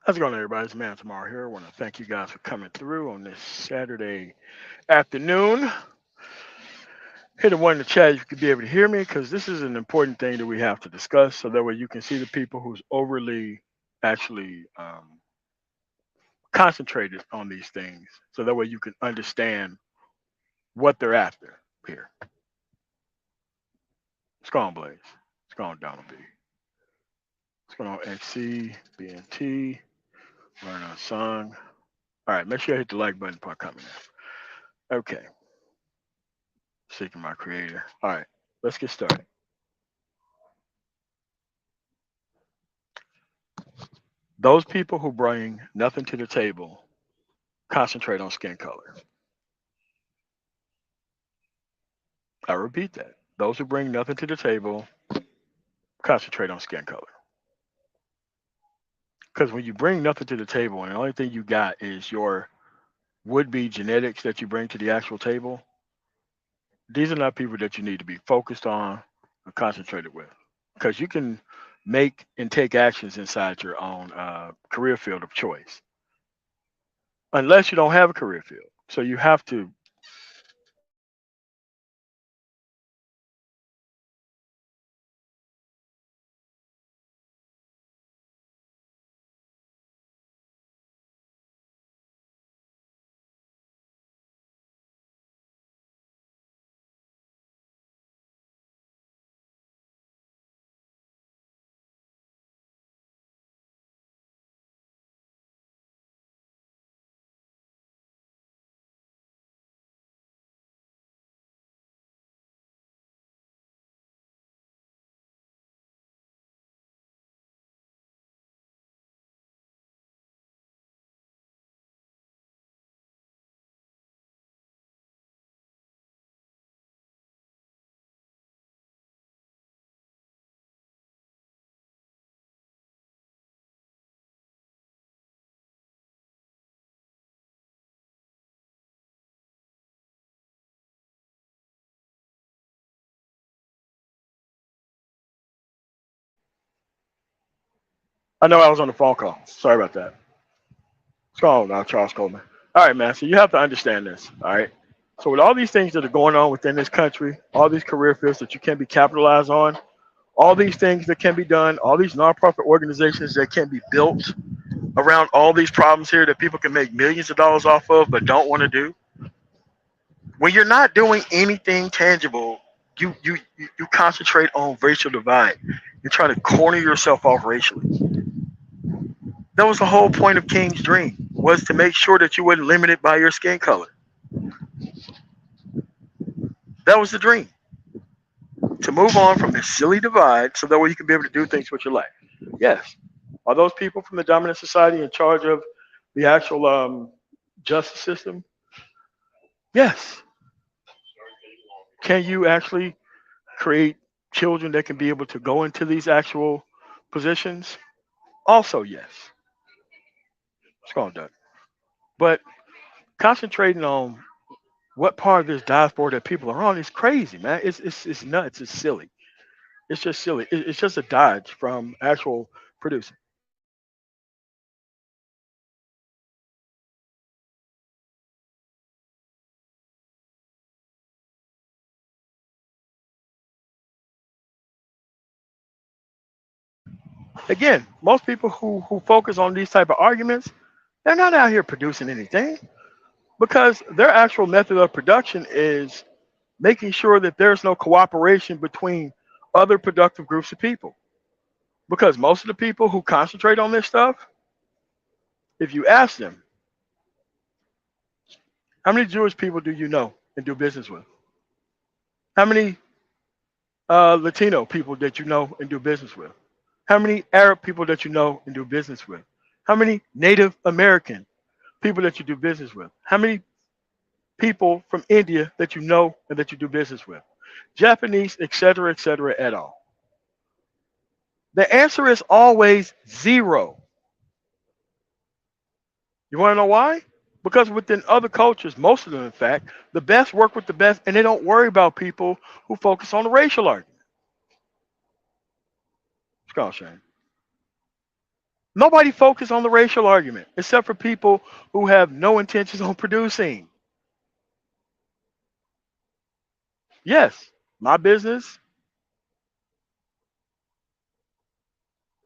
How's it going, everybody? It's Man Tomorrow here. I want to thank you guys for coming through on this Saturday afternoon. Hit a one in the chat if you could be able to hear me because this is an important thing that we have to discuss so that way you can see the people who's overly actually concentrated on these things so that way you can understand what they're after here. What's going on, Blaze? What's going on, Donald B? What's going on, XC, BNT, Learn Unsung? All right, make sure you hit the like button before coming in. Okay. Seeking my creator. All right, let's get started. Those people who bring nothing to the table concentrate on skin color. I repeat that. Those who bring nothing to the table concentrate on skin color. Because when you bring nothing to the table and the only thing you got is your would be genetics that you bring to the actual table, these are not people that you need to be focused on or concentrated with. Because you can make and take actions inside your own career field of choice, unless you don't have a career field. So you have to I know I was on the phone call. Sorry about that. What's going on now, Charles Coleman? All right, man. So you have to understand this. All right. So with all these things that are going on within this country, all these career fields that you can be capitalized on, all these things that can be done, all these nonprofit organizations that can be built around all these problems here that people can make millions of dollars off of but don't want to do. When you're not doing anything tangible, you concentrate on racial divide. You're trying to corner yourself off racially. That was the whole point of King's dream, was to make sure that you weren't limited by your skin color. That was the dream. To move on from this silly divide so that way you can be able to do things with your life. Yes. Are those people from the dominant society in charge of the actual justice system? Yes. Can you actually create children that can be able to go into these actual positions? Also, yes. It's going Doug. But concentrating on what part of this diaspora that people are on is crazy, man. It's nuts. It's silly. It's just silly. It's just a dodge from actual producing. Again, most people who focus on these type of arguments, they're not out here producing anything because their actual method of production is making sure that there's no cooperation between other productive groups of people. Because most of the people who concentrate on this stuff, if you ask them, how many Jewish people do you know and do business with? How many Latino people that you know and do business with? How many Arab people that you know and do business with? How many Native American people that you do business with? How many people from India that you know and that you do business with? Japanese, et cetera, et al. The answer is always zero. You want to know why? Because within other cultures, most of them, in fact, the best work with the best, and they don't worry about people who focus on the racial argument. It's called Shane. Nobody focused on the racial argument except for people who have no intentions on producing. Yes, my business,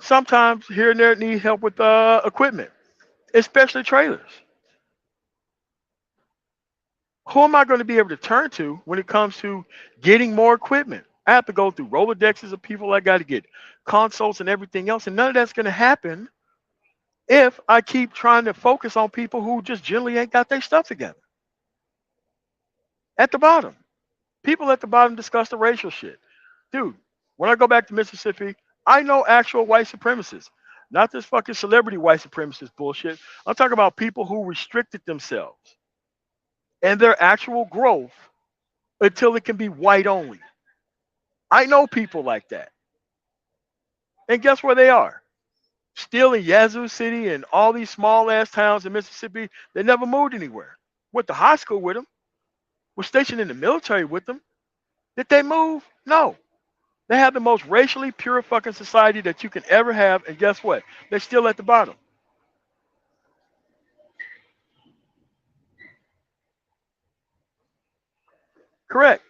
sometimes here and there need help with equipment, especially trailers. Who am I going to be able to turn to when it comes to getting more equipment? I have to go through Rolodexes of people. I got to get consults and everything else. And none of that's going to happen if I keep trying to focus on people who just generally ain't got their stuff together. At the bottom, people at the bottom discuss the racial shit. Dude, when I go back to Mississippi, I know actual white supremacists, not this fucking celebrity white supremacist bullshit. I'm talking about people who restricted themselves and their actual growth until it can be white only. I know people like that. And guess where they are? Still in Yazoo City and all these small ass towns in Mississippi. They never moved anywhere. Went to high school with them, was stationed in the military with them. Did they move? No. They have the most racially pure fucking society that you can ever have. And guess what? They're still at the bottom. Correct.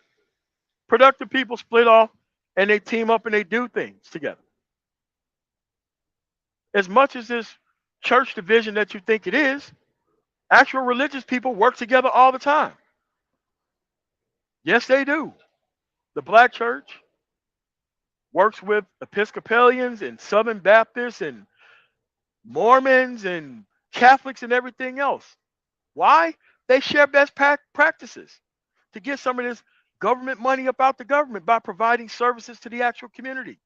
Productive people split off and they team up and they do things together. As much as this church division that you think it is, actual religious people work together all the time. Yes, they do. The black church works with Episcopalians and Southern Baptists and Mormons and Catholics and everything else. Why? They share best practices to get some of this government money up out the government by providing services to the actual community.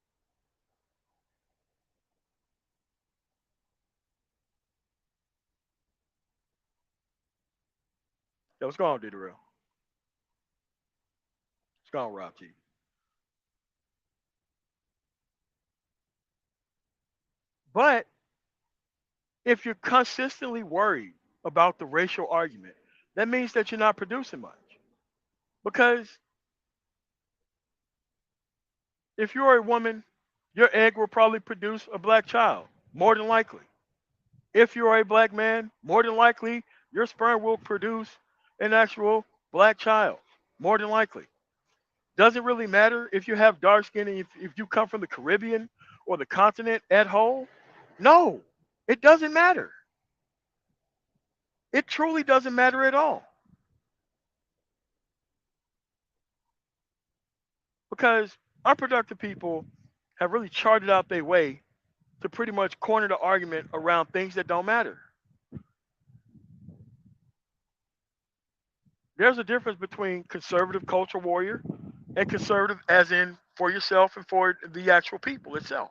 Yo, what's going on, Diddy Real? What's going on, Rob T? But if you're consistently worried about the racial argument, that means that you're not producing much. Because if you're a woman, your egg will probably produce a black child, more than likely. If you're a black man, more than likely, your sperm will produce an actual black child, more than likely. Does it really matter if you have dark skin and if you come from the Caribbean or the continent at whole? No, it doesn't matter. It truly doesn't matter at all. Because unproductive people have really charted out their way to pretty much corner the argument around things that don't matter. There's a difference between conservative culture warrior and conservative as in for yourself and for the actual people itself.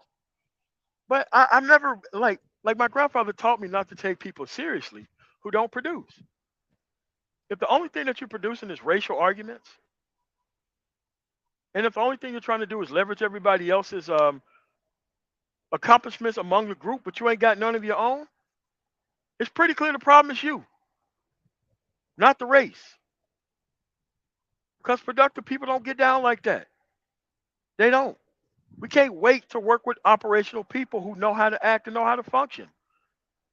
But I'm never like my grandfather taught me not to take people seriously who don't produce. If the only thing that you're producing is racial arguments, and if the only thing you're trying to do is leverage everybody else's accomplishments among the group, but you ain't got none of your own, it's pretty clear the problem is you, not the race. Because productive people don't get down like that. They don't. We can't wait to work with operational people who know how to act and know how to function.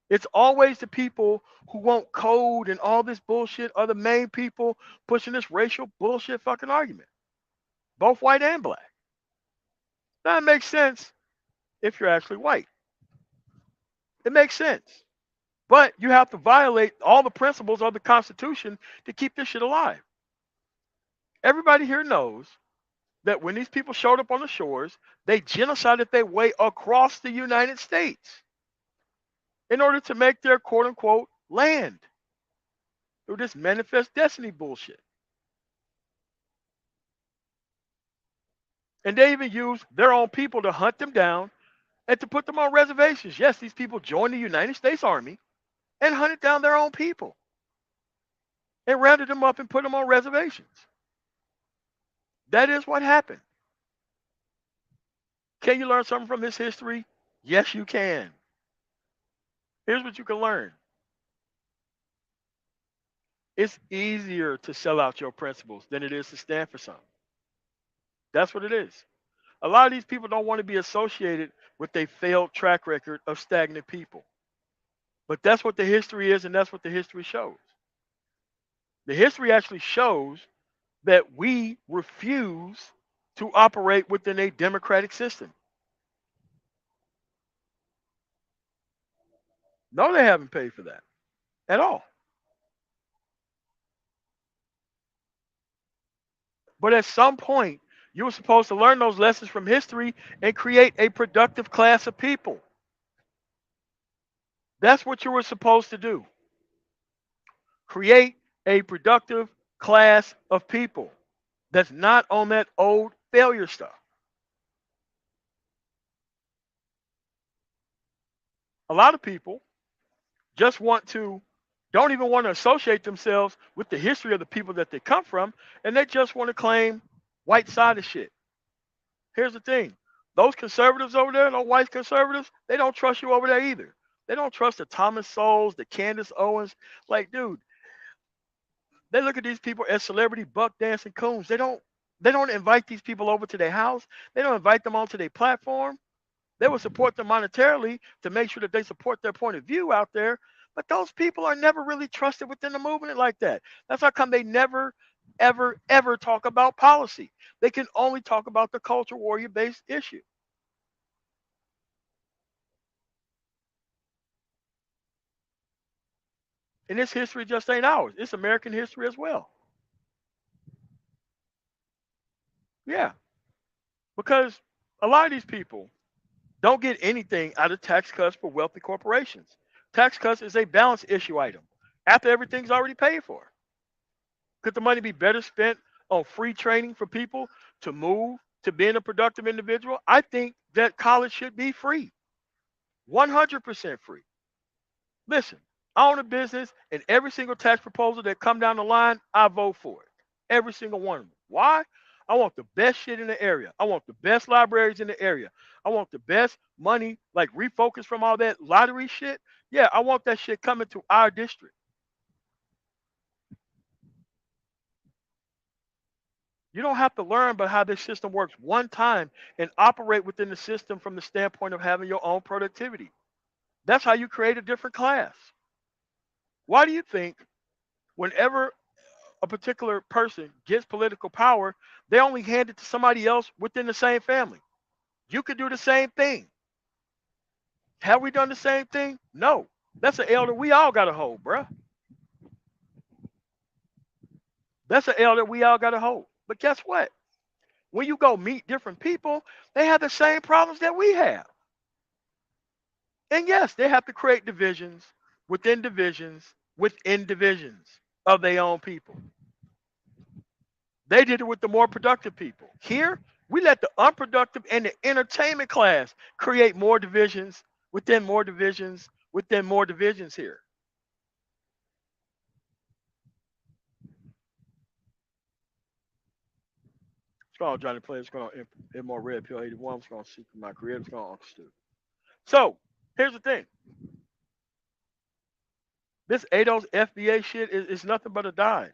It's always the people who won't code and all this bullshit are the main people pushing this racial bullshit fucking argument, both white and black. That makes sense if you're actually white. It makes sense. But you have to violate all the principles of the Constitution to keep this shit alive. Everybody here knows that when these people showed up on the shores, they genocided their way across the United States in order to make their quote unquote land through this manifest destiny bullshit. And they even used their own people to hunt them down and to put them on reservations. Yes, these people joined the United States Army and hunted down their own people and rounded them up and put them on reservations. That is what happened. Can you learn something from this history? Yes, you can. Here's what you can learn. It's easier to sell out your principles than it is to stand for something. That's what it is. A lot of these people don't want to be associated with a failed track record of stagnant people. But that's what the history is, and that's what the history shows. The history actually shows that we refuse to operate within a democratic system. No, they haven't paid for that at all. But at some point, you were supposed to learn those lessons from history and create a productive class of people. That's what you were supposed to do. Create a productive class of people that's not on that old failure stuff. A lot of people just don't even want to associate themselves with the history of the people that they come from, and they just want to claim white side of shit. Here's the thing. Those conservatives over there, those white conservatives, they don't trust you over there either. They don't trust the Thomas Sowells, the Candace Owens. Like, dude, they look at these people as celebrity buck dancing coons. They don't invite these people over to their house. They don't invite them onto their platform. They will support them monetarily to make sure that they support their point of view out there. But those people are never really trusted within the movement like that. That's how come they never, ever, ever talk about policy. They can only talk about the culture warrior based issue. And this history just ain't ours. It's American history as well. Yeah. Because a lot of these people don't get anything out of tax cuts for wealthy corporations. Tax cuts is a balance issue item after everything's already paid for. Could the money be better spent on free training for people to move to being a productive individual? I think that college should be free, 100% free. Listen, I own a business, and every single tax proposal that come down the line, I vote for it. Every single one of them. Why? I want the best shit in the area. I want the best libraries in the area. I want the best money, like refocus from all that lottery shit. Yeah, I want that shit coming to our district. You don't have to learn about how this system works one time and operate within the system from the standpoint of having your own productivity. That's how you create a different class. Why do you think whenever a particular person gets political power, they only hand it to somebody else within the same family? You could do the same thing. Have we done the same thing? No. That's an L that we all got to hold, bruh. That's an L that we all got to hold. But guess what? When you go meet different people, they have the same problems that we have. And yes, they have to create divisions within divisions of their own people. They did it with the more productive people. Here, we let the unproductive and the entertainment class create more divisions within more divisions within more divisions here. It's going on, Johnny Play. It's going on in more Red Pill 81. It's going to Secret My Career. It's going on Uncle Stu. So, here's the thing. This ADOS FBA shit is nothing but a dodge.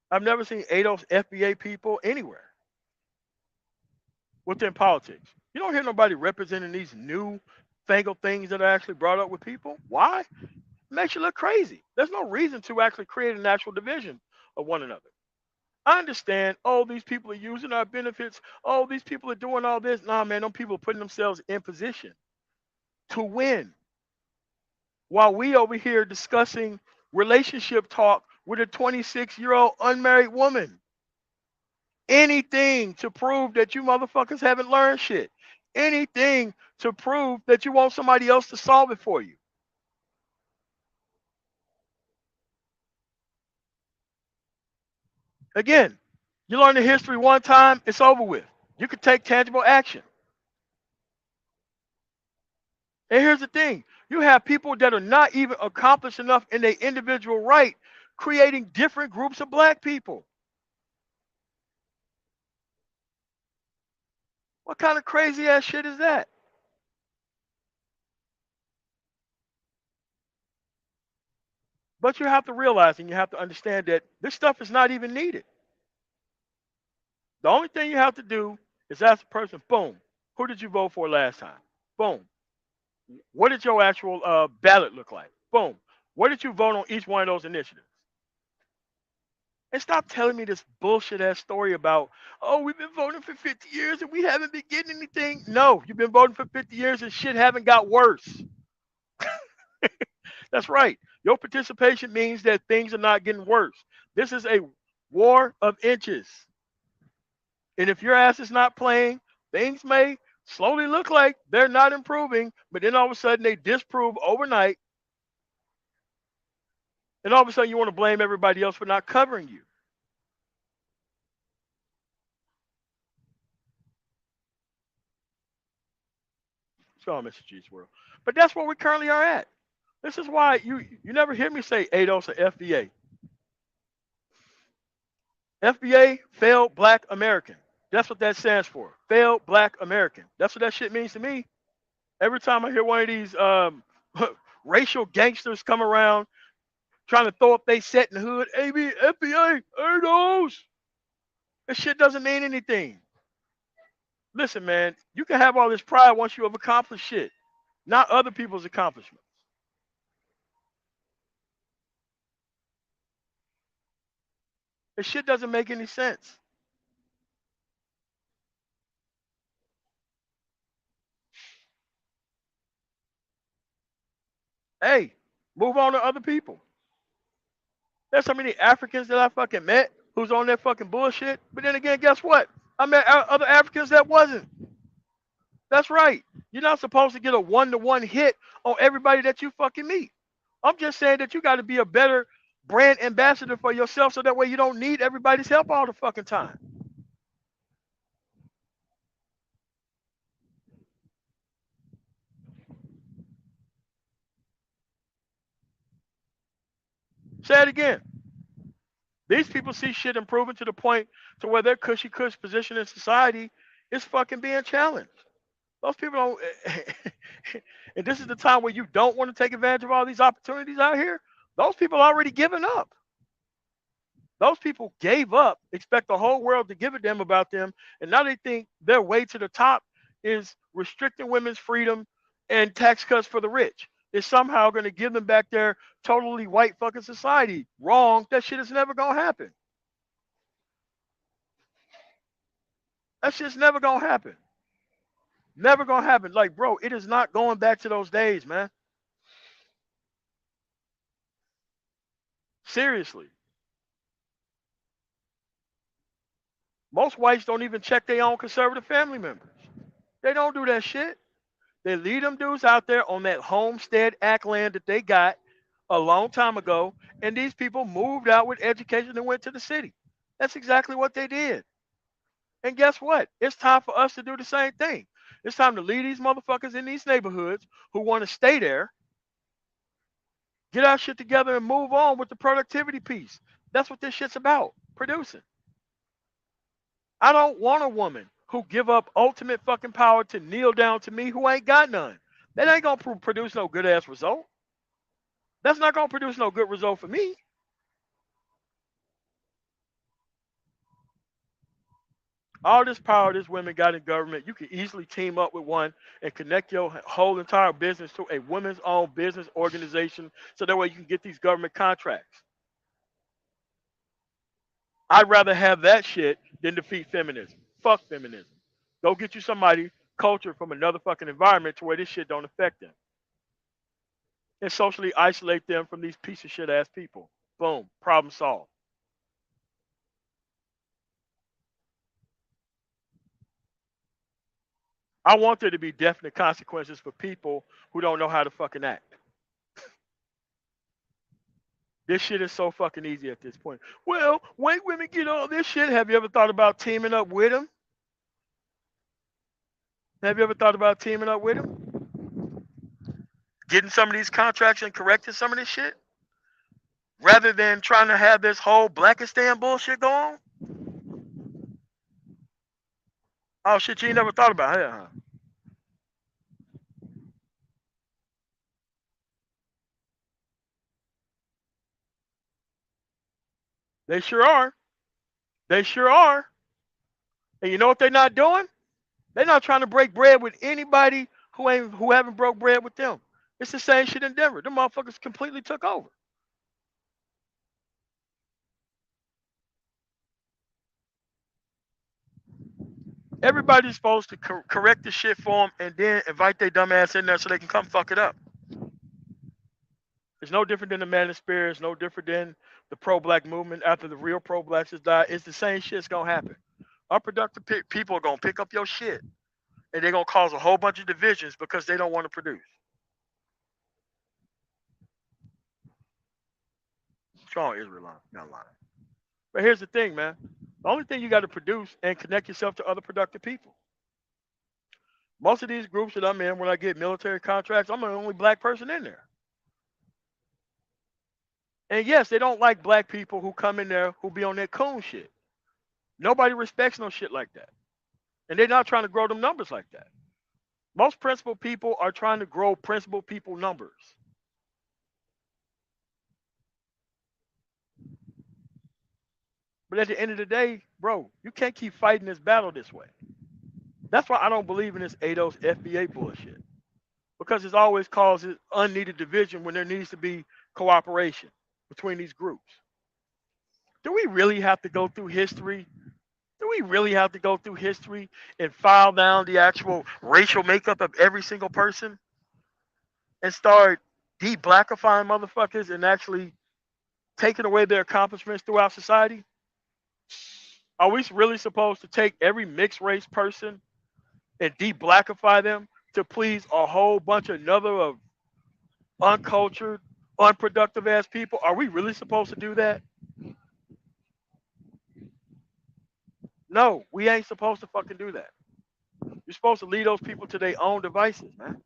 I've never seen ADOS FBA people anywhere within politics. You don't hear nobody representing these new fangled things that are actually brought up with people. Why? It makes you look crazy. There's no reason to actually create an actual division of one another. I understand, oh, these people are using our benefits. Oh, these people are doing all this. Nah, man, them people are putting themselves in position to win. While we over here discussing relationship talk with a 26-year-old unmarried woman. Anything to prove that you motherfuckers haven't learned shit. Anything to prove that you want somebody else to solve it for you. Again, you learn the history one time, it's over with. You can take tangible action. And here's the thing. You have people that are not even accomplished enough in their individual right creating different groups of black people. What kind of crazy ass shit is that? But you have to realize and you have to understand that this stuff is not even needed. The only thing you have to do is ask the person, boom, who did you vote for last time? Boom. What did your actual ballot look like? Boom. What did you vote on each one of those initiatives? And stop telling me this bullshit ass story about, oh, we've been voting for 50 years and we haven't been getting anything. No, you've been voting for 50 years and shit haven't got worse. That's right. Your participation means that things are not getting worse. This is a war of inches. And if your ass is not playing, things may slowly look like they're not improving, but then all of a sudden they disprove overnight. And all of a sudden you want to blame everybody else for not covering you. So, Mr. G's world. But that's where we currently are at. This is why you never hear me say ADOS or FBA. FBA, failed black American. That's what that stands for. Failed black American. That's what that shit means to me. Every time I hear one of these racial gangsters come around trying to throw up they set in the hood, AB, FBA, ADOS. That shit doesn't mean anything. Listen, man, you can have all this pride once you have accomplished shit, not other people's accomplishments. This shit doesn't make any sense. Hey, move on to other people. There's so many Africans that I fucking met who's on that fucking bullshit. But then again, guess what? I met other Africans that wasn't. That's right. You're not supposed to get a one-to-one hit on everybody that you fucking meet. I'm just saying that you got to be a better brand ambassador for yourself so that way you don't need everybody's help all the fucking time. Say it again. These people see shit improving to the point to where their cushy cush position in society is fucking being challenged. Those people don't, and this is the time where you don't want to take advantage of all these opportunities out here. Those people already given up. Those people gave up, expect the whole world to give a damn about them, and now they think their way to the top is restricting women's freedom and tax cuts for the rich. Is somehow going to give them back their totally white fucking society. Wrong. That shit is never going to happen. That shit's never going to happen. Never going to happen. Like, bro, it is not going back to those days, man. Seriously. Most whites don't even check their own conservative family members. They don't do that shit. They leave them dudes out there on that homestead act land that they got a long time ago, and these people moved out with education and went to the city. That's exactly what they did. And guess what? It's time for us to do the same thing. It's time to leave these motherfuckers in these neighborhoods who want to stay there, get our shit together, and move on with the productivity piece. That's what this shit's about, producing. I don't want a woman who give up ultimate fucking power to kneel down to me who ain't got none. That ain't gonna produce no good ass result. That's not gonna produce no good result for me. All this power this women got in government, you can easily team up with one and connect your whole entire business to a women's owned business organization so that way you can get these government contracts. I'd rather have that shit than defeat feminism. Fuck feminism. Go get you somebody cultured from another fucking environment to where this shit don't affect them. And socially isolate them from these piece of shit ass people. Boom. Problem solved. I want there to be definite consequences for people who don't know how to fucking act. This shit is so fucking easy at this point. Well, white women get all this shit. Have you ever thought about teaming up with them? Have you ever thought about teaming up with them? Getting some of these contracts and correcting some of this shit? Rather than trying to have this whole Blackistan bullshit go on? Oh shit, you ain't never thought about it, huh? They sure are. They sure are. And you know what they're not doing? They're not trying to break bread with anybody who haven't broke bread with them. It's the same shit in Denver. Them motherfuckers completely took over. Everybody's supposed to correct the shit for them and then invite their dumb ass in there so they can come fuck it up. It's no different than the Manosphere. It's no different than the pro-black movement after the real pro-blacks has died. It's the same shit's gonna happen. Unproductive people are gonna pick up your shit and they're gonna cause a whole bunch of divisions because they don't want to produce. Strong Israel, not lying. But here's the thing, man. The only thing you got to produce and connect yourself to other productive people. Most of these groups that I'm in, when I get military contracts, I'm the only black person in there. And yes, they don't like black people who come in there who be on that coon shit. Nobody respects no shit like that. And they're not trying to grow them numbers like that. Most principled people are trying to grow principled people numbers. But at the end of the day, bro, you can't keep fighting this battle this way. That's why I don't believe in this ADOS FBA bullshit. Because it's always causes unneeded division when there needs to be cooperation between these groups. Do we really have to go through history? Do we really have to go through history and file down the actual racial makeup of every single person and start de-blackifying motherfuckers and actually taking away their accomplishments throughout society? Are we really supposed to take every mixed race person and de-blackify them to please a whole bunch of another of uncultured, unproductive ass people? Are we really supposed to do that? No, we ain't supposed to fucking do that. You're supposed to lead those people to their own devices, man.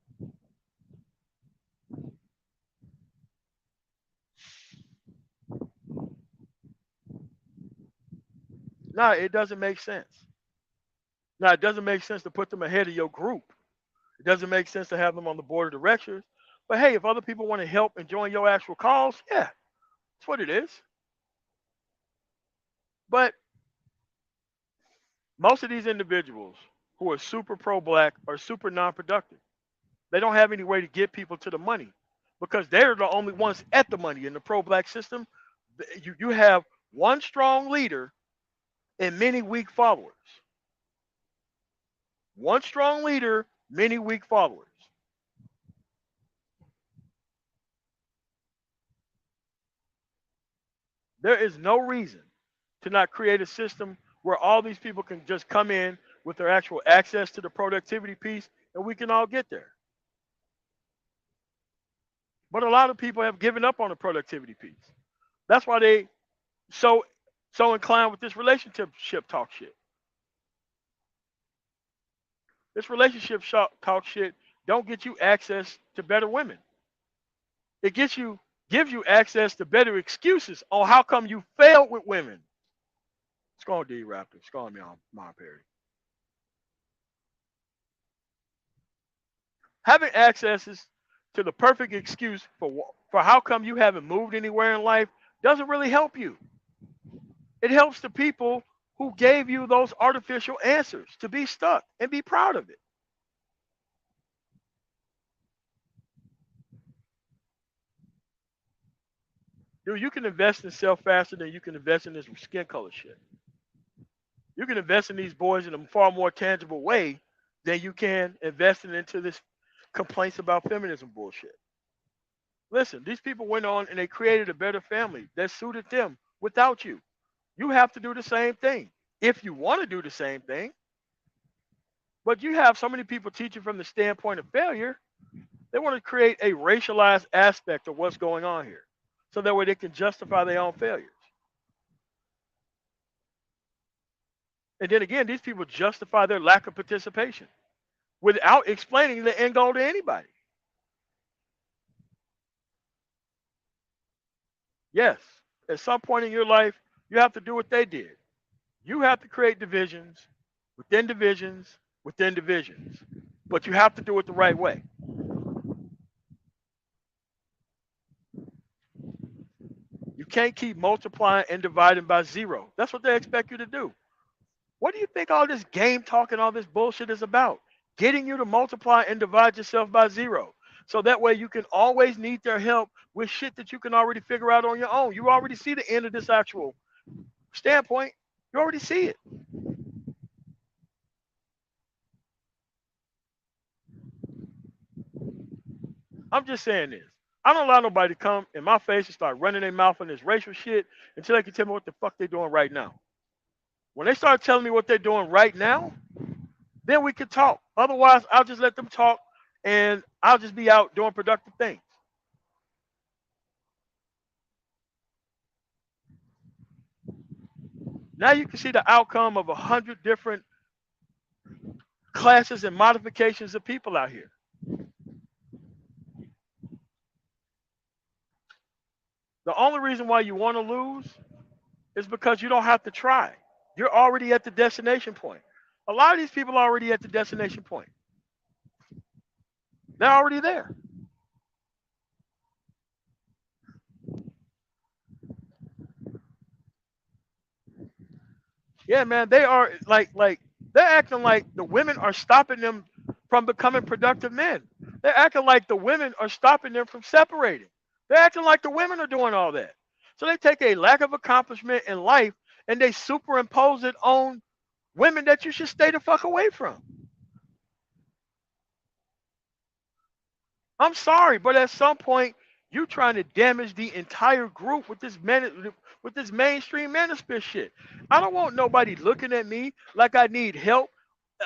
No, it doesn't make sense. Now, it doesn't make sense to put them ahead of your group. It doesn't make sense to have them on the board of directors. But hey, if other people want to help and join your actual cause, yeah, that's what it is. But most of these individuals who are super pro-black are super non-productive. They don't have any way to get people to the money because they're the only ones at the money in the pro-black system. You have one strong leader and many weak followers. One strong leader, many weak followers. There is no reason to not create a system where all these people can just come in with their actual access to the productivity piece and we can all get there. But a lot of people have given up on the productivity piece. That's why they so inclined with this relationship talk shit. This relationship talk shit don't get you access to better women. It gives you access to better excuses on how come you failed with women. It's going D Raptor. It's going me on my Perry. Having accesses to the perfect excuse for how come you haven't moved anywhere in life doesn't really help you. It helps the people who gave you those artificial answers to be stuck and be proud of it. Dude, you can invest in self faster than you can invest in this skin color shit. You can invest in these boys in a far more tangible way than you can investing into this complaints about feminism bullshit. Listen, these people went on and they created a better family that suited them without you. You have to do the same thing if you want to do the same thing. But you have so many people teaching from the standpoint of failure, they want to create a racialized aspect of what's going on here. So that way they can justify their own failures. And then again, these people justify their lack of participation without explaining the end goal to anybody. Yes, at some point in your life, you have to do what they did. You have to create divisions within divisions within divisions, but you have to do it the right way. You can't keep multiplying and dividing by zero. That's what they expect you to do. What do you think all this game talk and all this bullshit is about? Getting you to multiply and divide yourself by zero. So that way you can always need their help with shit that you can already figure out on your own. You already see the end of this actual standpoint. You already see it. I'm just saying this. I don't allow nobody to come in my face and start running their mouth on this racial shit until they can tell me what the fuck they're doing right now. When they start telling me what they're doing right now, then we can talk. Otherwise, I'll just let them talk and I'll just be out doing productive things. Now you can see the outcome of 100 different classes and modifications of people out here. The only reason why you want to lose is because you don't have to try. You're already at the destination point. A lot of these people are already at the destination point. They're already there. Yeah, man, they are like they're acting like the women are stopping them from becoming productive men. They're acting like the women are stopping them from separating. They're acting like the women are doing all that. So they take a lack of accomplishment in life and they superimpose it on women that you should stay the fuck away from. I'm sorry, but at some point you trying to damage the entire group with with this mainstream manosphere shit. I don't want nobody looking at me like I need help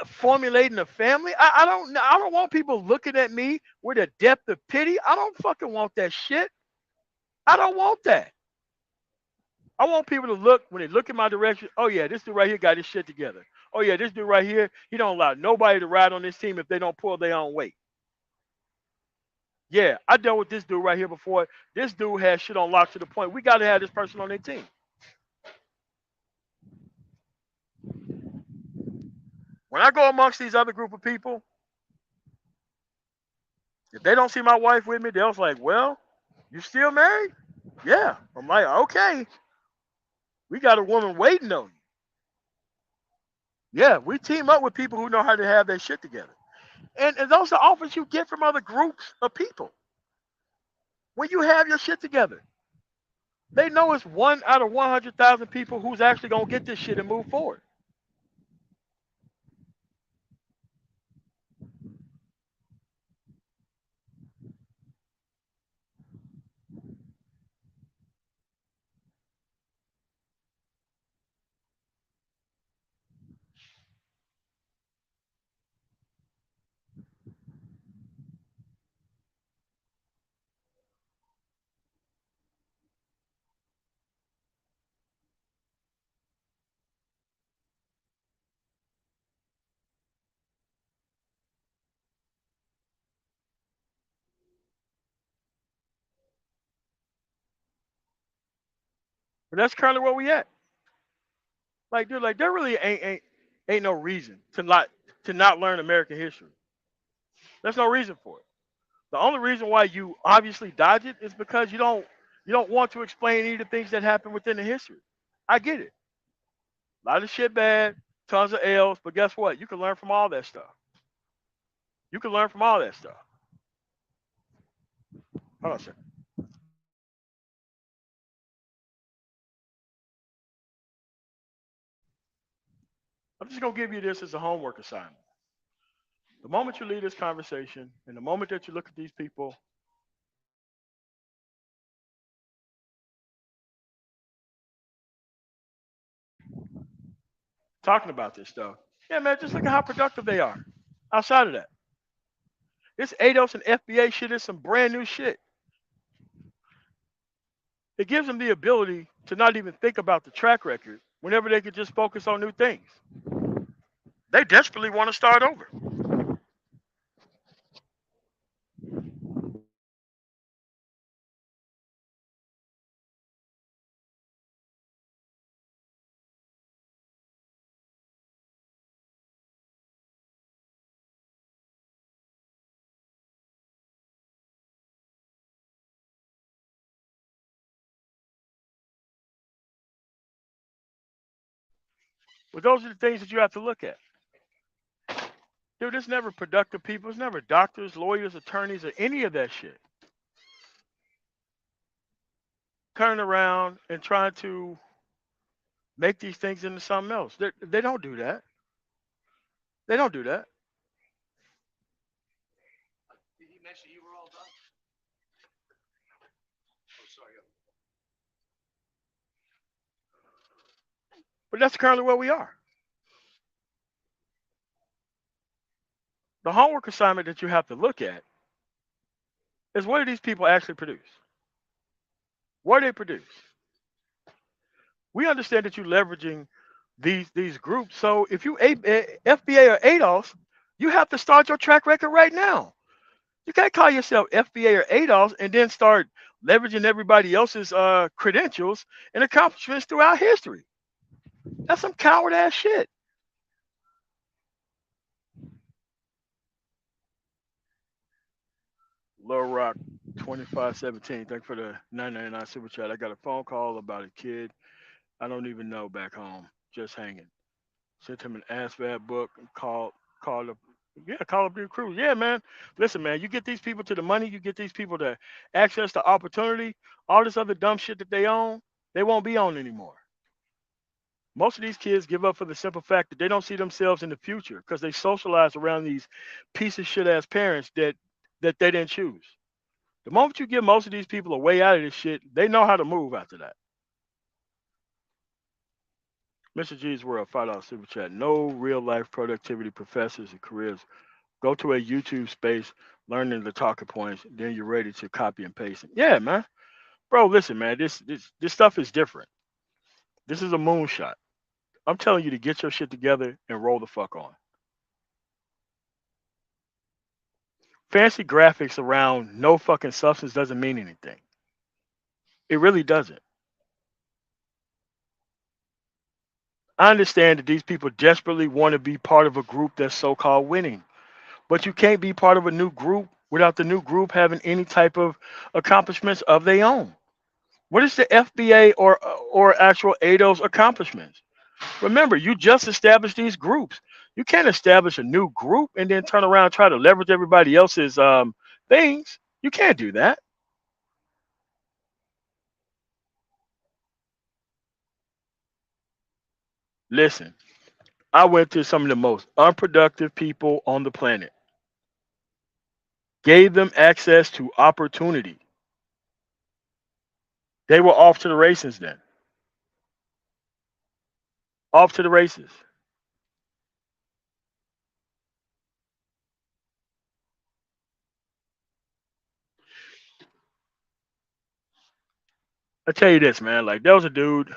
formulating a family. I don't want people looking at me with a depth of pity. I don't fucking want that shit. I don't want that. I want people to look when they look in my direction. Oh yeah, this dude right here got his shit together. Oh yeah, this dude right here, he don't allow nobody to ride on this team if they don't pull their own weight. Yeah, I dealt with this dude right here before. This dude has shit on lock to the point we got to have this person on their team. When I go amongst these other group of people, if they don't see my wife with me, they're like, "Well, you still married?" Yeah. I'm like, "Okay, we got a woman waiting on you." Yeah, we team up with people who know how to have their shit together, and those are offers you get from other groups of people when you have your shit together. They know it's 1 out of 100,000 people who's actually gonna get this shit and move forward. But that's currently where we at. Like, dude, like there really ain't no reason to not learn American history. There's no reason for it. The only reason why you obviously dodge it is because you don't want to explain any of the things that happen within the history. I get it. A lot of shit bad, tons of L's, but guess what? You can learn from all that stuff. You can learn from all that stuff. Hold on a second. I'm just gonna give you this as a homework assignment. The moment you leave this conversation, and the moment that you look at these people talking about this stuff, yeah, man, just look at how productive they are. Outside of that, this ADOS and FBA shit is some brand new shit. It gives them the ability to not even think about the track record whenever they could just focus on new things. They desperately want to start over. But those are the things that you have to look at. Dude, it's never productive people. It's never doctors, lawyers, attorneys, or any of that shit. Turning around and trying to make these things into something else. They don't do that. They don't do that. But that's currently where we are. The homework assignment that you have to look at is what do these people actually produce? What do they produce? We understand that you're leveraging these groups. So if you FBA or ADOS, you have to start your track record right now. You can't call yourself FBA or ADOS and then start leveraging everybody else's credentials and accomplishments throughout history. That's some coward ass shit. Low Rock 2517. Thank you for the 999 super chat. I got a phone call about a kid I don't even know back home, just hanging. Sent him an ASVAB book and called up. Yeah, Call of Duty Cruise. Yeah, man. Listen, man, you get these people to the money, you get these people to access to opportunity, all this other dumb shit that they own, they won't be on anymore. Most of these kids give up for the simple fact that they don't see themselves in the future because they socialize around these piece of shit ass parents that they didn't choose. The moment you give most of these people a way out of this shit, they know how to move after that. Mr. G's World, $5 super chat. No real life productivity professors and careers. Go to a YouTube space, learning the talking points, then you're ready to copy and paste it. Yeah, man. Bro, listen, man, this stuff is different. This is a moonshot. I'm telling you to get your shit together and roll the fuck on. Fancy graphics around no fucking substance doesn't mean anything. It really doesn't. I understand that these people desperately want to be part of a group that's so called winning, but you can't be part of a new group without the new group having any type of accomplishments of their own. What is the FBA or actual ADOS accomplishments? Remember, you just established these groups. You can't establish a new group and then turn around and try to leverage everybody else's things. You can't do that. Listen, I went to some of the most unproductive people on the planet, gave them access to opportunity. They were off to the races then. Off to the races. I tell you this, man. Like, there was a dude,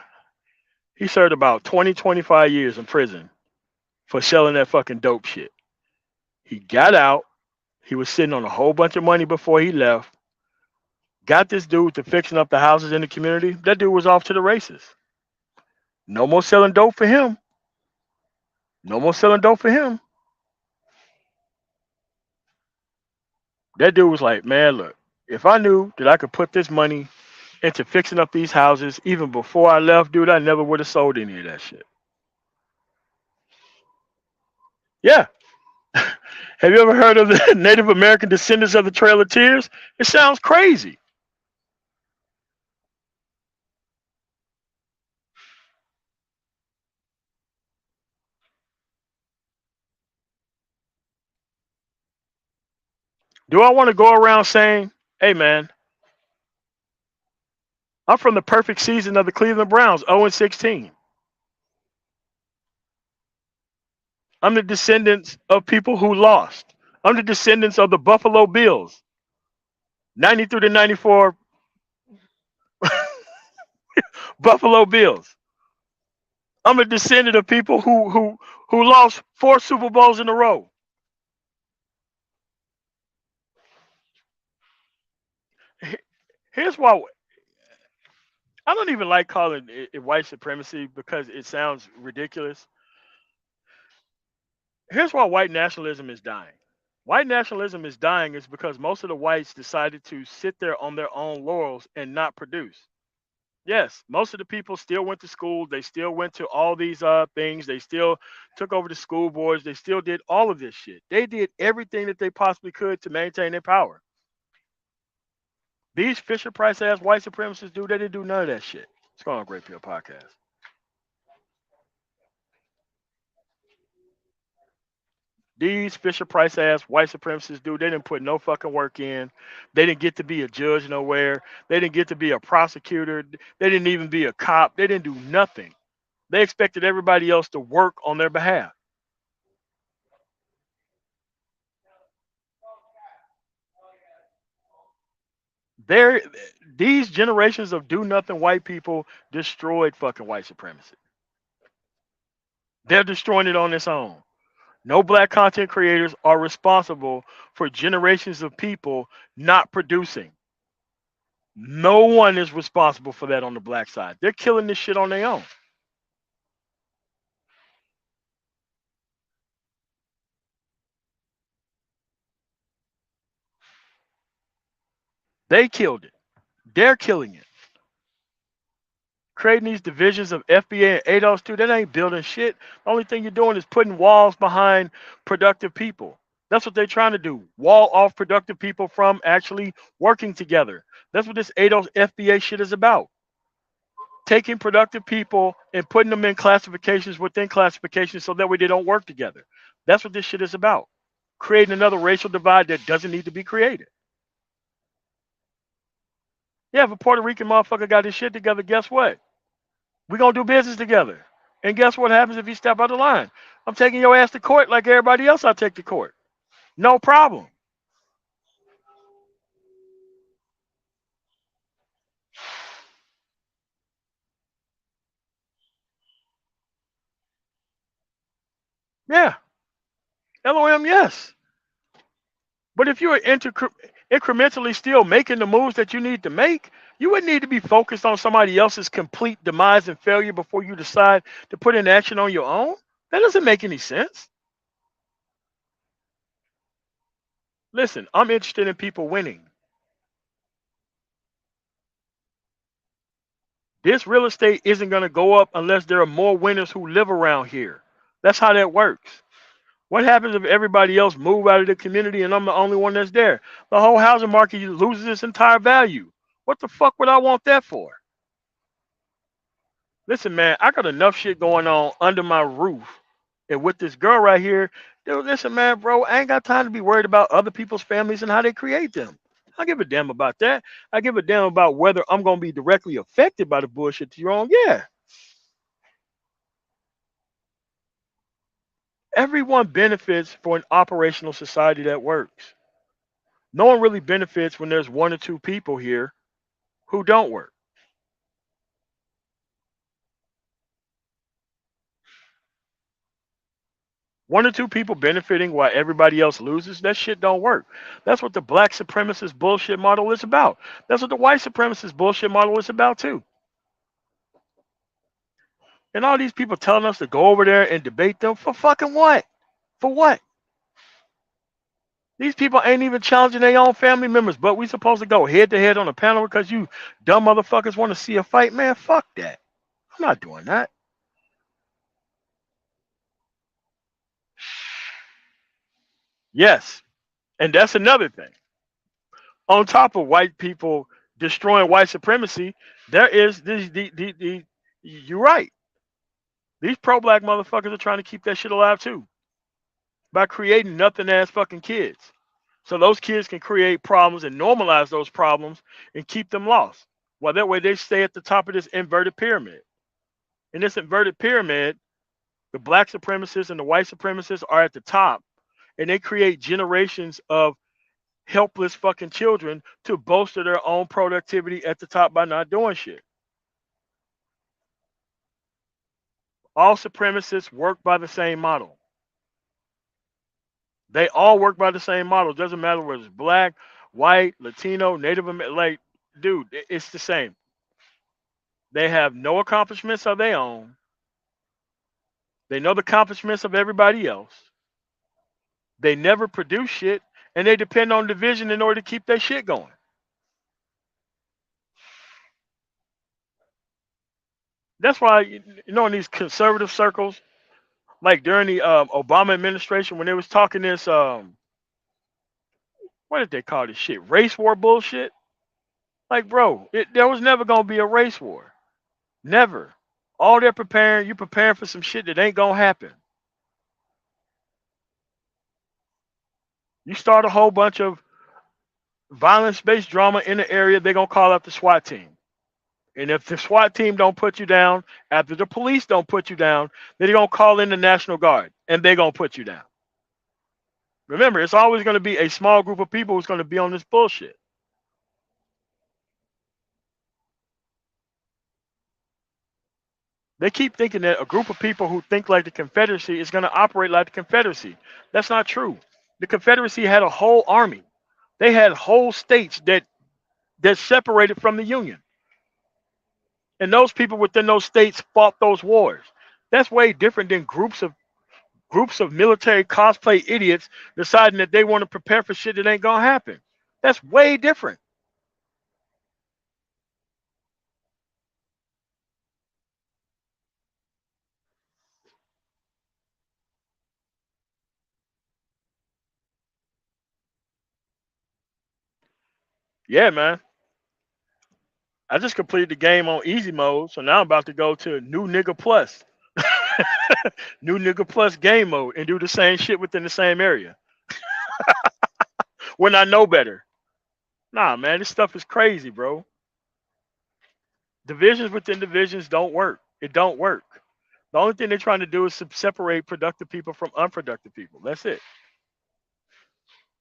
he served about 20, 25 years in prison for selling that fucking dope shit. He got out. He was sitting on a whole bunch of money before he left. Got this dude to fixing up the houses in the community. That dude was off to the races. No more selling dope for him. No more selling dope for him. That dude was like, man, look, if I knew that I could put this money into fixing up these houses even before I left, dude, I never would have sold any of that shit. Yeah. Have you ever heard of the Native American descendants of the Trail of Tears? It sounds crazy. Do I want to go around saying, hey, man, I'm from the perfect season of the Cleveland Browns, 0-16. I'm the descendants of people who lost. I'm the descendants of the Buffalo Bills, 93 to 94 Buffalo Bills. I'm a descendant of people who lost 4 Super Bowls in a row. Here's why I don't even like calling it white supremacy because it sounds ridiculous. Here's why white nationalism is dying. White nationalism is dying is because most of the whites decided to sit there on their own laurels and not produce. Yes, most of the people still went to school. They still went to all these things. They still took over the school boards. They still did all of this shit. They did everything that they possibly could to maintain their power. These Fisher Price ass white supremacists, dude, they didn't do none of that shit. It's going on Great Pill Podcast. These Fisher Price ass white supremacists, dude, they didn't put no fucking work in. They didn't get to be a judge nowhere. They didn't get to be a prosecutor. They didn't even be a cop. They didn't do nothing. They expected everybody else to work on their behalf. There, these generations of do nothing white people destroyed fucking white supremacy. They're destroying it on its own. No black content creators are responsible for generations of people not producing. No one is responsible for that on the black side. They're killing this shit on their own. They killed it. They're killing it. Creating these divisions of FBA and ADOS too, that ain't building shit. The only thing you're doing is putting walls behind productive people. That's what they're trying to do. Wall off productive people from actually working together. That's what this ADOS FBA shit is about. Taking productive people and putting them in classifications within classifications so that way they don't work together. That's what this shit is about. Creating another racial divide that doesn't need to be created. Yeah, if a Puerto Rican motherfucker got his shit together, guess what? We're gonna do business together. And guess what happens if you step out of line? I'm taking your ass to court like everybody else I take to court. No problem. Yeah. LOM, yes. But if you are incrementally still making the moves that you need to make, you wouldn't need to be focused on somebody else's complete demise and failure before you decide to put in action on your own. That doesn't make any sense. Listen, I'm interested in people winning. This real estate isn't going to go up unless there are more winners who live around here. That's how that works. What happens if everybody else move out of the community and I'm the only one that's there? The whole housing market loses its entire value. What the fuck would I want that for? Listen, man, I got enough shit going on under my roof. And with this girl right here, dude, listen, man, bro, I ain't got time to be worried about other people's families and how they create them. I give a damn about that. I give a damn about whether I'm going to be directly affected by the bullshit you're on. Yeah. Everyone benefits for an operational society that works. No one really benefits when there's one or two people here who don't work. One or two people benefiting while everybody else loses, that shit don't work. That's what the black supremacist bullshit model is about. That's what the white supremacist bullshit model is about too. And all these people telling us to go over there and debate them for fucking what? For what? These people ain't even challenging their own family members, but we supposed to go head to head on a panel because you dumb motherfuckers want to see a fight? Man, fuck that. I'm not doing that. Yes. And that's another thing. On top of white people destroying white supremacy, there is you're right. These pro-black motherfuckers are trying to keep that shit alive too by creating nothing ass fucking kids. So those kids can create problems and normalize those problems and keep them lost. Well, that way they stay at the top of this inverted pyramid. In this inverted pyramid, the black supremacists and the white supremacists are at the top, and they create generations of helpless fucking children to bolster their own productivity at the top by not doing shit. All supremacists work by the same model. They all work by the same model. It doesn't matter whether it's black, white, Latino, Native American. Like, dude, it's the same. They have no accomplishments of their own. They know the accomplishments of everybody else. They never produce shit, and they depend on division in order to keep their shit going. That's why in these conservative circles, like during the Obama administration when they was talking this what did they call this shit? Race war bullshit. Like, bro, there was never gonna be a race war. Never. All they're preparing, you preparing for some shit that ain't gonna happen. You start a whole bunch of violence-based drama in the area, they're gonna call up the SWAT team. And if the SWAT team don't put you down, after the police don't put you down, then they're gonna call in the National Guard and they're gonna put you down. Remember, it's always gonna be a small group of people who's gonna be on this bullshit. They keep thinking that a group of people who think like the Confederacy is gonna operate like the Confederacy. That's not true. The Confederacy had a whole army. They had whole states that separated from the Union. And those people within those states fought those wars. That's way different than groups of military cosplay idiots deciding that they want to prepare for shit that ain't gonna happen. That's way different. Yeah, man. I just completed the game on easy mode, so now I'm about to go to new nigga plus. New nigga plus game mode and do the same shit within the same area. When I know better. Nah, man, this stuff is crazy, bro. Divisions within divisions don't work. It don't work. The only thing they're trying to do is separate productive people from unproductive people. That's it.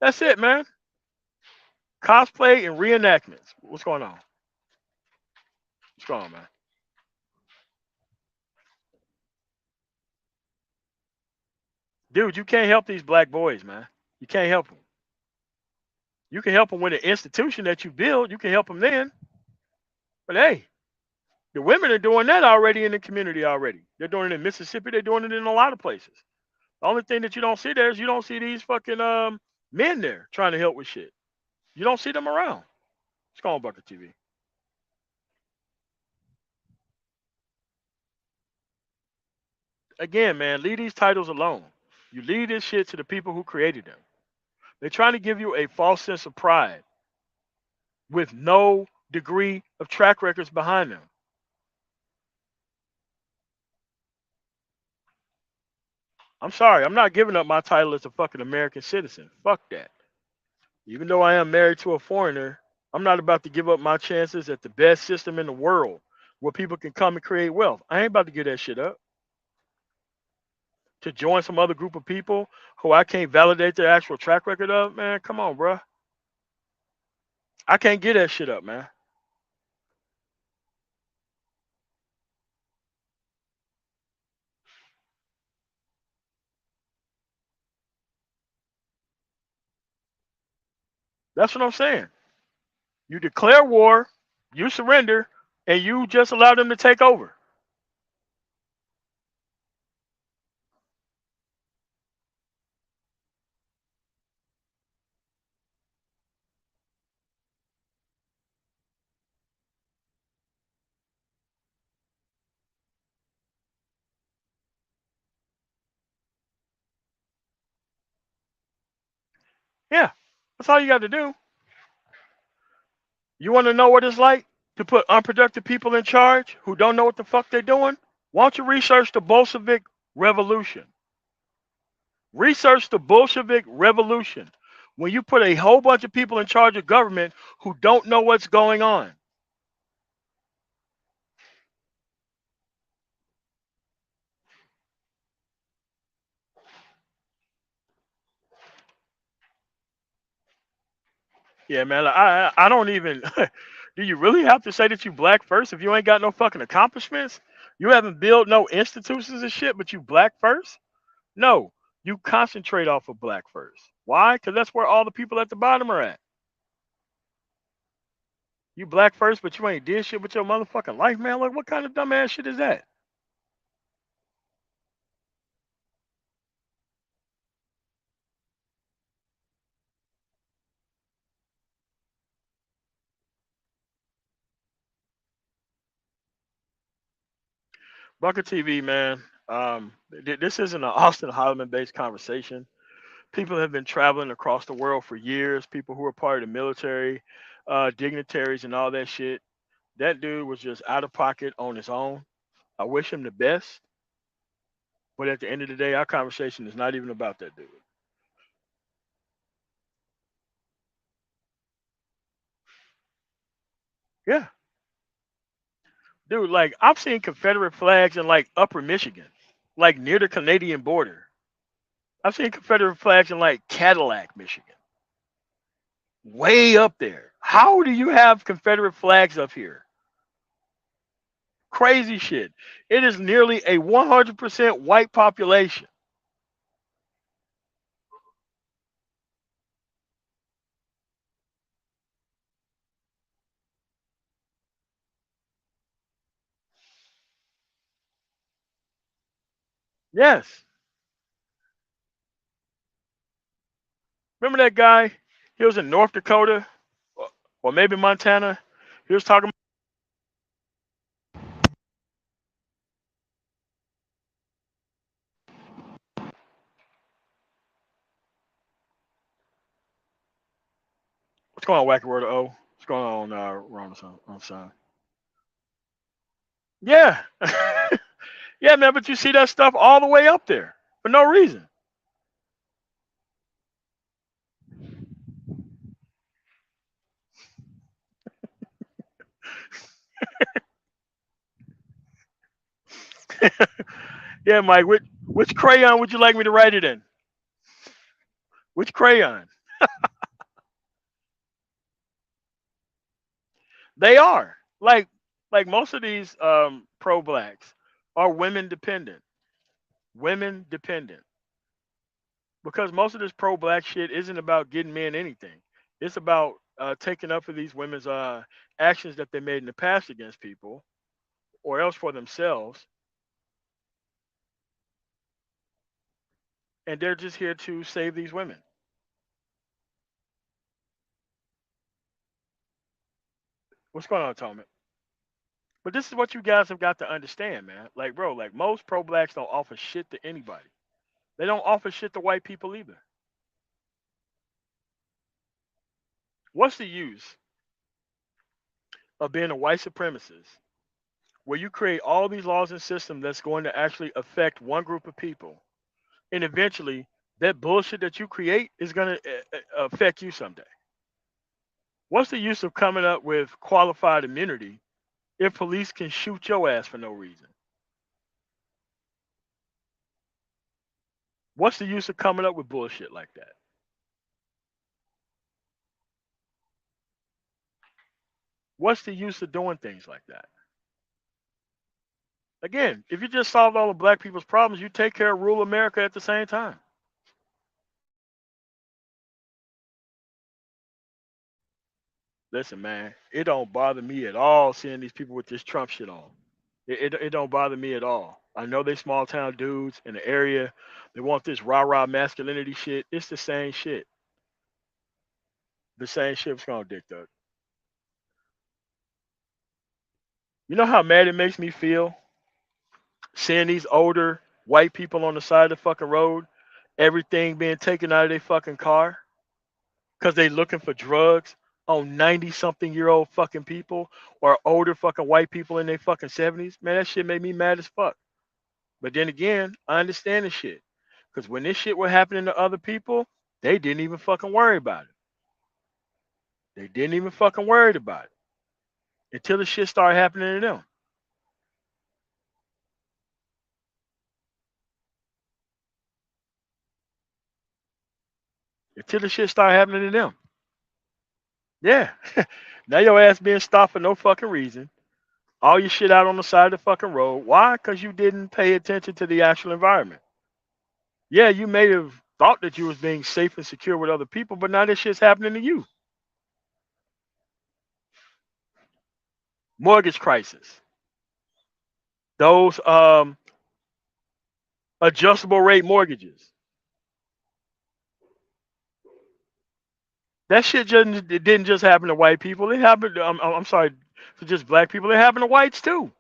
That's it, man. Cosplay and reenactments. What's going on? What's going on, man? Dude, you can't help these black boys, man. You can't help them. You can help them with an institution that you build. You can help them then. But hey, the women are doing that already in the community already. They're doing it in Mississippi. They're doing it in a lot of places. The only thing that you don't see there is you don't see these fucking men there trying to help with shit. You don't see them around. It's called Bucket TV. Again, man, leave these titles alone. You leave this shit to the people who created them. They're trying to give you a false sense of pride with no degree of track records behind them. I'm sorry, I'm not giving up my title as a fucking American citizen. Fuck that. Even though I am married to a foreigner, I'm not about to give up my chances at the best system in the world where people can come and create wealth. I ain't about to give that shit up to join some other group of people who I can't validate their actual track record of. Man, come on, bruh. I can't get that shit up, man. That's what I'm saying. You declare war, you surrender, and you just allow them to take over. Yeah, that's all you got to do. You want to know what it's like to put unproductive people in charge who don't know what the fuck they're doing? Why don't you research the Bolshevik Revolution? Research the Bolshevik Revolution. When you put a whole bunch of people in charge of government who don't know what's going on. Yeah, man. I don't even. Do you really have to say that you black first if you ain't got no fucking accomplishments? You haven't built no institutions and shit, but you black first? No, you concentrate off of black first. Why? Because that's where all the people at the bottom are at. You black first, but you ain't did shit with your motherfucking life, man. Like, what kind of dumbass shit is that? Bucket TV, man. This isn't an Austin Holloman based conversation. People have been traveling across the world for years. People who are part of the military, dignitaries, and all that shit. That dude was just out of pocket on his own. I wish him the best, but at the end of the day, our conversation is not even about that dude. Yeah, dude. Like I've seen Confederate flags in like Upper Michigan, like near the Canadian border. I've seen Confederate flags in like Cadillac, Michigan, way up there. How do you have Confederate flags up here? Crazy shit. It is nearly a 100% white population. Yes. Remember that guy? He was in North Dakota or maybe Montana. He was talking. What's going on, Wacky Word of O? What's going on, Ron on side? Yeah. Yeah, man, but you see that stuff all the way up there for no reason. Yeah, Mike, which crayon would you like me to write it in? Which crayon? They are. Like most of these pro blacks are women dependent. Women dependent. Because most of this pro black shit isn't about getting men anything. It's about taking up for these women's actions that they made in the past against people or else for themselves. And they're just here to save these women. What's going on, Atonement? But this is what you guys have got to understand, man. Like, bro, like most pro blacks don't offer shit to anybody. They don't offer shit to white people either. What's the use of being a white supremacist where you create all these laws and systems that's going to actually affect one group of people, and eventually that bullshit that you create is going to affect you someday? What's the use of coming up with qualified immunity if police can shoot your ass for no reason? What's the use of coming up with bullshit like that? What's the use of doing things like that? Again, if you just solved all of black people's problems, you take care of rural America at the same time. Listen, man, it don't bother me at all seeing these people with this Trump shit on. It don't bother me at all. I know they small town dudes in the area. They want this rah rah masculinity shit. It's the same shit. The same shit. What's going on, Dick Duck? You know how mad it makes me feel seeing these older white people on the side of the fucking road, everything being taken out of their fucking car because they looking for drugs on 90 something year old fucking people or older fucking white people in their fucking 70s. Man, that shit made me mad as fuck. But then again, I understand the shit. Because when this shit was happening to other people, they didn't even fucking worry about it. They didn't even fucking worry about it until the shit started happening to them. Until the shit started happening to them. Yeah. Now your ass being stopped for no fucking reason. All your shit out on the side of the fucking road. Why? Because you didn't pay attention to the actual environment. Yeah, you may have thought that you was being safe and secure with other people, but now this shit's happening to you. Mortgage crisis. Those adjustable rate mortgages. That shit just it didn't just happen to white people. It happened. I'm sorry, for just black people. It happened to whites too.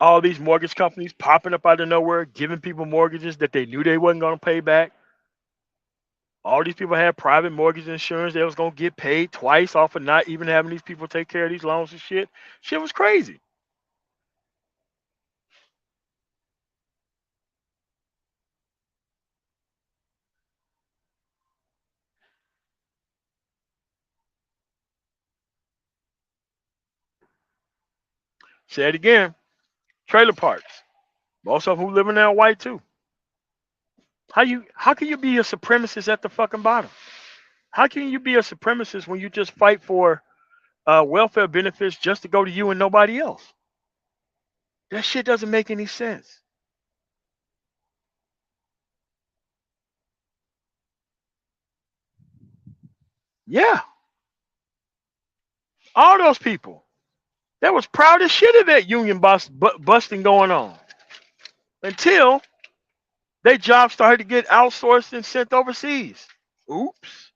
All these mortgage companies popping up out of nowhere, giving people mortgages that they knew they wasn't going to pay back. All these people had private mortgage insurance. They was going to get paid twice off of not even having these people take care of these loans and shit. Shit was crazy. Say it again. Trailer parks. Most of them who living there are white too. How can you be a supremacist at the fucking bottom? How can you be a supremacist when you just fight for welfare benefits just to go to you and nobody else? That shit doesn't make any sense. Yeah, all those people that was proud as shit of that union busting going on until their jobs started to get outsourced and sent overseas. Oops.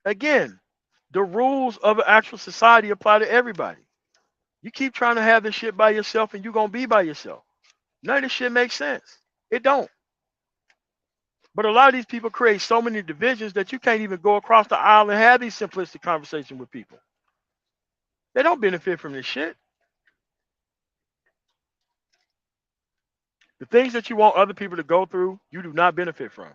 Again, the rules of an actual society apply to everybody. You keep trying to have this shit by yourself and you're going to be by yourself. None of this shit makes sense. It don't. But a lot of these people create so many divisions that you can't even go across the aisle and have these simplistic conversations with people. They don't benefit from this shit. The things that you want other people to go through, you do not benefit from.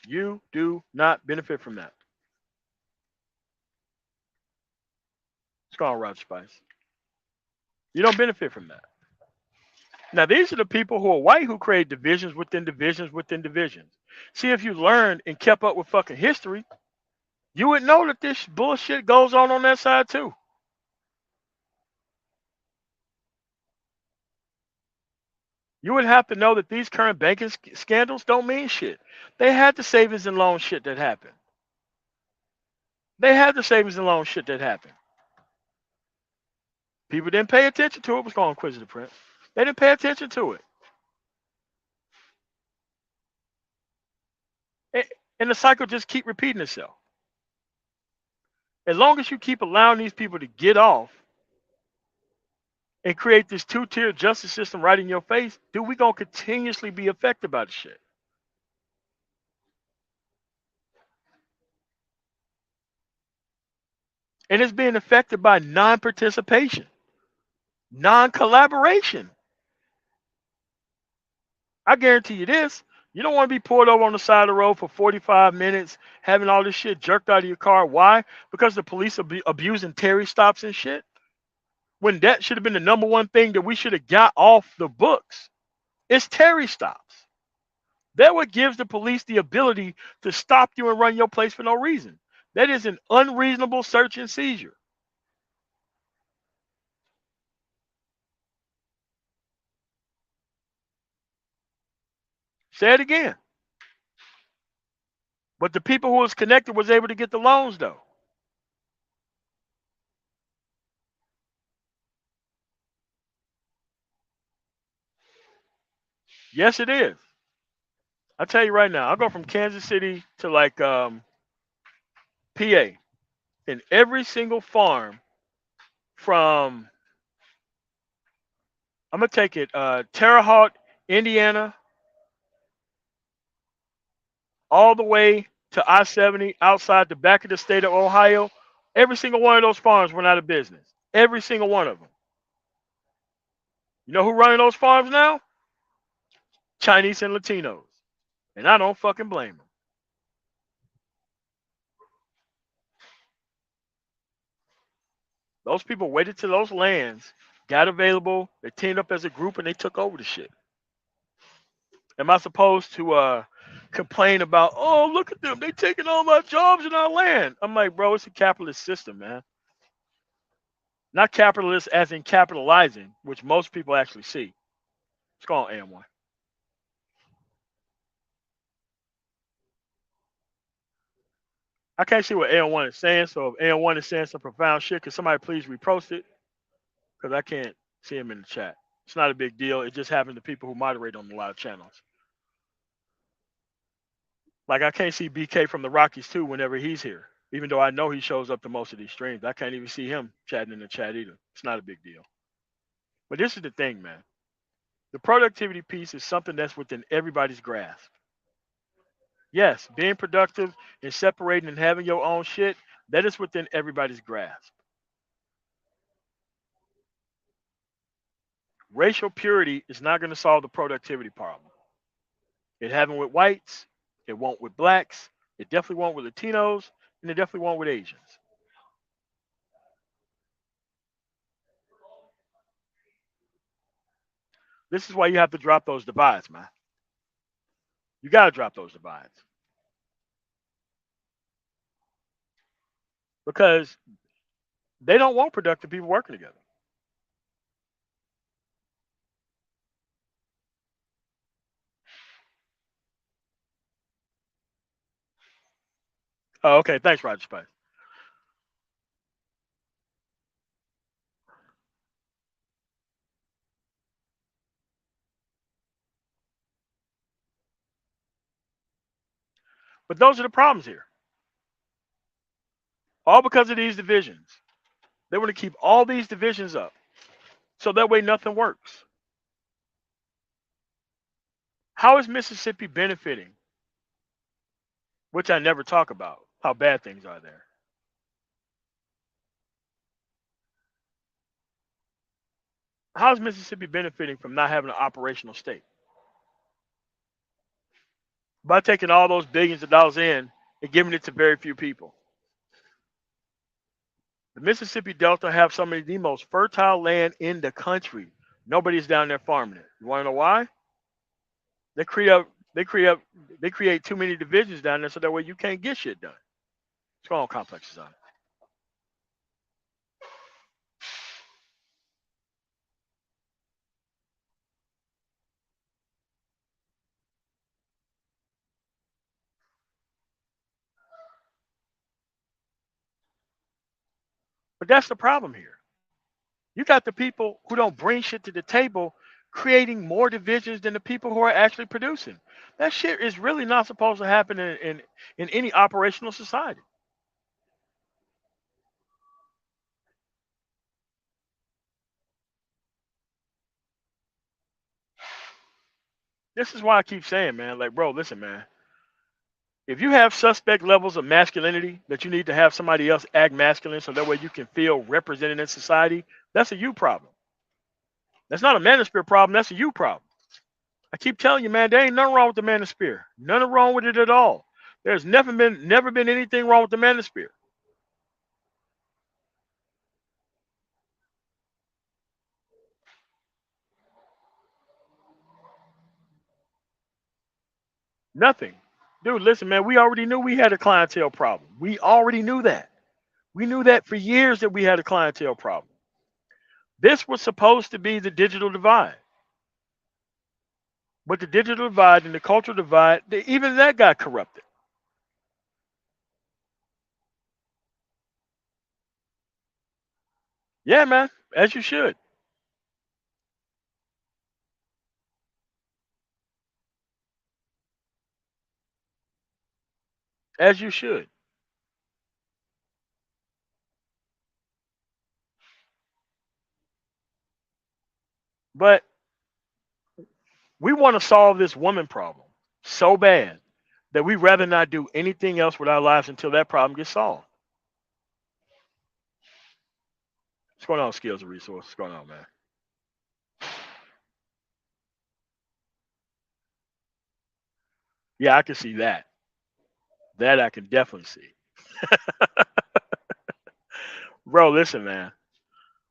You do not benefit from that. It's called Roger Spice. You don't benefit from that. Now, these are the people who are white who create divisions within divisions within divisions. See, if you learned and kept up with fucking history, you would know that this bullshit goes on that side too. You would have to know that these current banking scandals don't mean shit. They had the savings and loan shit that happened. They had the savings and loan shit that happened. People didn't pay attention to it. What's going on, Inquisitive Prince? They didn't pay attention to it. And the cycle just keep repeating itself. As long as you keep allowing these people to get off and create this two-tier justice system right in your face, dude, we gonna continuously be affected by the shit. And it's being affected by non-participation, non-collaboration. I guarantee you this. You don't want to be pulled over on the side of the road for 45 minutes, having all this shit jerked out of your car. Why? Because the police are abusing Terry stops and shit. When that should have been the number one thing that we should have got off the books. It's Terry stops. That what gives the police the ability to stop you and run your place for no reason. That is an unreasonable search and seizure. Say it again. But the people who was connected was able to get the loans though. Yes, it is. I'll tell you right now, I'll go from Kansas City to like PA. In every single farm from, I'm going to take it, Terre Haute, Indiana, all the way to I-70 outside the back of the state of Ohio. Every single one of those farms went out of business. Every single one of them. You know who running those farms now? Chinese and Latinos. And I don't fucking blame them. Those people waited till those lands got available, they teamed up as a group, and they took over the shit. Am I supposed to complain about, oh, look at them, they taking all my jobs in our land? I'm like, bro, it's a capitalist system, man. Not capitalist as in capitalizing, which most people actually see. It's called AM1. I can't see what AM1 is saying, so if AM1 is saying some profound shit, can somebody please repost it? Because I can't see him in the chat. It's not a big deal. It just happens to people who moderate on a lot of channels. Like I can't see BK from the Rockies too whenever he's here. Even though I know he shows up to most of these streams, I can't even see him chatting in the chat either. It's not a big deal. But this is the thing, man. The productivity piece is something that's within everybody's grasp. Yes, being productive and separating and having your own shit, that is within everybody's grasp. Racial purity is not going to solve the productivity problem. It haven't with whites, it won't with blacks, it definitely won't with Latinos, and it definitely won't with Asians. This is why you have to drop those divides, man. You got to drop those divides. Because they don't want productive people working together. Oh, okay. Thanks, Roger Spice. But those are the problems here. All because of these divisions. They want to keep all these divisions up. So that way nothing works. How is Mississippi benefiting? Which I never talk about, how bad things are there. How is Mississippi benefiting from not having an operational state? By taking all those billions of dollars in and giving it to very few people. The Mississippi Delta have some of the most fertile land in the country. Nobody's down there farming it. You want to know why? They create too many divisions down there, so that way you can't get shit done. What's going on, Complex Design? But that's the problem here. You got the people who don't bring shit to the table creating more divisions than the people who are actually producing. That shit is really not supposed to happen in any operational society. This is why I keep saying, man, like, bro, listen, man. If you have suspect levels of masculinity that you need to have somebody else act masculine so that way you can feel represented in society, that's a you problem. That's not a manosphere problem, that's a you problem. I keep telling you, man, there ain't nothing wrong with the manosphere. Nothing wrong with it at all. There's never been anything wrong with the manosphere. Nothing. Dude, listen, man, we already knew we had a clientele problem. We already knew that. We knew that for years that we had a clientele problem. This was supposed to be the digital divide. But the digital divide and the cultural divide, even that got corrupted. Yeah, man, as you should. As you should. But we want to solve this woman problem so bad that we rather not do anything else with our lives until that problem gets solved. What's going on, skills and resources? What's going on, man? Yeah, I can see that. That I can definitely see. Bro, listen, man.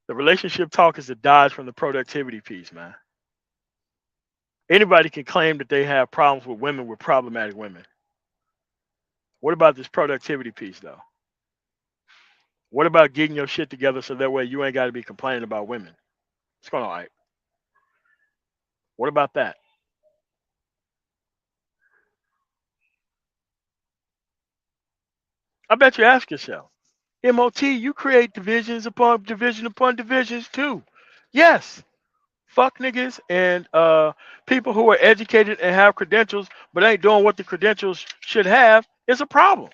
The relationship talk is a dodge from the productivity piece, man. Anybody can claim that they have problems with women with problematic women. What about this productivity piece, though? What about getting your shit together so that way you ain't got to be complaining about women? What's going on, Ike? What about that? I bet you ask yourself, MOT, you create division upon divisions too. Yes, fuck niggas and people who are educated and have credentials but ain't doing what the credentials should have is a problem.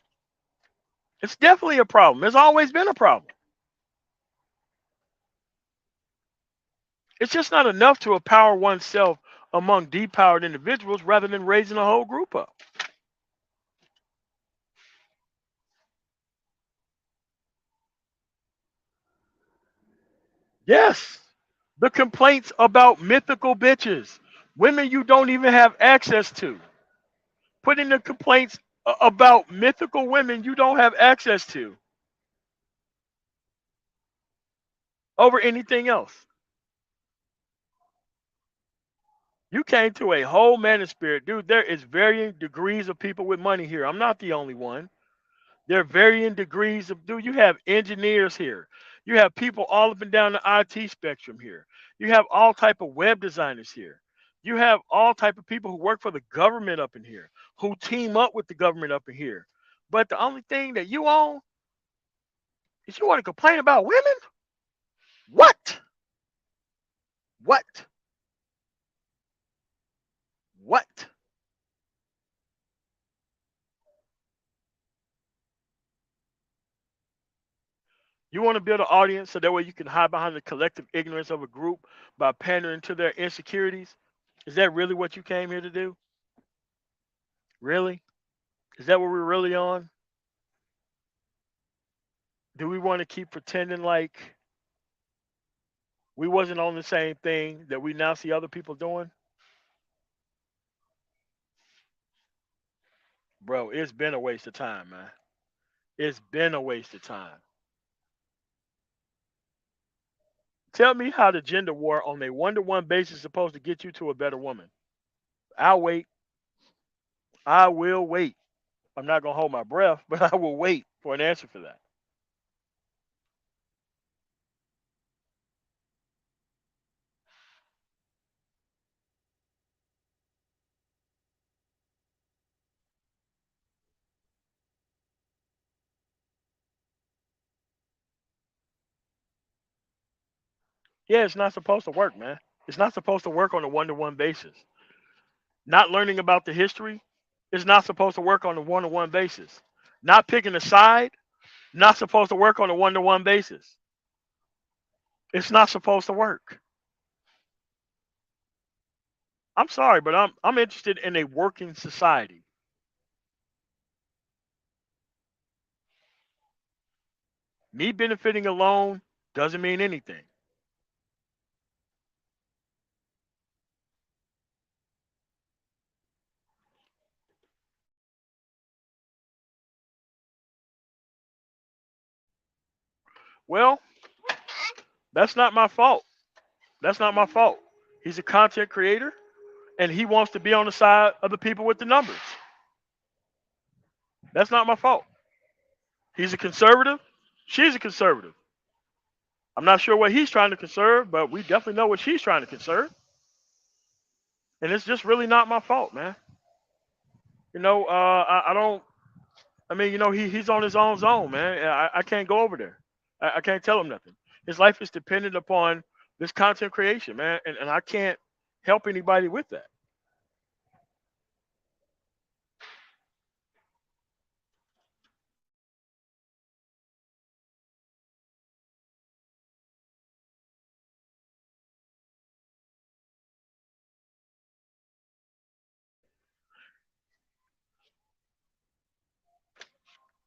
It's definitely a problem. It's always been a problem. It's just not enough to empower oneself among depowered individuals rather than raising a whole group up. Yes. The complaints about mythical bitches, women you don't even have access to. Putting the complaints about mythical women you don't have access to over anything else. You came to a whole Manosphere. Dude, there is varying degrees of people with money here. I'm not the only one. There are varying degrees of, dude, you have engineers here. You have people all up and down the IT spectrum here. You have all type of web designers here. You have all type of people who work for the government up in here, who team up with the government up in here. But the only thing that you own is you want to complain about women? What? What? What? You want to build an audience so that way you can hide behind the collective ignorance of a group by pandering to their insecurities? Is that really what you came here to do? Really? Is that what we're really on? Do we want to keep pretending like we wasn't on the same thing that we now see other people doing? Bro, it's been a waste of time, man. It's been a waste of time. Tell me how the gender war on a one-to-one basis is supposed to get you to a better woman. I'll wait. I will wait. I'm not gonna hold my breath, but I will wait for an answer for that. Yeah, it's not supposed to work, man. It's not supposed to work on a one-to-one basis. Not learning about the history is not supposed to work on a one-to-one basis. Not picking a side, not supposed to work on a one-to-one basis. It's not supposed to work. I'm sorry, but I'm interested in a working society. Me benefiting alone doesn't mean anything. Well, that's not my fault. That's not my fault. He's a content creator and he wants to be on the side of the people with the numbers. That's not my fault. He's a conservative. She's a conservative. I'm not sure what he's trying to conserve, but we definitely know what she's trying to conserve. And it's just really not my fault, man. I don't. I mean, he's on his own zone, man. I can't go over there. I can't tell him nothing. His life is dependent upon this content creation, man, and I can't help anybody with that.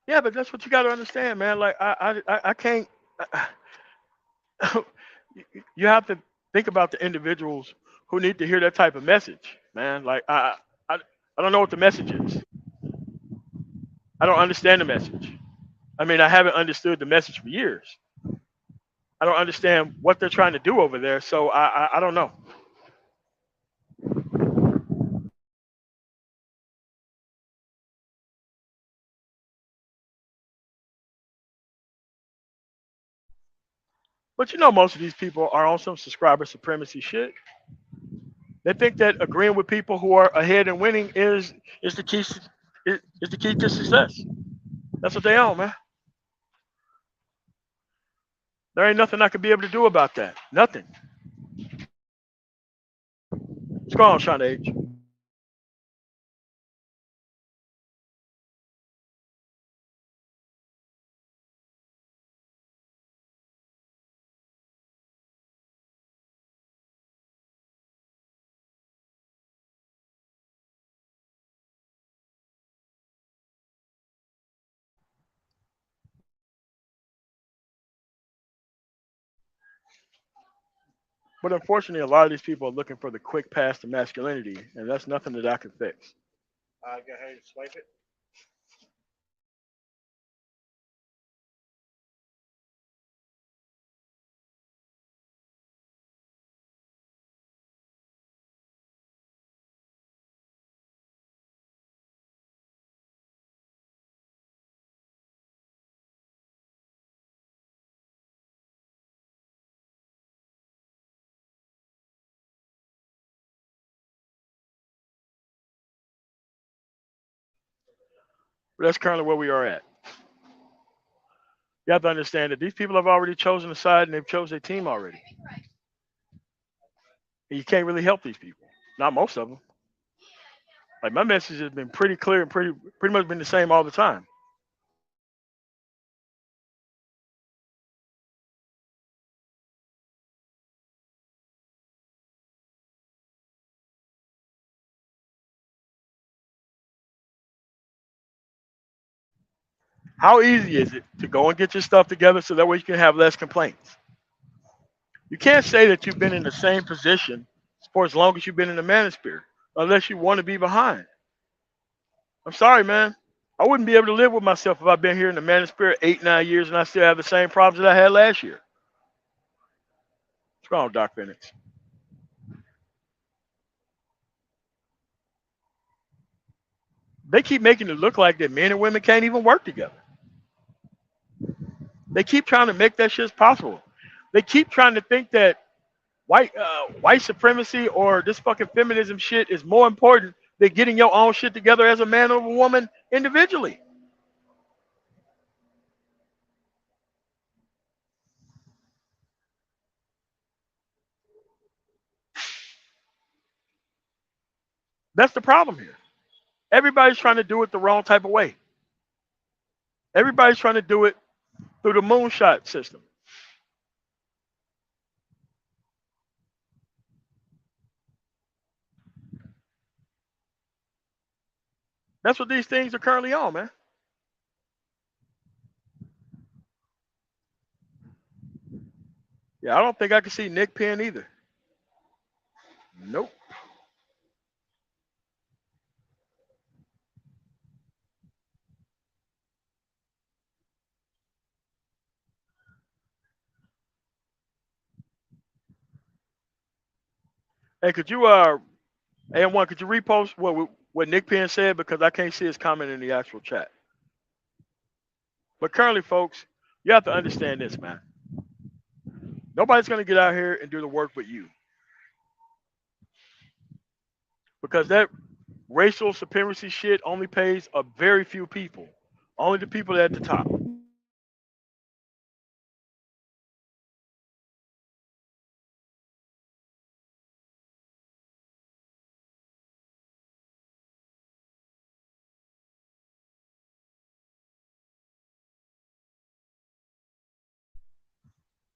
Yeah, but that's what you got to understand, man. Like I can't. You have to think about the individuals who need to hear that type of message, man. Like I, I don't know what the message is. I don't understand the message. I mean, I haven't understood the message for years. I don't understand what they're trying to do over there, so I don't know. But most of these people are on some subscriber supremacy shit. They think that agreeing with people who are ahead and winning is the key is the key to success. That's what they own, man. There ain't nothing I could be able to do about that. Nothing. What's going on, Sean H? But unfortunately, a lot of these people are looking for the quick path to masculinity, and that's nothing that I can fix. Go ahead and swipe it. But that's currently where we are at. You have to understand that these people have already chosen a side and they've chosen their team already. And you can't really help these people. Not most of them. Like my message has been pretty clear and pretty much been the same all the time. How easy is it to go and get your stuff together so that way you can have less complaints? You can't say that you've been in the same position for as long as you've been in the manosphere, unless you want to be behind. I'm sorry, man. I wouldn't be able to live with myself if I've been here in the manosphere 8, 9 years and I still have the same problems that I had last year. What's wrong, Doc Phoenix? They keep making it look like that men and women can't even work together. They keep trying to make that shit possible. They keep trying to think that white supremacy or this fucking feminism shit is more important than getting your own shit together as a man or a woman individually. That's the problem here. Everybody's trying to do it the wrong type of way. Everybody's trying to do it through the moonshot system. That's what these things are currently on, man. Yeah, I don't think I can see Nick Penn either. Nope. Hey, could you AM1, could you repost what Nick Penn said because I can't see his comment in the actual chat. But currently, folks, you have to understand this, man. Nobody's gonna get out here and do the work but you, because that racial supremacy shit only pays a very few people, only the people at the top.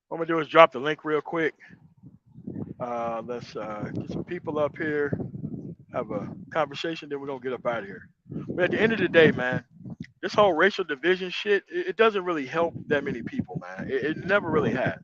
What I'm gonna do is drop the link real quick. Let's get some people up here, have a conversation, then we're gonna get up out of here. But at the end of the day, man, this whole racial division shit, it doesn't really help that many people, man. It never really has.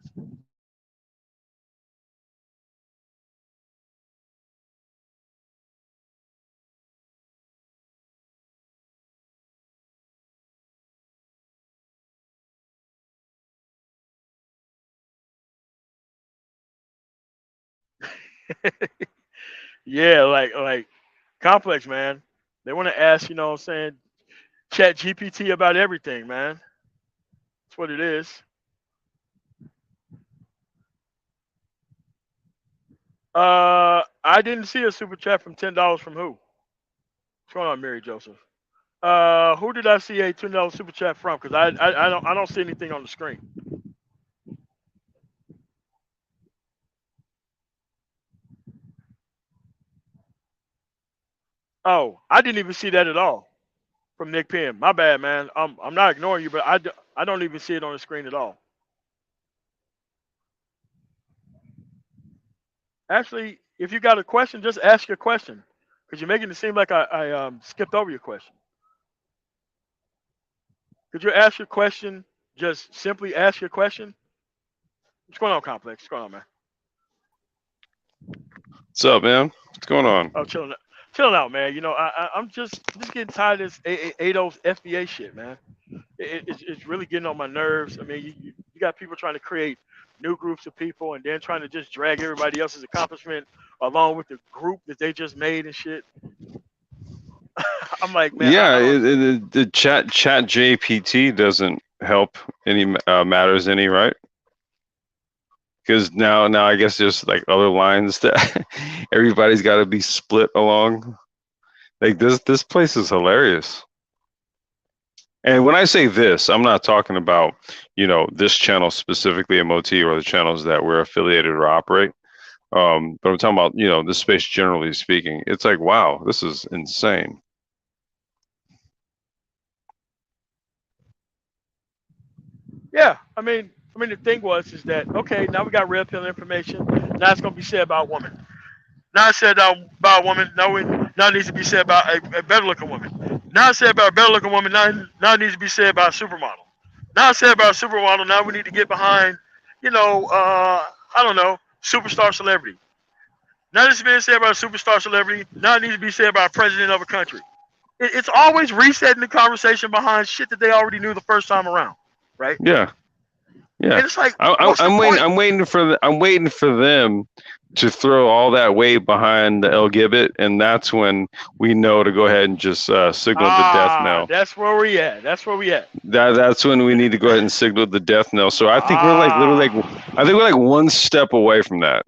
Yeah, like complex, man. They want to ask, you know what I'm saying, chat GPT about everything, man. That's what it is. I didn't see a super chat from $10 from who? What's going on, Mary Joseph? Who did I see a $2 super chat from? Because I don't see anything on the screen. Oh, I didn't even see that at all from Nick Penn. My bad, man. I'm not ignoring you, but I don't even see it on the screen at all. Actually, if you got a question, just ask your question, because you're making it seem like I skipped over your question. Could you ask your question? Just simply ask your question. What's going on, Complex? What's going on, man? What's up, man? What's going on? Oh, chilling out, man. I'm just getting tired of this ADOS FBA shit, man. It's really getting on my nerves. I mean, you got people trying to create new groups of people and then trying to just drag everybody else's accomplishment along with the group that they just made and shit. I'm like, man, Yeah, I don't. the chat JPT doesn't help any matters any, right? Because now I guess there's like other lines that everybody's got to be split along. Like this place is hilarious. And when I say this, I'm not talking about, this channel specifically, MOT, or the channels that we're affiliated or operate. But I'm talking about, this space generally speaking. It's like, wow, this is insane. Yeah, the thing is that okay, now we got red pill information. Now it's gonna be said about women. Now it's said about a woman. Now it needs to be said about a better looking woman. Now it's said about a better looking woman. Now it needs to be said about a supermodel. Now it's said about a supermodel. Now we need to get behind, I don't know, superstar celebrity. Now this is being said about a superstar celebrity. Now it needs to be said about a president of a country. It's always resetting the conversation behind shit that they already knew the first time around, right? Yeah. Yeah, And it's like, I, what's the I'm waiting. point? I'm waiting for them to throw all that weight behind the El Gibbet, and that's when we know to go ahead and just signal the death knell. That's where we at. That's where we at. That's when we need to go ahead and signal the death knell. So I think we're like literally like I think we're like one step away from that.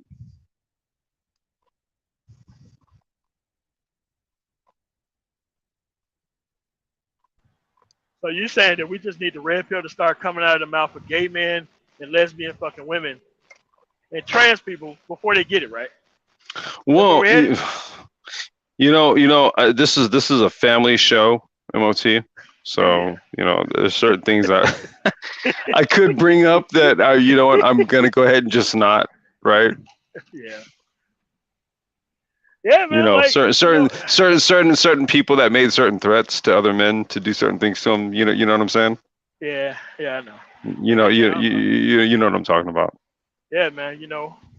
So you're saying that we just need the red pill to start coming out of the mouth of gay men and lesbian fucking women and trans people before they get it, right? Well, this is a family show, MOT. So there's certain things that I could bring up that what, I'm gonna go ahead and just not, right? Yeah. Yeah, man. Certain people that made certain threats to other men to do certain things to them. You know what I'm saying? Yeah, I know. You know what I'm talking about. Yeah, man.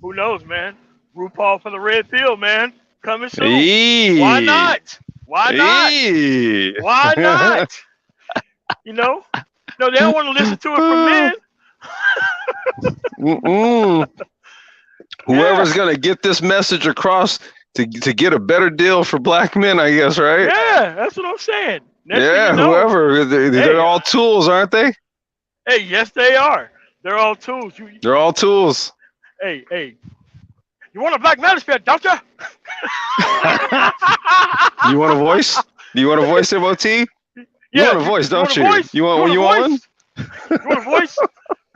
Who knows, man? RuPaul for the red pill, man. Coming soon. Hey. Why not? Hey. Why not? No, they don't want to listen to it from men. Whoever's gonna get this message across to get a better deal for black men, I guess, right? Yeah, that's what I'm saying. Whoever. They're all tools, aren't they? Hey, yes, they are. They're all tools. They're all tools. Hey. You want a black Manosphere, don't you? You want a voice? Do you want a voice, MOT? You want a voice, don't you? You want one? You want a voice?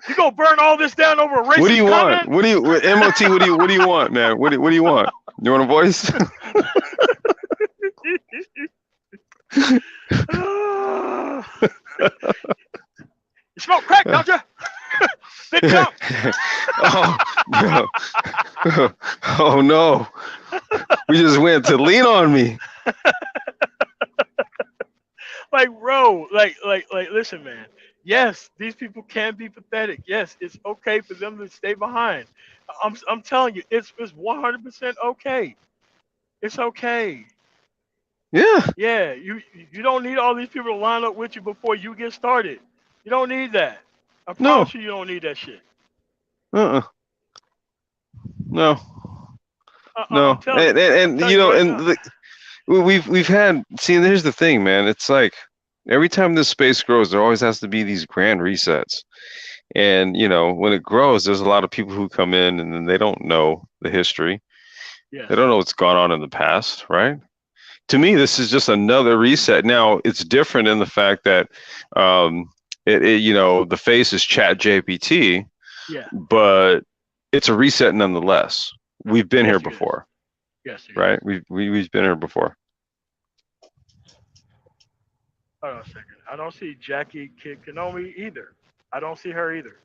You gonna burn all this down over a racist What do you comment? want? MOT? What do you want, man? What do you want? You want a voice? You smoke crack, don't you? Big jump. Oh no! We just went to lean on me. Like, bro, listen, man. Yes, these people can be pathetic. Yes, it's okay for them to stay behind. I'm telling you, it's 100% okay. It's okay. Yeah. Yeah, you don't need all these people to line up with you before you get started. You don't need that. I promise you don't need that shit. No. No. We've had. See, here's the thing, man. It's like every time this space grows, there always has to be these grand resets. And when it grows, there's a lot of people who come in and then they don't know the history. Yes. They don't know what's gone on in the past, right? To me, this is just another reset. Now, it's different in the fact that the face is Chat GPT. Yeah. But it's a reset nonetheless. We've been here before. Yes. Right? We've been here before. Hold on a second. I don't see Jackie Kanomi either. I don't see her either.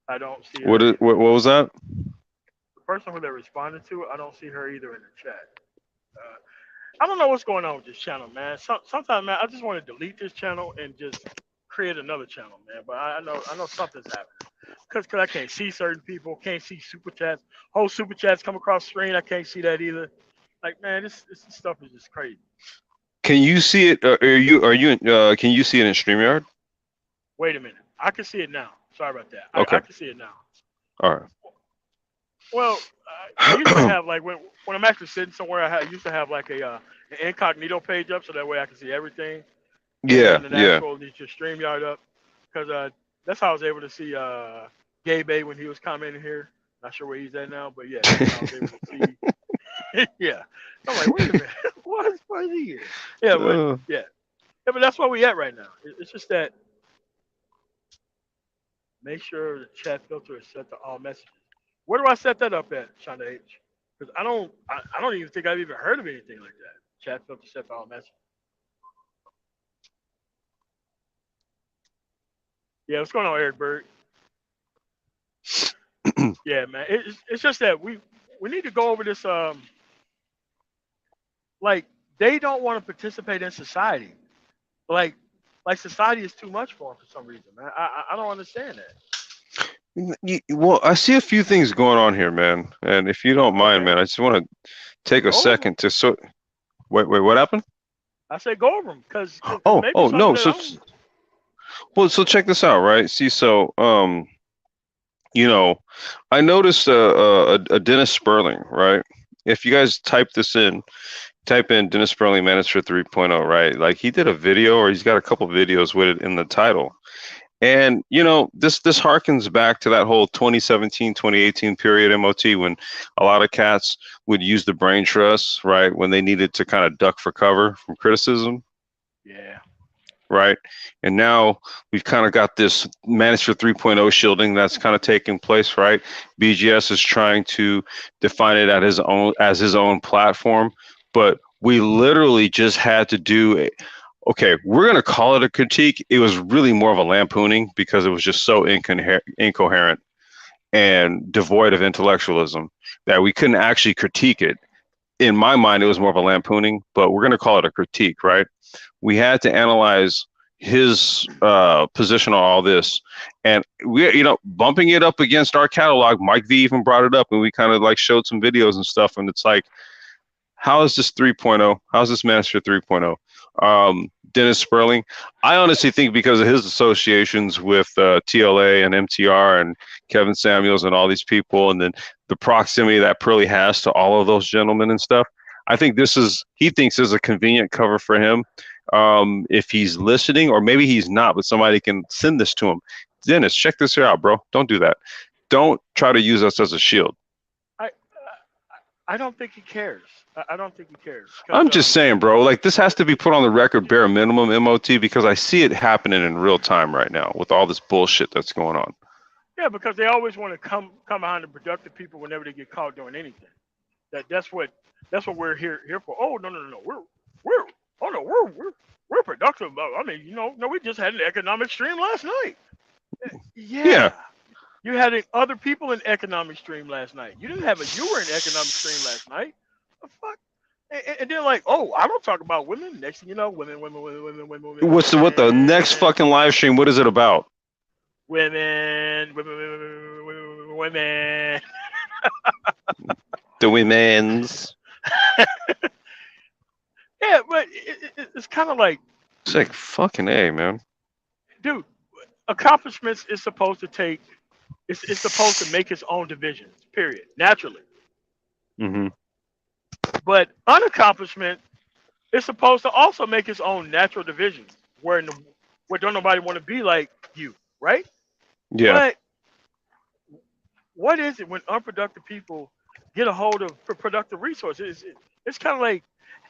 I don't see her. What was that? The person who they responded to, I don't see her either in the chat. I don't know what's going on with this channel, man. Sometimes, man, I just want to delete this channel and just create another channel, man. But I know something's happening. because I can't see certain people, can't see super chats. Whole super chats come across the screen. I can't see that either. Like, man, this stuff is just crazy. Can you see it? Can you see it in StreamYard? Wait a minute. I can see it now. Sorry about that. Okay. I can see it now. All right. Well, I used to have like when I'm actually sitting somewhere, I used to have like an incognito page up so that way I can see everything. Yeah, And then the yeah. actual just StreamYard up because that's how I was able to see Gabe when he was commenting here. Not sure where he's at now, but yeah, that's how I was able to see. Yeah, I'm like, wait a minute, why is he here? Yeah, but yeah, but that's where we at right now. It's just that make sure the chat filter is set to all messages. Where do I set that up at, Shonda H? Because I don't even think I've even heard of anything like that. Chat filter set to all messages. Yeah, what's going on, Eric Bird? Yeah, man. It's just that we need to go over this. Like they don't want to participate in society. Like society is too much for them for some reason, man. I don't understand that. Well, I see a few things going on here, man. And if you don't mind, man, I just want to take a second to wait, what happened? I say go over them because no. So check this out, right? See, so I noticed a Dennis Sperling, right? If you guys type in Dennis Sperling Manosphere 3.0, right? Like he did a video, or he's got a couple videos with it in the title. And this harkens back to that whole 2017, 2018 period MOT when a lot of cats would use the brain trust, right? When they needed to kind of duck for cover from criticism. Yeah. Right. And now we've kind of got this Manosphere 3.0 shielding that's kind of taking place, right? BGS is trying to define it as his own platform, but we literally just had to do okay, we're going to call it a critique. It was really more of a lampooning because it was just so incoherent and devoid of intellectualism that we couldn't actually critique it. In my mind, it was more of a lampooning, but we're going to call it a critique, right? We had to analyze his position on all this, and we, bumping it up against our catalog. Mike V even brought it up, and we kind of like showed some videos and stuff, and it's like, how is this 3.0? How's this Manosphere 3.0? Dennis Sperling, I honestly think because of his associations with TLA and MTR and Kevin Samuels and all these people, and then the proximity that Pearly has to all of those gentlemen and stuff, I think he thinks is a convenient cover for him. If he's listening, or maybe he's not, but somebody can send this to him. Dennis, check this here out, bro. Don't do that. Don't try to use us as a shield. I don't think he cares. I don't think he cares. I'm just saying, bro, like this has to be put on the record bare minimum, MOT, because I see it happening in real time right now with all this bullshit that's going on. Yeah, because they always want to come behind the productive people whenever they get caught doing anything. That's what we're here for. Oh, no. We're productive. I mean, we just had an economic stream last night. Yeah. You had other people in economic stream last night. You were in economic stream last night. The fuck? And then like, oh, I don't talk about women. Next thing you know, women. What the next fucking live stream? What is it about? Women. The women's. Yeah, but it's kind of like. It's like fucking A, man. Dude, accomplishments is supposed to take. It's supposed to make its own divisions, period, naturally. Mm-hmm. But unaccomplishment is supposed to also make its own natural divisions, where don't nobody want to be like you, right? Yeah. But what is it when unproductive people get a hold of productive resources? It's kind of like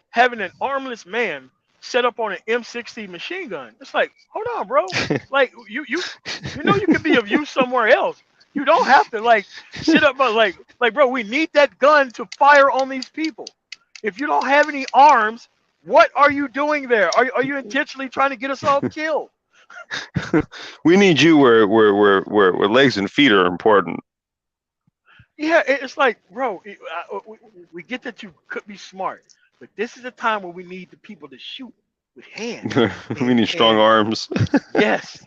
having an armless man set up on an M60 machine gun. It's like, hold on, bro. Like you can be of use somewhere else. You don't have to like sit up, but like, bro, we need that gun to fire on these people. If you don't have any arms, what are you doing there? Are you intentionally trying to get us all killed? We need you where legs and feet are important. Yeah, it's like, bro, we get that you could be smart, but this is a time where we need the people to shoot with hands. We need strong arms. Yes.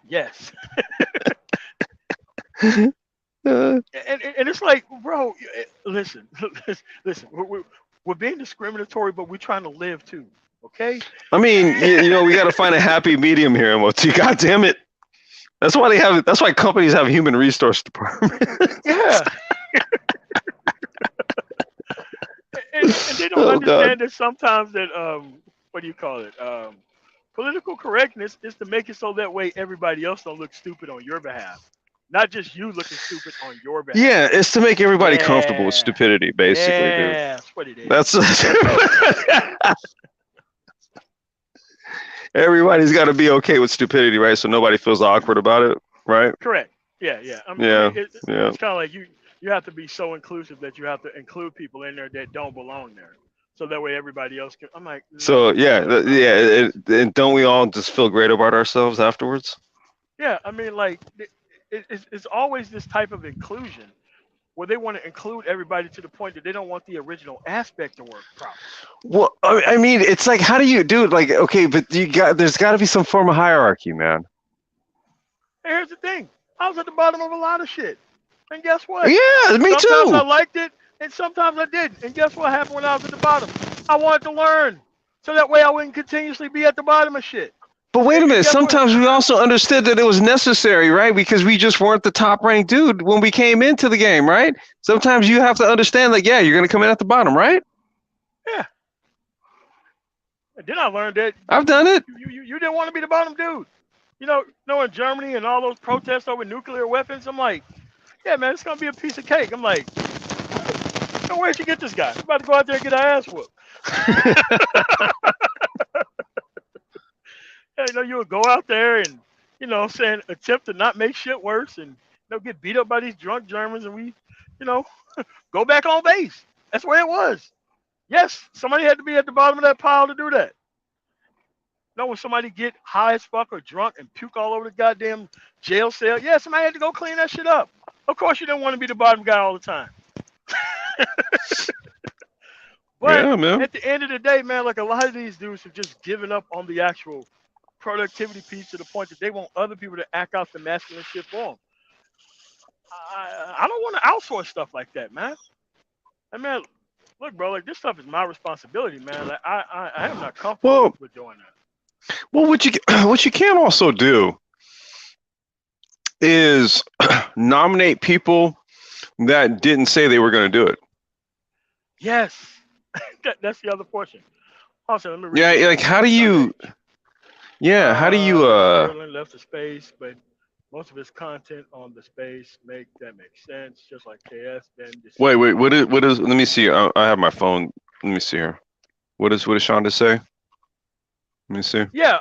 Uh, And it's like, bro, listen, listen, we're being discriminatory, but we're trying to live too. Okay? I mean, we got to find a happy medium here, MOT. God damn it. That's why that's why companies have human resource department. Yeah. And they don't Oh God. understand that sometimes that what do you call it? Political correctness is to make it so that way everybody else don't look stupid on your behalf, not just you looking stupid on your behalf. Yeah, it's to make everybody comfortable with Yeah, stupidity, basically, dude. yeah, that's what it is. That's everybody's got to be okay with stupidity, right? So nobody feels awkward about it, right? Correct. Yeah, yeah. I Yeah, mean, yeah. it's kind of like you have to be so inclusive that you have to include people in there that don't belong there, so that way everybody else can. I'm like, So yeah, no. and don't we all just feel great about ourselves afterwards? Yeah, I mean, like it's always this type of inclusion where they want to include everybody to the point that they don't want the original aspect to work properly. Well, I mean, it's like, how do you do it? Like, okay, but there's got to be some form of hierarchy, man. And here's the thing: I was at the bottom of a lot of shit, and guess what? Yeah, me Sometimes I too. liked it, and sometimes I didn't. And guess what happened when I was at the bottom? I wanted to learn, so that way I wouldn't continuously be at the bottom of shit. But wait a And minute. guess what? Sometimes we also understood that it was necessary, right? Because we just weren't the top ranked dude when we came into the game, right? Sometimes you have to understand, like, yeah, you're gonna come in at the bottom, right? Yeah. And then I learned that I've done it. you didn't want to be the bottom dude. In Germany and all those protests over nuclear weapons, I'm like, yeah, man, it's gonna be a piece of cake. I'm like, where'd you get this guy? We're about to go out there and get our ass whooped. Yeah, you would go out there and, saying attempt to not make shit worse and get beat up by these drunk Germans and we, go back on base. That's where it was. Yes, somebody had to be at the bottom of that pile to do that. When somebody get high as fuck or drunk and puke all over the goddamn jail cell, yeah, somebody had to go clean that shit up. Of course, you didn't want to be the bottom guy all the time. But Yeah, man. at the end of the day, man, like a lot of these dudes have just given up on the actual productivity piece to the point that they want other people to act out the masculine shit for them. I don't want to outsource stuff like that, man. And man, look, bro, like this stuff is my responsibility, man. Like I am not comfortable with doing that. Well, what you can also do is nominate people that didn't say they were going to do it. Yes, that's the other portion. Also, let me read. Yeah, like how do you? Yeah, how do you? Berlin left the space, but most of his content on the space makes sense. Just like KS, then. Wait. What is? Let me see. I have my phone. Let me see here. What does Shonda say? Let me see. Yeah,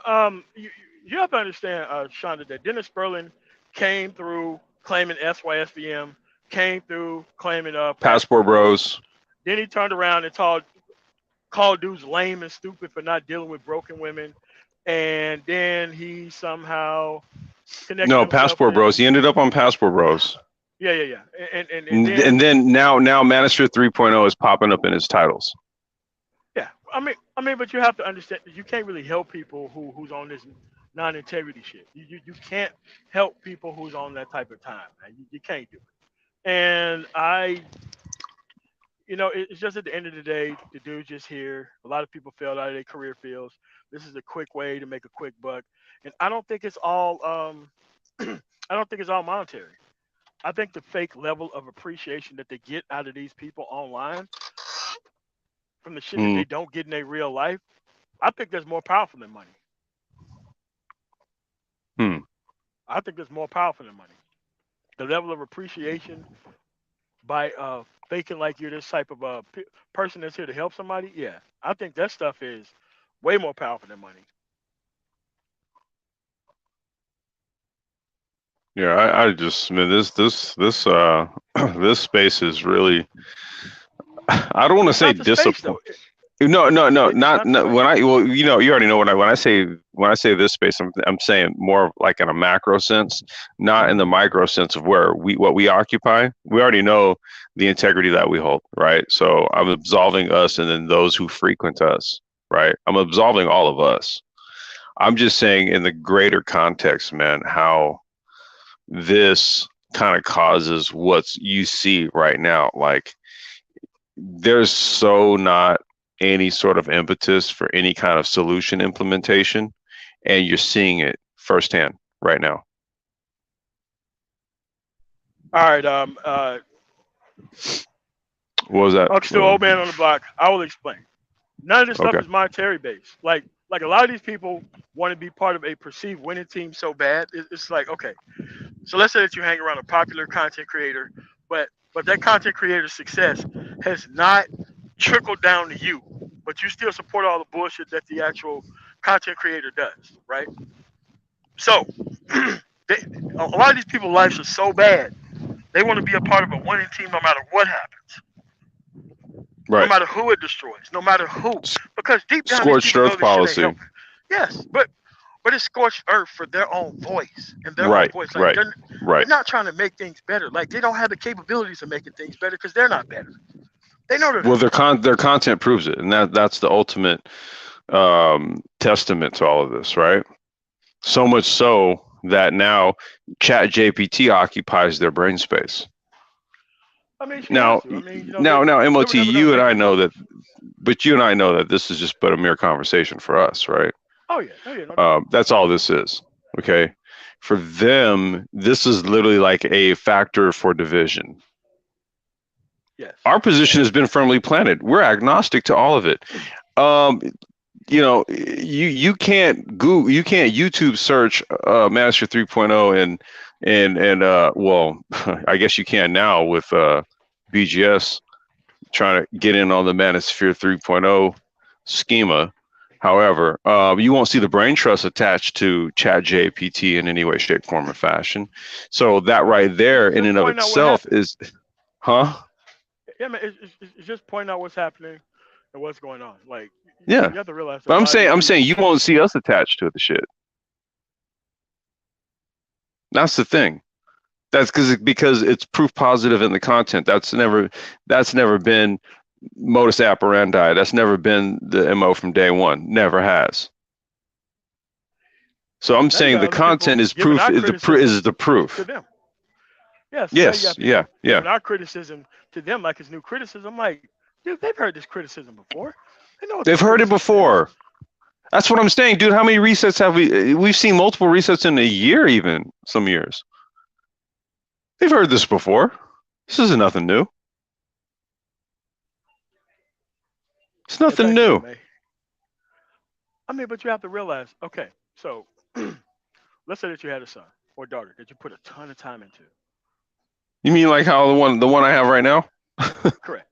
you have to understand, Shonda, that Dennis Berlin came through claiming SYSBM, came through claiming Passport Bros. Then he turned around and called dudes lame and stupid for not dealing with broken women, and then he somehow connected. No, Passport Bros. He ended up on Passport Bros. Yeah. And then now Manosphere 3.0 is popping up in his titles. Yeah, I mean, but you have to understand that you can't really help people who's on this non-integrity shit. You can't help people who's on that type of time, man. You can't do it. And it's just at the end of the day, the dude's just here. A lot of people failed out of their career fields. This is a quick way to make a quick buck, and I don't think it's all. I don't think it's all monetary. I think the fake level of appreciation that they get out of these people online from the shit that they don't get in their real life, I think that's more powerful than money. I think that's more powerful than money. The level of appreciation by thinking like you're this type of person that's here to help somebody, yeah, I think that stuff is way more powerful than money. Yeah, I just, man, this space is really. I don't want to say discipline. No, not when you already know when I say this space, I'm saying more like in a macro sense, not in the micro sense of what we occupy. We already know the integrity that we hold, right? So I'm absolving us and then those who frequent us, right? I'm absolving all of us. I'm just saying in the greater context, man, how this kind of causes what you see right now. Like there's so not any sort of impetus for any kind of solution implementation, and you're seeing it firsthand right now. All right. What was that? I'm still old man on the block. I will explain. None of this stuff Okay. is monetary based. Like a lot of these people want to be part of a perceived winning team so bad. It's like, okay, so let's say that you hang around a popular content creator, but that content creator's success has not trickled down to you, but you still support all the bullshit that the actual content creator does, right? So a lot of these people's lives are so bad, they want to be a part of a winning team no matter what happens, no Right. matter who it destroys, no matter who, because deep down these Scorched people know earth this shit ain't policy. helping. Yes, but it's scorched earth for their own voice and their own Right. voice. Like Right. they're Right. not trying to make things better. Like they don't have the capabilities of making things better because they're not better. They know they're Well, not better. their content proves it, and that's the ultimate testament to all of this, right? So much so that now Chat GPT occupies their brain space. I mean, she has Now, to. I mean, now, they MOT, were never gonna you and make I it know without that, her. but you and I know that this is just but a mere conversation for us, right? Oh yeah, no doubt. That's all this is. Okay. For them, this is literally like a factor for division. Yes. Our position has been firmly planted. We're agnostic to all of it. Um, you can't Google, you can't YouTube search Manosphere 3.0 and well, I guess you can now with BGS trying to get in on the Manosphere 3.0 schema. However, you won't see the brain trust attached to Chat GPT in any way, shape, form, or fashion. So that right there, It's in just and of pointing out what itself, happened. is, huh? Yeah, man. It's just pointing out what's happening and what's going on. Like Yeah. you have to realize that But a lot of these I'm saying people. you won't see us attached to the shit. That's the thing. That's because it's proof positive in the content. That's never been modus operandi. That's never been the MO from day one. Never has. So I'm Now you saying got the other people content is giving proof our is criticism the to proof. them. Yeah, so now you Yes, got yeah, people yeah. giving our criticism to them like it's new criticism. Like, dude, they've heard this criticism before. They know what They've this heard it criticism is. before. That's what I'm saying, dude. How many resets have we've seen multiple resets in a year, even some years. They've heard this before. This isn't nothing new. It's Get nothing back to you, new. May. I mean, but you have to realize, okay, so let's say that you had a son or daughter that you put a ton of time into. You mean like how the one I have right now? Correct.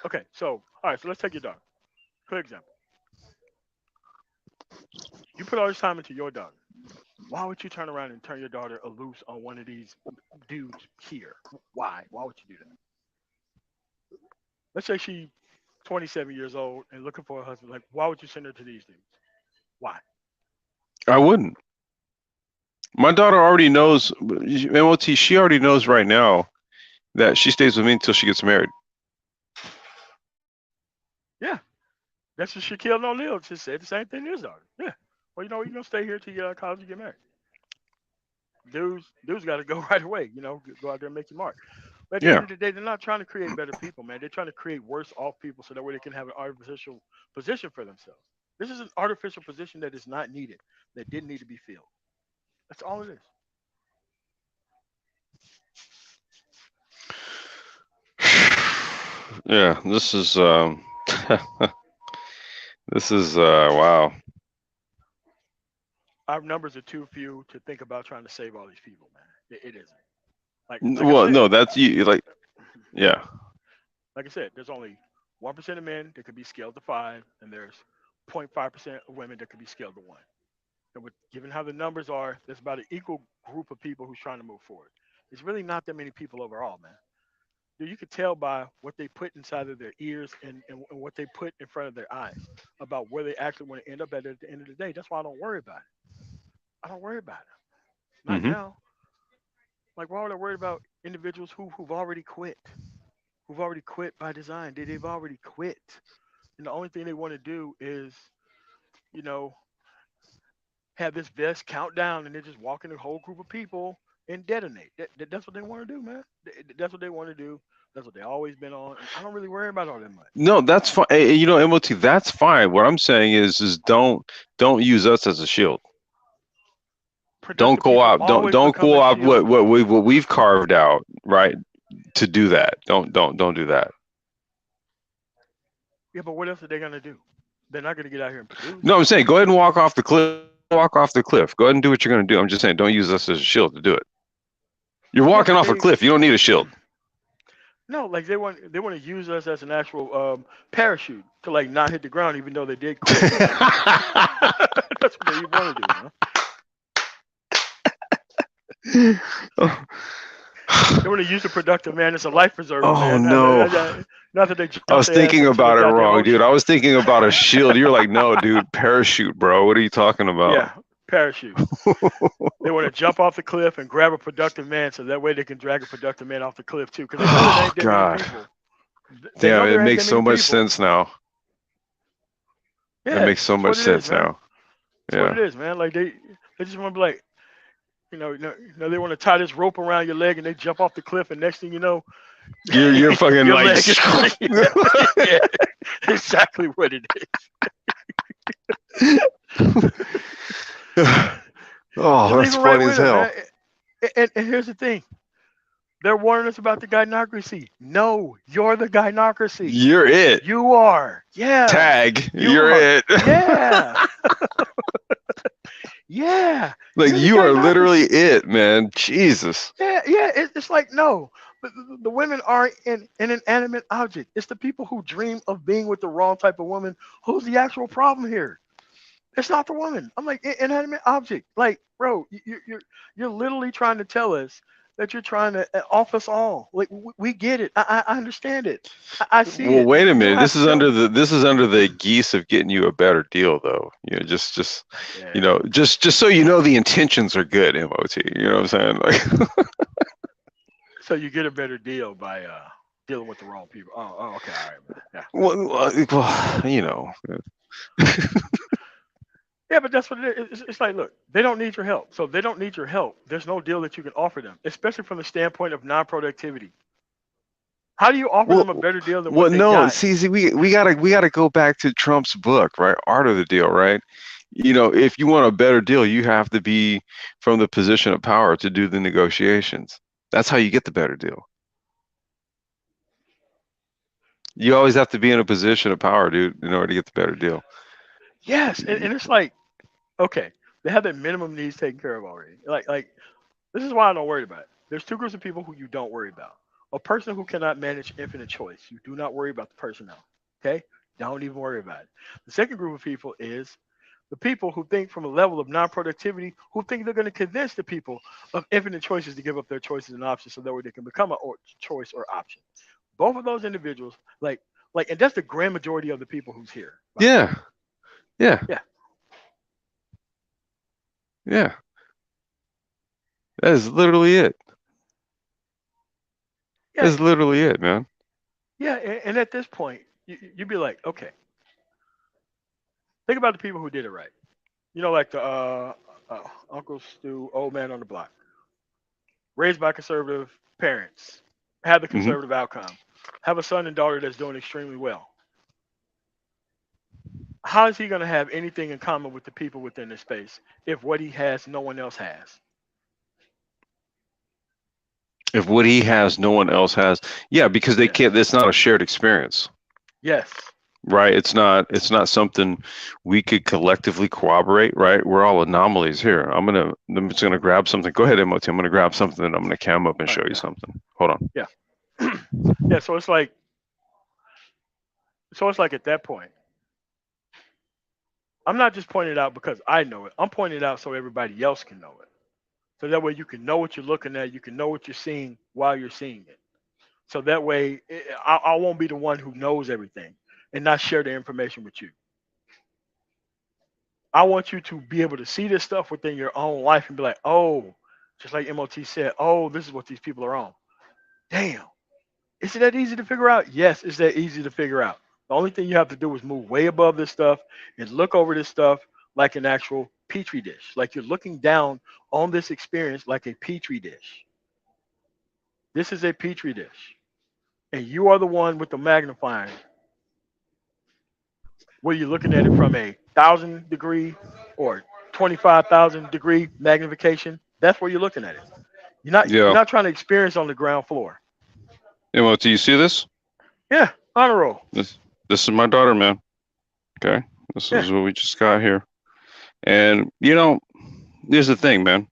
Okay, so all right, so let's take your daughter. For example, you put all this time into your daughter. Why would you turn around and turn your daughter loose on one of these dudes here? Why? Why would you do that? Let's say she 27 years old and looking for a husband. Like, why would you send her to these dudes? Why? I wouldn't. My daughter already knows. MOT. She already knows right now that she stays with me until she gets married. Yeah, that's what Shaquille O'Neal just said. The same thing to his daughter. Yeah. Well, you're gonna stay here till you get out of college and get married. Dudes got to go right away. Go out there and make your mark. But at the end Yeah. of the day, they're not trying to create better people, man. They're trying to create worse off people so that way they can have an artificial position for themselves. This is an artificial position that is not needed, that didn't need to be filled. That's all it is. Yeah. This is this is wow. Our numbers are too few to think about trying to save all these people, man. It isn't. Like I Well, said, no, that's you. Like, yeah. like I said, there's only 1% of men that could be scaled to five, and there's 0.5% of women that could be scaled to one. And given how the numbers are, there's about an equal group of people who's trying to move forward. It's really not that many people overall, man. Dude, you could tell by what they put inside of their ears and what they put in front of their eyes about where they actually want to end up at the end of the day. That's why I don't worry about it. I don't worry about it. Not Hmm. now. Like, why would I worry about individuals who've already quit? Who've already quit by design? They've already quit. And the only thing they want to do is, you know, have this best countdown and they're just walking a whole group of people and detonate. That's what they want to do, man. That's what they want to do. That's what they always been on. And I don't really worry about all that much. No, that's fine. You know, MOT, that's fine. What I'm saying is don't use us as a shield. Don't Productive people co-opt. Don't always don't become a co-opt shield. what we've carved out, right? To do that. Don't do that. Yeah, but what else are they gonna do? They're not gonna get out here and produce. No, I'm saying go ahead and walk off the cliff. Walk off the cliff. Go ahead and do what you're going to do. I'm just saying, don't use us as a shield to do it. You're Yeah, walking but off a they cliff. You don't need a shield. no, like they want to use us as an actual parachute to like not hit the ground, even though they did quit. That's what they want to do, man. They want to use the productive man as a life preserver, Oh man. no. Not that they I jump was their ass thinking into the about it goddamn wrong, dude. ocean. I was thinking about a shield. You're like, no, dude, parachute, bro. What are you talking about? Yeah, parachute. They want to jump off the cliff and grab a productive man, so that way they can drag a productive man off the cliff too, because they know there Oh ain't that many God. people. They Damn, know it there ain't makes that so many much people. sense now. It Yeah, makes so that's much what it is, sense man. now. That's what it Yeah. is, man. Like they just want to be like, they want to tie this rope around your leg and they jump off the cliff, and next thing you know, You're fucking your like leg is yeah, yeah, exactly what it is. Oh, You're that's leaving right funny as with it, man. hell. And here's the thing. They're warning us about the gynocracy. No, you're the gynocracy. You're it. You are. Yeah. Tag. You You're are. it. Yeah. Yeah. Like You're the you are literally gynocracy. it, man. Jesus. Yeah. Yeah. It's like, no. The women aren't an inanimate object. It's the people who dream of being with the wrong type of woman who's the actual problem here. It's not the woman. I'm like inanimate object. Like, bro, you're literally trying to tell us that you're trying to off us all. Like, we get it. I understand it. I see Well, it. wait a You don't minute. have to tell. This is under the geese of getting you a better deal, though. You know, Yeah. just so you know the intentions are good, MOT. You know what I'm saying? Like, So you get a better deal by dealing with the wrong people. Oh, okay, all right, man. Yeah. you know. Yeah, but that's what it is. It's like, look, they don't need your help. So if they don't need your help, there's no deal that you can offer them, especially from the standpoint of non-productivity. How do you offer them a Well, better deal than well, what they no. got? See, we gotta go back to Trump's book, right? Art of the Deal, right? You know, if you want a better deal, you have to be from the position of power to do the negotiations. That's how you get the better deal. You always have to be in a position of power, dude, in order to get the better deal. Yes, and it's like, okay, they have their minimum needs taken care of already. Like this is why I don't worry about it. There's two groups of people who you don't worry about. A person who cannot manage infinite choice. You do not worry about the person now. Okay? Don't even worry about it. The second group of people is the people who think from a level of non-productivity, who think they're going to convince the people of infinite choices to give up their choices and options so that way they can become a choice or option. Both of those individuals, and that's the grand majority of the people who's here, by the way. Yeah, yeah, Yeah. yeah. That is literally it. Yeah. That's literally it, man. Yeah. And at this point, you'd be like, okay, think about the people who did it right. Like the Uncle Stu, old man on the block, raised by conservative parents, had the Hmm. conservative outcome, have a son and daughter that's doing extremely well. How is he going to have anything in common with the people within this space if what he has, no one else has? If what he has, no one else has. Yeah, because they Yes. can't. It's not a shared experience, Yes. right? It's not something we could collectively corroborate, right? We're all anomalies here. I'm just gonna grab something. Go ahead, MOT. I'm gonna grab something and I'm gonna cam up and All show right. you something. Hold on. Yeah. Yeah. Yeah. So it's like at that point, I'm not just pointing it out because I know it. I'm pointing it out so everybody else can know it. So that way you can know what you're looking at. You can know what you're seeing while you're seeing it. So that way I won't be the one who knows everything and not share the information with you. I want you to be able to see this stuff within your own life and be like, oh, just like MOT said, oh, this is what these people are on. Damn. Is it that easy to figure out? Yes, it's that easy to figure out. The only thing you have to do is move way above this stuff and look over this stuff like an actual petri dish. Like you're looking down on this experience like a petri dish. This is a petri dish. And you are the one with the magnifying. Whether you're looking at it from a 1,000 degree or 25,000 degree magnification, that's where you're looking at it. You're Yeah. not trying to experience on the ground floor. MOT, you see this? Yeah, honor roll. This is my daughter, man. Okay. This Yeah, is what we just got here. And here's the thing, man.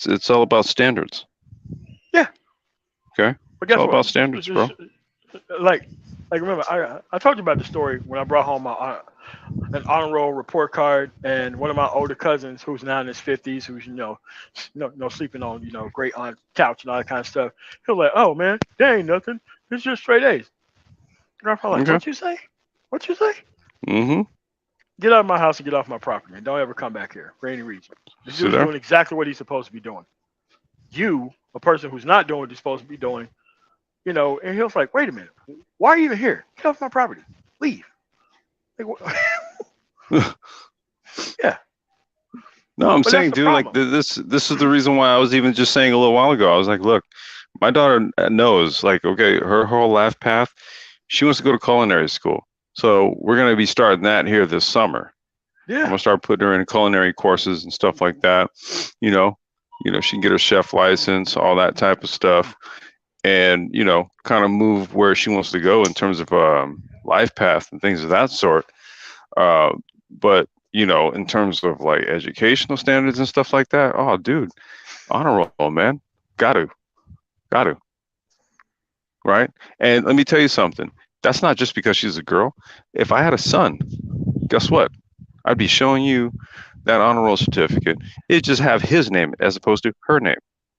It's all about standards. yeah. Okay. But It's guess all what? about standards, bro. Like, remember, I told you about the story when I brought home an honor roll report card, and one of my older cousins, who's now in his 50s, who's sleeping on great aunt couch and all that kind of stuff. He was like, "Oh man, that ain't nothing. It's just straight A's." And I'm like, Okay. "What you say? What you say? Mm-hmm. Get out of my house and get off my property, and don't ever come back here for any reason." This See dude's there? doing exactly what he's supposed to be doing. You, a person who's not doing what he's supposed to be doing, and he was like, "Wait a minute, why are you even here? Get off my property. Leave." Like, yeah. No, I'm But that's saying, the dude, like problem. this is the reason why I was even just saying a little while ago. I was like, look, my daughter knows, like, okay, her whole life path, she wants to go to culinary school. So we're gonna be starting that here this summer. I'm Yeah. gonna start putting her in culinary courses and stuff like that. You know, she can get her chef license, all that type of stuff, and kind of move where she wants to go in terms of life path and things of that sort. Uh, but in terms of like educational standards and stuff like that, oh, dude, honor roll, man, got to, right? And let me tell you something. That's not just because she's a girl. If I had a son, guess what? I'd be showing you that honor roll certificate. It just have his name as opposed to her name.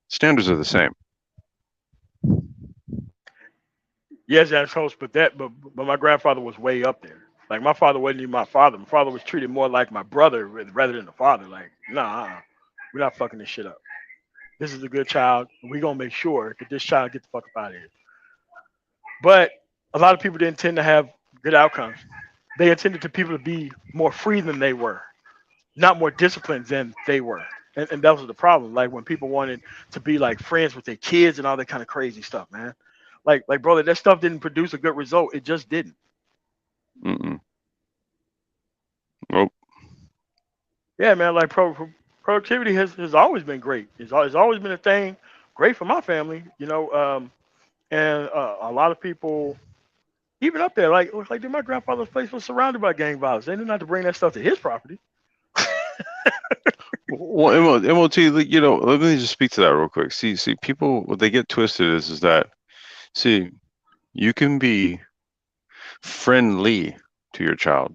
Standards are the same. Yes, as host, but my grandfather was way up there. Like my father wasn't even my father. My father was treated more like my brother rather than the father. Like, nah, we're not fucking this shit up. This is a good child, and we're gonna make sure that this child get the fuck up out of here. But a lot of people didn't tend to have good outcomes. They intended to people to be more free than they were, not more disciplined than they were. And that was the problem. Like when people wanted to be like friends with their kids and all that kind of crazy stuff, man. Like brother, that stuff didn't produce a good result. It just didn't. Mm-mm. Nope. Yeah, man. Like productivity has always been great. It's always been a thing. Great for my family, and a lot of people, even up there, like dude, my grandfather's place was surrounded by gang violence. They didn't have to bring that stuff to his property. Well, MOT, let me just speak to that real quick. See, people, what they get twisted is that, see, you can be friendly to your child,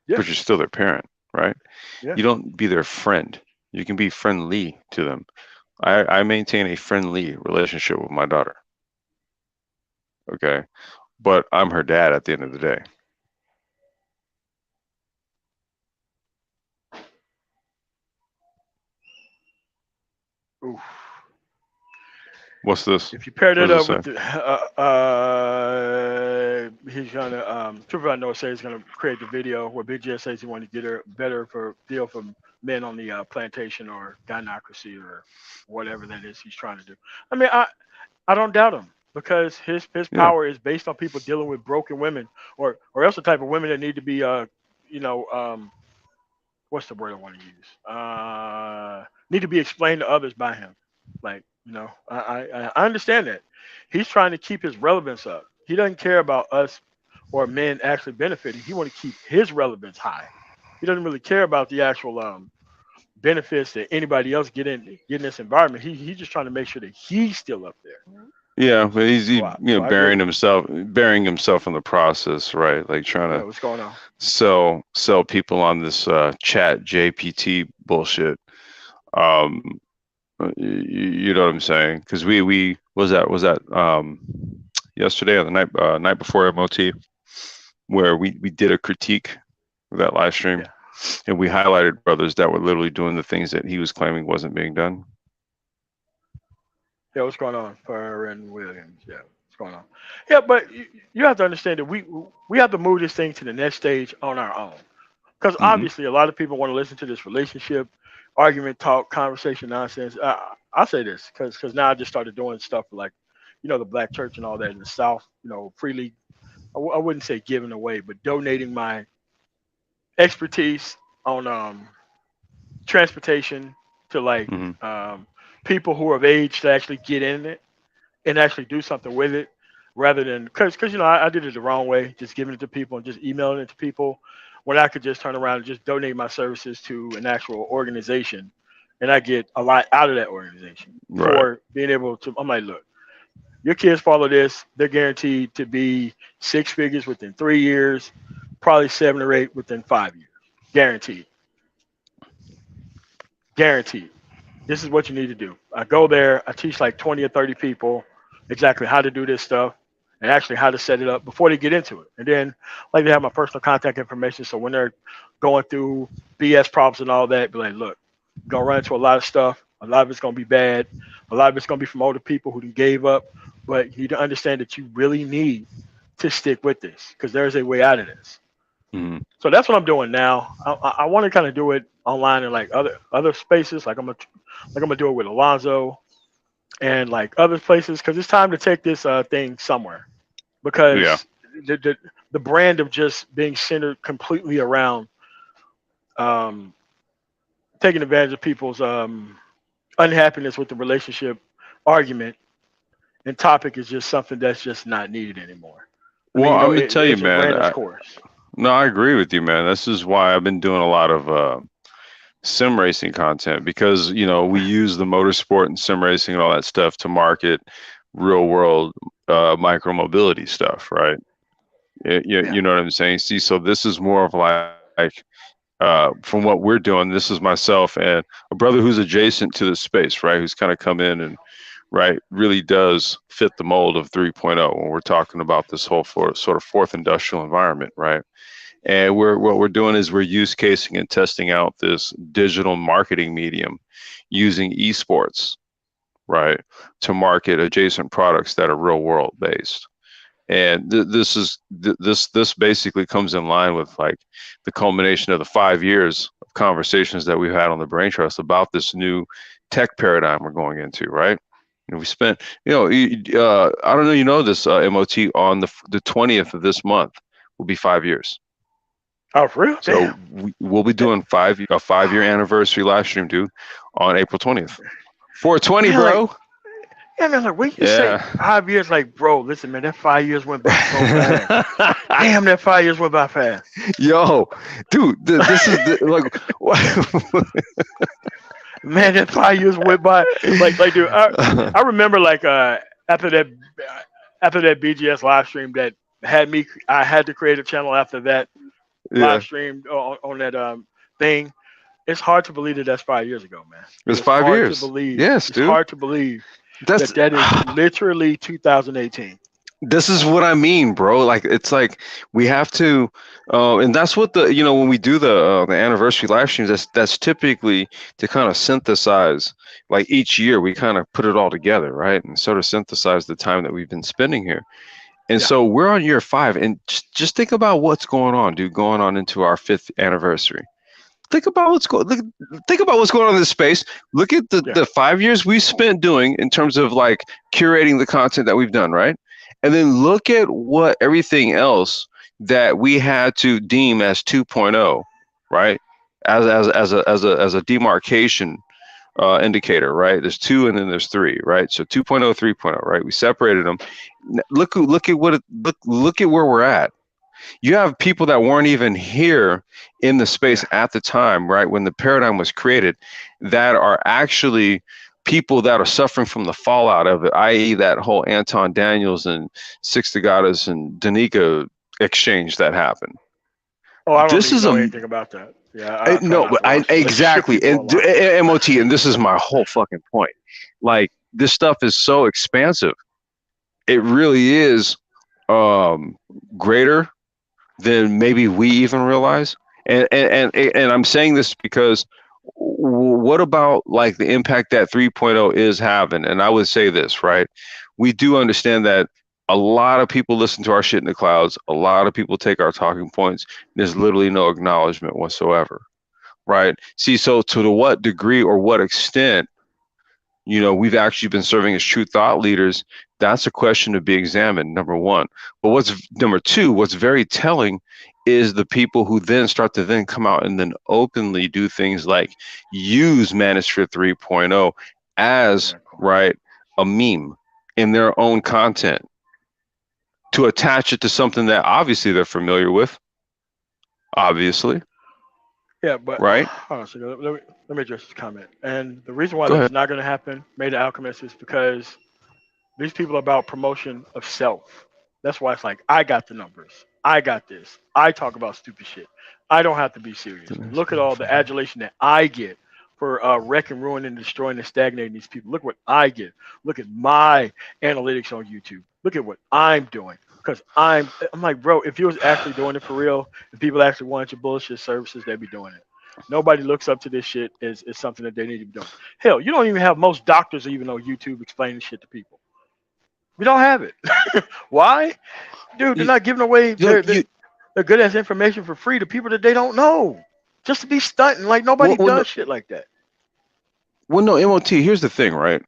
Yeah, but you're still their parent, right? yeah. You don't be their friend. You can be friendly to them. I maintain a friendly relationship with my daughter. Okay. But I'm her dad at the end of the day. Oof. What's this? If you pair What that does up it with say? he's gonna Trooper I know says he's gonna create the video where Big J says he want to get her better for deal for men on the plantation or gynocracy or whatever that is he's trying to do. I mean, I don't doubt him because his Yeah. power is based on people dealing with broken women or else the type of women that need to be you know what's the word I want to use need to be explained to others by him. Like I understand that he's trying to keep his relevance up. He doesn't care about us or men actually benefiting. He want to keep his relevance high. He doesn't really care about the actual benefits that anybody else get in this environment. He's just trying to make sure that he's still up there. Yeah, but he's So I agree burying with himself in the process, right? Like trying you. Yeah, to what's going on? sell people on this chat JPT bullshit. Um, you know what I'm saying? Because we was that yesterday or the night before MOT where we did a critique of that live stream Yeah, and we highlighted brothers that were literally doing the things that he was claiming wasn't being done. yeah, what's going on? Farron Williams. Yeah, what's going on? Yeah, but you have to understand that we have to move this thing to the next stage on our own. Because Hmm. obviously a lot of people want to listen to this relationship, argument, talk, conversation nonsense. I say this because now I just started doing stuff like, the black church and all that in the South, freely. I wouldn't say giving away, but donating my expertise on transportation to like Hmm. people who are of age to actually get in it and actually do something with it rather than because I did it the wrong way, just giving it to people and just emailing it to people when I could just turn around and just donate my services to an actual organization and I get a lot out of that organization Right. for being able to. I'm like, look, your kids follow this, they're guaranteed to be six figures within 3 years, probably 7 or 8 within 5 years, guaranteed, guaranteed. This is what you need to do. I go there, I teach like 20 or 30 people exactly how to do this stuff and actually how to set it up before they get into it. And then like they have my personal contact information. So when they're going through BS problems and all that, be like, look, you're gonna run into a lot of stuff. A lot of it's gonna be bad. A lot of it's gonna be from older people who done gave up. But you need to understand that you really need to stick with this because there's a way out of this. Hmm. So that's what I'm doing now. I want to kind of do it online in like other spaces. Like I'm gonna do it with Alonzo and like other places because it's time to take this thing somewhere Yeah. because the brand of just being centered completely around um, taking advantage of people's unhappiness with the relationship argument and topic is just something that's just not needed anymore. I mean, Well, I'm gonna tell you, it's just man. ran its course. No, I agree with you, man. This is why I've been doing a lot of sim racing content because we use the motorsport and sim racing and all that stuff to market real world micro mobility stuff, right? Yeah, You know what I'm saying? See, so this is more of like from what we're doing. This is myself and a brother who's adjacent to this space, right? Who's kind of come in and right really does fit the mold of 3.0 when we're talking about this whole sort of fourth industrial environment, right? And what we're doing is we're use casing and testing out this digital marketing medium using esports, right, to market adjacent products that are real world based. And this basically comes in line with like the culmination of the 5 years of conversations that we've had on the Brain Trust about this new tech paradigm we're going into, right? We spent, I don't know, this MOT on the 20th of this month will be 5 years. oh, for real? So Damn. we'll be doing a 5 year anniversary live stream, dude, on April 20th. 420, Man, like, bro. yeah, man, like, when you say Yeah. 5 years, like, bro, listen, man, that 5 years went by so fast. Damn, that 5 years went by fast. Yo, dude, this is like, Man, that 5 years went by. Like, dude, I remember, like, after that BGS live stream that I had to create a channel after that yeah, live stream on that thing. It's hard to believe that that's 5 years ago, man. it's It's five hard to years. believe. Yes, It's dude. hard to believe That's that is literally 2018. this is what I mean, bro. Like it's like we have to, and that's what when we do the anniversary live streams, that's typically to kind of synthesize. Like each year, we kind of put it all together, right, and sort of synthesize the time that we've been spending here. And Yeah. so we're on year 5, and just think about what's going on, dude. Going on into our 5th anniversary. Think about think about what's going on in this space. Look at Yeah. the 5 years we spent doing in terms of like curating the content that we've done, right? And then look at what everything else that we had to deem as 2.0, right? As a demarcation indicator, right? There's 2 and then there's 3, right? So 2.0, 3.0, right? We separated them. Look at look at where we're at. You have people that weren't even here in the space Yeah. at the time, right? When the paradigm was created, that are actually people that are suffering from the fallout of it, i.e., that whole Anton Daniels and Six Tagadas and Danica exchange that happened. Oh, I don't This even is know a anything about that. Yeah, I try no, not but to watch relationship exactly, people and online. MOT, and this is my whole fucking point. Like this stuff is so expansive. It really is greater than maybe we even realize. And I'm saying this because what about like the impact that 3.0 is having? And I would say this, right? We do understand that A lot of people listen to our shit in the clouds. A lot of people take our talking points. There's literally no acknowledgement whatsoever, right? See, so to what degree or what extent, we've actually been serving as true thought leaders, that's a question to be examined, number one. But number two, what's very telling is the people who then start to then come out and then openly do things like use Manosphere 3.0 as, right, a meme in their own content to attach it to something that obviously they're familiar with, obviously. Yeah, but right. Hold on a second. Let me address this comment. And the reason why Go that's ahead. not going to happen, Made the Alchemist, is because these people are about promotion of self. That's why it's like, I got the numbers. I got this. I talk about stupid shit. I don't have to be serious. Look at all the adulation that I get for wrecking, ruining, destroying, and stagnating these people. Look what I get. Look at my analytics on YouTube. Look at what I'm doing. Because I'm like, bro, if you was actually doing it for real, if people actually wanted your bullshit services, they'd be doing it. Nobody looks up to this shit as something that they need to be doing. Hell, you don't even have most doctors even on YouTube explaining shit to people. We don't have it. Why? Dude, they're not giving away their good ass information for free to people that they don't know. Just to be stunting. Like nobody does shit like that. Well, no, MOT, here's the thing, right?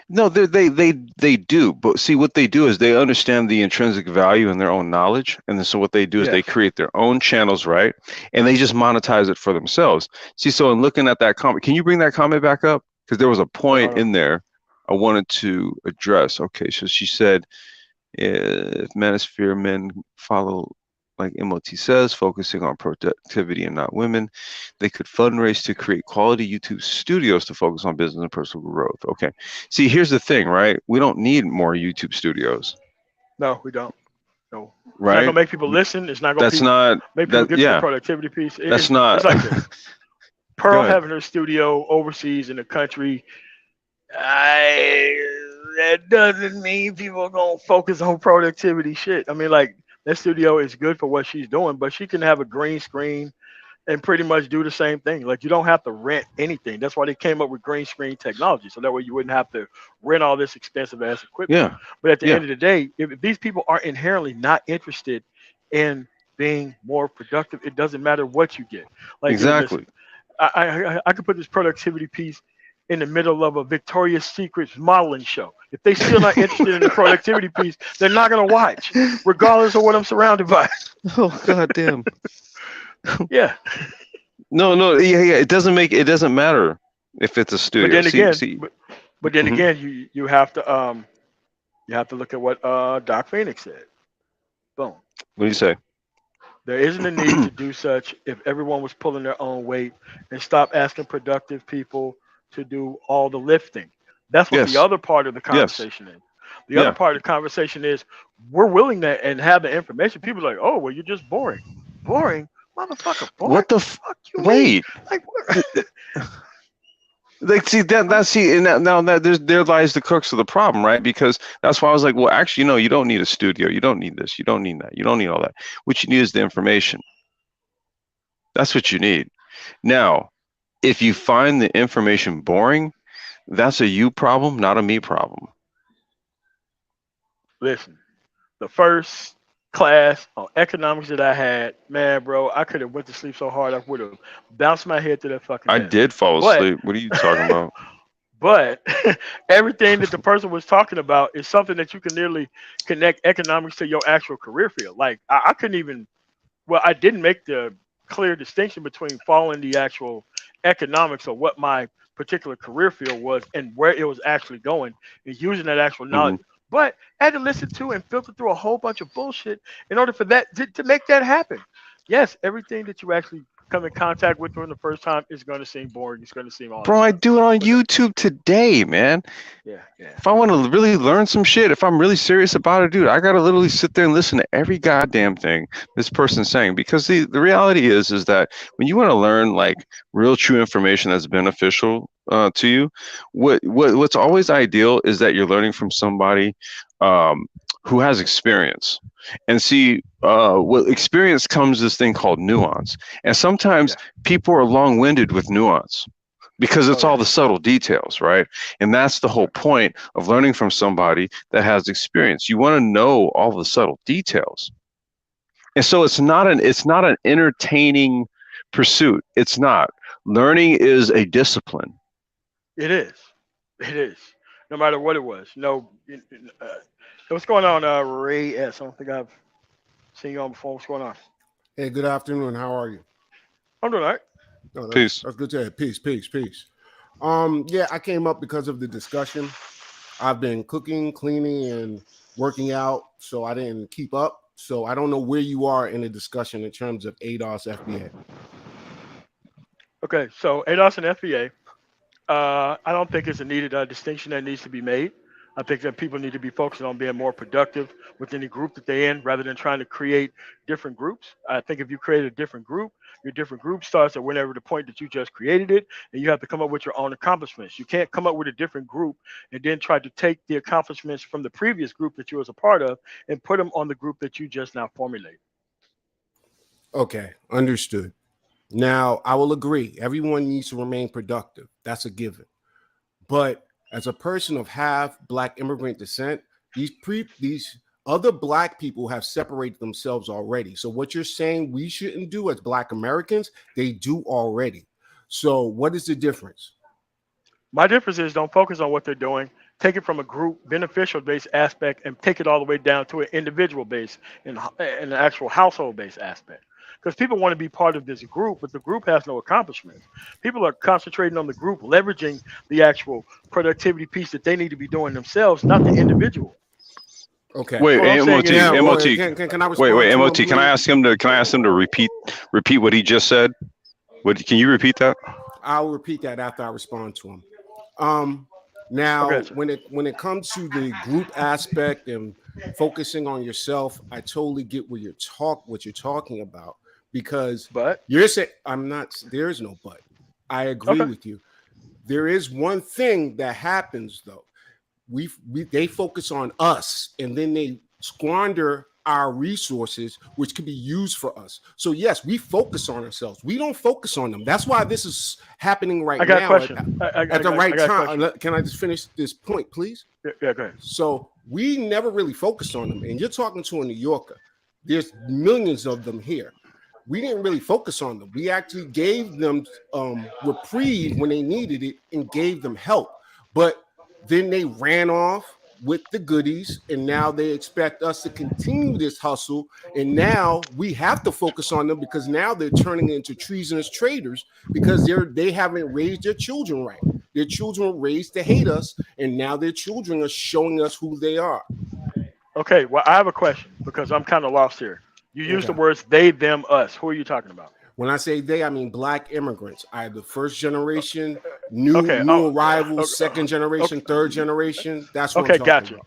No, they do, but see what they do is they understand the intrinsic value in their own knowledge, and then so what they do is they create their own channels, right? And they just monetize it for themselves. See, so in looking at that comment, can you bring that comment back up? Because there was a point in there I wanted to address. Okay, so she said, if Manosphere men follow, like MOT says, focusing on productivity and not women, they could fundraise to create quality YouTube studios to focus on business and personal growth. Okay. See, here's the thing, right? We don't need more YouTube studios. No, we don't. No. Right? It's not going to make people listen. It's not going to make people get to the productivity piece. That's not. It's like this. Pearl having her studio overseas in the country, that doesn't mean people are going to focus on productivity shit. I mean, like, that studio is good for what she's doing, but she can have a green screen and pretty much do the same thing. Like, you don't have to rent anything. That's why they came up with green screen technology. So that way you wouldn't have to rent all this expensive ass equipment. Yeah. But at the end of the day, if these people are inherently not interested in being more productive, it doesn't matter what you get. Like, exactly. I could put this productivity piece in the middle of a Victoria's Secret modeling show. If they still not interested in the productivity piece, they're not gonna watch, regardless of what I'm surrounded by. Oh goddamn. Yeah. No. Yeah. It doesn't matter if it's a studio. But then again, you have to look at what Doc Phoenix said. Boom. What do you say? There isn't a need to do such if everyone was pulling their own weight and stop asking productive people to do all the lifting. That's what the other part of the conversation is. The other part of the conversation is we're willing to and have the information. People are like, oh, well, you're just boring. Boring? Motherfucker, boring? What the fuck you wait. Like, what? Like, see, now there lies the crux of the problem, right? Because that's why I was like, well, actually, no, you don't need a studio. You don't need this. You don't need that. You don't need all that. What you need is the information. That's what you need. Now, if you find the information boring, that's a you problem, not a me problem. Listen, the first class on economics that I had, man, bro, I could have went to sleep so hard I would have bounced my head to that fucking I did fall asleep. What are you talking about? But everything that the person was talking about is something that you can nearly connect economics to your actual career field. Like, I couldn't even, well, I didn't make the clear distinction between following the actual economics of what my particular career field was and where it was actually going and using that actual knowledge. But I had to listen to and filter through a whole bunch of bullshit in order for that to make that happen. Yes, everything that you actually come in contact with during the first time is going to seem boring. It's going to seem all. Bro, I do it on YouTube today, man. Yeah. If I want to really learn some shit, if I'm really serious about it, dude, I gotta literally sit there and listen to every goddamn thing this person's saying. Because the reality is that when you want to learn like real true information that's beneficial to you, what's always ideal is that you're learning from somebody who has experience. And see, with experience comes this thing called nuance. And sometimes people are long-winded with nuance because it's all the subtle details, right? And that's the whole point of learning from somebody that has experience. You want to know all the subtle details. And so it's not an entertaining pursuit. It's not. Learning is a discipline. It is. It is. No matter what it was. No. What's going on, Ray S? I don't think I've seen you on before. What's going on? Hey, good afternoon. How are you? I'm doing all right. Oh, Peace. That's good to hear. Peace. Yeah, I came up because of the discussion. I've been cooking, cleaning, and working out, so I didn't keep up. So I don't know where you are in the discussion in terms of ADOS FBA. Okay, so ADOS and FBA, I don't think it's a needed distinction that needs to be made. I think that people need to be focusing on being more productive within the group that they're in rather than trying to create different groups. I think if you create a different group, your different group starts at whenever the point that you just created it, and you have to come up with your own accomplishments. You can't come up with a different group and then try to take the accomplishments from the previous group that you was a part of and put them on the group that you just now formulated. Okay, understood. Now, I will agree. Everyone needs to remain productive. That's a given. But as a person of half Black immigrant descent, these other Black people have separated themselves already. So what you're saying we shouldn't do as Black Americans, they do already. So what is the difference? My difference is don't focus on what they're doing. Take it from a group beneficial based aspect and take it all the way down to an individual base and an actual household based aspect. Because people want to be part of this group, but the group has no accomplishments. People are concentrating on the group, leveraging the actual productivity piece that they need to be doing themselves, not the individual. Okay. Wait, MOT. Can I respond? Wait, MOT. Can I ask him to repeat what he just said? Can you repeat that? I'll repeat that after I respond to him. Now, when it comes to the group aspect and focusing on yourself, I totally get what you're talking about, because you're saying there is no but. I agree with you. There is one thing that happens though. They focus on us and then they squander our resources, which can be used for us. So yes, we focus on ourselves. We don't focus on them. That's why this is happening right now at the right time. Can I just finish this point, please? Yeah, go ahead. So we never really focused on them. And you're talking to a New Yorker. There's millions of them here. We didn't really focus on them. We actually gave them reprieve when they needed it and gave them help. But then they ran off with the goodies, and now they expect us to continue this hustle. And now we have to focus on them because now they're turning into treasonous traitors because they haven't raised their children right. Their children were raised to hate us, and now their children are showing us who they are. Okay, well, I have a question because I'm kind of lost here. You use the words they, them, us. Who are you talking about? When I say they, I mean Black immigrants. I have the first generation, new arrivals, second generation, third generation. That's what I'm talking about.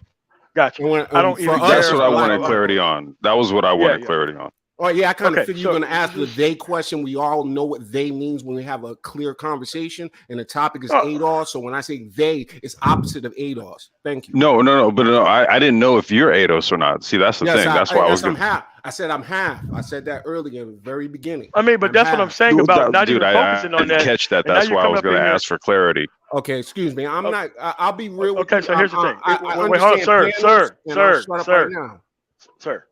Gotcha. That's what I wanted clarity on. That was what I wanted clarity on. Oh yeah, I kind of figured you're going to ask the they question. We all know what they means when we have a clear conversation, and the topic is ADOS. So when I say they, it's opposite of ADOS. Thank you. No, I didn't know if you're ADOS or not. See, that's the thing. That's why I was. I'm half. I said I'm half. I said that earlier in the very beginning. I mean, but that's what I'm saying about not even focusing on that. Catch that. That's why I was going to ask for clarity. Okay, excuse me. I'm not. I'll be real. Okay, so here's the thing. Wait, hold on, sir.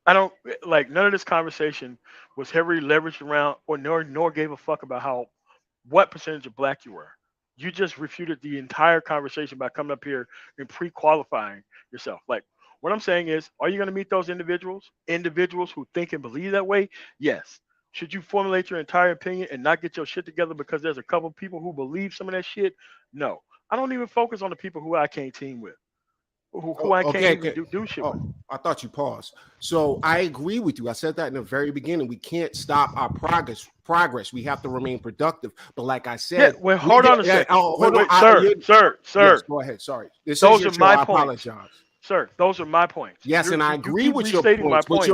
I don't like none of this conversation was heavily leveraged around or nor gave a fuck about what percentage of Black you were. You just refuted the entire conversation by coming up here and pre-qualifying yourself. Like what I'm saying is, are you going to meet those individuals who think and believe that way? Yes. Should you formulate your entire opinion and not get your shit together because there's a couple people who believe some of that shit? No. I don't even focus on the people who I can't team with. Who I can't even do shit with. I thought you paused. So I agree with you. I said that in the very beginning. We can't stop our progress. We have to remain productive. But like I said, hold on a second. Sir. Yes, go ahead. Sorry. Those are my points. I apologize. Sir, those are my points. Yes, and I agree with your points. But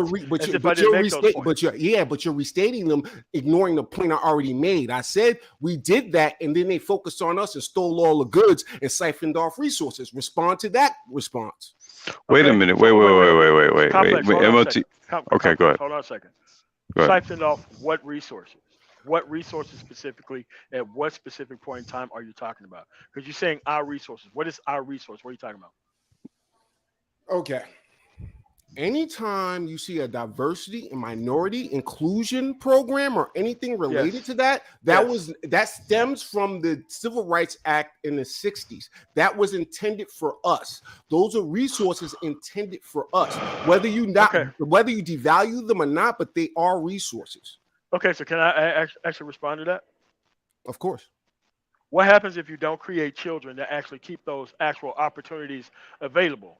you're restating them, ignoring the point I already made. I said we did that, and then they focused on us and stole all the goods and siphoned off resources. Respond to that response. Wait a minute. Wait. MOT. Okay, go ahead. Hold on a second. Siphoned off what resources? what resources specifically at what specific point in time are you talking about? Because you're saying our resources. What is our resource? What are you talking about? Okay. Anytime you see a diversity and minority inclusion program or anything related to that, that stems from the Civil Rights Act in the 60s. That was intended for us. Those are resources intended for us. Whether you devalue them or not, but they are resources. Okay, so can I actually respond to that? Of course. What happens if you don't create children that actually keep those actual opportunities available?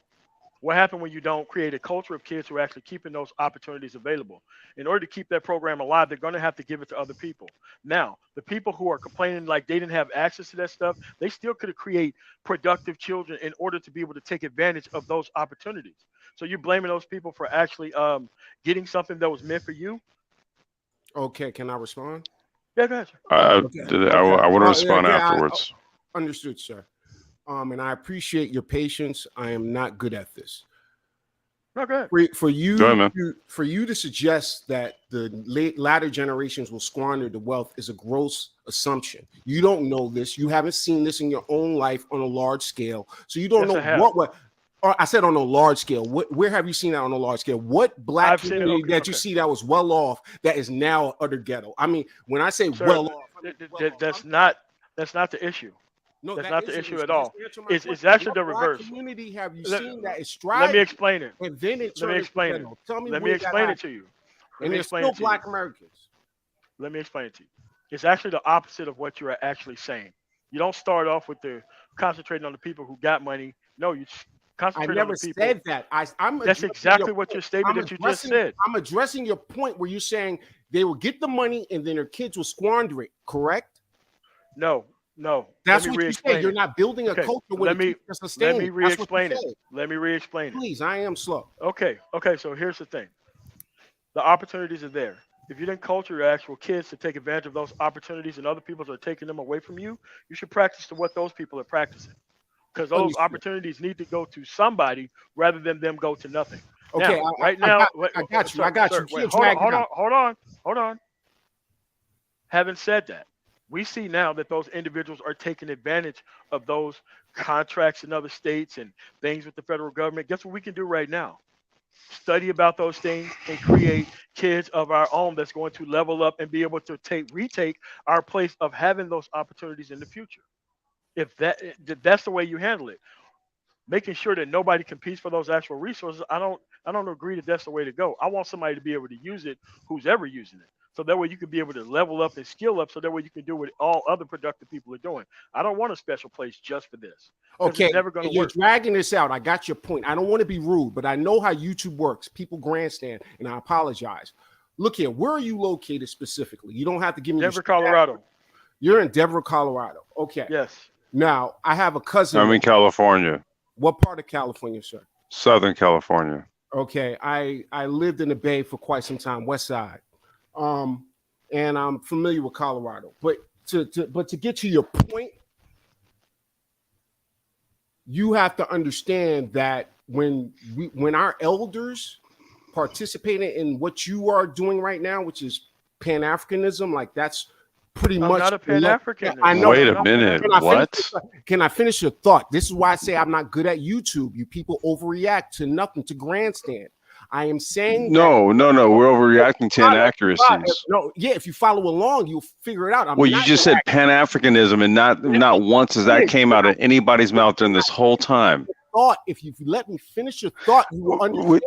What happens when you don't create a culture of kids who are actually keeping those opportunities available? In order to keep that program alive, they're going to have to give it to other people. Now, the people who are complaining like they didn't have access to that stuff, they still could create productive children in order to be able to take advantage of those opportunities. So you're blaming those people for actually getting something that was meant for you? Okay, can I respond? Yeah, go ahead. I want to respond afterwards. Understood, sir. And I appreciate your patience. I am not good at this. Okay. For you to suggest that the latter generations will squander the wealth is a gross assumption. You don't know this. You haven't seen this in your own life on a large scale, so you don't know what. Or I said on a large scale. Where have you seen that on a large scale? What black community that you see that was well off that is now utter ghetto? I mean, when I say well off, that's not the issue. No, that's not the issue at all. It's actually the reverse. Community have you seen that is striving? Let me explain it. And then it let me explain it. Tell me let me explain it to you. And there's still black Americans. Let me explain it to you. It's actually the opposite of what you are actually saying. You don't start off with concentrating on the people who got money. No, you concentrate on the people. I never said that. That's exactly what your statement that you just said. I'm addressing your point where you're saying they will get the money and then their kids will squander it, correct? No. That's what you said. You're not building a culture where let me re-explain it. Let me re-explain it. Please, I am slow. Okay. So here's the thing. The opportunities are there. If you didn't culture your actual kids to take advantage of those opportunities and other people are taking them away from you, you should practice to what those people are practicing. Because those opportunities need to go to somebody rather than them go to nothing. Okay, now, I got you. Wait, hold on. Having said that, we see now that those individuals are taking advantage of those contracts in other states and things with the federal government. Guess what we can do right now? Study about those things and create kids of our own that's going to level up and be able to retake our place of having those opportunities in the future. If that's the way you handle it, making sure that nobody competes for those actual resources, I don't agree that that's the way to go. I want somebody to be able to use it who's ever using it. So that way you can be able to level up and skill up so that way you can do what all other productive people are doing. I don't want a special place just for this. Okay, it's never going to work. You're dragging this out. I got your point. I don't want to be rude, but I know how YouTube works. People grandstand, and I apologize. Look here, where are you located specifically? You don't have to give me Denver, Colorado. You're in Denver, Colorado. Okay. Yes. Now, I have a cousin. I'm in California. What part of California, sir? Southern California. Okay. I lived in the Bay for quite some time, West Side. And I'm familiar with Colorado. But to get to your point, you have to understand that when our elders participated in what you are doing right now, which is Pan-Africanism, like that's pretty much not a Pan-African. I know. Wait a minute. What? Can I finish your thought? This is why I say I'm not good at YouTube. You people overreact to nothing, to grandstand. I am saying no. We're overreacting to inaccuracies. No, yeah. If you follow along, you'll figure it out. You just said Pan-Africanism, and not once has that came out of anybody's mouth during this whole time. Thought. If you let me finish your thought, you will understand.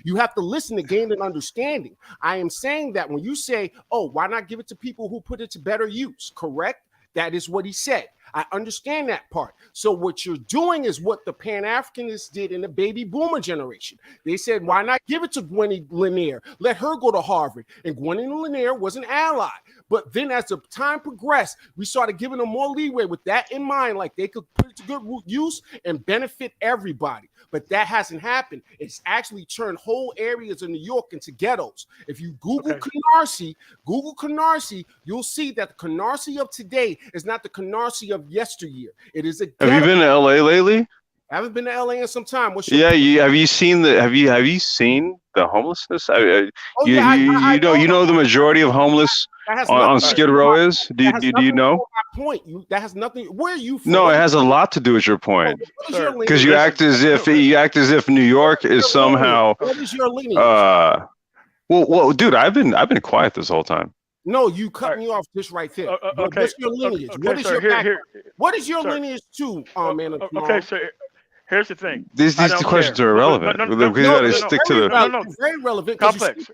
You have to listen to gain an understanding. I am saying that when you say, "Oh, why not give it to people who put it to better use?" Correct. That is what he said. I understand that part. So what you're doing is what the Pan-Africanists did in the baby boomer generation. They said, why not give it to Gwenny Lanier? Let her go to Harvard. And Gwenny Lanier was an ally. But then as the time progressed, we started giving them more leeway with that in mind, like they could put it to good use and benefit everybody. But that hasn't happened. It's actually turned whole areas of New York into ghettos. If you Google Canarsie, you'll see that the Canarsie of today is not the Canarsie of yesteryear. It is a ghetto. Have you been to LA lately? I haven't been to LA in some time. What's your Yeah, have you seen the homelessness? Oh yeah, I you know the majority of homeless that has on nothing to Skid do with Row my, is. that has Do nothing you to do know? with my point. That has nothing. Where are you from? No, it has a lot to do with your Oh, point. what is your lineage? Because you act as if New York is somehow. What is your lineage? Well, dude, I've been quiet this whole time. No, you cut me off just right there. Okay. What's your lineage? Okay, What is sir, your background? What is your sir. lineage to, man? Okay, so here's the thing. These questions are irrelevant. Because you got to stick to the very relevant. Complex.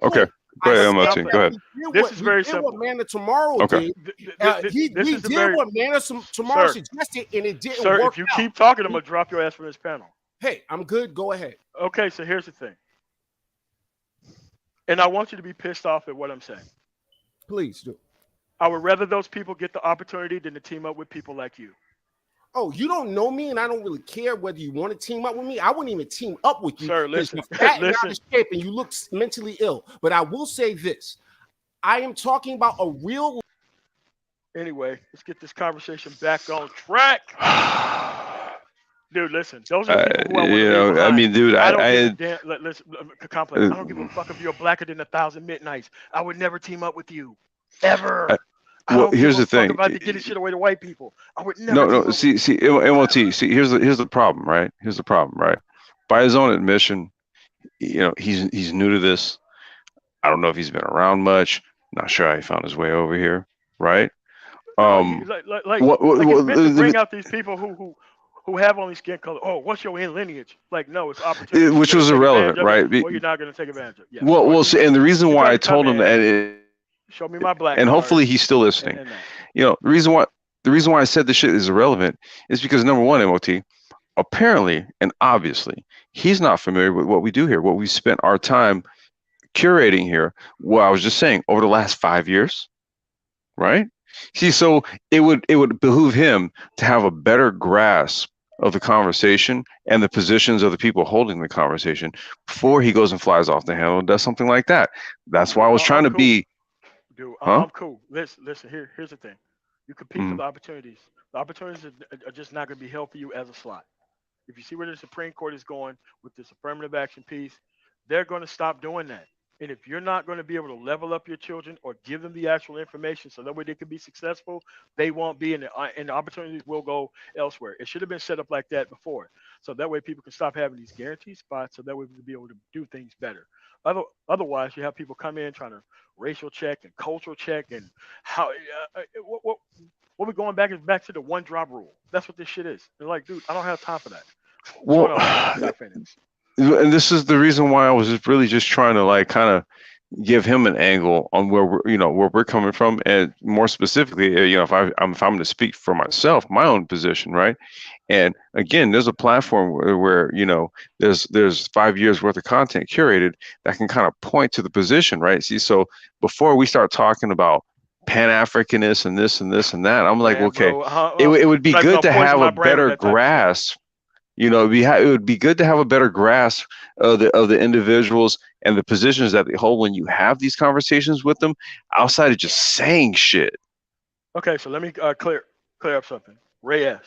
Okay. Go ahead, MLT. Go ahead. This is very simple. What Man of Tomorrow did. We did what Man of Tomorrow suggested, and it didn't work. Sir, if you keep talking, I'm gonna drop your ass from this panel. Hey, I'm good. Go ahead. Okay, so here's the thing. And I want you to be pissed off at what I'm saying. Please do. I would rather those people get the opportunity than to team up with people like you. Oh, you don't know me, and I don't really care whether you want to team up with me. I wouldn't even team up with you. Sir, listen. You're fat and out of shape, and you look mentally ill. But I will say this. I am talking about a real... Anyway, let's get this conversation back on track. Dude, listen. Those are the people who I mean, dude, listen, Complex. I don't give a fuck if you're blacker than 1,000 midnights. I would never team up with you, ever. Well, here's the thing. About to get this shit away to white people. I would never. No. See, MLT. See, here's the problem, right? Here's the problem, right? By his own admission, he's new to this. I don't know if he's been around much. Not sure how he found his way over here, right? Bring out these people who have only skin color. Oh, what's your lineage? Like, no, it's opportunity. Which was irrelevant, right? Well, you're not going to take advantage of. Yeah. Well, see, and the reason why I told him that, show me my black. And hopefully he's still listening. The reason why I said this shit is irrelevant is because number one, MOT, apparently and obviously, he's not familiar with what we do here, what we spent our time curating here. Well, I was just saying over the last 5 years, right? See, so it would behoove him to have a better grasp of the conversation and the positions of the people holding the conversation before he goes and flies off the handle and does something like that. That's why I was trying to be. Dude, I'm cool. Listen. Here's the thing. You compete for the opportunities. The opportunities are just not going to be held for you as a slot. If you see where the Supreme Court is going with this affirmative action piece, they're going to stop doing that. And if you're not going to be able to level up your children or give them the actual information so that way they can be successful, they won't be, and the opportunities will go elsewhere. It should have been set up like that before. So that way people can stop having these guaranteed spots so that way we can be able to do things better. Otherwise, you have people come in trying to racial check and cultural check and how what we're going back is back to the one drop rule. That's what this shit is. They're like, dude, I don't have time for that. Well, and this is the reason why I was just trying to kind of give him an angle on where we're coming from, and more specifically, if I'm going to speak for myself, my own position, right? And again, there's a platform where there's 5 years worth of content curated that can kind of point to the position, right? See, so before we start talking about Pan-Africanness and this and this and that, I'm like, okay, it would be good to have a better grasp. It would be good to have a better grasp of the individuals and the positions that they hold when you have these conversations with them, outside of just saying shit. Okay, so let me clear up something. Reyes,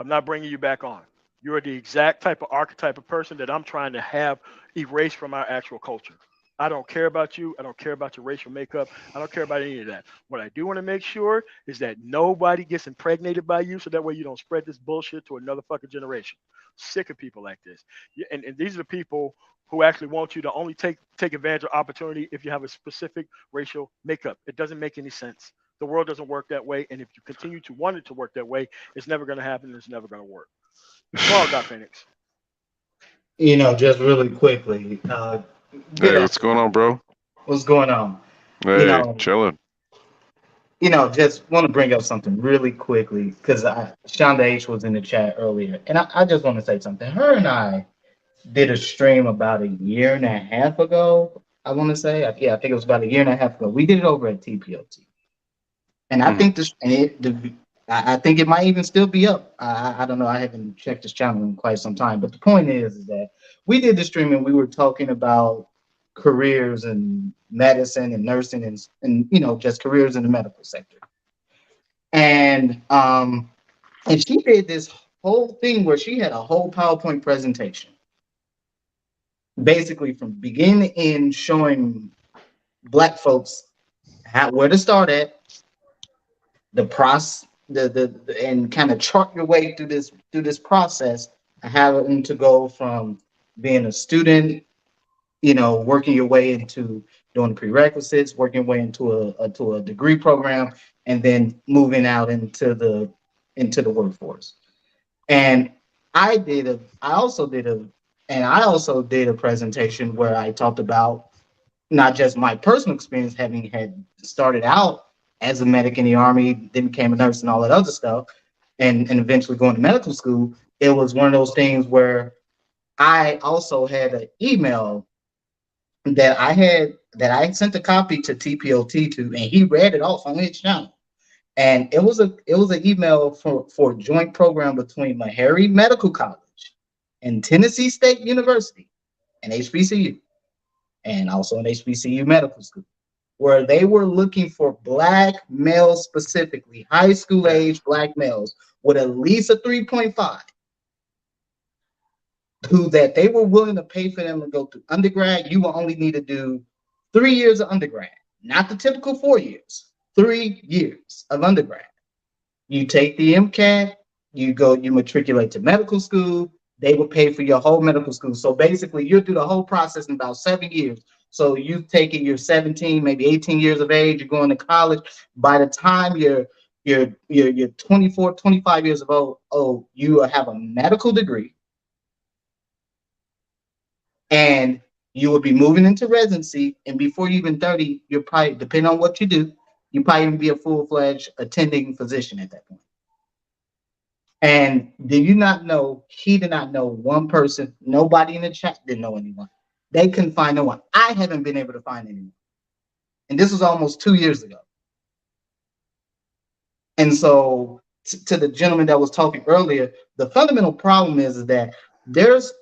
I'm not bringing you back on. You're the exact type of archetype of person that I'm trying to have erased from our actual culture. I don't care about you. I don't care about your racial makeup. I don't care about any of that. What I do want to make sure is that nobody gets impregnated by you, so that way you don't spread this bullshit to another fucking generation. Sick of people like this. And these are the people who actually want you to only take advantage of opportunity if you have a specific racial makeup. It doesn't make any sense. The world doesn't work that way. And if you continue to want it to work that way, it's never going to happen. It's never going to work. Well, Doc Phoenix. Just really quickly. Hey, what's going on, bro? What's going on? Hey, chilling. Just want to bring up something really quickly because Shonda H was in the chat earlier, and I just want to say something. Her and I did a stream about a year and a half ago. I want to say, I think it was about a year and a half ago. We did it over at TPOT, and I think I think it might even still be up. I don't know. I haven't checked this channel in quite some time, but the point is that we did the stream and we were talking about careers in medicine and nursing and just careers in the medical sector. And she did this whole thing where she had a whole PowerPoint presentation, basically from beginning to end, showing Black folks where to start at, the process, and kind of chart your way through this process, having to go from being a student, working your way into doing the prerequisites, working your way into a degree program, and then moving out into the workforce. And I also did a presentation where I talked about not just my personal experience, having had started out as a medic in the Army, then became a nurse and all that other stuff, and eventually going to medical school. It was one of those things where I also had an email that I sent a copy to TPOT to, and he read it off on his channel. And it was an email for a joint program between Meharry Medical College and Tennessee State University and HBCU, and also an HBCU medical school, where they were looking for Black males, specifically high school age Black males with at least a 3.5, who that they were willing to pay for them to go through undergrad. You will only need to do 3 years of undergrad, not the typical 4 years, 3 years of undergrad. You take the MCAT, you matriculate to medical school, they will pay for your whole medical school. So basically, you'll do the whole process in about 7 years. So you take it, you're 17, maybe 18 years of age, you're going to college. By the time you're 24, 25 years of old, you have a medical degree, and you will be moving into residency. And before you're even 30, you're probably, depending on what you do, you probably even be a full-fledged attending physician at that point. And did you not know, he did not know one person, nobody in the chat didn't know anyone. They couldn't find no one. I haven't been able to find anyone. And this was almost 2 years ago. And so to the gentleman that was talking earlier, the fundamental problem is that there's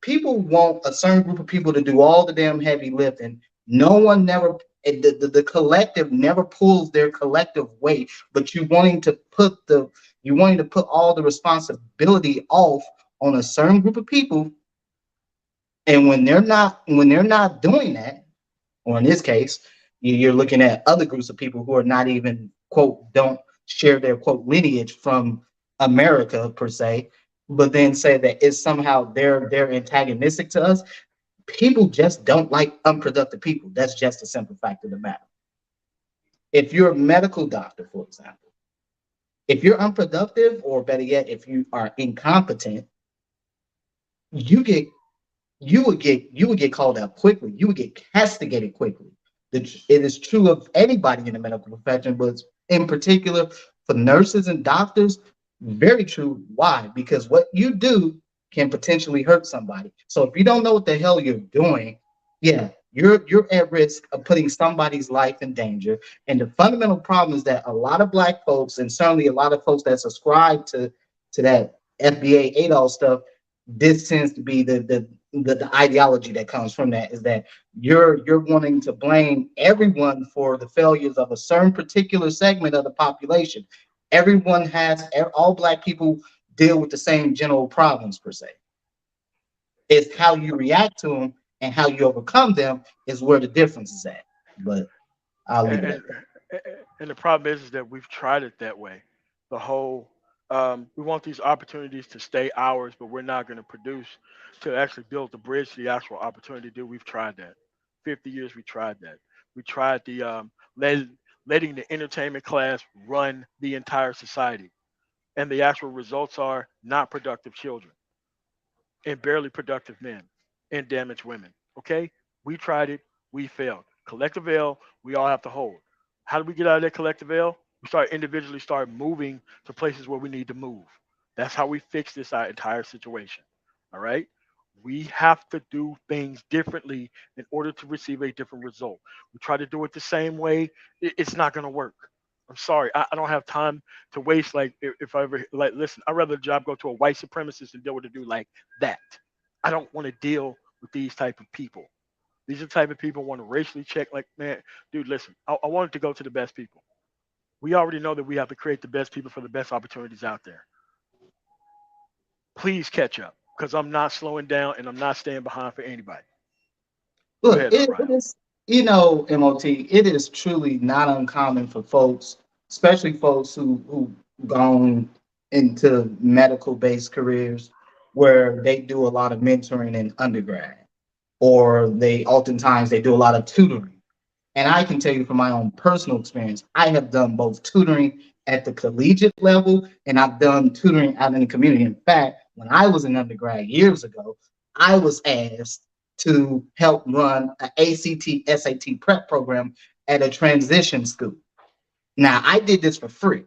people want a certain group of people to do all the damn heavy lifting. No one never, the collective never pulls their collective weight, but you wanting to put all the responsibility off on a certain group of people. And when they're not doing that, or in this case, you're looking at other groups of people who are not even, quote, don't share their, quote, lineage from America per se, but then say that it's somehow they're antagonistic to us. People just don't like unproductive people. That's just a simple fact of the matter. If you're a medical doctor, for example, if you're unproductive, or better yet, if you are incompetent, you would get called out quickly. You would get castigated quickly. It is true of anybody in the medical profession, but in particular for nurses and doctors, very true. Why? Because what you do can potentially hurt somebody. So if you don't know what the hell you're doing, yeah, you're at risk of putting somebody's life in danger. And the fundamental problem is that a lot of Black folks, and certainly a lot of folks that subscribe to that FBA ADOS stuff, this tends to be the ideology that comes from that, is that you're wanting to blame everyone for the failures of a certain particular segment of the population. Everyone all Black people deal with the same general problems per se. It's how you react to them and how you overcome them is where the difference is at. But I'll leave it at that. And the problem is that we've tried it that way. The whole we want these opportunities to stay ours, but we're not going to produce to actually build the bridge to the actual opportunity to do. We've tried that. 50 years we tried that. We tried the letting the entertainment class run the entire society, and the actual results are not productive children and barely productive men and damaged women. Okay, we tried it. We failed. Collective L, we all have to hold. How do we get out of that collective L? We start moving to places where we need to move. That's how we fix this entire situation. All right. We have to do things differently in order to receive a different result. We try to do it the same way, it's not going to work. I'm sorry, I don't have time to waste. Like if I ever like, listen, I'd rather the job go to a white supremacist than deal with a dude like that. I don't want to deal with these type of people. These are the type of people who want to racially check. Like, man, dude, listen, I want it to go to the best people. We already know that we have to create the best people for the best opportunities out there. please catch up because I'm not slowing down and I'm not staying behind for anybody. Go Look, ahead, it Ryan. is, you know, MOT, it is truly not uncommon for folks, especially folks who gone into medical based careers where they do a lot of mentoring in undergrad, or they oftentimes they do a lot of tutoring. And I can tell you from my own personal experience, I have done both tutoring at the collegiate level and I've done tutoring out in the community. In fact, when I was in undergrad years ago, I was asked to help run an ACT SAT prep program at a transition school. Now, I did this for free.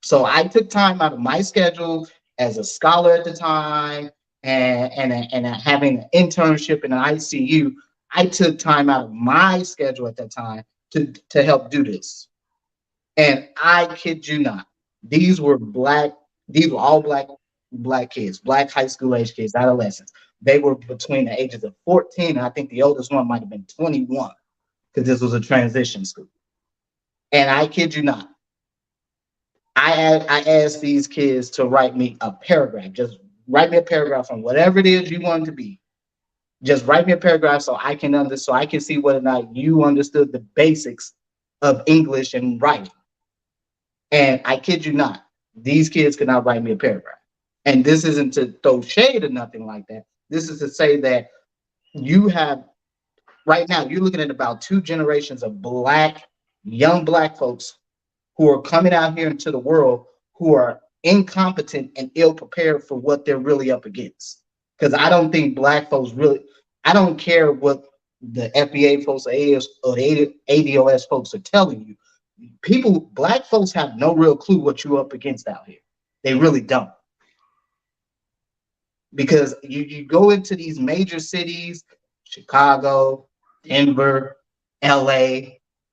So I took time out of my schedule as a scholar at the time and having an internship in an ICU. I took time out of my schedule at that time to help do this. And I kid you not, these were all black kids, black high school age kids, adolescents. They were between the ages of 14, and I think the oldest one might have been 21, because this was a transition school. And I kid you not, I asked these kids to write me a paragraph. Just write me a paragraph on whatever it is you want it to be. Just write me a paragraph so I can see whether or not you understood the basics of English and writing. And I kid you not, these kids could not write me a paragraph. And this isn't to throw shade or nothing like that. This is to say that you have, right now, you're looking at about 2 generations of young black folks who are coming out here into the world who are incompetent and ill prepared for what they're really up against. Because I don't think black folks really, I don't care what the FBA folks or the ADOS folks are telling you. Black folks have no real clue what you're up against out here. They really don't. Because you go into these major cities, Chicago, Denver, LA,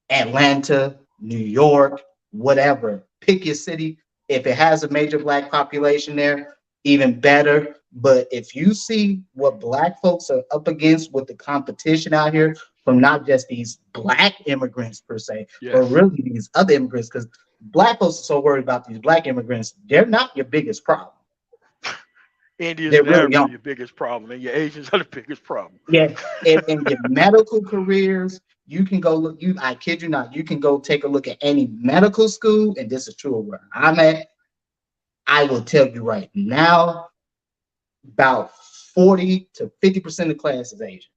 Atlanta, New York, whatever, pick your city. If it has a major black population there, even better. But if you see what black folks are up against with the competition out here from not just these black immigrants per se, Yes. but really these other immigrants, because black folks are so worried about these black immigrants, they're not your biggest problem. Indians and Arabs are your biggest problem, and your Asians are the biggest problem. Yeah, in your medical careers, you can go look. I kid you not, you can go take a look at any medical school, and this is true of where I'm at. I will tell you right now, about 40 to 50% of the class is Asian,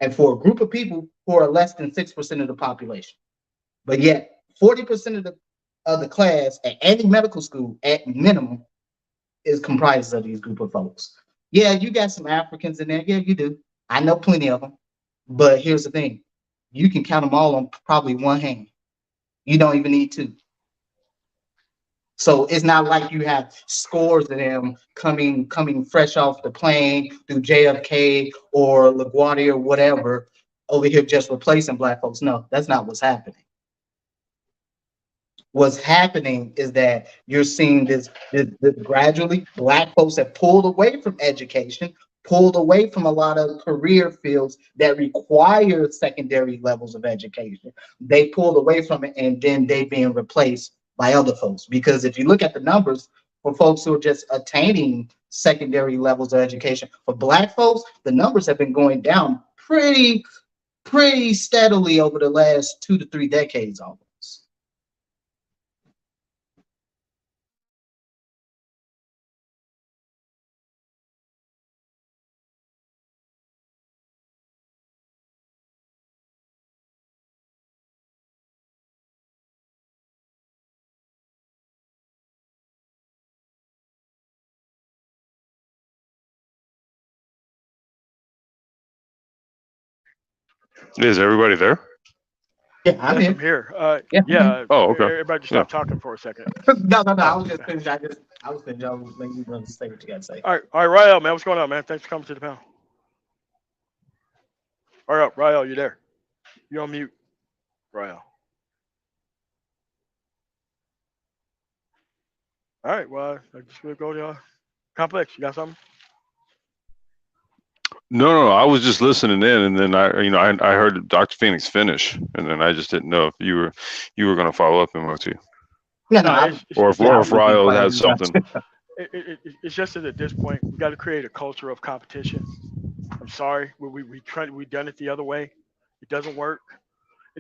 and for a group of people who are less than 6% of the population, but yet 40% of the class at any medical school, at minimum, is comprised of these group of folks. Yeah, you got some Africans in there. Yeah, you do. I know plenty of them. But here's the thing. You can count them all on probably one hand. You don't even need to. So it's not like you have scores of them coming fresh off the plane through JFK or LaGuardia or whatever over here just replacing black folks. No, that's not what's happening. What's happening is that you're seeing this gradually black folks have pulled away from education, pulled away from a lot of career fields that require secondary levels of education. They pulled away from it, and then they being replaced by other folks. Because if you look at the numbers for folks who are just attaining secondary levels of education, for black folks, the numbers have been going down pretty steadily over the last 2 to 3 decades almost. Is everybody there? Yeah, I'm Yes, here. I'm here. Yeah. Oh, okay. Everybody just stopped talking for a second. No. I was just finished. I was finished. I was letting you run to say what you got to say. All right, Rael, man, what's going on, man? Thanks for coming to the panel. All right, Rael, you there? You're on mute, Rael. All right, well, I just will go to Complex. You got something? No. I was just listening in, and then I heard Dr. Phoenix finish, and then I just didn't know if you were going to follow up, MOT. No. Or if Rael had something. It's just that at this point we got to create a culture of competition. I'm sorry, we done it the other way. It doesn't work.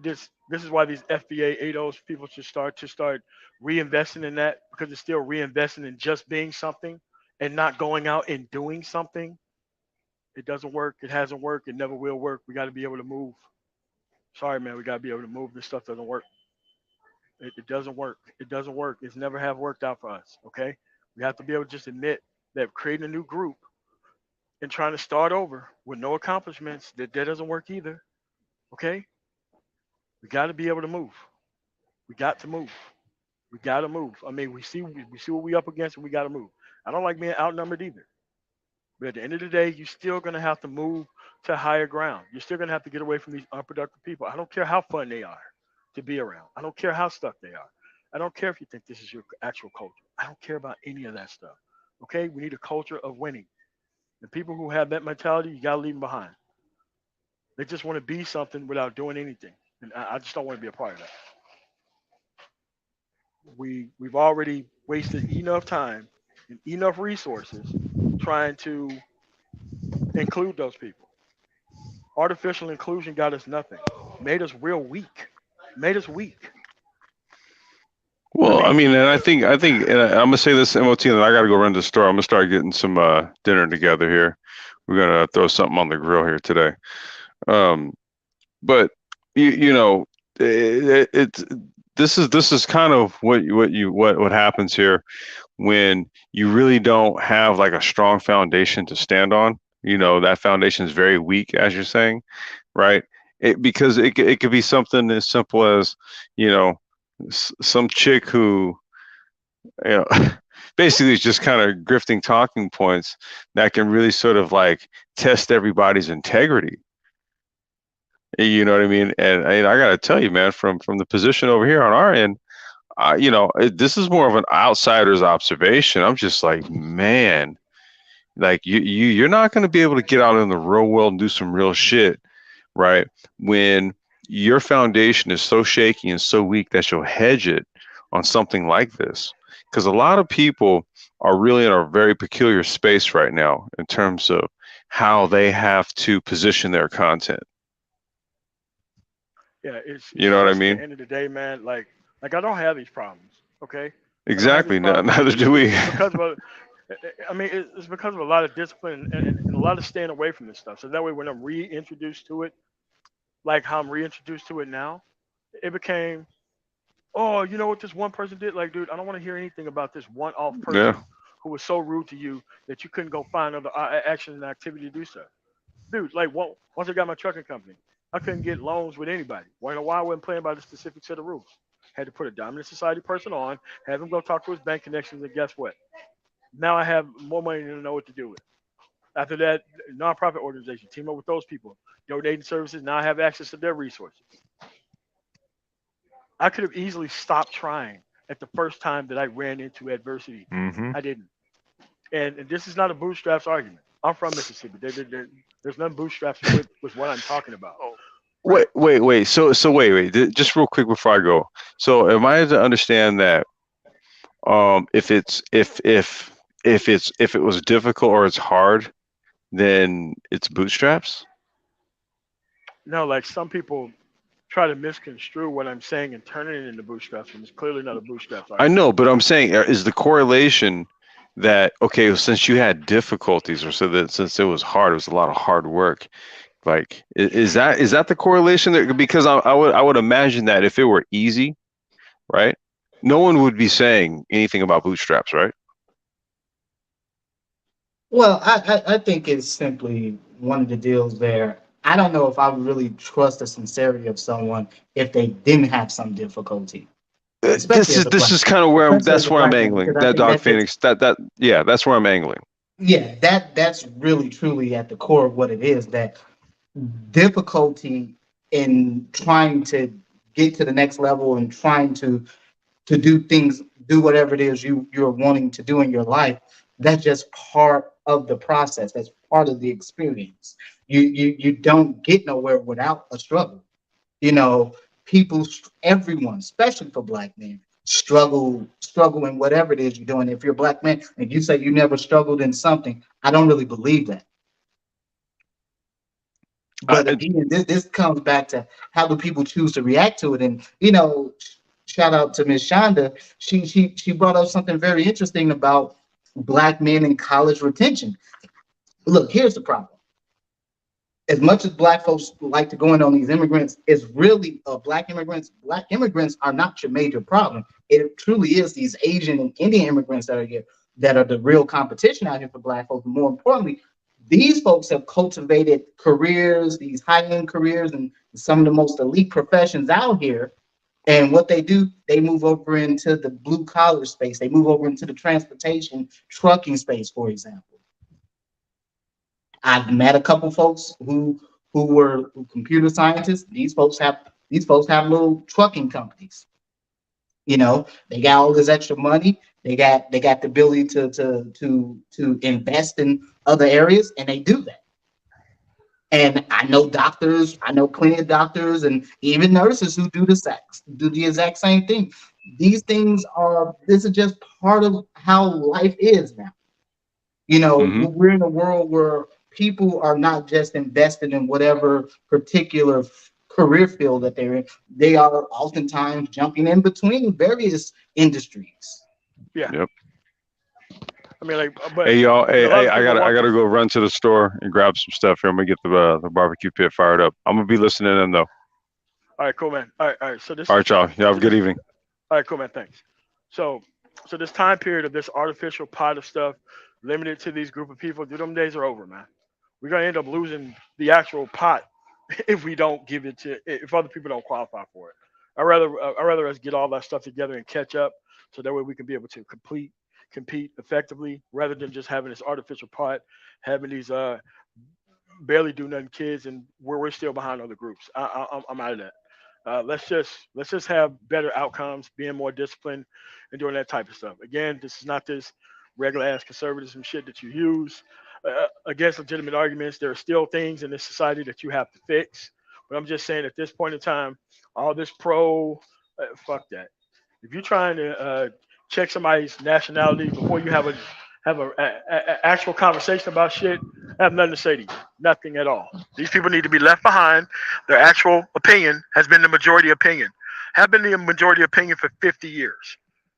This is why these FBA ADOS people should start reinvesting in that, because it's still reinvesting in just being something and not going out and doing something. It doesn't work. It hasn't worked. It never will work. We got to be able to move. Sorry, man. We got to be able to move. This stuff doesn't work. It doesn't work. It doesn't work. It's never have worked out for us. Okay. We have to be able to just admit that creating a new group and trying to start over with no accomplishments, that doesn't work either. Okay. We got to be able to move. We got to move. We got to move. I mean, we see what we up against, and we got to move. I don't like being outnumbered either. But at the end of the day, you're still gonna have to move to higher ground. You're still gonna have to get away from these unproductive people. I don't care how fun they are to be around. I don't care how stuck they are. I don't care if you think this is your actual culture. I don't care about any of that stuff. Okay, we need a culture of winning. The people who have that mentality, you gotta leave them behind. They just want to be something without doing anything, and I just don't want to be a part of that. We've already wasted enough time and enough resources trying to include those people. Artificial inclusion got us nothing. Made us real weak. Made us weak. Well, I I mean, mean, and I think, and I'm gonna say this, MOT, and then I gotta go run to the store. I'm gonna start getting some dinner together here. We're gonna throw something on the grill here today. Um, but you know, it's this is kind of what happens here when you really don't have like a strong foundation to stand on. You know, that foundation is very weak, as you're saying, right? Because it could be something as simple as, you know, some chick who, you know, basically is just kind of grifting talking points that can really sort of like test everybody's integrity. You know what I mean? And I got to tell you, man, from the position over here on our end, you know, this is more of an outsider's observation. I'm just like, man, like you're not going to be able to get out in the real world and do some real shit, right? When your foundation is so shaky and so weak that you'll hedge it on something like this. Because a lot of people are really in a very peculiar space right now in terms of how they have to position their content. yeah, it's You it's know what I just at the mean? end of the day, man. Like I don't have these problems. Okay, I don't have these Exactly. problems. Neither do we. It's because of I mean, it's because of a lot of discipline and a lot of staying away from this stuff. So that way, when I'm reintroduced to it, like how I'm reintroduced to it now, it became, oh, you know what this one person did? Like, dude, I don't want to hear anything about this one-off Yeah. person who was so rude to you that you couldn't go find other action and activity to do so. Dude, like, once I got my trucking company, I couldn't get loans with anybody. Why? Why I wasn't playing by the specific set of rules? Had to put a dominant society person on, have him go talk to his bank connections, and guess what? Now I have more money than I know what to do with. After that, nonprofit organization, team up with those people, donating services. Now I have access to their resources. I could have easily stopped trying at the first time that I ran into adversity. Hmm. I didn't. And this is not a bootstraps argument. I'm from Mississippi. There's none bootstraps with what I'm talking about, right? Wait. So wait. Just real quick before I go. So am I to understand that if if it was difficult or it's hard, then it's bootstraps? No, like some people try to misconstrue what I'm saying and turn it into bootstraps, and it's clearly not a bootstraps I argument. know, but I'm saying is the correlation that okay, since you had difficulties or so that since it was hard, it was a lot of hard work. Like is that the correlation there? Because I would imagine that if it were easy, right? No one would be saying anything about bootstraps, right? Well, I think it's simply one of the deals there. I don't know if I would really trust the sincerity of someone if they didn't have some difficulty, especially This as is a this black, is kind of where especially as that's a where I'm black man, angling. because I That think Dog that just Phoenix. That yeah, that's where I'm angling. yeah, that's really truly at the core of what it is. That difficulty in trying to get to the next level and trying to do things, do whatever it is you're wanting to do in your life. That's just part of the process. That's part of the experience. You don't get nowhere without a struggle. You know, people, everyone, especially for black men, struggle in whatever it is you're doing. If you're a black man and you say you never struggled in something, I don't really believe that. But again, this comes back to how do people choose to react to it. And shout out to Miss Shonda. She brought up something very interesting about black men in college retention. Look, here's the problem. As much as black folks like to go in on these immigrants, it's really black immigrants. Black immigrants are not your major problem. It truly is these Asian and Indian immigrants that are here that are the real competition out here for black folks. But more importantly, these folks have cultivated careers, these high-end careers, and some of the most elite professions out here. And what they do, they move over into the blue collar space. They move over into the transportation, trucking space, for example. I've met a couple folks who were computer scientists. These folks have little trucking companies. They got all this extra money. They got the ability to invest in other areas, and they do that. And I know doctors, I know plenty of doctors, and even nurses who do the exact same thing. This is just part of how life is now. We're in a world where people are not just invested in whatever particular career field that they're in. They are oftentimes jumping in between various industries. Yeah. Yep. I mean, but hey y'all, I gotta go run to the store and grab some stuff here. I'm gonna get the barbecue pit fired up. I'm gonna be listening in though. All right, cool, man. All right. So All right, y'all. Y'all have a good evening. All right, cool, man. Thanks. So this time period of this artificial pot of stuff limited to these group of people, dude, them days are over, man. We're gonna end up losing the actual pot if we don't give it to if other people don't qualify for it. I'd rather us get all that stuff together and catch up, so that way we can be able to compete effectively, rather than just having this artificial pot, having these barely do nothing kids, and we're still behind other groups. I'm out of that. Let's just have better outcomes, being more disciplined, and doing that type of stuff. Again, this is not this regular ass conservatism shit that you use against legitimate arguments. There are still things in this society that you have to fix. But I'm just saying, at this point in time, all this fuck that. If you're trying to check somebody's nationality before you have a actual conversation about shit, I have nothing to say to you. Nothing at all. These people need to be left behind. Their actual opinion has been the majority opinion. Have been the majority opinion for 50 years.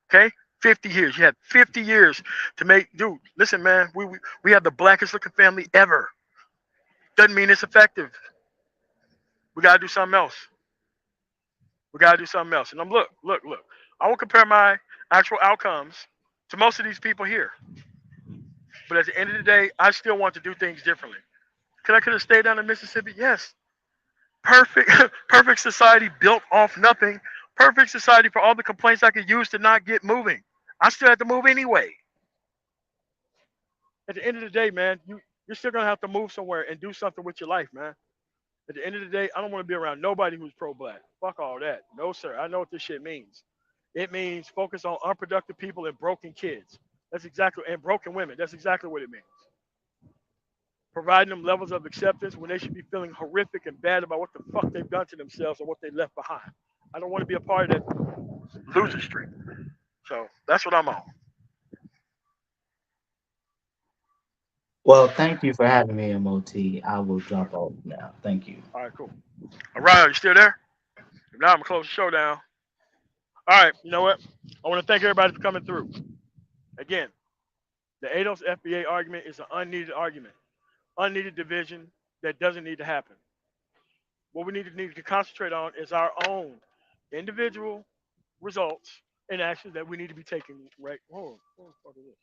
Okay? 50 years. You had 50 years to make. Dude, listen, man. We have the blackest looking family ever. Doesn't mean it's effective. We gotta do something else. And look. I will compare my actual outcomes to most of these people here. But at the end of the day, I still want to do things differently. Could have stayed down in Mississippi? Yes. Perfect society built off nothing. Perfect society for all the complaints I could use to not get moving. I still had to move anyway. At the end of the day, man, you're still gonna have to move somewhere and do something with your life, man. At the end of the day, I don't want to be around nobody who's pro-black. Fuck all that. No, sir. I know what this shit means. It means focus on unproductive people and broken kids. And broken women. That's exactly what it means. Providing them levels of acceptance when they should be feeling horrific and bad about what the fuck they've done to themselves or what they left behind. I don't want to be a part of that loser streak. So that's what I'm on. Well, thank you for having me, MOT. I will drop off now. Thank you. All right, cool. All right, you still there? If not, I'm gonna close the show down. All right, you know what? I want to thank everybody for coming through. Again, the ADOS FBA argument is an unneeded argument, unneeded division that doesn't need to happen. What we need to concentrate on is our own individual results and actions that we need to be taking right. What the fuck is this?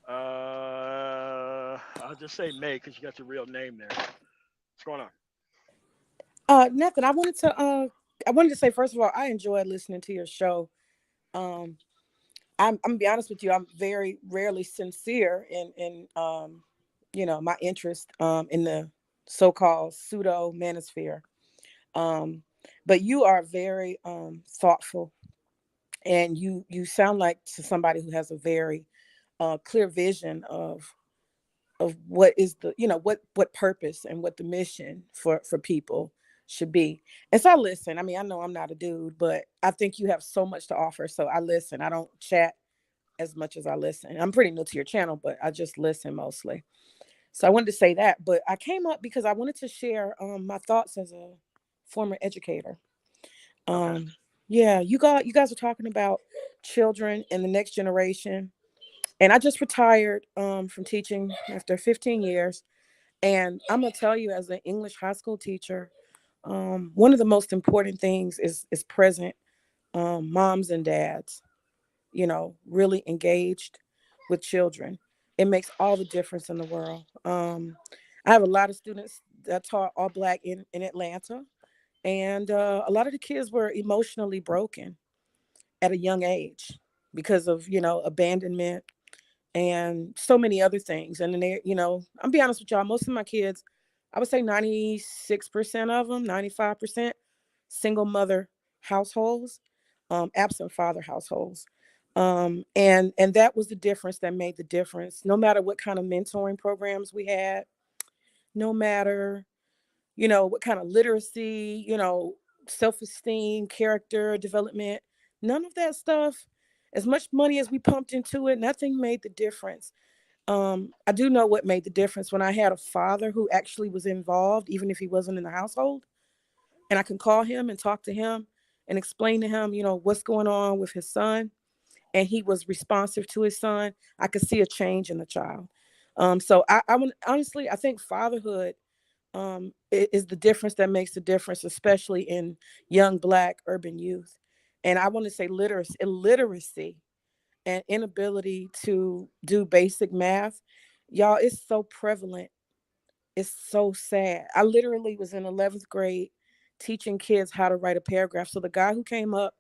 I'll just say May because you got your real name there. What's going on? Nothing. I wanted to say, first of all, I enjoyed listening to your show. I'm gonna be honest with you. I'm very rarely sincere in my interest in the so-called pseudo manosphere. But you are very thoughtful, and you sound like somebody who has a very clear vision of what is the what purpose and what the mission for people should be. And so I listen. I mean, I know I'm not a dude, but I think you have so much to offer. So I listen. I don't chat as much as I listen. I'm pretty new to your channel, but I just listen mostly. So I wanted to say that. But I came up because I wanted to share my thoughts as a former educator. Okay. Yeah, you guys are talking about children and the next generation. And I just retired from teaching after 15 years. And I'm gonna tell you, as an English high school teacher, one of the most important things is present moms and dads, really engaged with children. It makes all the difference in the world. I have a lot of students that taught all Black in Atlanta, and a lot of the kids were emotionally broken at a young age because of abandonment and so many other things. And then I'm be honest with y'all, most of my kids, I would say 96% of them, 95%, single mother households, absent father households. And that was the difference that made the difference. No matter what kind of mentoring programs we had, no matter, what kind of literacy, self-esteem, character development, none of that stuff, as much money as we pumped into it, nothing made the difference. I do know what made the difference: when I had a father who actually was involved, even if he wasn't in the household, and I can call him and talk to him and explain to him, what's going on with his son, and he was responsive to his son. I could see a change in the child. So I would honestly, I think fatherhood is the difference that makes the difference, especially in young Black urban youth. And I want to say illiteracy and inability to do basic math, y'all, it's so prevalent. It's so sad. I literally was in 11th grade teaching kids how to write a paragraph. So the guy who came up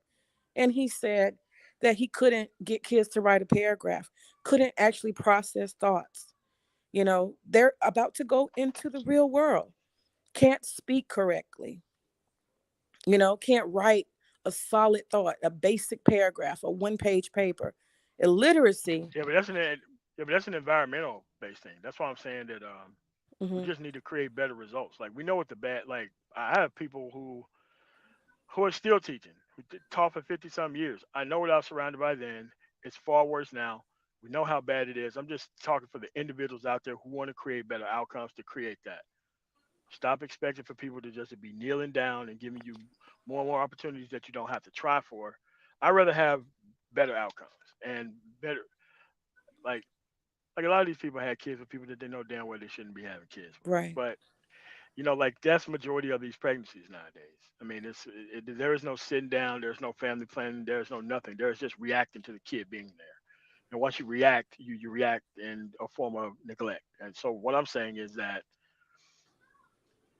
and he said that he couldn't get kids to write a paragraph, couldn't actually process thoughts. They're about to go into the real world, can't speak correctly, can't write a solid thought, a basic paragraph, a one-page paper. Illiteracy. Yeah, but that's an environmental based thing. That's why I'm saying that we Hmm. just need to create better results. Like we know what the bad. Like I have people who are still teaching, taught for 50 some years. I know what I was surrounded by then. It's far worse now. We know how bad it is. I'm just talking for the individuals out there who want to create better outcomes to create that. Stop expecting for people to just be kneeling down and giving you more and more opportunities that you don't have to try for. I'd rather have better outcomes and better, like like a lot of these people had kids with people that they know damn well they shouldn't be having kids with. Right. But like that's the majority of these pregnancies nowadays. I mean, there is no sitting down, there's no family planning, there's no nothing. There's just reacting to the kid being there. And once you react, you react in a form of neglect. And so what I'm saying is that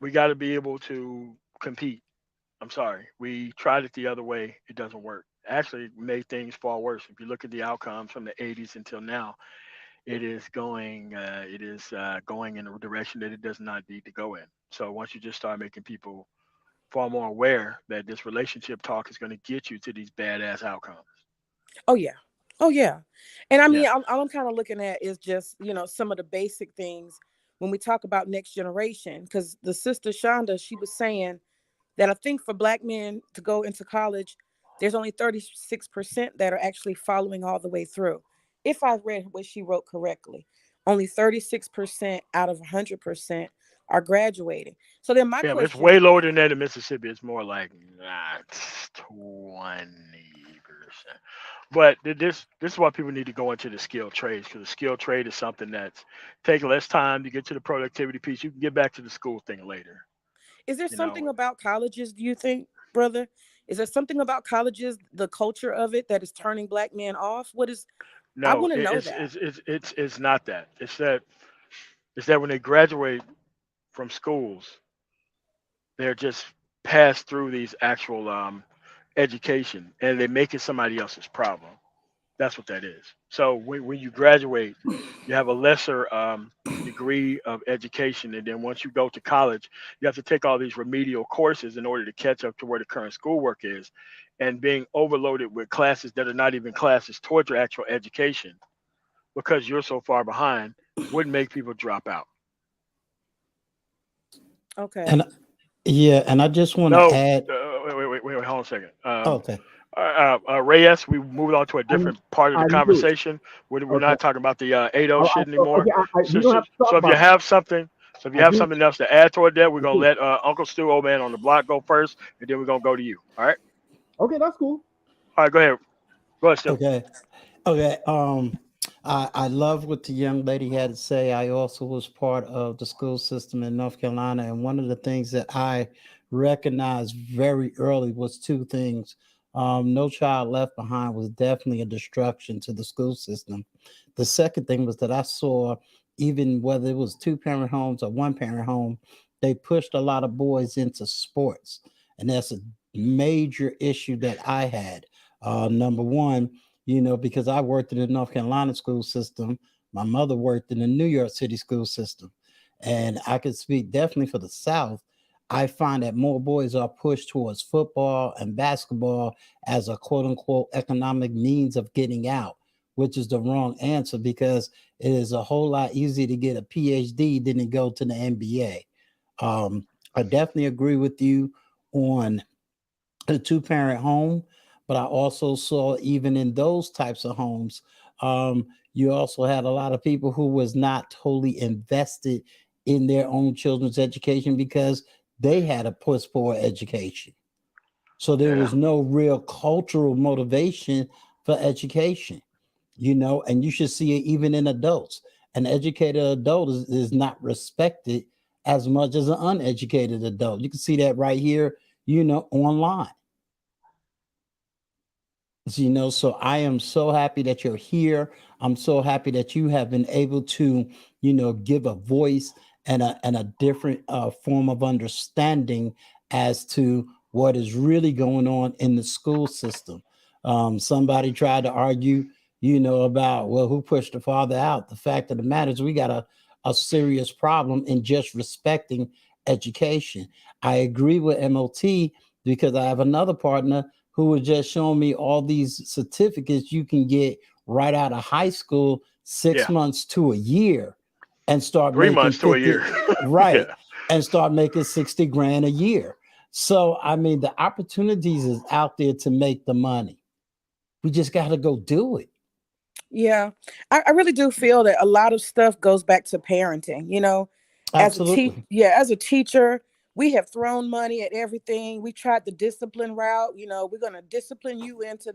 we got to be able to compete. I'm sorry, we tried it the other way. It doesn't work. Actually, made things far worse. If you look at the outcomes from the 80s until now, it is going in a direction that it does not need to go in. So once you just start making people far more aware that this relationship talk is going to get you to these badass outcomes. Oh yeah. Oh yeah. And I mean, Yeah. all I'm kind of looking at is just, some of the basic things when we talk about next generation. Because the sister Shonda, she was saying that I think for Black men to go into college, there's only 36% that are actually following all the way through. If I read what she wrote correctly, only 36% out of 100% are graduating. So then my Yeah, but it's question way lower is, than that in Mississippi. It's more like 20%. But this is why people need to go into the skilled trades, because the skilled trade is something that's take less time to get to the productivity piece. You can get back to the school thing later. is there You something know, about colleges, do you think, brother? Is there something about colleges, the culture of it, that is turning Black men off? I no, want to it, know it's that. it's it's it's it's not that. It's that when they graduate from schools, they're just passed through these actual education, and they make it somebody else's problem. That's what that is. So when you graduate, you have a lesser degree of education, and then once you go to college, you have to take all these remedial courses in order to catch up to where the current schoolwork is, and being overloaded with classes that are not even classes towards your actual education because you're so far behind would make people drop out. Okay. And Yeah, and I just want to No, add. wait, hold on a second. Okay. Reyes, we moved on to a I'm, different part of the I'm good. conversation. We're Okay. not talking about the ADOS shit anymore. Okay. So, We don't so, have to talk so if you about have something, it. I do. else to add toward that, we're I gonna do. let Uncle Stu, old man on the block, go first, and then we're gonna go to you. All right. Okay, that's cool. All right. Go ahead. Go ahead, Stu. Okay. Okay. I love what the young lady had to say. I also was part of the school system in North Carolina, and one of the things that I recognized very early was two things. No Child Left Behind was definitely a destruction to the school system. The second thing was that I saw, even whether it was two-parent homes or one-parent home, they pushed a lot of boys into sports, and that's a major issue that I had. Number one, because I worked in the North Carolina school system. My mother worked in the New York City school system. And I could speak definitely for the South. I find that more boys are pushed towards football and basketball as a quote unquote economic means of getting out, which is the wrong answer because it is a whole lot easier to get a PhD than to go to the NBA. I definitely agree with you on a two-parent home, but I also saw even in those types of homes, you also had a lot of people who was not totally invested in their own children's education because they had a poor education. So there Yeah. was no real cultural motivation for education, and you should see it even in adults. An educated adult is not respected as much as an uneducated adult. You can see that right here, online. So I am so happy that you're here. I'm so happy that you have been able to, give a voice and a different form of understanding as to what is really going on in the school system. Somebody tried to argue, about, well, who pushed the father out? The fact of the matter is we got a serious problem in just respecting education. I agree with MOT because I have another partner who was just showing me all these certificates you can get right out of high school, six Yeah. months to a year, and start 3 months making to a 50, year. right, Yeah. and start making 60 grand a year. So, I mean, the opportunities is out there to make the money. We just got to go do it. Yeah, I really do feel that a lot of stuff goes back to parenting. Absolutely. As a teacher, we have thrown money at everything. We tried the discipline route. We're going to discipline you into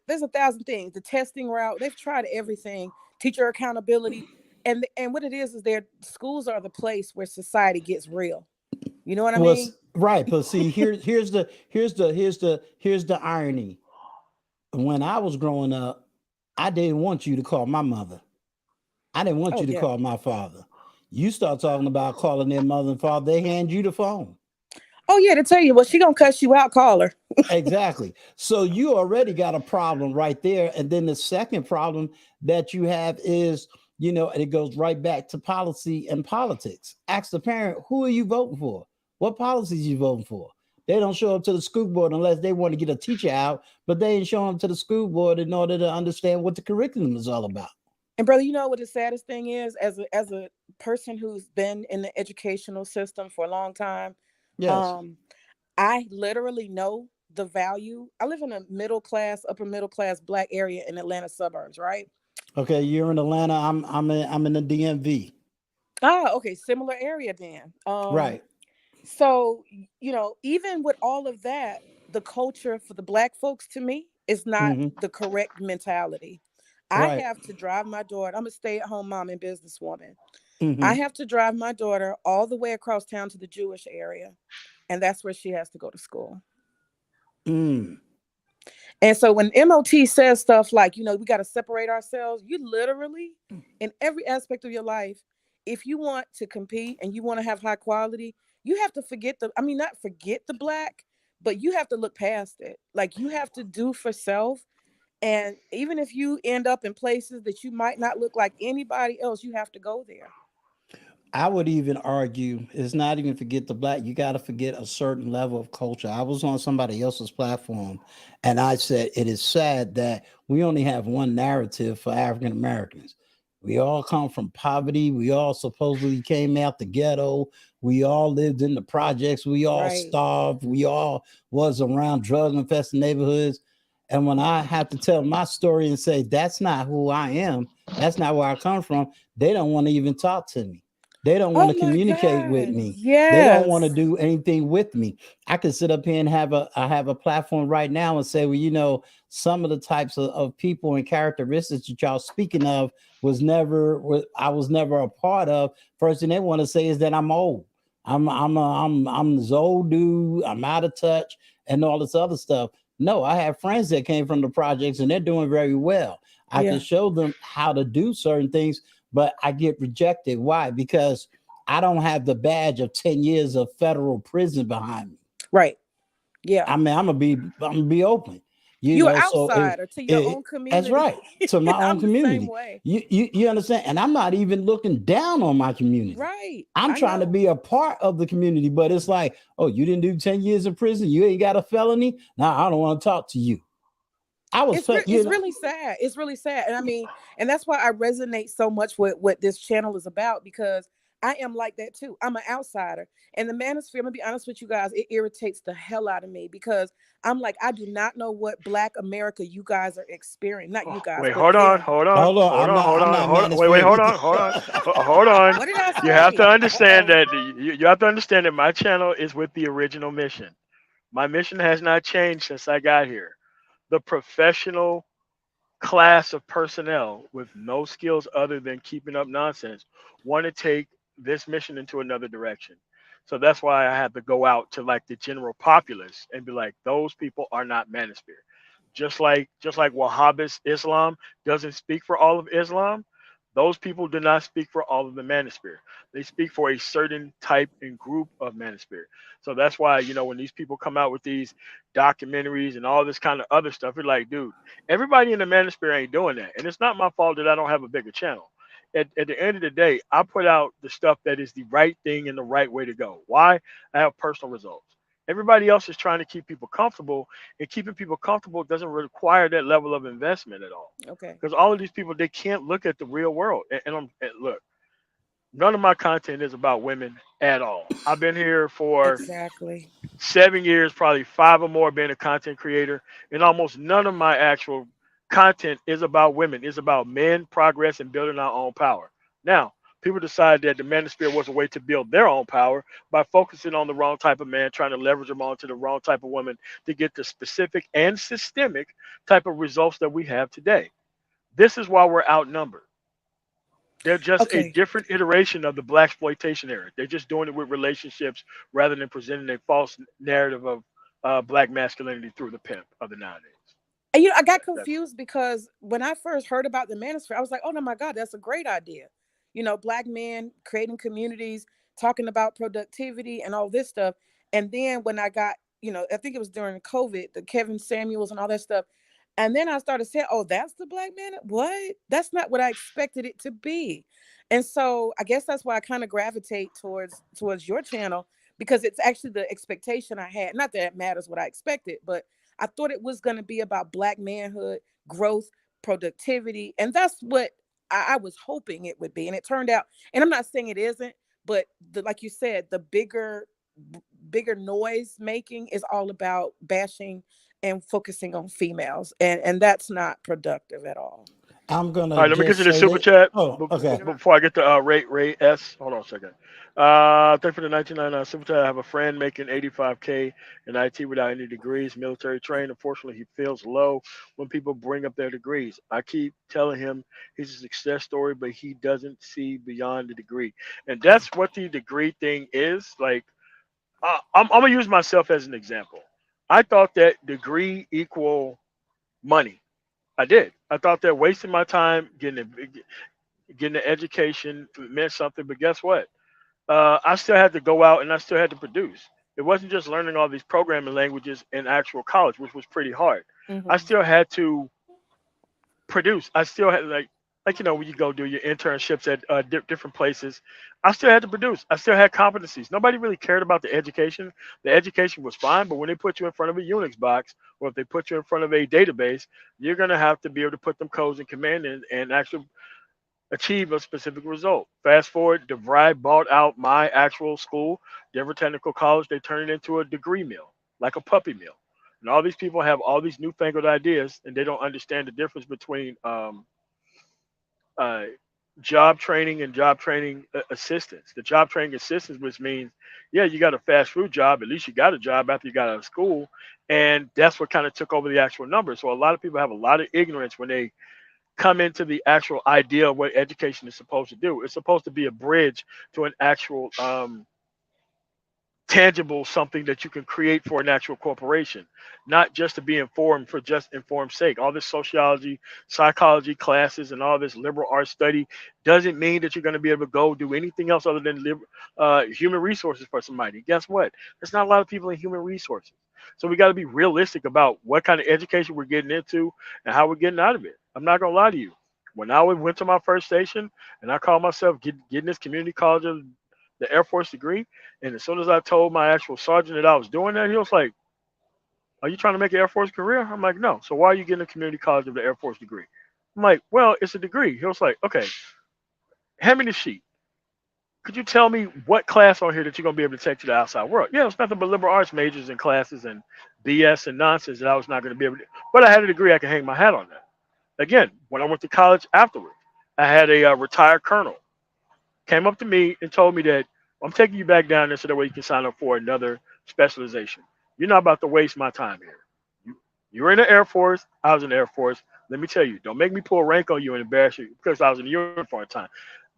there's 1,000 things. The testing route, they've tried everything. Teacher accountability, and what it is their schools are the place where society gets real. You know what I mean? Was right, but see, here's the irony. When I was growing up, I didn't want you to call my mother. I didn't want Oh you to yeah. call my father. You start talking about calling their mother and father, they hand you the phone. Oh yeah, to tell you, well, she gonna cuss you out. Call her. Exactly. So you already got a problem right there. And then the second problem that you have is, and it goes right back to policy and politics. Ask the parent, who are you voting for? What policies you voting for? They don't show up to the school board unless they want to get a teacher out, but they ain't showing up to the school board in order to understand what the curriculum is all about. And brother, you know what the saddest thing is, as a person who's been in the educational system for a long time, Yes. um, I literally know the value. I live in a upper middle class Black area in Atlanta suburbs, right? Okay, you're in Atlanta. I'm in the DMV. Ah, okay, similar area then. Right. So even with all of that, the culture for the Black folks to me is not Hmm. the correct mentality. I Right. have to drive my daughter. I'm a stay-at-home mom and businesswoman. I Hmm. have to drive my daughter all the way across town to the Jewish area, and that's where she has to go to school. Mm. And so when MOT says stuff like, we got to separate ourselves, you literally, in every aspect of your life, if you want to compete and you want to have high quality, you have to not forget the Black, but you have to look past it. Like you have to do for self. And even if you end up in places that you might not look like anybody else, you have to go there. I would even argue it's not even forget the Black. You got to forget a certain level of culture. I was on somebody else's platform and I said, it is sad that we only have one narrative for African Americans. We all come from poverty. We all supposedly came out the ghetto. We all lived in the projects. We all starved. We all was around drug infested neighborhoods. And when I have to tell my story and say, that's not who I am, that's not where I come from, they don't want to even talk to me. They don't want to communicate with me. They don't want to do anything with me. I could sit up here and I have a platform right now and say, well, you know, some of the types of people and characteristics that y'all speaking of I was never a part of. First thing they want to say is that I'm old. I'm this old dude. I'm out of touch and all this other stuff. No, I have friends that came from the projects and they're doing very well. I can show them how to do certain things, but I get rejected. Why? Because I don't have the badge of 10 years of federal prison behind me. Right. Yeah. I mean, I'm gonna be open. You're an outsider to your own community. That's right. To my own community. The same way. You understand? And I'm not even looking down on my community. Right. I'm trying to be a part of the community, but it's like, oh, you didn't do 10 years in prison. You ain't got a felony. Now I don't want to talk to you. It's really sad. It's really sad. And I mean, and that's why I resonate so much with what this channel is about, because I am like that too. I'm an outsider. And the Manosphere, I'm gonna be honest with you guys, it irritates the hell out of me, because I'm like, I do not know what Black America you guys are experiencing. Not you guys. Wait, hold on. Wait, hold on. What did I say? You have to understand that you have to understand that my channel is with the original mission. My mission has not changed since I got here. The professional class of personnel with no skills other than keeping up nonsense want to take this mission into another direction. So that's why I have to go out to like the general populace and be like, those people are not Manosphere. Just like Wahhabist Islam doesn't speak for all of Islam, those people do not speak for all of the Manosphere. They speak for a certain type and group of Manosphere. So that's why, you know, when these people come out with these documentaries and all this kind of other stuff, it's like, dude, everybody in the Manosphere ain't doing that. And it's not my fault that I don't have a bigger channel. At the end of the day, I put out the stuff that is the right thing and the right way to go. Why? I have personal results. Everybody else is trying to keep people comfortable, and keeping people comfortable doesn't require that level of investment at all. Okay. Because all of these people, they can't look at the real world. And look, none of my content is about women at all. I've been here for 7 years, probably 5 or more being a content creator, and almost none of my actual content is about women. It's about men, progress, and building our own power. Now, people decided that the Manosphere was a way to build their own power by focusing on the wrong type of man, trying to leverage them onto the wrong type of woman to get the specific and systemic type of results that we have today. This is why we're outnumbered. They're just a different iteration of the Black exploitation era. They're just doing it with relationships rather than presenting a false narrative of Black masculinity through the pimp of the nowadays. And, you know, I got confused because when I first heard about the Manosphere, I was like, oh, no, my God, that's a great idea. You know, Black men creating communities, talking about productivity and all this stuff. And then when I got, you know, I think it was during COVID, the Kevin Samuels and all that stuff. And then I started saying, oh, that's the Black man. What? That's not what I expected it to be. And so I guess that's why I kind of gravitate towards your channel, because it's actually the expectation I had. Not that it matters what I expected, but I thought it was going to be about Black manhood, growth, productivity. And that's what I was hoping it would be. And it turned out, and I'm not saying it isn't, but like you said, the bigger noise making is all about bashing and focusing on females. And that's not productive at all. I'm gonna. All right, let me get to the super chat. Oh, okay. Before I get to Ray S. Hold on a second. Thank you for the 1999 super chat. I have a friend making 85K in IT without any degrees, military trained. Unfortunately, he feels low when people bring up their degrees. I keep telling him he's a success story, but he doesn't see beyond the degree. And that's what the degree thing is. Like, I'm gonna use myself as an example. I thought that degree equal money. I did. I thought that wasting my time getting an education meant something, but guess what? I still had to go out and I still had to produce. It wasn't just learning all these programming languages in actual college, which was pretty hard. I still had to produce. I still had like you know, when you go do your internships at different places, I still had to produce. I still had competencies. Nobody really cared about the education. The education was fine, but when they put you in front of a Unix box, or if they put you in front of a database, you're going to have to be able to put them codes and command in and actually achieve a specific result. Fast forward, DeVry bought out my actual school, Denver Technical College. They turned it into a degree mill, like a puppy mill. And all these people have all these newfangled ideas, and they don't understand the difference between uh, job training and job training assistance. The job training assistance, which means, yeah, you got a fast food job. At least you got a job after you got out of school, and that's what kind of took over the actual numbers. So a lot of people have a lot of ignorance when they come into the actual idea of what education is supposed to do. It's supposed to be a bridge to an actual tangible something that you can create for an actual corporation, not just to be informed for just informed sake. All this sociology, psychology classes, and all this liberal arts study doesn't mean that you're going to be able to go do anything else other than human resources for somebody. Guess what? There's not a lot of people in human resources. So we got to be realistic about what kind of education we're getting into and how we're getting out of it. I'm not going to lie to you. When I went to my first station and I called myself getting this community college of the Air Force degree, and as soon as I told my actual sergeant that I was doing that, he was like, "Are you trying to make an Air Force career?" I'm like, "No." So why are you getting a community college of the Air Force degree? I'm like, "Well, it's a degree." He was like, "Okay, hand me the sheet. Could you tell me what class on here that you're gonna be able to take to the outside world?" Yeah, it's nothing but liberal arts majors and classes and BS and nonsense that I was not going to be able to. But I had a degree. I can hang my hat on that. Again, when I went to college afterwards, I had a retired colonel came up to me and told me that I'm taking you back down there so that way you can sign up for another specialization. You're not about to waste my time here. You were in the Air Force. I was in the Air Force. Let me tell you, don't make me pull rank on you and embarrass you because I was in the uniform at the time.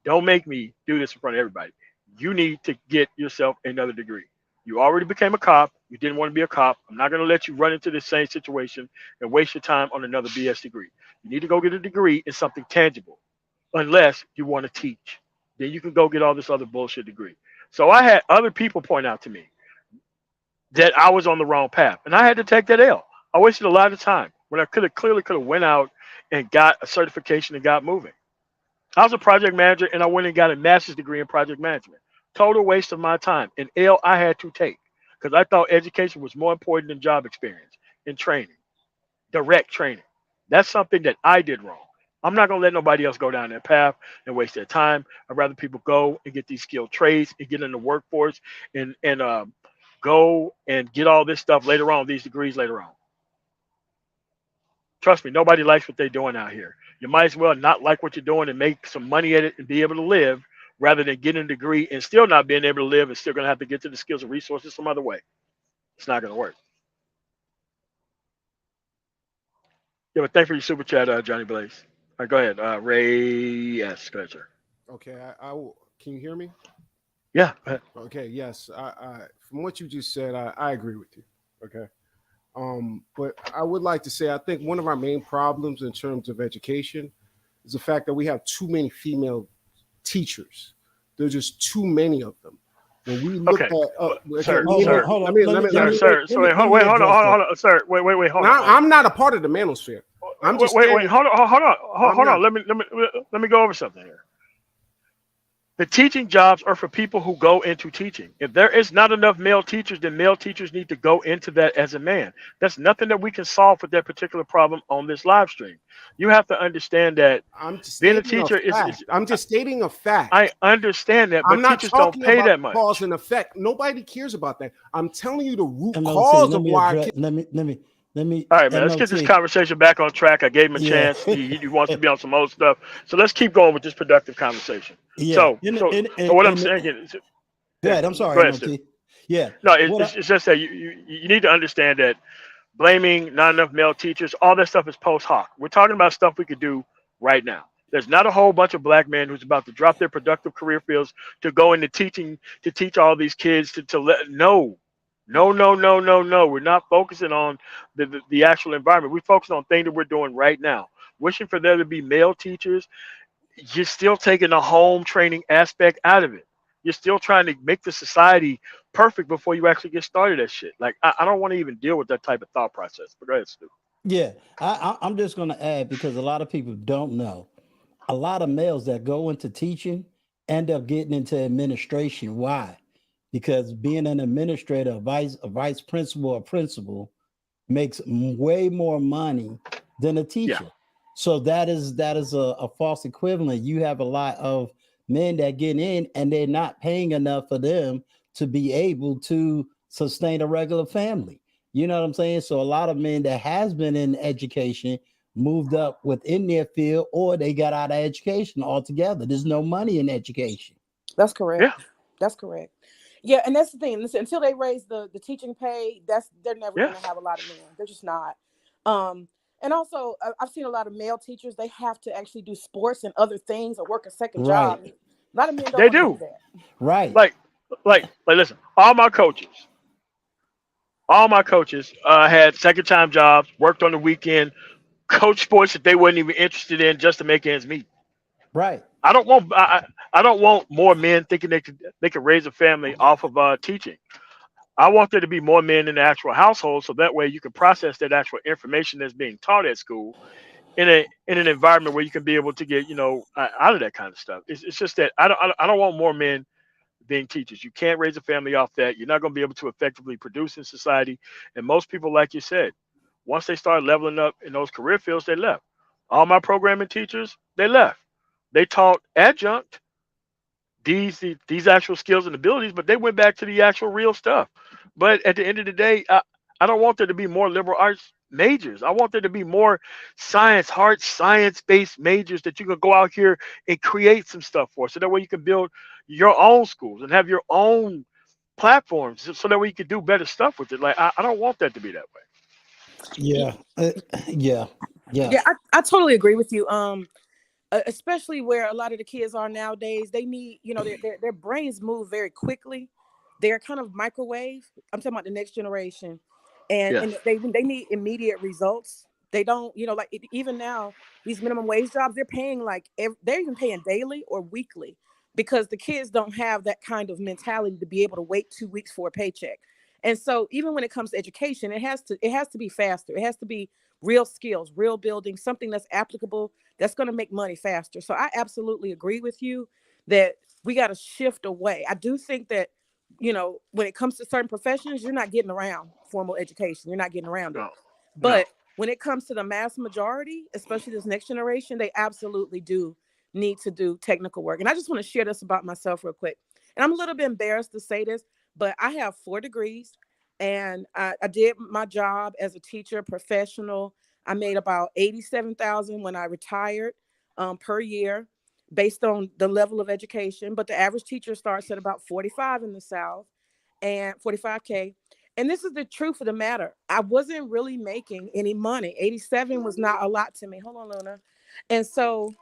Don't make me do this in front of everybody. You need to get yourself another degree. You already became a cop. You didn't want to be a cop. I'm not going to let you run into the same situation and waste your time on another BS degree. You need to go get a degree in something tangible, unless you want to teach. Then you can go get all this other bullshit degree. So I had other people point out to me that I was on the wrong path, and I had to take that L. I wasted a lot of time when I clearly could have went out and got a certification and got moving. I was a project manager, and I went and got a master's degree in project management. Total waste of my time. An L I had to take because I thought education was more important than job experience and training, direct training. That's something that I did wrong. I'm not going to let nobody else go down that path and waste their time. I'd rather people go and get these skilled trades and get in the workforce and go and get all this stuff later on, these degrees later on. Trust me, nobody likes what they're doing out here. You might as well not like what you're doing and make some money at it and be able to live rather than getting a degree and still not being able to live and still going to have to get to the skills and resources some other way. It's not going to work. Yeah, but thanks for your super chat, Johnny Blaze. All right, go ahead. Ray, yes, go ahead, sir. Okay, I will. Can you hear me? Yeah. Go ahead. Okay, yes. I from what you just said, I agree with you. Okay. But I would like to say I think one of our main problems in terms of education is the fact that we have too many female teachers. There's just too many of them. When we look at sir, hold on, sir. So wait, hold on, sir. Wait, hold on. I'm not a part of the Manosphere. I'm just wait. Hold on. Let me go over something here. The teaching jobs are for people who go into teaching. If there is not enough male teachers, then male teachers need to go into that as a man. That's nothing that we can solve with that particular problem on this live stream. You have to understand that being a teacher is. I'm just stating a fact. I understand that, but I'm not teachers don't pay about that much. Cause and effect. Nobody cares about that. I'm telling you the root cause of why. Let me. All right, man. Let's get this conversation back on track. I gave him a chance. He wants to be on some old stuff. So let's keep going with this productive conversation. Yeah. So what I'm saying is, go ahead. I'm sorry. Go ahead, Steve. Yeah. No, it's just that you need to understand that blaming not enough male teachers, all that stuff is post hoc. We're talking about stuff we could do right now. There's not a whole bunch of black men who's about to drop their productive career fields to go into teaching to teach all these kids to let no. We're not focusing on the actual environment. We're focusing on things that we're doing right now. Wishing for there to be male teachers, you're still taking the home training aspect out of it. You're still trying to make the society perfect before you actually get started at shit. Like, I don't want to even deal with that type of thought process. But go ahead, Stu. Yeah, I'm just going to add, because a lot of people don't know. A lot of males that go into teaching end up getting into administration. Why? Because being an administrator, a vice principal or principal makes way more money than a teacher. So that is a false equivalent. You have a lot of men that get in and they're not paying enough for them to be able to sustain a regular family. You know what I'm saying? So a lot of men that has been in education moved up within their field, or they got out of education altogether. There's no money in education. That's correct. Yeah. That's correct. Yeah, and that's the thing. Listen, until they raise the teaching pay, they're never Yeah. going to have a lot of men. They're just not. And also, I've seen a lot of male teachers. They have to actually do sports and other things or work a second job. Right. A lot of men don't They want to do do. that. Right. Like, listen, all my coaches had second time jobs, worked on the weekend, coach sports that they weren't even interested in just to make ends meet. Right. I don't want more men thinking they could raise a family off of teaching. I want there to be more men in the actual household, so that way you can process that actual information that's being taught at school in an environment where you can be able to get out of that kind of stuff. It's just that I don't want more men being teachers. You can't raise a family off that. You're not going to be able to effectively produce in society. And most people, like you said, once they start leveling up in those career fields, they left. All my programming teachers, they left. They taught adjunct these actual skills and abilities, but they went back to the actual real stuff. But at the end of the day, I don't want there to be more liberal arts majors. I want there to be more hard science-based majors that you can go out here and create some stuff for. So that way you can build your own schools and have your own platforms so that way you can do better stuff with it. Like, I don't want that to be that way. Yeah. Yeah. Yeah, I totally agree with you. Especially where a lot of the kids are nowadays, they need, their brains move very quickly. They're kind of microwave. I'm talking about the next generation, and Yes. they need immediate results. They don't, even now, these minimum wage jobs, they're paying they're even paying daily or weekly, because the kids don't have that kind of mentality to be able to wait 2 weeks for a paycheck. And so even when it comes to education, it has to be faster. It has to be real skills, real building, something that's applicable, that's going to make money faster. So I absolutely agree with you that we got to shift away. I do think that, when it comes to certain professions, you're not getting around formal education. You're not getting around it. No. But when it comes to the mass majority, especially this next generation, they absolutely do need to do technical work. And I just want to share this about myself real quick. And I'm a little bit embarrassed to say this, but I have 4 degrees, and I did my job as a teacher, professional. I made about $87,000 when I retired per year, based on the level of education. But the average teacher starts at about 45 in the South, and 45K. And this is the truth of the matter. I wasn't really making any money. 87 was not a lot to me. Hold on, Luna. And so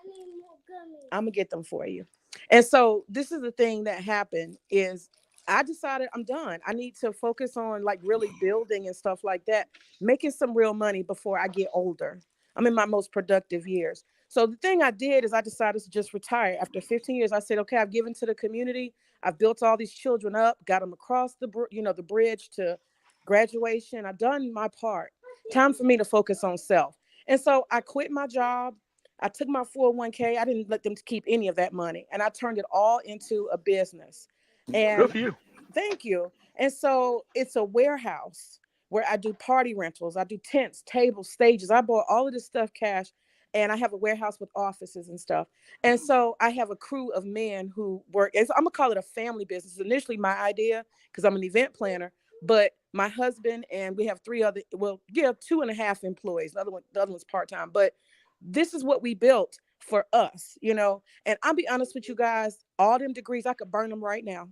I'm gonna get them for you. And so this is the thing that happened is I decided I'm done. I need to focus on really building and stuff like that, making some real money before I get older. I'm in my most productive years. So the thing I did is I decided to just retire. After 15 years, I said, okay, I've given to the community. I've built all these children up, got them across the bridge to graduation. I've done my part. Time for me to focus on self. And so I quit my job. I took my 401k. I didn't let them keep any of that money. And I turned it all into a business. And Good for you. thank you. And so it's a warehouse where I do party rentals. I do tents, tables, stages. I bought all of this stuff cash. And I have a warehouse with offices and stuff. And so I have a crew of men who work. I'm going to call it a family business. It's initially my idea because I'm an event planner. But my husband and we have 2.5 employees. The other one's part-time. But this is what we built for us, And I'll be honest with you guys, all them degrees, I could burn them right now.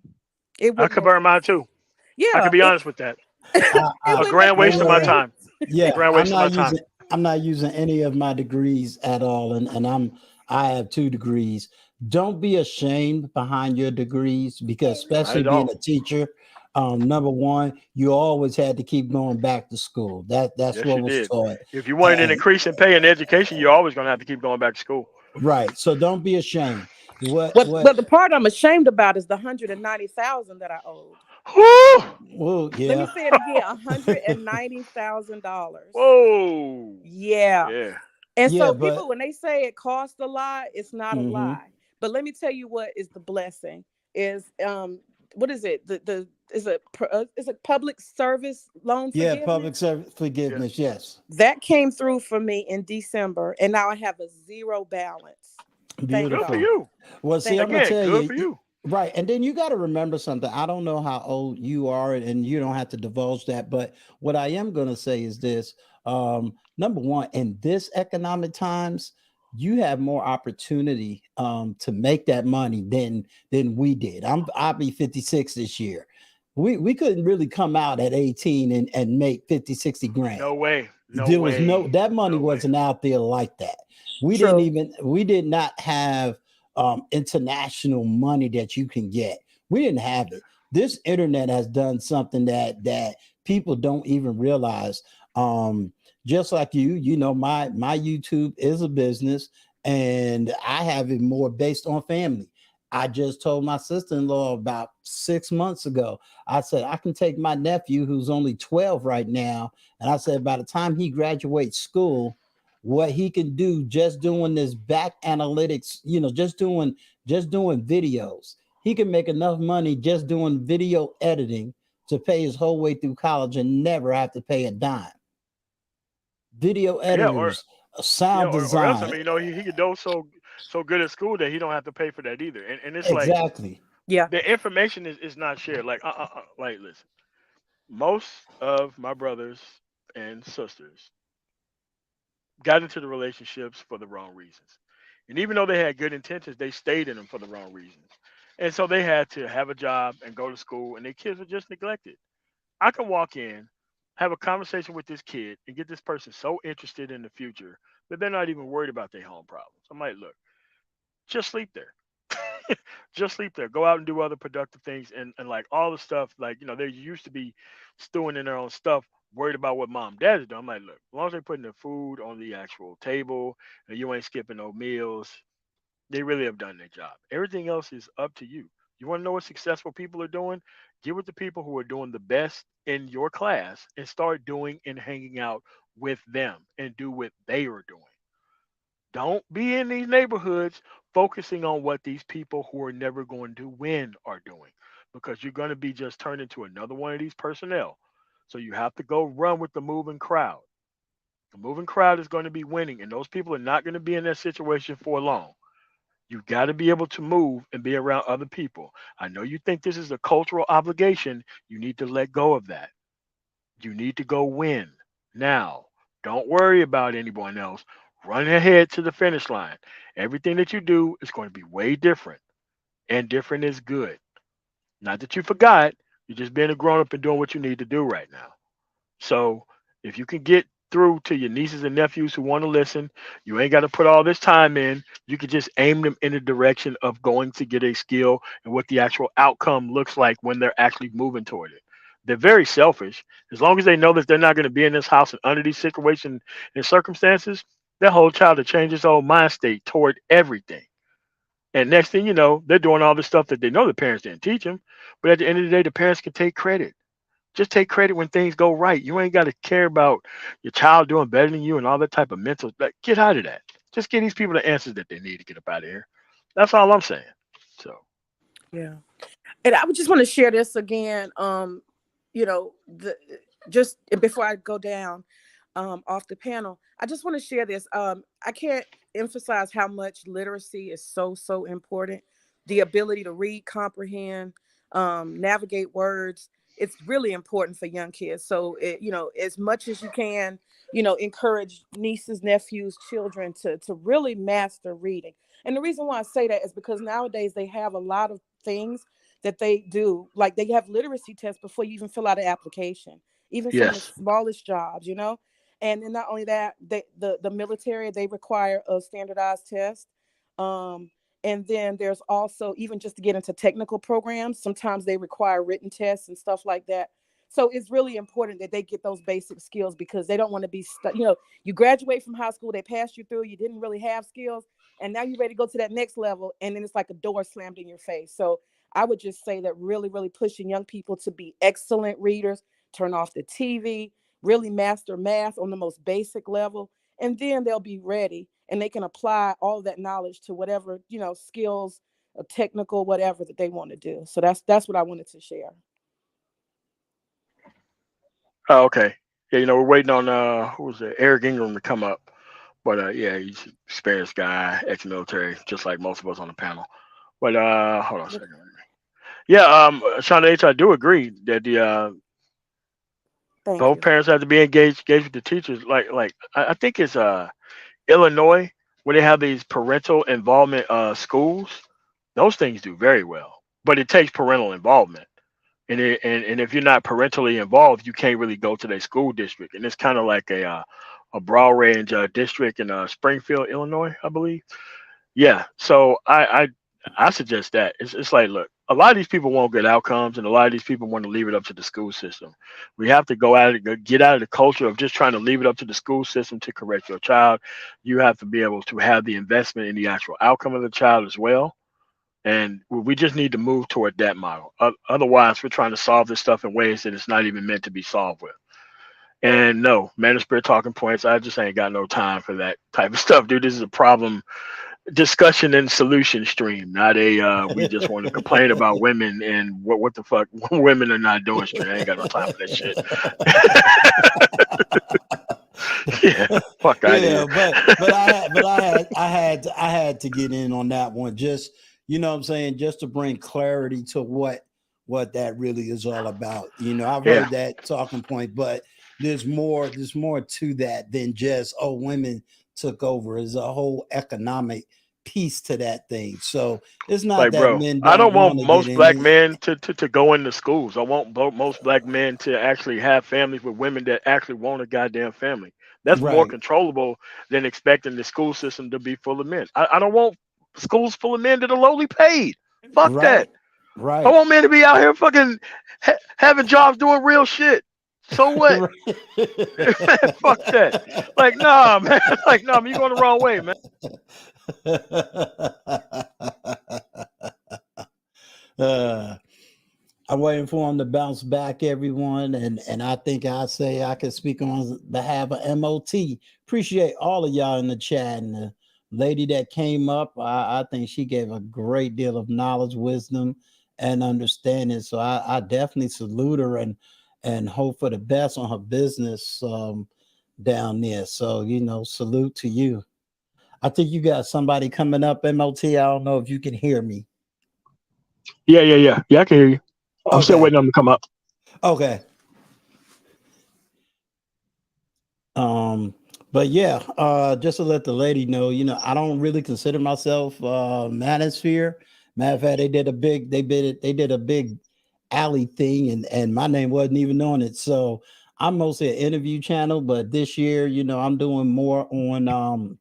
I could burn mine too. Yeah. I could be honest with that. A grand waste of my time. Yeah, Grand waste of my time. I'm not using any of my degrees at all, and I have 2 degrees. Don't be ashamed behind your degrees, because especially being a teacher, number one, you always had to keep going back to school. That's Yes, what you was did. taught. If you wanted an increase in pay and education, you're always going to have to keep going back to school. Right. So don't be ashamed. But the part I'm ashamed about is the $190,000 that I owed. Woo! Well, yeah. Let me say it again, $190,000. Whoa. Yeah. Yeah. And Yeah, so but- people, when they say it costs a lot, it's not a lie. But let me tell you what is the blessing is what is it? is a public service loan Yeah, forgiveness. public service forgiveness. Yes. That came through for me in December, and now I have a zero balance. Thank Good for Beautiful. God. you. Well, see, Thank I'm gonna God. Again, tell good for you, you. right, and then you got to remember something. I don't know how old you are, and you don't have to divulge that, but what I am gonna say is this: number one, in this economic times, you have more opportunity to make that money than we did. I'll be 56 this year. We couldn't really come out at 18 and make 50, 60 grand. No way. No There was way. that money No way. wasn't out there like that. True. We did not have international money that you can get. We didn't have it. This internet has done something that people don't even realize. Just like you know, my YouTube is a business, and I have it more based on family. I just told my sister-in-law about 6 months ago. I said I can take my nephew, who's only 12 right now, and I said by the time he graduates school, what he can do just doing this back analytics, just doing videos. He can make enough money just doing video editing to pay his whole way through college and never have to pay a dime. Video Yeah, or editors, sound or else, I design. mean, he could do so good at school that he don't have to pay for that either. And it's like Exactly. Yeah. the information is not shared. Like like listen, most of my brothers and sisters got into the relationships for the wrong reasons. And even though they had good intentions, they stayed in them for the wrong reasons. And so they had to have a job and go to school, and their kids were just neglected. I can walk in, have a conversation with this kid, and get this person so interested in the future that they're not even worried about their home problems. I'm like, look, just sleep there. Just sleep there. Go out and do other productive things, and like all the stuff, like, they used to be stewing in their own stuff, worried about what mom and dad is doing. I'm like, look, as long as they're putting the food on the actual table and you ain't skipping no meals, they really have done their job. Everything else is up to you. You want to know what successful people are doing? Get with the people who are doing the best in your class and start doing and hanging out with them and do what they are doing. Don't be in these neighborhoods focusing on what these people who are never going to win are doing, because you're going to be just turned into another one of these personnel. So you have to go run with the moving crowd. The moving crowd is going to be winning, and those people are not going to be in that situation for long. You got to be able to move and be around other people. I know you think this is a cultural obligation. You need to let go of that. You need to go win now. Don't worry about anyone else. Run ahead to the finish line. Everything that you do is going to be way different, and different is good. Not that you forgot, you're just being a grown up and doing what you need to do right now. So if you can get through to your nieces and nephews who want to listen, you ain't got to put all this time in. You can just aim them in the direction of going to get a skill and what the actual outcome looks like when they're actually moving toward it. They're very selfish. As long as they know that they're not going to be in this house and under these situations and circumstances, their whole child to change his whole mind state toward everything. And next thing you know, they're doing all the stuff that they know the parents didn't teach them. But at the end of the day, the parents can take credit. Just take credit when things go right. You ain't got to care about your child doing better than you and all that type of mental. Like, get out of that. Just give these people the answers that they need to get up out of here. That's all I'm saying. So, Yeah. And I would just want to share this again. Just before I go down off the panel, I just want to share this. I can't emphasize how much literacy is so important. The ability to read, comprehend, navigate words. It's really important for young kids. So, as much as you can, encourage nieces, nephews, children to really master reading. And the reason why I say that is because nowadays they have a lot of things that they do, like they have literacy tests before you even fill out an application, even from the yes. smallest jobs. And then not only that, the military, they require a standardized test. um and then there's also, even just to get into technical programs, sometimes they require written tests and stuff like that. So it's really important that they get those basic skills, because they don't want to be stuck. You graduate from high school, they passed you through, you didn't really have skills, and now you're ready to go to that next level, and then it's like a door slammed in your face. So I would just say that really, really pushing young people to be excellent readers, turn off the TV, really master math on the most basic level, and then they'll be ready and they can apply all of that knowledge to whatever, skills, technical, whatever that they want to do. So that's what I wanted to share. Oh, okay. Yeah, we're waiting on who was it, Eric Ingram to come up. But yeah, he's an experienced guy, ex-military, just like most of us on the panel. But hold on a second. Yeah, Sean H, I do agree that the Thank both you. parents have to be engaged with the teachers. Like I think it's Illinois where they have these parental involvement schools. Those things do very well, but it takes parental involvement. And if you're not parentally involved, you can't really go to their school district. And it's kind of like a broad range district in Springfield, Illinois, I believe. Yeah. So I suggest that it's like, look, a lot of these people want good outcomes, and a lot of these people want to leave it up to the school system. We have to get out of the culture of just trying to leave it up to the school system to correct your child. You have to be able to have the investment in the actual outcome of the child as well. And we just need to move toward that model. Otherwise, we're trying to solve this stuff in ways that it's not even meant to be solved with. And no, Manosphere talking points. I just ain't got no time for that type of stuff, dude. This is a problem discussion and solution stream, not a we just want to complain about women and what the fuck women are not doing stream. I ain't got no time for that shit. Yeah, fuck out Yeah, of here. I had to get in on that one. Just what I'm saying, just to bring clarity to what that really is all about. I've Yeah. heard that talking point, but there's more to that than just women took over. There's a whole economic piece to that thing. So it's not Like, that bro, men I don't don't want want to get most in black it. men to go into schools. I want most black men to actually have families with women that actually want a goddamn family. That's more Right, controllable than expecting the school system to be full of men. I don't want schools full of men that are lowly paid. Fuck that. right, I right. want men to be out here fucking having jobs doing real shit. So what? Fuck that. Like, nah, man. Like, nah, man, you're going the wrong way, man. I'm waiting for him to bounce back, everyone, and I think I can speak on behalf of MOT. Appreciate all of y'all in the chat, and the lady that came up, I think she gave a great deal of knowledge, wisdom, and understanding. So I definitely salute her and hope for the best on her business down there. So salute to you. I think you got somebody coming up, MOT. I don't know if you can hear me. Yeah. I can hear you. I'm still Okay. waiting on them to come up. Okay. But yeah, just to let the lady know, I don't really consider myself Manosphere. Matter of fact, they did a big alley thing, and my name wasn't even on it. So I'm mostly an interview channel, but this year, I'm doing more on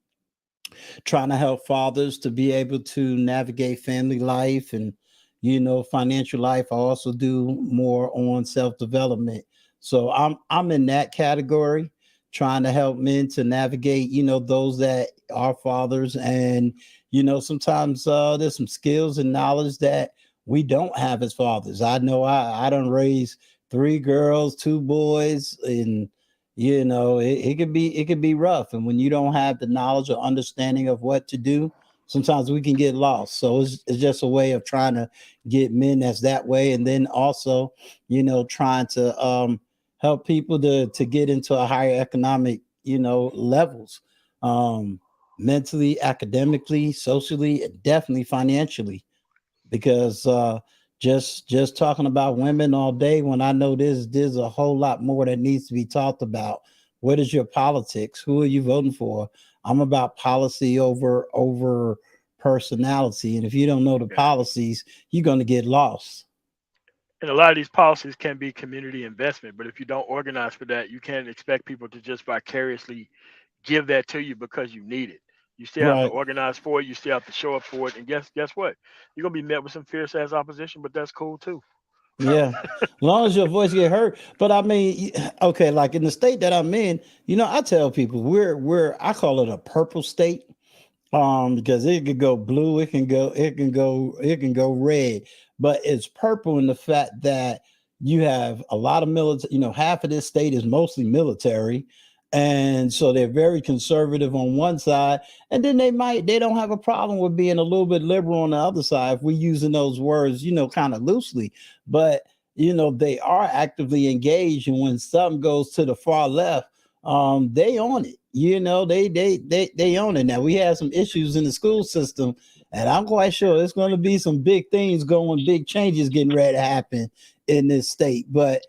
trying to help fathers to be able to navigate family life and financial life. I also do more on self-development. So I'm in that category, trying to help men to navigate those that are fathers. And sometimes there's some skills and knowledge that we don't have as fathers. I know I done raised 3 girls, 2 boys, and it could be rough. And when you don't have the knowledge or understanding of what to do, sometimes we can get lost. So it's just a way of trying to get men that's that way. And then also, trying to help people to get into a higher economic, levels, mentally, academically, socially, and definitely financially. Because just talking about women all day, when I know there's a whole lot more that needs to be talked about. What is your politics? Who are you voting for? I'm about policy over personality. And if you don't know the policies, you're going to get lost. And a lot of these policies can be community investment, but if you don't organize for that, you can't expect people to just vicariously give that to you because you need it. You still have to Right. organize for it. You still have to show up for it. And guess what? You're gonna be met with some fierce ass opposition, but that's cool too. Yeah, as long as your voice get heard. But I mean, okay, like in the state that I'm in, I tell people I call it a purple state. Because it could go blue, it can go red, but it's purple in the fact that you have a lot of military. Half of this state is mostly military, and so they're very conservative on one side, and then they don't have a problem with being a little bit liberal on the other side if we're using those words, kind of loosely. But they are actively engaged, and when something goes to the far left, they own it. They own it. Now we have some issues in the school system, and I'm quite sure it's going to be some big things going, big changes getting ready to happen in this state. But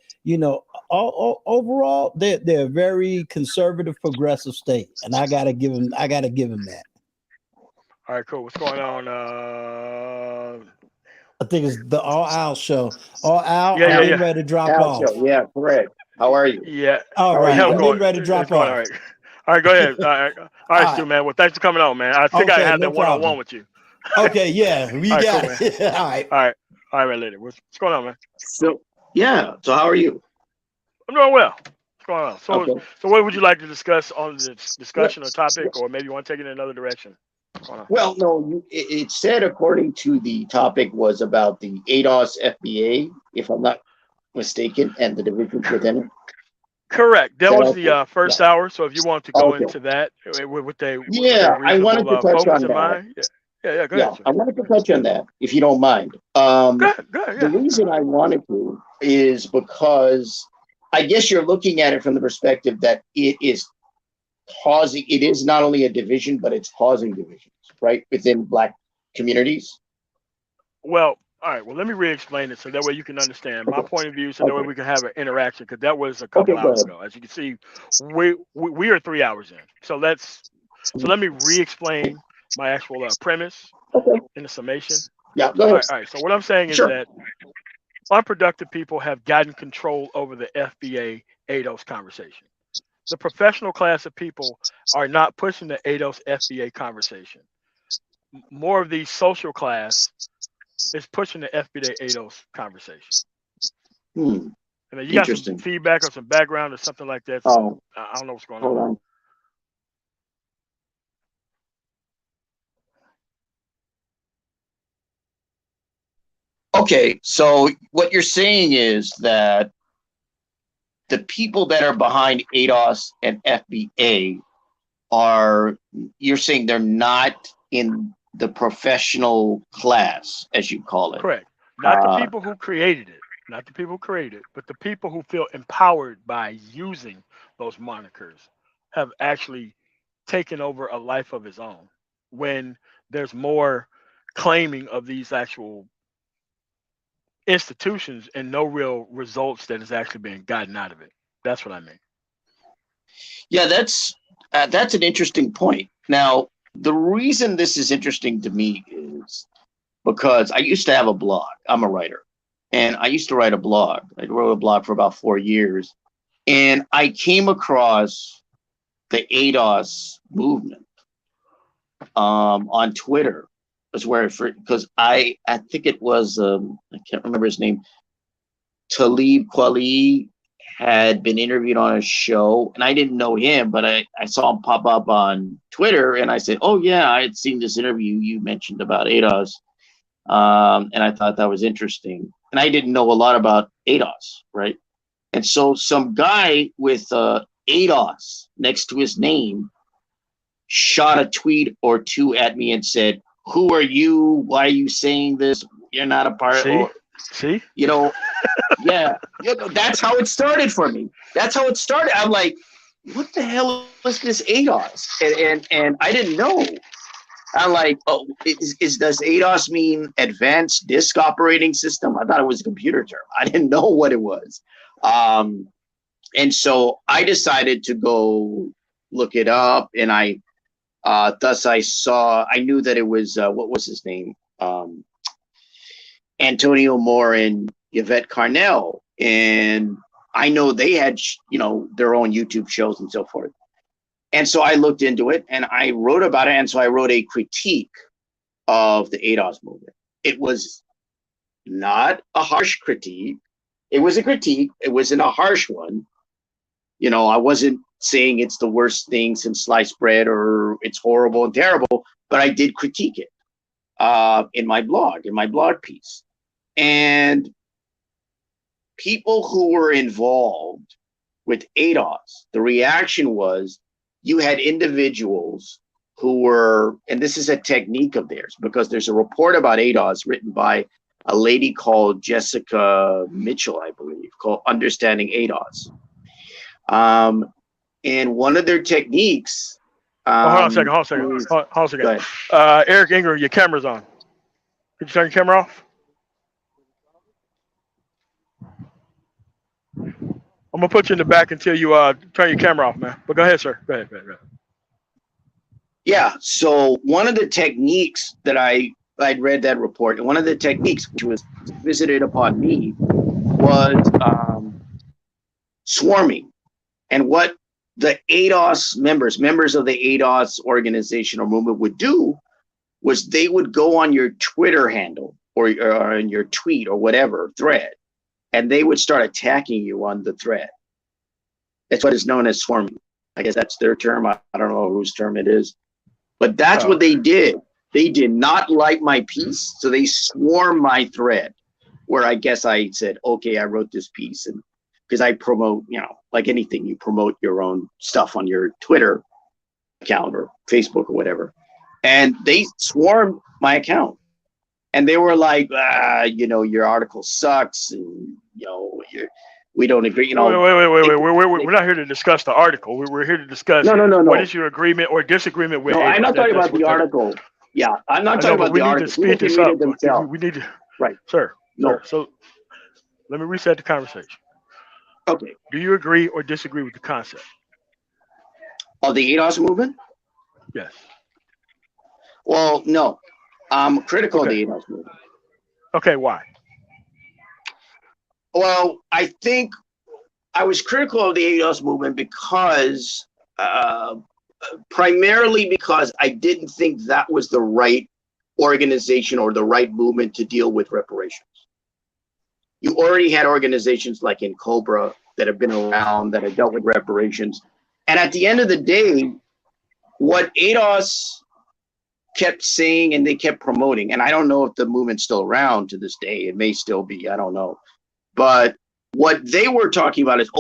overall, they're a very conservative, progressive state, and I gotta give them that. All right, cool. What's going on? I think it's the All Al show. All Al, Yeah, I'm yeah, getting yeah. ready to drop Al off. show. Yeah, correct. How are you? Yeah. All How are right, you? Yeah, I'm I'm going. getting ready to drop It's going. off. All right. All right, go ahead. All right, Stu, right. man. Well, thanks for coming on, man. I think I Okay, had no that one-on-one problem. with you. Okay, yeah, we All right, got cool, man. it. All right. All right, later. What's going on, man? So yeah. So how are you? I'm doing well. What's going on? Okay. So what would you like to discuss on this Well, discussion or topic, or maybe you want to take it in another direction? What's going on? well, no. It said according to the topic was about the ADOS FBA, if I'm not mistaken, and the divisions within it. Correct. That That was okay? the first hour. So if you want to go Okay. into that with a Yeah, I wanted reasonable to touch focus on in that. mind. Yeah. Go Yeah, ahead, sir. I wanted to touch on that, if you don't mind. Go ahead. The Yeah. reason I wanted to is because I guess you're looking at it from the perspective that it is not only a division, but it's causing divisions, right, within Black communities. Well, all right. Well, let me re-explain it so that way you can understand my Okay. point of view, so that way Okay. we can have an interaction. Because that was a Okay, couple go hours ahead. ago. As you can see, we are 3 hours in. So let me re-explain my actual premise Okay. in the summation. Yeah, go All ahead. right. So what I'm saying is Sure. that unproductive people have gotten control over the FBA ADOS conversation. The professional class of people are not pushing the ADOS FBA conversation. More of the social class is pushing the FBA ADOS conversation. Hmm. And then you got some Interesting. feedback or some background or something like that. So Oh, I don't know what's going hold on. on. Okay, so what you're saying is that the people that are behind ADOS and FBA you're saying they're not in the professional class, as you call it. Correct. Not the Uh, people who created it, not the people who created it, but the people who feel empowered by using those monikers have actually taken over a life of its own when there's more claiming of these actual institutions and no real results that is actually being gotten out of it. That's what I mean. yeah, that's an interesting point. Now, the reason this is interesting to me is because I used to have a blog. I'm a writer, and I used to write a blog. I wrote a blog for about 4 years, and I came across the ADOS movement on Twitter. Was where because I think it was I can't remember his name. Talib Kweli had been interviewed on a show, and I didn't know him, but I saw him pop up on Twitter, and I said, "Oh yeah, I had seen this interview you mentioned about ADOS," and I thought that was interesting. And I didn't know a lot about ADOS, right? And so some guy with ADOS next to his name shot a tweet or two at me and said, "Who are you? Why are you saying this? You're not a part." See? Yeah, that's how it started for me. That's how it started. I'm like, what the hell is this ADOS? And I didn't know. I'm like, oh, does ADOS mean Advanced Disk Operating System? I thought it was a computer term. I didn't know what it was. And so I decided to go look it up, and I knew that it was, what was his name? Antonio Moore and Yvette Carnell. And I know they had, their own YouTube shows and so forth. And so I looked into it and I wrote about it. And so I wrote a critique of the ADOS movement. It was not a harsh critique. It was a critique. It wasn't a harsh one. I wasn't saying it's the worst thing since sliced bread or it's horrible and terrible, but I did critique it in my blog piece. And people who were involved with ADOS, the reaction was you had individuals who were, and this is a technique of theirs, because there's a report about ADOS written by a lady called Jessica Mitchell, I believe, called Understanding ADOS. And one of their techniques. Hold on a second. Hold on a second. Eric Ingram, your camera's on. Could you turn your camera off? I'm gonna put you in the back until you turn your camera off, man. But go ahead, sir. Go ahead. Yeah. So one of the techniques that I'd read that report, and one of the techniques which was visited upon me was swarming. And what the ADOS members of the ADOS organization or movement would do was they would go on your Twitter handle or on your tweet or whatever thread, and they would start attacking you on the thread. That's what is known as swarming. I guess that's their term. I don't know whose term it is, but that's what they did. They did not like my piece, so they swarmed my thread, where I guess I said, okay, I wrote this piece, and because I promote, like anything, you promote your own stuff on your Twitter account or Facebook or whatever. And they swarmed my account. And they were like, your article sucks, and we don't agree. Wait. We're not here to discuss the article. We're here to discuss what is your agreement or disagreement with. No, I'm not talking about the article. Yeah, I'm not talking about the article. We need to speed this up. We need to, right, sir. No. Sir. So let me reset the conversation. Okay. Do you agree or disagree with the concept of the ADOS movement? Yes. Well, no. I'm critical of the ADOS movement. Okay, why? Well, I think I was critical of the ADOS movement because, primarily because I didn't think that was the right organization or the right movement to deal with reparations. You already had organizations like in Cobra that have been around that have dealt with reparations. And at the end of the day, what ADOS kept saying and they kept promoting, and I don't know if the movement's still around to this day, it may still be, I don't know. But what they were talking about is,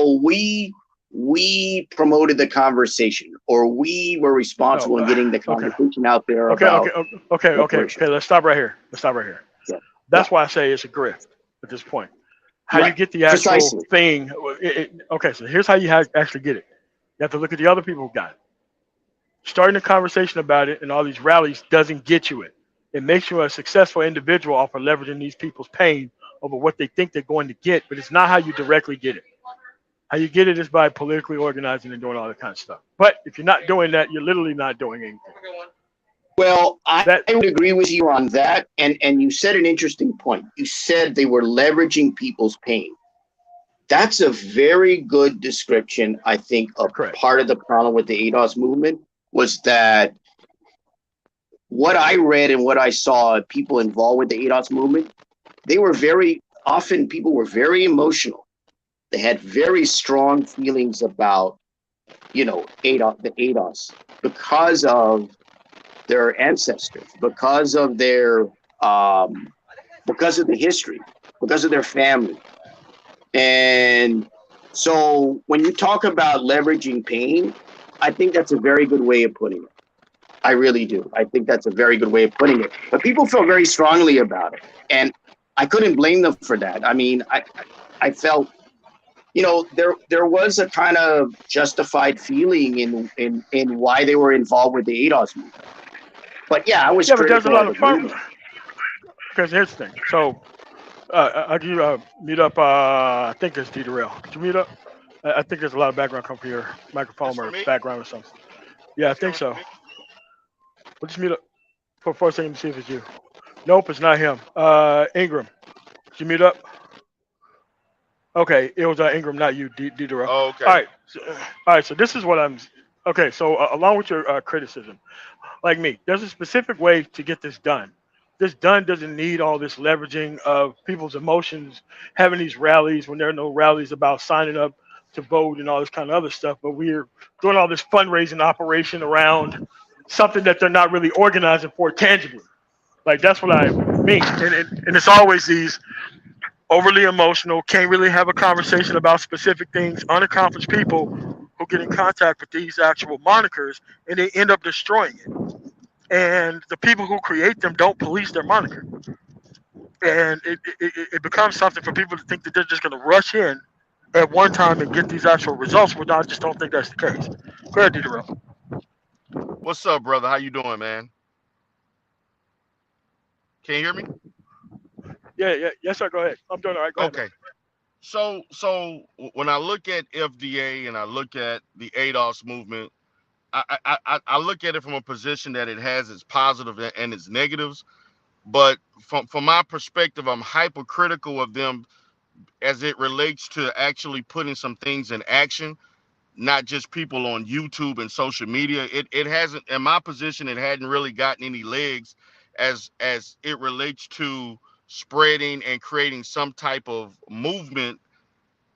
we promoted the conversation, or we were responsible in getting the conversation out there. Okay. Let's stop right here. Yeah. That's why I say it's a grift at this point. How you get the actual thing. Okay, so here's how you actually get it. You have to look at the other people who got it. Starting a conversation about it and all these rallies doesn't get you it. It makes you a successful individual off of leveraging these people's pain over what they think they're going to get, but it's not how you directly get it. How you get it is by politically organizing and doing all that kind of stuff. But if you're not doing that, you're literally not doing anything. Well, I would agree with you on that. And you said an interesting point. You said they were leveraging people's pain. That's a very good description, I think, of part of the problem with the ADOS movement was that what I read and what I saw people involved with the ADOS movement, they were people were very emotional. They had very strong feelings about, the ADOS because of their ancestors, because of their, because of the history, because of their family. And so when you talk about leveraging pain, I think that's a very good way of putting it. I really do. I think that's a very good way of putting it. But people feel very strongly about it. And I couldn't blame them for that. I mean, I felt, there was a kind of justified feeling in why they were involved with the ADOS movement. But yeah, I was but there's a lot of fun. Because here's the thing. So, I do mute up. I think it's D Darrell. Could you mute up? I think there's a lot of background coming from your microphone or background or something. Yeah, I think so. We'll just mute up for a second to see if it's you. Nope, it's not him. Ingram, could you mute up? Okay, it was Ingram, not you, D Darrell. Oh, okay. All right. So this is what I'm. Okay, so along with your criticism, like me, there's a specific way to get this done. This doesn't need all this leveraging of people's emotions, having these rallies when there are no rallies about signing up to vote and all this kind of other stuff. But we're doing all this fundraising operation around something that they're not really organizing for tangibly. Like that's what I mean. And it's always these overly emotional, can't really have a conversation about specific things, unaccomplished people who get in contact with these actual monikers and they end up destroying it. And the people who create them don't police their moniker. and it becomes something for people to think that they're just going to rush in at one time and get these actual results. But I just don't think that's the case. Go ahead, Didero. What's up, brother? How you doing, man? Can you hear me? Yeah, yes, sir. Go ahead. I'm doing all right. Go ahead, man. Okay. So when I look at FBA and I look at the ADOS movement, I look at it from a position that it has its positive and its negatives. But from my perspective, I'm hypercritical of them as it relates to actually putting some things in action, not just people on YouTube and social media. It hasn't, in my position, it hadn't really gotten any legs as it relates to spreading and creating some type of movement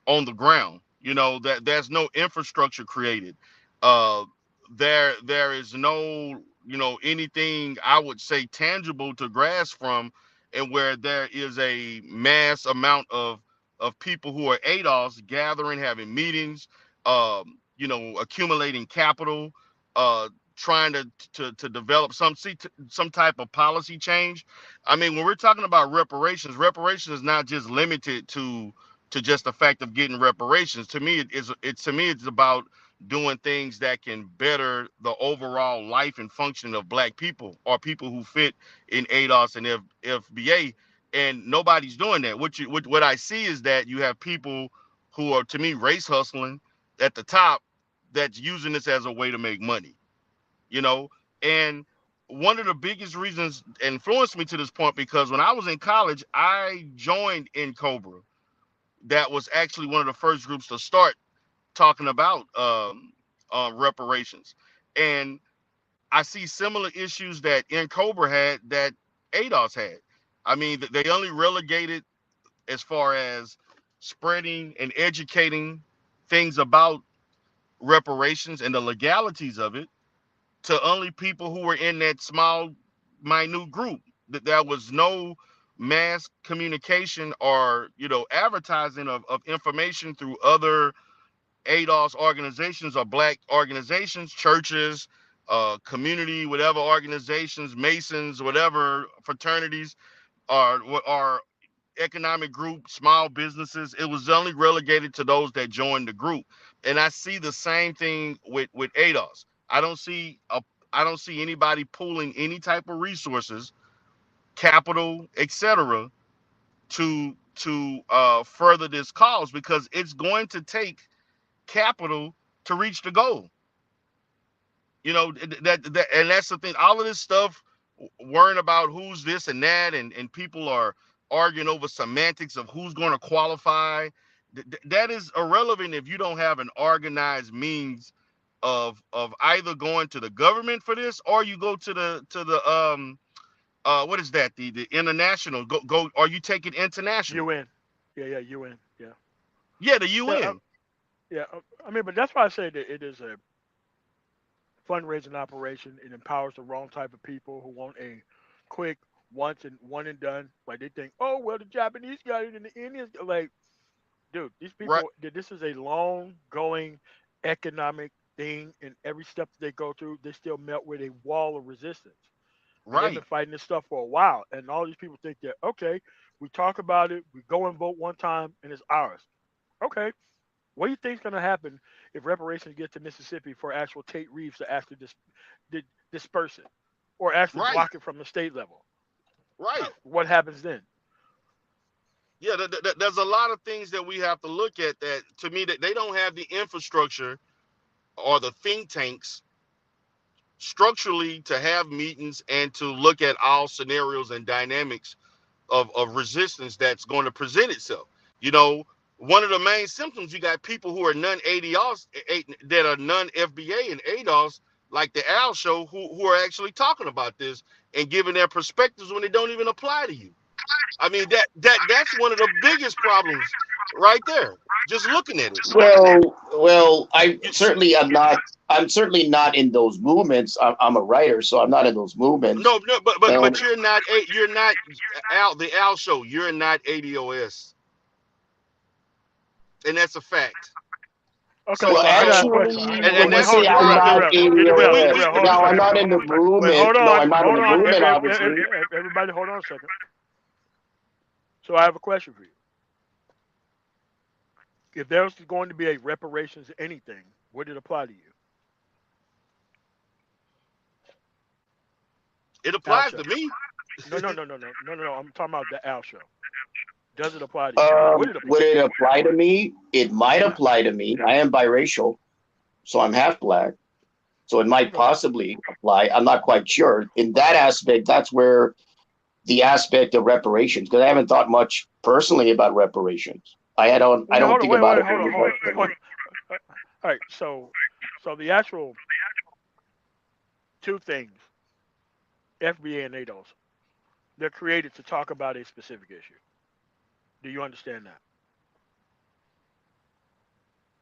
on the ground. You know, that there's no infrastructure created. Uh, there is no, you know, anything I would say tangible to grasp from, and where there is a mass amount of people who are ADOS gathering, having meetings, you know, accumulating capital, trying to develop some type of policy change. I mean, when we're talking about reparations is not just limited to just the fact of getting reparations. To me, it's about doing things that can better the overall life and function of Black people or people who fit in ADOS and FBA, and nobody's doing that. What I see is that you have people who are, to me, race hustling at the top, that's using this as a way to make money, you know. And one of the biggest reasons influenced me to this point, because when I was in college, I joined in Cobra. That was actually one of the first groups to start talking about reparations. And I see similar issues that in Cobra had that ADOS had. I mean, they only relegated as far as spreading and educating things about reparations and the legalities of it to only people who were in that small, minute group. That there was no mass communication or, you know, advertising of information through other ADOS organizations or Black organizations, churches, community, whatever organizations, Masons, whatever fraternities, or economic group, small businesses. It was only relegated to those that joined the group. And I see the same thing with ADOS. I don't see anybody pooling any type of resources, capital, etc., to further this cause, because it's going to take capital to reach the goal. You know, that and that's the thing. All of this stuff, worrying about who's this and that, and people are arguing over semantics of who's going to qualify. That is irrelevant if you don't have an organized means of either going to the government for this, or you go to the what is that, the international, go or you take it international. UN. Yeah, UN. Yeah, the UN. Yeah. I mean, but that's why I say that it is a fundraising operation. It empowers the wrong type of people who want a quick once and one and done. Like they think, oh well, the Japanese got it and the Indians. Like, dude, these people. Right. This is a long going economic thing, and every step that they go through, they still met with a wall of resistance. And they've Right. been fighting this stuff for a while, and all these people think that okay, we talk about it, we go and vote one time, and it's ours. Okay, what do you think is going to happen if reparations get to Mississippi for actual Tate Reeves to actually disperse it or actually Right. block it from the state level? Right. What happens then? Yeah, there's a lot of things that we have to look at that, to me, that they don't have the infrastructure or the think tanks structurally to have meetings and to look at all scenarios and dynamics of resistance that's going to present itself. You know, one of the main symptoms, you got people who are non-ADOS, that are non-FBA and ADOS, like the Al Show, who are actually talking about this and giving their perspectives when they don't even apply to you. I mean, that's one of the biggest problems right there. Just looking at it. Well, I'm certainly not in those movements. I'm a writer, so I'm not in those movements. No, but you're not Al, the Al Show. You're not ADOS, and that's a fact. Okay, So so I got a actually, question. And when you that's say I'm not ADOS, Hold no, on a I'm not in the Wait, movement. hold No, on, I'm not in hold the on. movement, obviously. Everybody, hold on a second. So I have a question for you. If there was going to be a reparations anything, would it apply to you? It Al applies show. to me. No. I'm talking about the Al show. Does it apply to you? Would it apply Would to it you? apply to me? It might apply to me. I am biracial, so I'm half black. So it might Okay. possibly apply. I'm not quite sure. In that aspect, that's where the aspect of reparations, because I haven't thought much personally about reparations. I don't Wait, hold on. think Wait, about wait, it. hold on, hold on. Hold on. All right. So the actual two things, FBA and ADOS, they're created to talk about a specific issue. Do you understand that?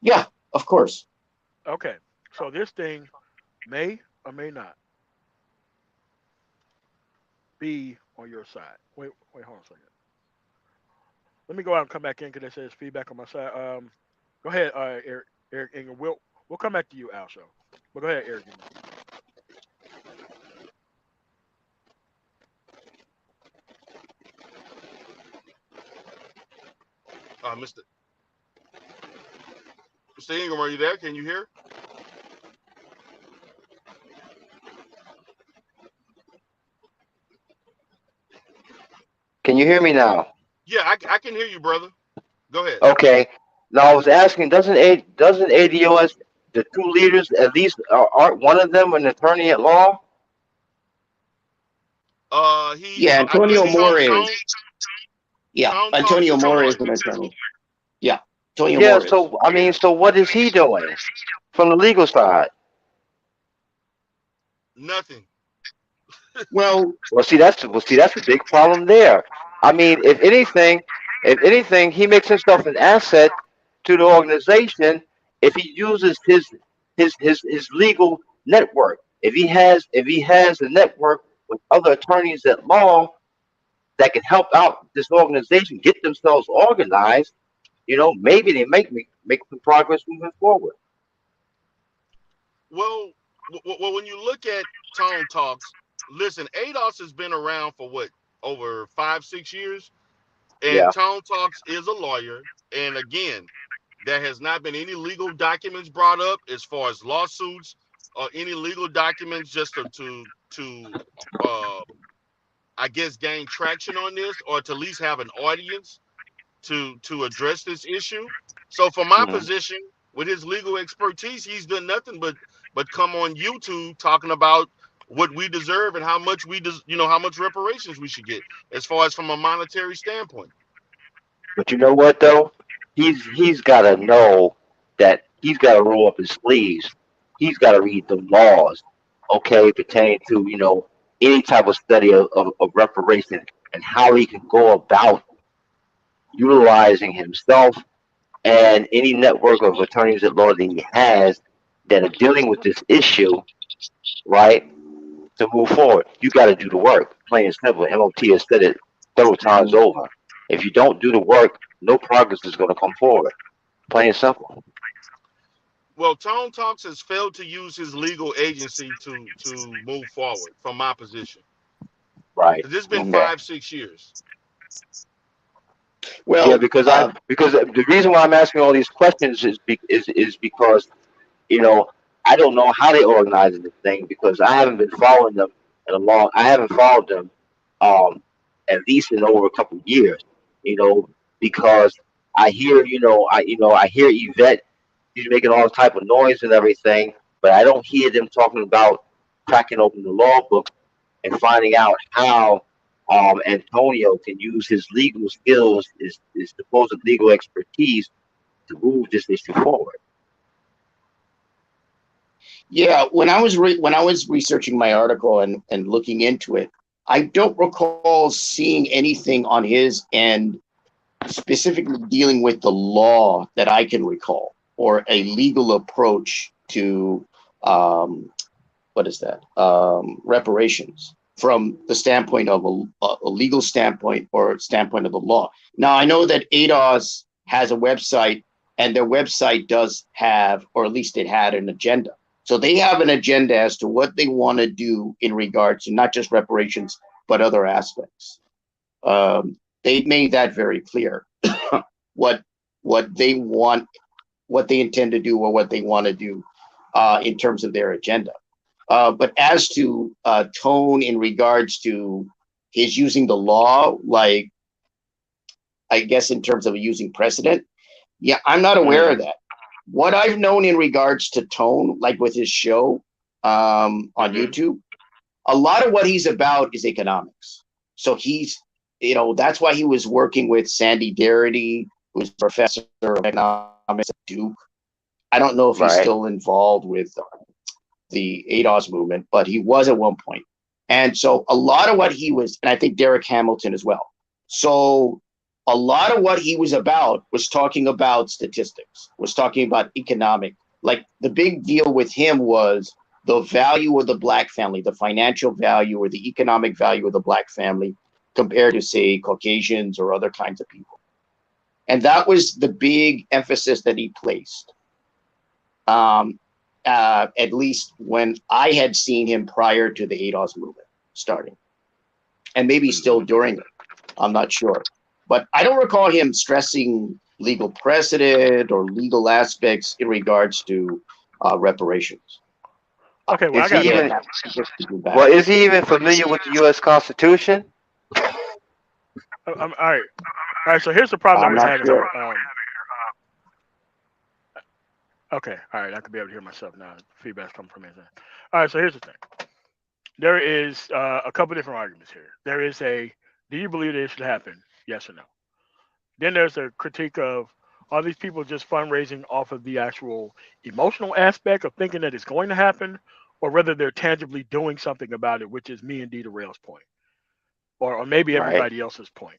Yeah, of course. Okay. So this thing may or may not be on your side. Wait, hold on a second. Let me go out and come back in because it says feedback on my side. Go ahead, Eric, and we'll come back to you, Al show. But go ahead, Eric. Mr. Ingram, are you there? Can you hear? Can you hear me now? Yeah, I can hear you, brother. Go ahead. Okay. Now I was asking, doesn't ADOS, the two leaders, at least aren't one of them an attorney at law? Yeah, I Antonio think Moore is. Yeah, Tone Talks Antonio is Moore is one. an attorney. Yeah, Antonio Yeah. Moore is. So I mean, so what is he doing from the legal side? Nothing. Well, Well, see, that's a big problem there. I mean, if anything, he makes himself an asset to the organization if he uses his legal network. If he has a network with other attorneys at law that can help out this organization get themselves organized, maybe they make some progress moving forward. Well, when you look at Tone Talks, listen, ADOS has been around for what, over 5-6 years, and Yeah. Tone Talks is a lawyer. And again, there has not been any legal documents brought up as far as lawsuits or any legal documents just to uh, I guess gain traction on this or to at least have an audience to address this issue. So from my Mhm. position, with his legal expertise, he's done nothing but come on YouTube talking about what we deserve and how much how much reparations we should get as far as from a monetary standpoint. But you know what though? He's got to know that he's got to roll up his sleeves. He's got to read the laws, okay, pertaining to any type of study of reparation and how he can go about utilizing himself and any network of attorneys at law that he has that are dealing with this issue, right? To move forward, you got to do the work. Plain and simple. MOT has said it several times over. If you don't do the work, no progress is going to come forward. Plain and simple. Well, Tone Talks has failed to use his legal agency to move forward from my position. Right. Because it's been Okay. 5-6 years. Yeah, well, because the reason why I'm asking all these questions is because I don't know how they organize this thing because I haven't been following them I haven't followed them um at least in over a couple of years. You know, because I hear Yvette, she's making all type of noise and everything, but I don't hear them talking about cracking open the law book and finding out how Antonio can use his legal skills, his supposed legal expertise to move this issue forward. yeah. When I was researching my article and looking into it, I don't recall seeing anything on his end specifically dealing with the law that I can recall, or a legal approach to what is that reparations from the standpoint of a legal standpoint or standpoint of the law. Now I know that ADOS has a website, and their website does have, or at least it had, an agenda. So they have an agenda as to what they want to do in regards to not just reparations but other aspects. They made that very clear. what they want, what they intend to do, or what they want to do in terms of their agenda. But as to tone in regards to his using the law, like I guess in terms of using precedent, yeah, I'm not aware of that. What I've known in regards to tone, like with his show on YouTube, a lot of what he's about is economics. So he's, that's why he was working with Sandy Darity, who's a professor of economics at Duke. I don't know if he's still involved with the ADOS movement, but he was at one point. And so a lot of what he was, and I think Derek Hamilton as well. So a lot of what he was about was talking about statistics, was talking about economic. Like the big deal with him was the value of the Black family, the financial value or the economic value of the Black family compared to, say, Caucasians or other kinds of people. And that was the big emphasis that he placed. At least when I had seen him prior to the ADOS movement starting, and maybe still during it, I'm not sure. But I don't recall him stressing legal precedent or legal aspects in regards to reparations. Okay, well, is he even familiar with the U.S. Constitution? All right. So here's the problem that we're having. Sure. Okay, all right. I could be able to hear myself now. Feedback's coming from inside. All right, so here's the thing. There is a couple different arguments here. There is do you believe this should happen? Yes or no? Then there's a critique of, are these people just fundraising off of the actual emotional aspect of thinking that it's going to happen, or whether they're tangibly doing something about it, which is me and Dita Rail's point, or maybe everybody else's point.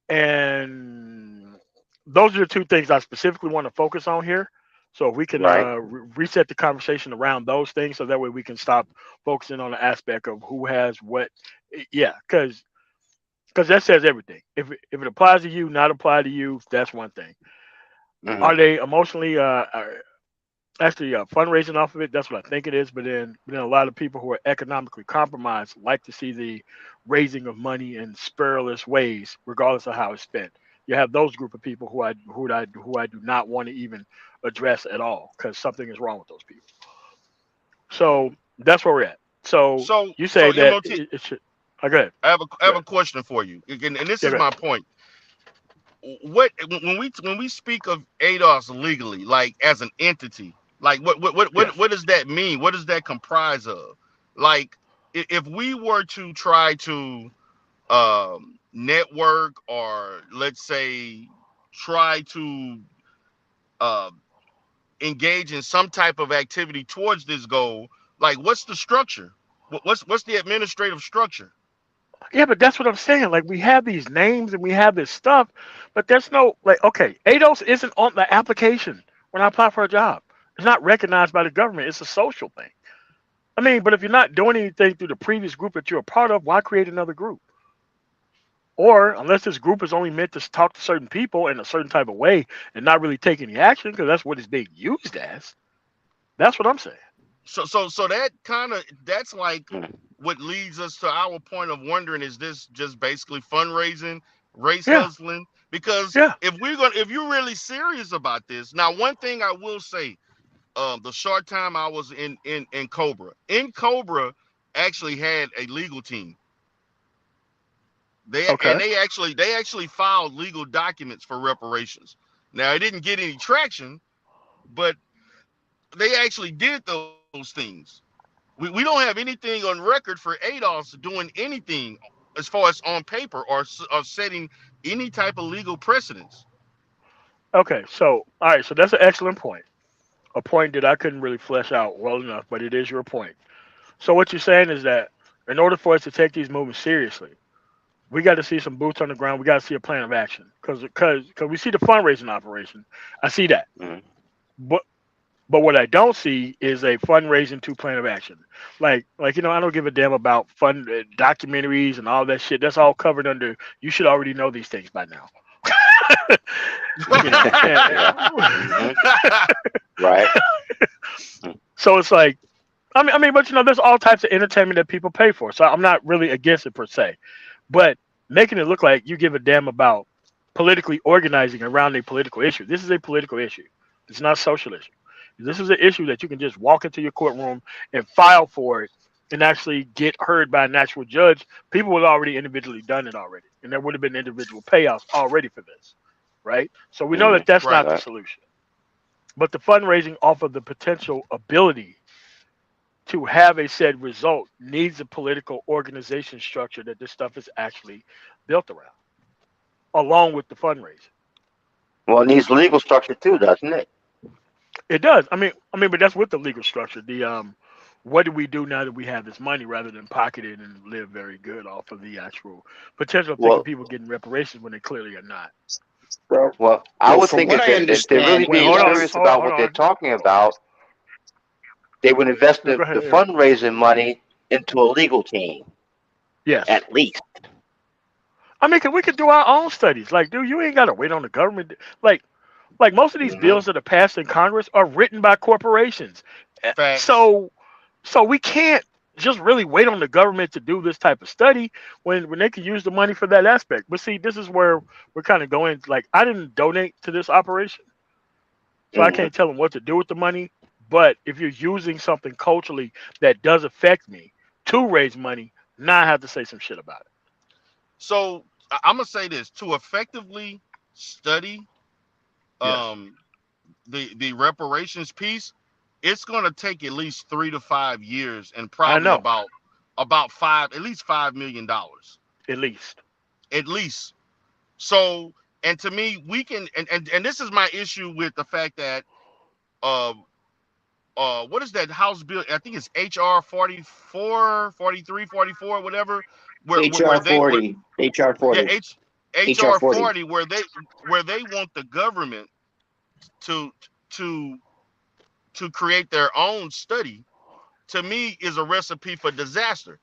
And those are the two things I specifically want to focus on here. So if we can reset the conversation around those things, so that way we can stop focusing on the aspect of who has what. Yeah, because that says everything. If it applies to you, not apply to you, that's one thing. Are they emotionally actually fundraising off of it? That's what I think it is. But then a lot of people who are economically compromised like to see the raising of money in spurious ways, regardless of how it's spent. You have those group of people who I do not want to even address at all, because something is wrong with those people. So that's where we're at. So you say that MOT, it should. Go ahead. I have a question for you, and this is my point. When we speak of ADOS legally, like as an entity, like what does that mean? What does that comprise of? Like if we were to try to network, or let's say try to engage in some type of activity towards this goal, like what's the structure? What's the administrative structure? Yeah, but that's what I'm saying. Like, we have these names and we have this stuff, but there's no, like, okay, ADOS isn't on the application when I apply for a job. It's not recognized by the government. It's a social thing. I mean, but if you're not doing anything through the previous group that you're a part of, why create another group? Or unless this group is only meant to talk to certain people in a certain type of way and not really take any action, because that's what it's being used as. That's what I'm saying. So that's like what leads us to our point of wondering, is this just basically fundraising, race hustling? Because if you're really serious about this, now one thing I will say, the short time I was in Cobra actually had a legal team. They actually filed legal documents for reparations. Now it didn't get any traction, but they actually did those things. We don't have anything on record for ADOS doing anything as far as on paper or setting any type of legal precedence. Okay, so all right, so that's an excellent point. A point that I couldn't really flesh out well enough, but it is your point. So what you're saying is that in order for us to take these movements seriously, we got to see some boots on the ground. We got to see a plan of action, because we see the fundraising operation. I see that, but what I don't see is a fundraising to plan of action. Like I don't give a damn about fun documentaries and all that shit. That's all covered under. You should already know these things by now. Right. So it's like, I mean, but there's all types of entertainment that people pay for. So I'm not really against it per se, but making it look like you give a damn about politically organizing around a political issue. This is a political issue. It's not a social issue. This is an issue that you can just walk into your courtroom and file for it and actually get heard by an actual judge. People would have already individually done it already, and there would have been individual payouts already for this, right? So we know that that's Right. not the solution. But the fundraising off of the potential ability to have a said result needs a political organization structure that this stuff is actually built around, along with the fundraising. Well, it needs legal structure too, doesn't it? It does. But that's with the legal structure. What do we do now that we have this money rather than pocket it and live very good off of the actual potential of thinking Well, people getting reparations when they clearly are not? well, I would from think what I if they're really understand Wait, being hold on, is, serious hold on, about hold what they're on. talking about, they would invest No, go the ahead, Eric. fundraising money into a legal team, Yes. at least. 'Cause we could do our own studies. Like, dude, you ain't got to wait on the government. Like most of these Hmm. bills that are passed in Congress are written by corporations. Facts. So we can't just really wait on the government to do this type of study when they can use the money for that aspect. But see, this is where we're kind of going. Like, I didn't donate to this operation, so I Hmm. can't tell them what to do with the money. But if you're using something culturally that does affect me to raise money, now I have to say some shit about it. So I'm gonna say this: to effectively study Yes, the reparations piece, it's gonna take at least 3 to 5 years and I probably know, about at least $5 million, at least. at least. So, and to me, we can, and this is my issue with the fact that uh what is that House bill? I think it's HR 44, 43, 44, whatever, where HR they where 40, HR yeah 40, HR HR 40. 40, where they want the government to to to create their own study, to me is a recipe for disaster,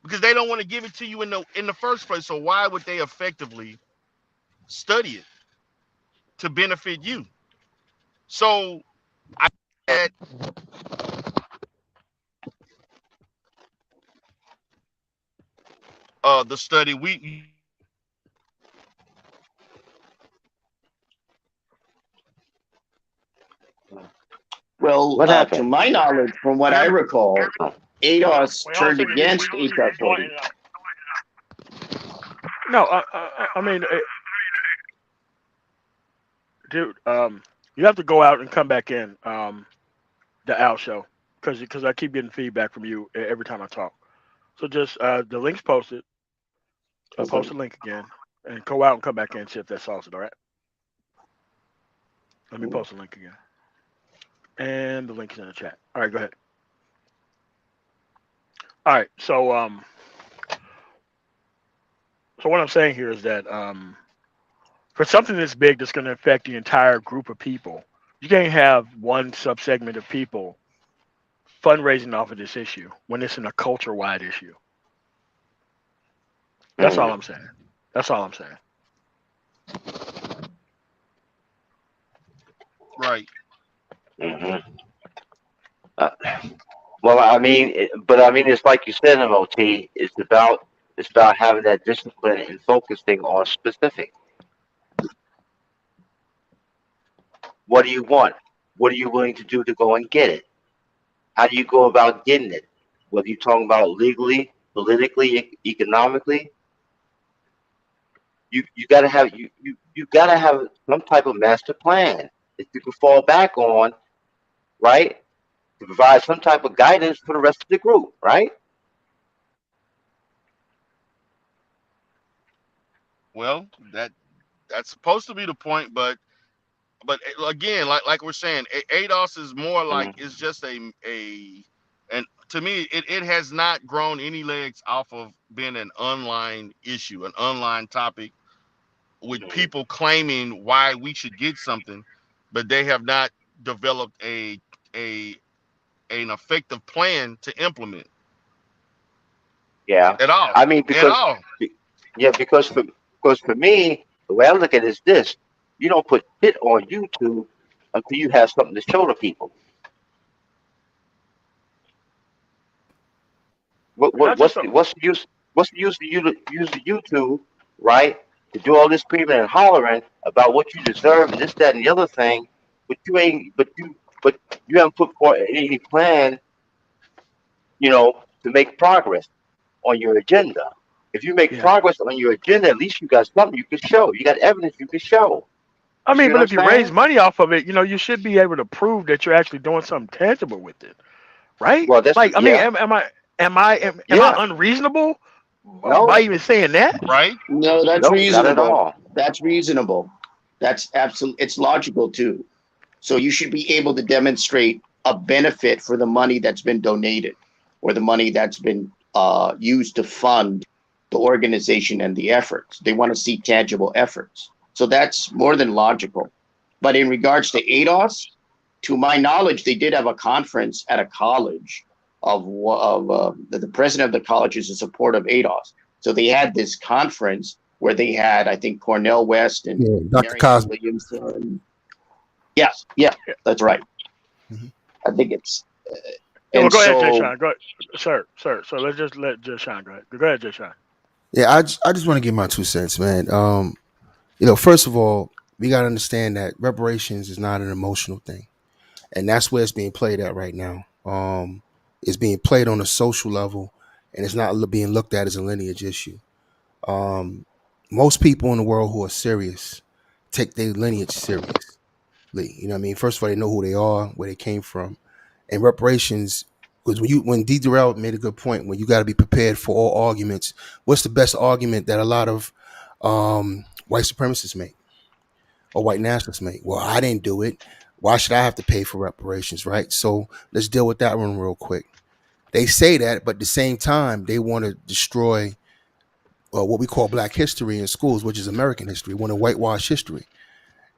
because they don't want to give it to you in the first place. So why would they effectively study it to benefit you? So I that the study we Well, What to happened? my knowledge, from what I recall, ADOS Wait, hold on a turned second. against We losing HR you. Going 40. in and out. No, I mean, dude, you have to go out and come back in the Al show because I keep getting feedback from you every time I talk. So just the link's posted. Post the link again and go out and come back in and see if that solves it. All right. Let me post the link again. And the link is in the chat. All right, go ahead. All right. So what I'm saying here is that for something this big that's going to affect the entire group of people, you can't have one subsegment of people fundraising off of this issue when it's in a culture-wide issue. That's all I'm saying. That's all I'm saying. right. Hmm. Well, I mean, it's like you said, MOT. It's about having that discipline and focusing on specific. What do you want? What are you willing to do to go and get it? How do you go about getting it? Whether you're talking about legally, politically, economically, you gotta have you gotta have some type of master plan that you can fall back on, right? To provide some type of guidance for the rest of the group, right? Well, that's supposed to be the point, but again, like we're saying, ADOS is more like Mm-hmm. it's just and to me, it has not grown any legs off of being an online issue, an online topic with people claiming why we should get something, but they have not developed a an effective plan to implement Yeah, at all, I mean at all. because for me, the way I look at it is this: you don't put shit on YouTube until you have something to show to people. And not just What's the use? What's the use of you to use the YouTube right? To do all this screaming and hollering about what you deserve and this, that, and the other thing, but you haven't put forth any plan, to make progress on your agenda. If you make Yeah. progress on your agenda, at least you got something you can show. You got evidence you can show. I You see mean, what but I'm if you raise saying? money off of it, you should be able to prove that you're actually doing something tangible with it, right? Well, that's Like, I mean, yeah, am I yeah. unreasonable by No, even saying that? right? No, that's no, not at reasonable. all. That's reasonable. That's absolute. It's logical too. So you should be able to demonstrate a benefit for the money that's been donated or the money that's been used to fund the organization and the efforts. They want to see tangible efforts. So that's more than logical. But in regards to ADOS, to my knowledge, they did have a conference at a college of the president of the college is in support of ADOS. So they had this conference where they had, I think, Cornell West and Yeah, Dr. Marianne Cosby. Williamson. Yes, yeah, that's right. Mhm. I think it's, Yeah, well, and go ahead, Jay so Sean. Go ahead. Sir. So let's just let Jay Sean go ahead. Go ahead, Jay Sean. Yeah, I just want to give my 2 cents, man. First of all, we got to understand that reparations is not an emotional thing, and that's where it's being played at right now. It's being played on a social level, and it's not being looked at as a lineage issue. Um, Most people in the world who are serious take their lineage seriously. You know what I mean? First of all, they know who they are, where they came from, and reparations. Because when D. Durrell made a good point, when you got to be prepared for all arguments. What's the best argument that a lot of white supremacists make or white nationalists make? Well, I didn't do it. Why should I have to pay for reparations, right? So let's deal with that one real quick. They say that, but at the same time, they want to destroy what we call Black history in schools, which is American history, want to whitewash history.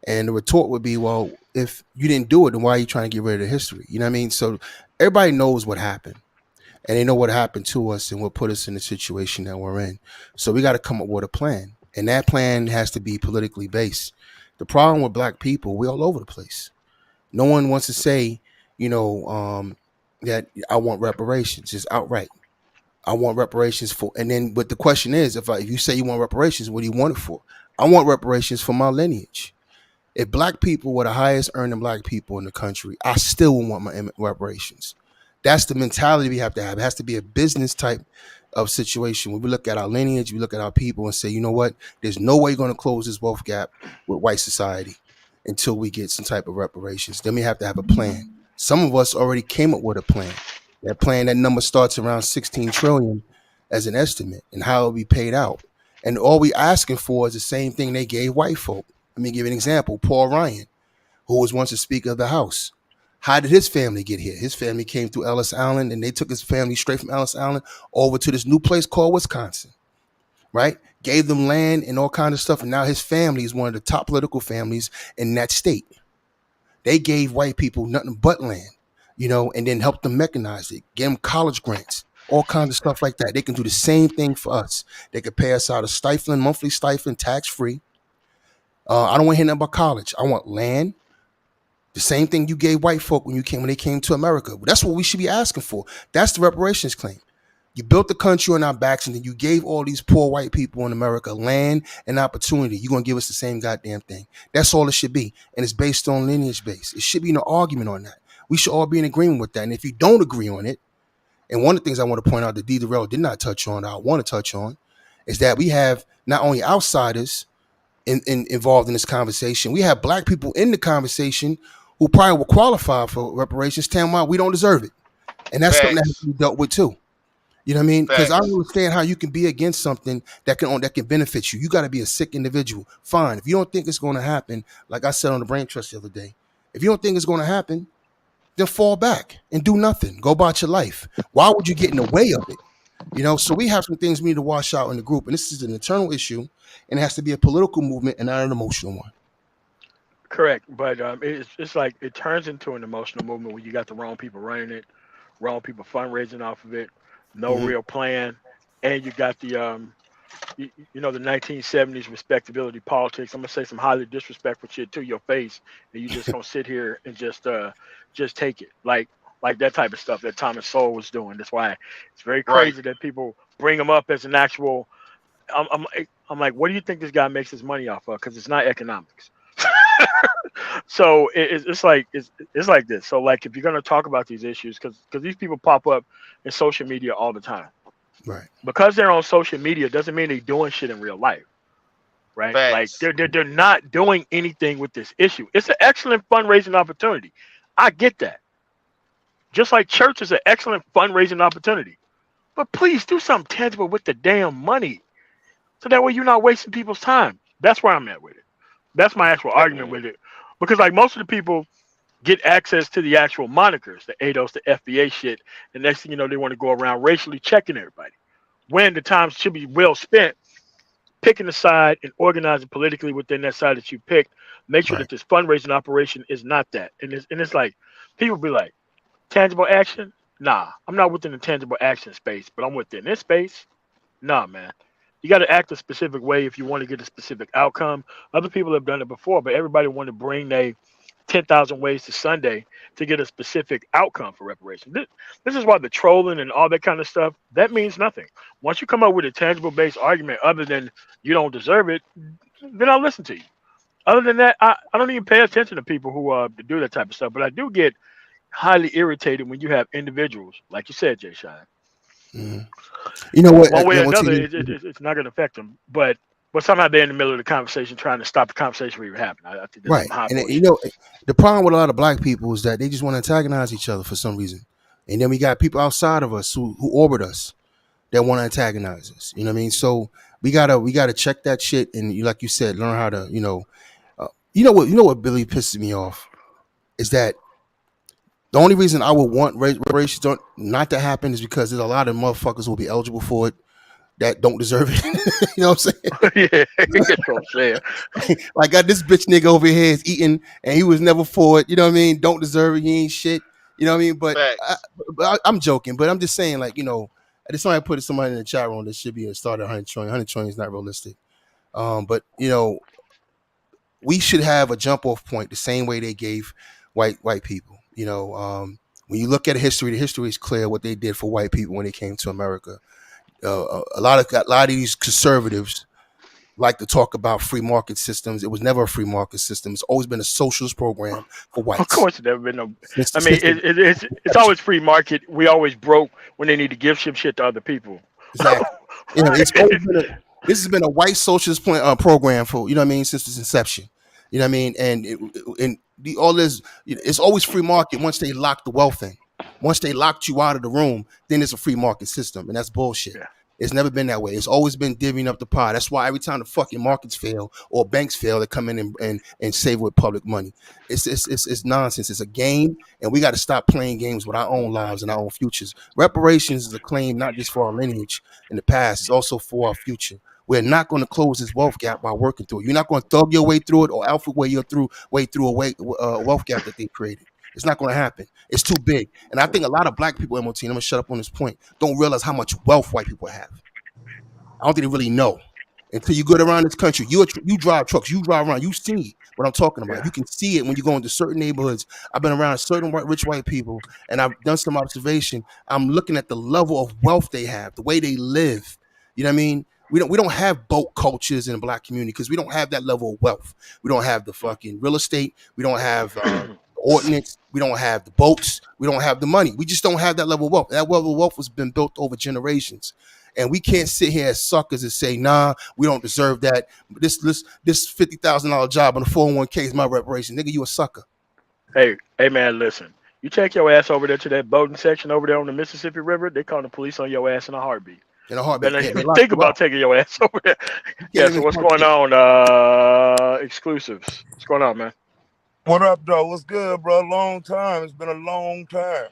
And the retort would be, well, if you didn't do it, then why are you trying to get rid of the history? You know what I mean? So everybody knows what happened, and they know what happened to us and what put us in the situation that we're in. So we got to come up with a plan, and that plan has to be politically based. The problem with Black people, we're all over the place. No one wants to say, that I want reparations, just outright. I want reparations for, and then, but the question is, if you say you want reparations, what do you want it for? I want reparations for my lineage. If Black people were the highest earning Black people in the country, I still would want my reparations. That's the mentality we have to have. It has to be a business type of situation. When we look at our lineage, we look at our people and say, you know what? There's no way you're going to close this wealth gap with white society until we get some type of reparations. Then we have to have a plan. Some of us already came up with a plan. That plan, that number starts around 16 trillion as an estimate, and how it'll be paid out. And all we asking for is the same thing they gave white folk. Let me give you an example. Paul Ryan, who was once a Speaker of the House. How did his family get here? His family came through Ellis Island, and they took his family straight from Ellis Island over to this new place called Wisconsin, right? Gave them land and all kinds of stuff, and now his family is one of the top political families in that state. They gave white people nothing but land, and then helped them mechanize it, give them college grants, all kinds of stuff like that. They can do the same thing for us. They could pay us out a monthly stipend, tax-free. I don't want to hear nothing about college. I want land. The same thing you gave white folk when they came to America. That's what we should be asking for. That's the reparations claim. You built the country on our backs, and then you gave all these poor white people in America land and opportunity. You're gonna give us the same goddamn thing. That's all it should be, and it's based on lineage base. It should be no argument on that. We should all be in agreement with that. And if you don't agree on it, and one of the things I want to point out that D. Durrell did not touch on, that I want to touch on, is that we have not only outsiders involved in this conversation. We have Black people in the conversation who probably will qualify for reparations, telling why we don't deserve it, and that's something that has to be dealt with too. You know what I mean? Because I don't understand how you can be against something that can benefit you. You got to be a sick individual. Fine, if you don't think it's going to happen, like I said on the Brain Trust the other day, if you don't think it's going to happen, then fall back and do nothing. Go about your life. Why would you get in the way of it? So we have some things we need to wash out in the group, and this is an internal issue, and it has to be a political movement and not an emotional one. Correct, but it's like it turns into an emotional movement when you got the wrong people running it, wrong people fundraising off of it, no Mm-hmm. real plan, and you got the the 1970s respectability politics. I'm gonna say some highly disrespectful shit to your face, and you just gonna sit here and just take it like that type of stuff that Thomas Sowell was doing. That's why it's very Right. crazy that people bring him up as an actual I'm like, what do you think this guy makes his money off of? Because it's not economics. So it's like this. So like if you're gonna talk about these issues, because these people pop up in social media all the time. Right. Because they're on social media doesn't mean they're doing shit in real life, right? Like Facts. they're not doing anything with this issue. It's an excellent fundraising opportunity. I get that. Just like church is an excellent fundraising opportunity. But please do something tangible with the damn money. So that way you're not wasting people's time. That's where I'm at with it. That's my actual argument with it. Because like most of the people get access to the actual monikers, the ADOS, the FBA shit, and next thing you know, they want to go around racially checking everybody. When the time should be well spent picking a side and organizing politically within that side that you picked, make sure Right. that this fundraising operation is not that. And it's like people be like, tangible action? Nah, I'm not within the tangible action space, but I'm within this space. Nah, man. You got to act a specific way if you want to get a specific outcome. Other people have done it before, but everybody want to bring their 10,000 ways to Sunday to get a specific outcome for reparations. This is why the trolling and all that kind of stuff, that means nothing. Once you come up with a tangible based argument other than you don't deserve it, then I'll listen to you. Other than that, I don't even pay attention to people who do that type of stuff. But I do get highly irritated when you have individuals, like you said, Jay Shine. Mhm. You know what? One way You or know what, another, TD? it's not going to affect them. But somehow they're in the middle of the conversation trying to stop the conversation from even happening. I think that's some Right. high And you bullshit. know, the problem with a lot of black people is that they just want to antagonize each other for some reason. And then we got people outside of us who orbit us that want to antagonize us. You know what I mean? So we gotta check that shit, and like you said, learn how to you know what Billy pisses me off is that the only reason I would want reparations not to happen is because there's a lot of motherfuckers who will be eligible for it that don't deserve it. You know what I'm saying? Yeah, that's what I'm saying. Like got this bitch nigga over here is eating and he was never for it. You know what I mean? Don't deserve it. He ain't shit. You know what I mean? Facts. I'm joking, but I'm just saying, like, I just somebody put somebody in the chat room that should be a start at 100 trillion. 100 trillion is not realistic. But we should have a jump off point the same way they gave white people. When you look at history, the history is clear what they did for white people when they came to America. A lot of these conservatives like to talk about free market systems. It was never a free market system. It's always been a socialist program for Of whites. course, it's never been no. Since, I mean, since the it's always free market. We always broke when they need to give shit to other people. exactly. It's always been this has been a white socialist program for since its inception. You know what I mean? And all this, it's always free market once they lock the wealth in. Once they locked you out of the room, then it's a free market system, and that's bullshit. Yeah. It's never been that way. It's always been divvying up the pie. That's why every time the fucking markets fail or banks fail, they come in and save with public money. It's nonsense. It's a game, and we got to stop playing games with our own lives and our own futures. Reparations is a claim not just for our lineage in the past, it's also for our future. We're not going to close this wealth gap by working through it. You're not going to thug your way through it or alpha way through a wealth gap that they created. It's not going to happen. It's too big. And I think a lot of black people, MOT, and I'm going to shut up on this point, don't realize how much wealth white people have. I don't think they really know. Until you go around this country, you drive trucks, you drive around, you see what I'm talking about. Yeah. You can see it when you go into certain neighborhoods. I've been around certain rich white people, and I've done some observation. I'm looking at the level of wealth they have, the way they live. You know what I mean? We don't have boat cultures in the black community because we don't have that level of wealth. We don't have the fucking real estate. We don't have ordinance. We don't have the boats. We don't have the money. We just don't have that level of wealth. That level of wealth has been built over generations. And we can't sit here as suckers and say, nah, we don't deserve that. This $50,000 job on the 401k is my reparation. Nigga, you a sucker. Hey, man, listen. You take your ass over there to that boating section over there on the Mississippi River, they call the police on your ass in a heartbeat. In a heartbeat. Better Yeah, not even think about taking your ass over there. Yeah, so what's going on? Exclusives. What's going on, man? What up, though? What's good, bro? Long time. It's been a long time.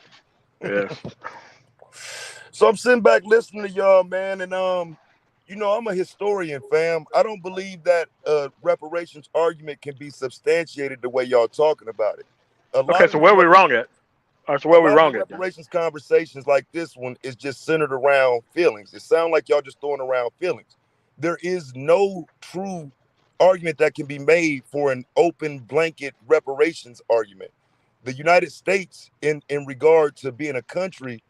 Yes. So I'm sitting back listening to y'all, man, and I'm a historian, fam. I don't believe that reparations argument can be substantiated the way y'all talking about it. Okay, so where are we wrong at? All right, so where are we wrong at? Reparations conversations like this one is just centered around feelings. It sounds like y'all just throwing around feelings. There is no true argument that can be made for an open blanket reparations argument. The United States, in regard to being a country,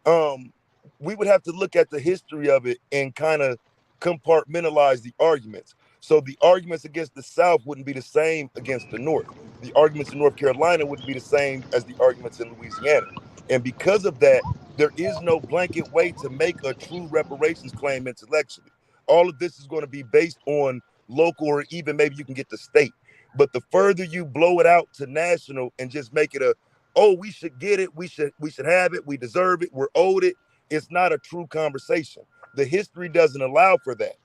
we would have to look at the history of it and kind of compartmentalize the arguments. So the arguments against the South wouldn't be the same against the North. The arguments in North Carolina wouldn't be the same as the arguments in Louisiana. And because of that, there is no blanket way to make a true reparations claim intellectually. All of this is going to be based on local, or even maybe you can get to state. But the further you blow it out to national and just make it oh, we should get it, we should have it, we deserve it, we're owed it, it's not a true conversation. The history doesn't allow for that.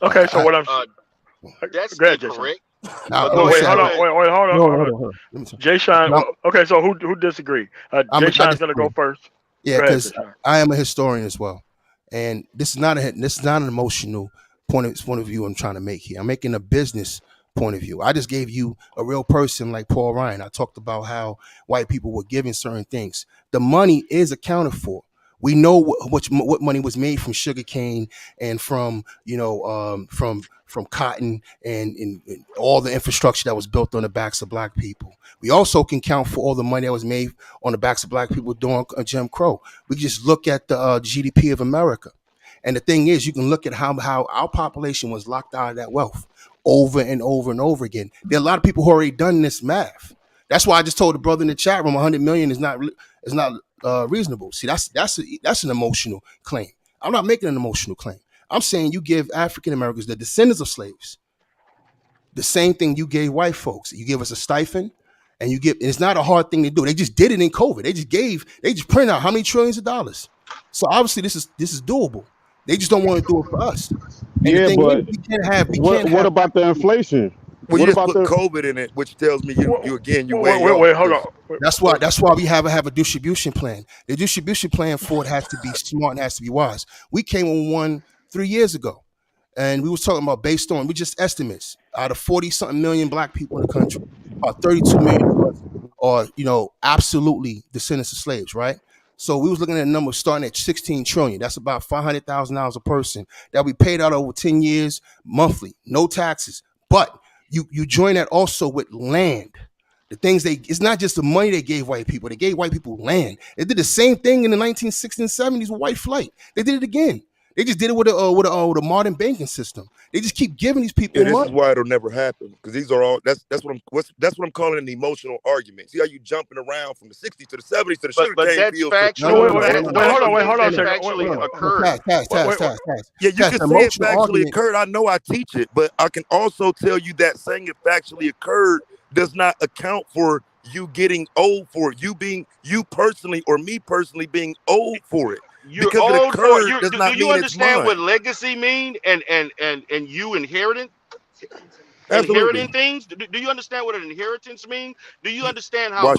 Okay, so what I'm that's go ahead, incorrect. Wait, hold on. Jay Sean. Okay, so who disagree? Jay Sean's gonna go first. Yeah, because I am a historian as well, and this is not an emotional point of view I'm trying to make here. I'm making a business point of view. I just gave you a real person like Paul Ryan. I talked about how white people were given certain things. The money is accounted for. We know what money was made from sugarcane and from from cotton and all the infrastructure that was built on the backs of black people. We also can count for all the money that was made on the backs of black people during Jim Crow. We just look at the GDP of America. And the thing is, you can look at how our population was locked out of that wealth over and over and over again. There are a lot of people who already done this math. That's why I just told the brother in the chat room 100 million is not reasonable. See, that's an emotional claim. I'm not making an emotional claim. I'm saying you give African Americans, the descendants of slaves, the same thing you gave white folks. You give us a stipend, and it's not a hard thing to do. They just did it in COVID. They just printed out how many trillions of dollars. So obviously this is doable. They just don't want to do it for us. And yeah, but what about the inflation? Well, what you just about put COVID in it, which tells me you way wait, hold on. That's why we have a distribution plan. The distribution plan for it has to be smart and has to be wise. We came on one 3 years ago, and we was talking about based on we just estimates out of 40-something million black people in the country, about 32 million are absolutely descendants of slaves, right? So we was looking at a number starting at 16 trillion. That's about $500,000 a person that we paid out over 10 years monthly, no taxes. But you join that also with land. The things it's not just the money they gave white people. They gave white people land. They did the same thing in the 1960s and 70s with white flight. They did it again. They just did it with a modern banking system. They just keep giving these people this money. is why it'll never happen, because these are all that's what I'm calling an emotional argument. See how you jumping around from the 60s to the 70s to the sugarcane fields. Wait, hold on a second. Factually occurred. Yeah, you can say it factually occurred. I know I teach it, but I can also tell you that saying it factually occurred does not account for you getting owed for it. You personally or me personally being owed for it. You're owed for it. Do you understand what legacy mean and you inheriting things? Do you understand what an inheritance means? Do you understand how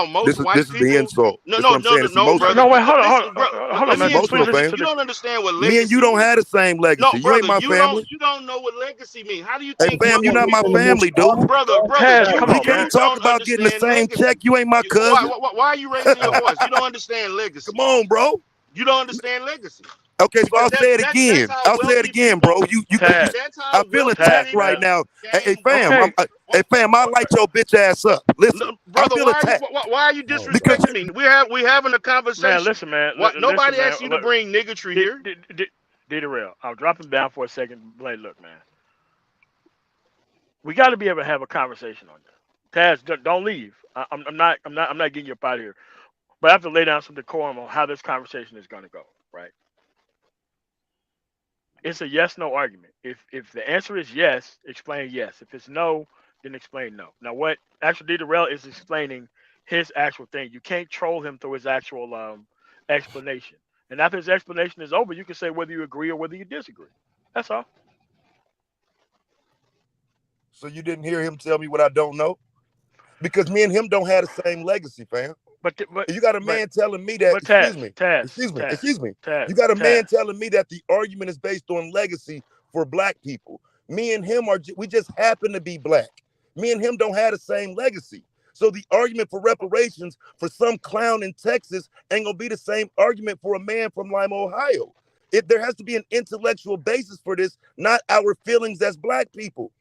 most white this people? Is the insult. No, brother. No, wait, hold on, man. You don't understand what legacy. Me and you don't have the same legacy. No, brother, you ain't my family. You don't know what legacy means. How do you Hey, think? fam, you're not my family, dude. Brother, come on, we can't talk about getting the same check. You ain't my cousin. Why are you raising your voice? You don't understand legacy. Come on, bro. You don't understand legacy. Okay, so I'll say it again. Bro. I feel attacked right now. Hey, fam, I light your bitch ass up. Listen, brother, I feel attacked. Why are you disrespecting me? We having a conversation. Man, listen, man. Nobody asked you to bring niggatry here. D-Rail, I'll drop him down for a second. Look, man. We got to be able to have a conversation on this. Taz, don't leave. I'm not getting you up out of here. But I have to lay down some decorum on how this conversation is going to go, right? It's a yes/no argument. If the answer is yes, explain yes. If it's no, then explain no. Now, what actually D-Rail is explaining his actual thing. You can't troll him through his actual explanation. And after his explanation is over, you can say whether you agree or whether you disagree. That's all. So you didn't hear him tell me what I don't know? Because me and him don't have the same legacy, fam. But you got a man telling me that. Excuse me. You got a man telling me that the argument is based on legacy for black people. Me and him we just happen to be black. Me and him don't have the same legacy. So the argument for reparations for some clown in Texas ain't gonna be the same argument for a man from Lima, Ohio. There has to be an intellectual basis for this, not our feelings as black people.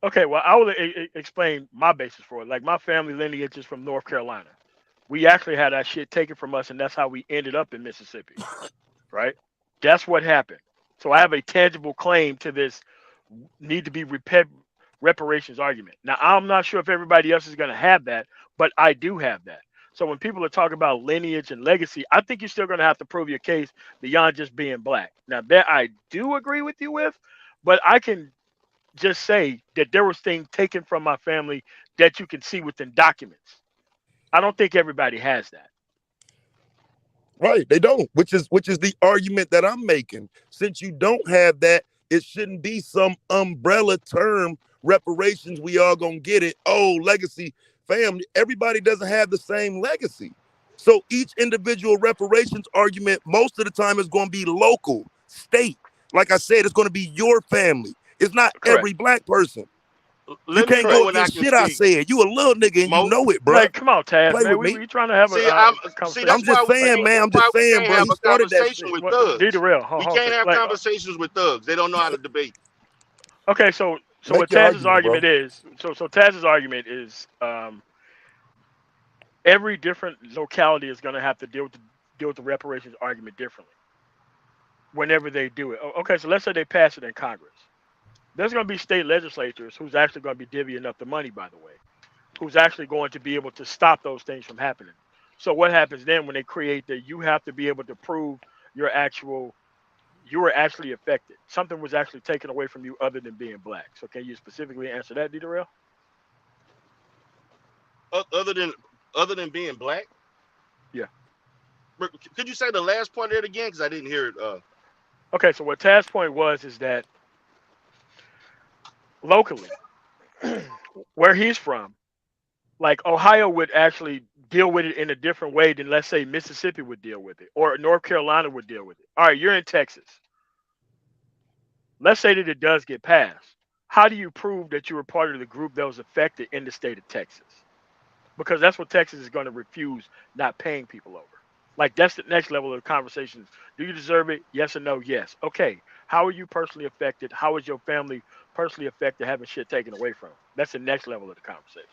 Okay, well, I will explain my basis for it. Like, my family lineage is from North Carolina. We actually had that shit taken from us, and that's how we ended up in Mississippi, right? That's what happened. So I have a tangible claim to this need to be reparations argument. Now, I'm not sure if everybody else is going to have that, but I do have that. So when people are talking about lineage and legacy, I think you're still going to have to prove your case beyond just being black. Now, that I do agree with you with, but I can just say that there was things taken from my family that you can see within documents. I don't think everybody has that. Right, they don't, which is the argument that I'm making. Since you don't have that, it shouldn't be some umbrella term, reparations, we all gonna get it. Oh, legacy, family, everybody doesn't have the same legacy. So each individual reparations argument, most of the time, is gonna be local, state. Like I said, it's gonna be your family. It's not Correct. every black person. You Let me can't know go when I against can shit I speak. said. You a little nigga and you Mo, know it, bruh. Like, come on, Taz, Play man. with me. We trying to have see, a that's conversation. I'm why just saying, man. I'm just we saying, can't bro. have He a started that conversation shit. with What, be thugs. the real. We can't have Like, conversations with thugs. They don't know how to debate. okay, so Make what your Taz's argument, bro. argument is, so Taz's argument is, every different locality is going to have to deal with the reparations argument differently whenever they do it. Okay, so let's say they pass it in Congress. There's going to be state legislatures who's actually going to be divvying up the money, by the way, who's actually going to be able to stop those things from happening. So what happens then when they create that? You have to be able to prove your actual you were actually affected. Something was actually taken away from you other than being black. So can you specifically answer that, Darrell? Other than being black. Yeah. Could you say the last part of it again? Because I didn't hear it. Okay, so what Taz's point was is that locally, where he's from, like Ohio would actually deal with it in a different way than, let's say, Mississippi would deal with it or North Carolina would deal with it. All right, you're in Texas. Let's say that it does get passed. How do you prove that you were part of the group that was affected in the state of Texas? Because that's what Texas is going to refuse not paying people over. Like, that's the next level of conversations. Do you deserve it? Yes or no? Yes. Okay. How are you personally affected? How is your family personally affected having shit taken away from them? That's the next level of the conversation.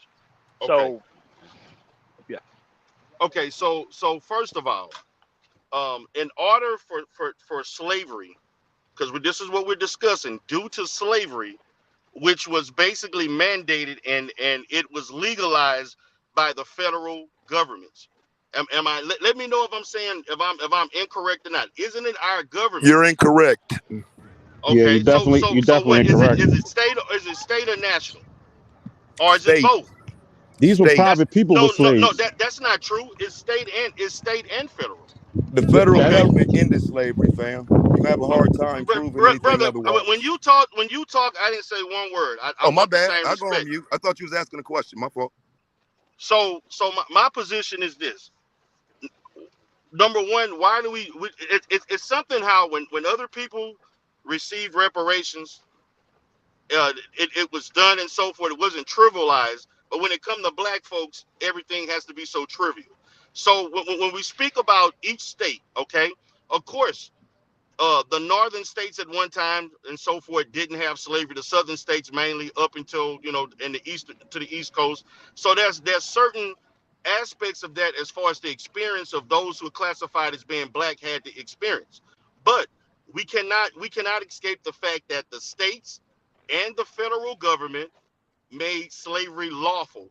Okay. So, yeah. Okay. So first of all, in order for slavery, because this is what we're discussing, due to slavery, which was basically mandated and it was legalized by the federal governments. Am I? Let me know if I'm saying if I'm incorrect or not. Isn't it our government? You're incorrect. Yeah, Okay, so you're what definitely is it? incorrect. Is it state or national, or is it State. both? These were State. That's private people with no. slaves. That's not true. It's state and federal. The federal Okay, government ended slavery, fam. You have a hard time proving anything brother. When otherwise. you talk, I didn't say one word. I Oh, my want the bad. same I go on respect. mute. I thought you was asking a question. My fault. So my position is this. Number one, why do it's something how when other people receive reparations, it was done and so forth. It wasn't trivialized, but when it comes to black folks, everything has to be so trivial. So when we speak about each state, okay, of course, the northern states at one time and so forth didn't have slavery. The southern states mainly up until in the east to the east coast. So there's certain aspects of that as far as the experience of those who are classified as being black had to experience. But we cannot escape the fact that the states and the federal government made slavery lawful,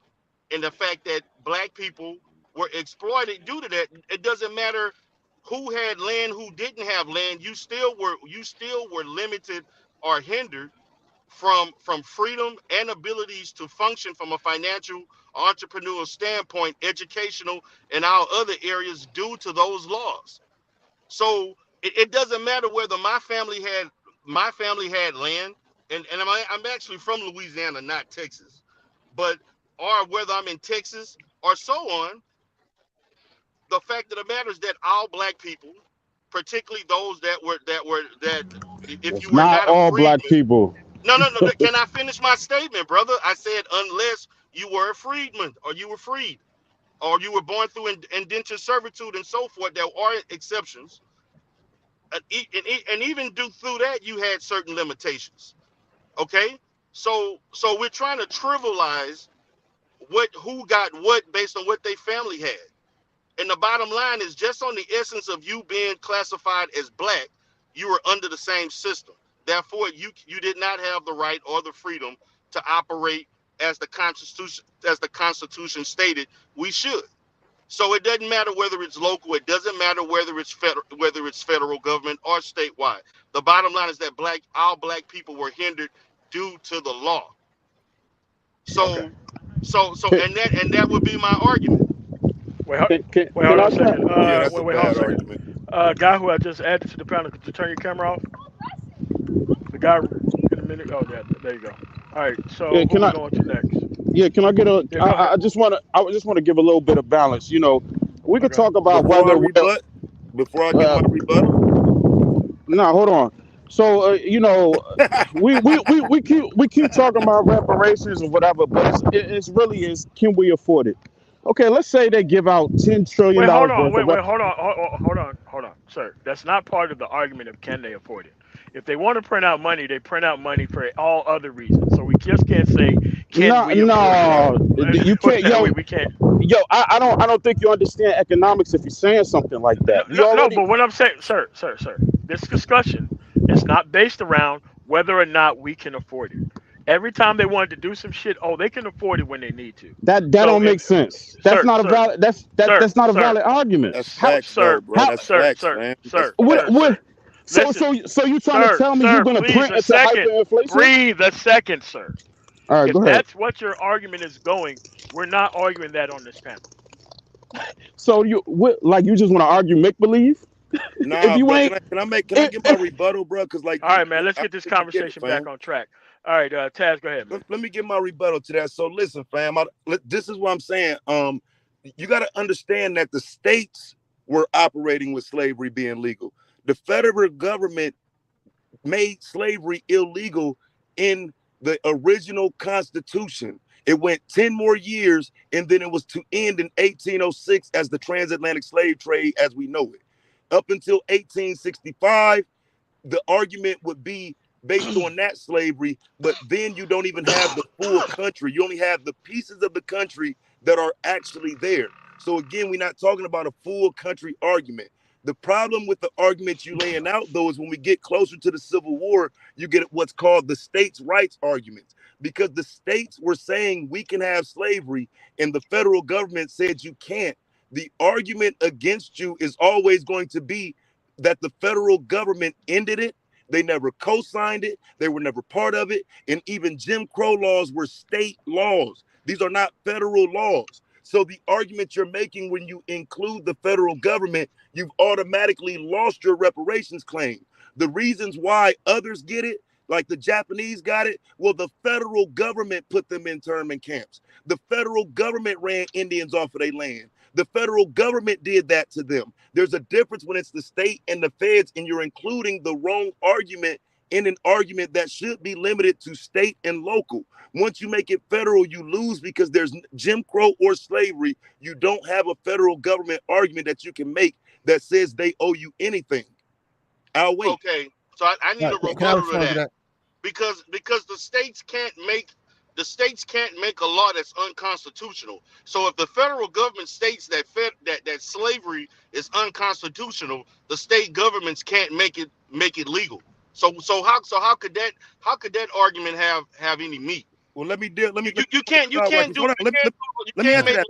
and the fact that black people were exploited due to that. It doesn't matter who had land, who didn't have land. You still were limited or hindered from freedom and abilities to function from a financial, entrepreneurial standpoint, educational, and our other areas due to those laws. So it doesn't matter whether my family had land, and I'm actually from Louisiana, not Texas, but or whether I'm in Texas or so on. The fact of the matter is that all black people, particularly those that if you It's were not not a all black freedman. people. No. Can I finish my statement, brother? I said unless you were a freedman or you were freed or you were born through indentured servitude and so forth. There are exceptions, and even through that you had certain limitations. Okay, so we're trying to trivialize who got what based on what they family had. And the bottom line is just on the essence of you being classified as black, you were under the same system. Therefore, you did not have the right or the freedom to operate as the Constitution stated we should. So it doesn't matter whether it's local. It doesn't matter whether it's federal government or statewide. The bottom line is that all black people were hindered due to the law. So, and that would be my argument. Wait, hold on a second. Wait, hold on a second. Guy who I just added to the panel, could you turn your camera off? The guy in a minute. Oh, yeah, there you go. All right. So who we going to next? Yeah, can I get a? I just want to give a little bit of balance. You know, we could talk about before I get my rebuttal. No, hold on. So you know, we keep talking about reparations or whatever, but it's really can we afford it? Okay, let's say they give out $10 trillion. Wait, hold on, sir. That's not part of the argument of can they afford it. If they want to print out money, they print out money for all other reasons. So we just can't say we afford it. You can't. Yo, we can't. Yo, I don't think you understand economics if you're saying something like that. No, but what I'm saying, sir, this discussion is not based around whether or not we can afford it. Every time they wanted to do some shit, they can afford it when they need to. That don't make sense. That's not a valid. That's not a valid argument. That's facts, sir. That's facts, man. So you trying to tell me you're going to print into hyperinflation? Breathe a second, sir. All right, if go ahead. That's what your argument is going. We're not arguing that on this panel. So you just want to argue make believe? Nah, can I get my rebuttal, bro? Because all right, man, let's get this conversation back on track. All right, Taz, go ahead, man. Let me get my rebuttal to that. So listen, fam, this is what I'm saying. You got to understand that the states were operating with slavery being legal. The federal government made slavery illegal in the original Constitution. It went 10 more years, and then it was to end in 1806 as the transatlantic slave trade as we know it. Up until 1865, the argument would be based on that slavery, but then you don't even have the full country. You only have the pieces of the country that are actually there. So again, we're not talking about a full country argument. The problem with the argument you laying out, though, is when we get closer to the Civil War, you get what's called the states' rights arguments, because the states were saying we can have slavery and the federal government said you can't. The argument against you is always going to be that the federal government ended it. They never co-signed it. They were never part of it. And even Jim Crow laws were state laws. These are not federal laws. So the argument you're making when you include the federal government, you've automatically lost your reparations claim. The reasons why others get it, like the Japanese got it, well, the federal government put them in internment camps. The federal government ran Indians off of their land. The federal government did that to them. There's a difference when it's the state and the feds, and you're including the wrong argument in an argument that should be limited to state and local. Once you make it federal, you lose because there's Jim Crow or slavery. You don't have a federal government argument that you can make that says they owe you anything. I'll wait. Okay, so I need a rebuttal to that. Because the states can't make a law that's unconstitutional. So if the federal government states that slavery is unconstitutional, the state governments can't make it legal. So how could that argument have any meat? Well, you can't make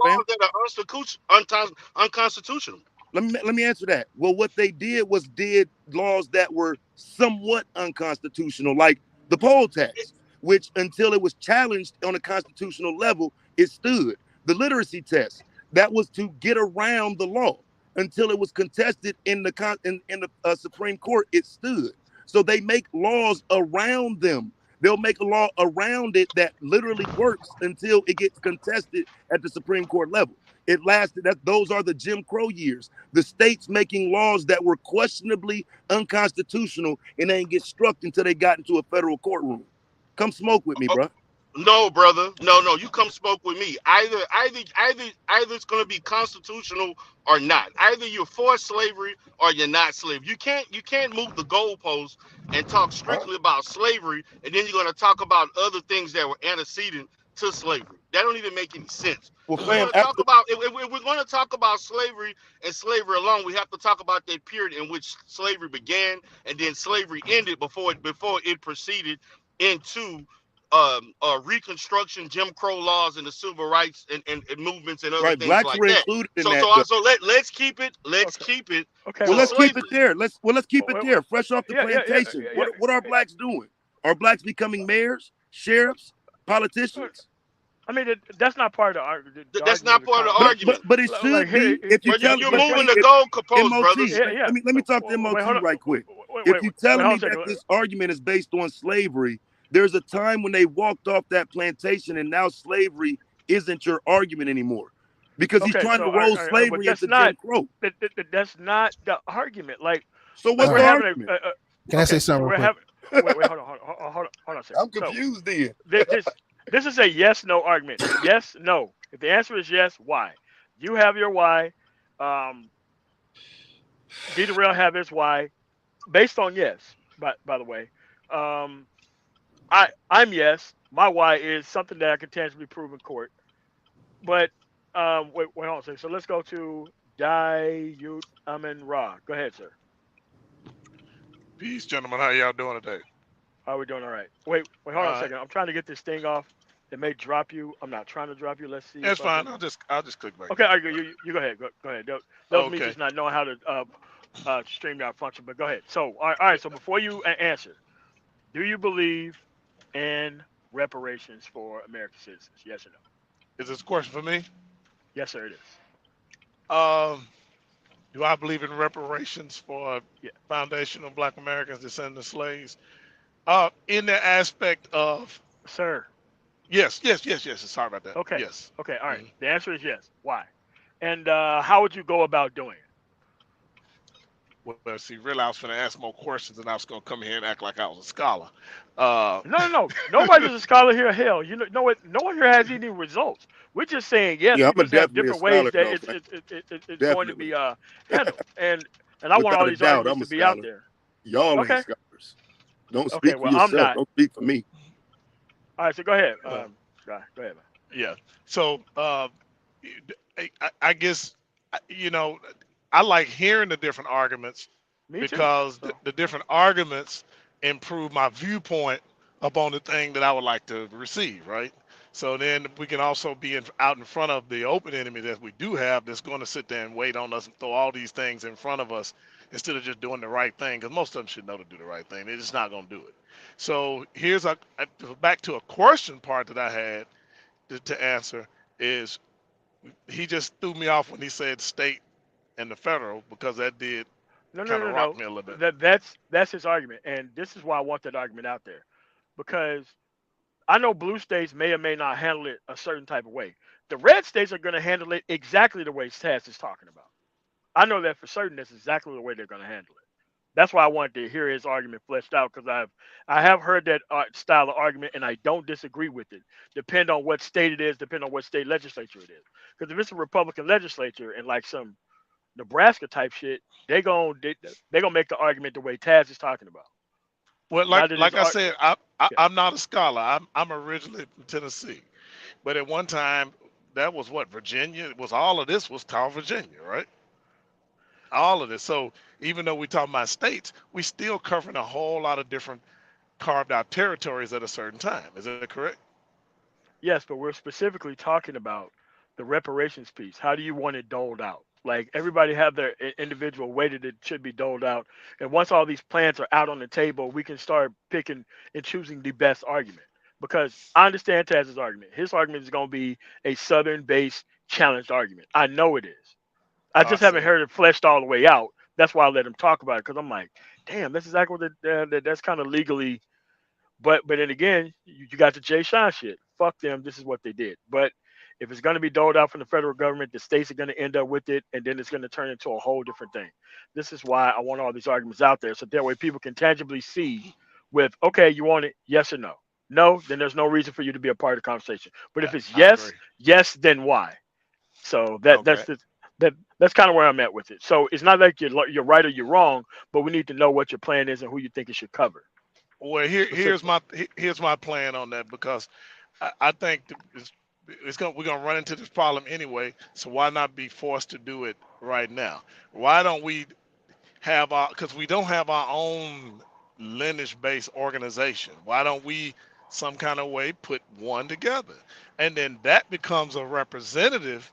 laws that are unconstitutional. Let me answer that. Well, what they did was laws that were somewhat unconstitutional, like the poll tax, which until it was challenged on a constitutional level, it stood. The literacy test, that was to get around the law. Until it was contested in the Supreme Court, it stood. So they make laws around them. They'll make a law around it that literally works until it gets contested at the Supreme Court level. It lasted. Those are the Jim Crow years. The states making laws that were questionably unconstitutional and they didn't get struck until they got into a federal courtroom. Come smoke with me, bro. No, brother. No. You come smoke with me. Either it's going to be constitutional or not. Either you're for slavery or you're not slavery. You can't move the goalposts and talk strictly about slavery, and then you're going to talk about other things that were antecedent to slavery. That don't even make any sense. Well, If we're fam, going to talk about if we're going to talk about slavery and slavery alone, we have to talk about that period in which slavery began and then slavery ended before it proceeded into Reconstruction, Jim Crow laws, and the civil rights and movements and other right, things blacks like were that. included in So that, though. let's keep it Okay. Well, to let's keep slavery. it there. Let's keep it there. Fresh off the Yeah, yeah, yeah, plantation. yeah, What are blacks doing? Are blacks becoming mayors, sheriffs, politicians? I mean, that's not part of the argument. That's not part of the argument. But it should be. If you But tell you're but moving the if- goalposts, MOT, brothers. Yeah. let me talk to MOT hold on. right quick. Wait, If you're telling me hold on a that second. this argument is based on slavery, there's a time when they walked off that plantation and now slavery isn't your argument anymore. Because he's trying to roll slavery into Jim Crow. That's not the argument. Like, so what's we're the having argument? Can I say something real quick? Wait, hold on a second. I'm confused then. This is a yes/no argument. Yes, no. If the answer is yes, why? You have your why. D the Real have his why, based on yes. By the way, I'm yes. My why is something that I can tangibly prove in court. But wait, hold on a second. So let's go to Amen Ra. Go ahead, sir. Peace, gentlemen. How y'all doing today? How are we doing? All right. Wait, hold on a second. I'm trying to get this thing off. It may drop you. I'm not trying to drop you. Let's see. That's fine. I'll just click back. Okay, you go ahead. Go ahead. That was me just not knowing how to StreamYard function. But go ahead. So all right. So before you answer, do you believe in reparations for American citizens? Yes or no? Is this a question for me? Yes, sir. It is. Do I believe in reparations for foundational Black Americans descendants of slaves? In the aspect of, sir. Yes. Sorry about that. Okay. Yes. Okay. All right. The answer is yes. Why? And how would you go about doing it? Well, see, really, I was going to ask more questions, and I was going to come here and act like I was a scholar. No. Nobody's a scholar here. Hell, you know what? No one here has any results. We're just saying yes. Yeah, we just have different ways that it's going to be handled. And I want all these arguments to be out there. Y'all ain't scholars. Don't speak for yourself. Don't speak for me. All right, so go ahead. Go ahead, man. Yeah. So I guess I like hearing the different arguments because the different arguments improve my viewpoint upon the thing that I would like to receive, right? So then we can also be out in front of the open enemy that we do have that's going to sit there and wait on us and throw all these things in front of us instead of just doing the right thing, because most of them should know to do the right thing. They're just not going to do it. So here's back to a question part that I had to answer is he just threw me off when he said state and the federal, because that did kind of rock me a little bit. That's his argument, and this is why I want that argument out there, because I know blue states may or may not handle it a certain type of way. The red states are going to handle it exactly the way Taz is talking about. I know that for certain. That's exactly the way they're going to handle it. That's why I wanted to hear his argument fleshed out, because I have heard that style of argument, and I don't disagree with it. Depend on what state it is, depend on what state legislature it is. Because if it's a Republican legislature and like some Nebraska type shit, they're gonna make the argument the way Taz is talking about. Well, like I said, I'm not a scholar. I'm originally from Tennessee, but at one time that was what Virginia was. All of this was called Virginia, right? All of this. So even though we talk about states, we still covering a whole lot of different carved out territories at a certain time. Is that correct? Yes, but we're specifically talking about the reparations piece. How do you want it doled out? Like, everybody have their individual way that it should be doled out. And once all these plans are out on the table, we can start picking and choosing the best argument. Because I understand Taz's argument. His argument is going to be a Southern-based challenged argument. I know it is. I just haven't heard it fleshed all the way out. That's why I let him talk about it, because I'm like, damn, that's exactly what that's kind of legally. But then again, you got the Jay Sean shit. Fuck them. This is what they did. But if it's going to be doled out from the federal government, the states are going to end up with it, and then it's going to turn into a whole different thing. This is why I want all these arguments out there, so that way people can tangibly see with, okay, you want it, yes or no? No, then there's no reason for you to be a part of the conversation. But if it's yes, then why? So that's kind of where I'm at with it. So it's not like you're right or you're wrong, but we need to know what your plan is and who you think it should cover. Well, here's my plan on that, because I think we're gonna run into this problem anyway. So why not be forced to do it right now? Why don't we have because we don't have our own lineage-based organization. Why don't we some kind of way put one together, and then that becomes a representative.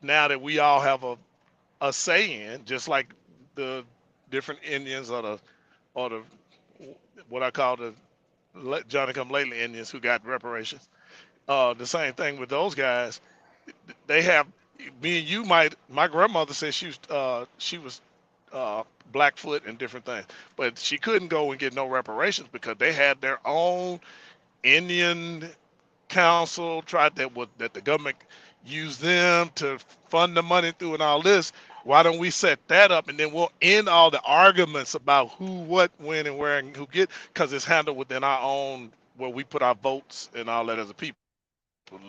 Now that we all have a say in, just like the different Indians or the what I call the Johnny Come Lately Indians who got reparations. The same thing with those guys. They have me and you might. My grandmother said she was Blackfoot and different things, but she couldn't go and get no reparations because they had their own Indian council. Tried that the government used them to fund the money through and all this. Why don't we set that up and then we'll end all the arguments about who, what, when, and where, and who get, because it's handled within our own where we put our votes and all that as a people.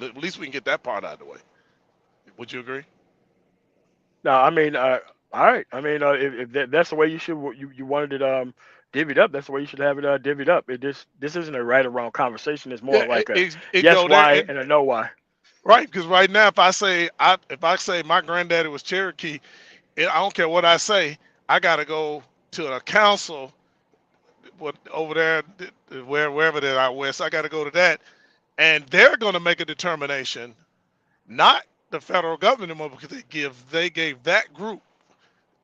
At least we can get that part out of the way. Would you agree? No, I mean, all right. I mean, if that's the way you wanted it divvied up, that's the way you should have it divvied up. This isn't a right or wrong conversation. It's more Yeah, like a it yes go there why and a no why. right. Because right now, if I say my granddaddy was Cherokee, I don't care what I say. I got to go to a council, over there, wherever they're out west. I got to go to that, and they're going to make a determination, not the federal government anymore, because they gave that group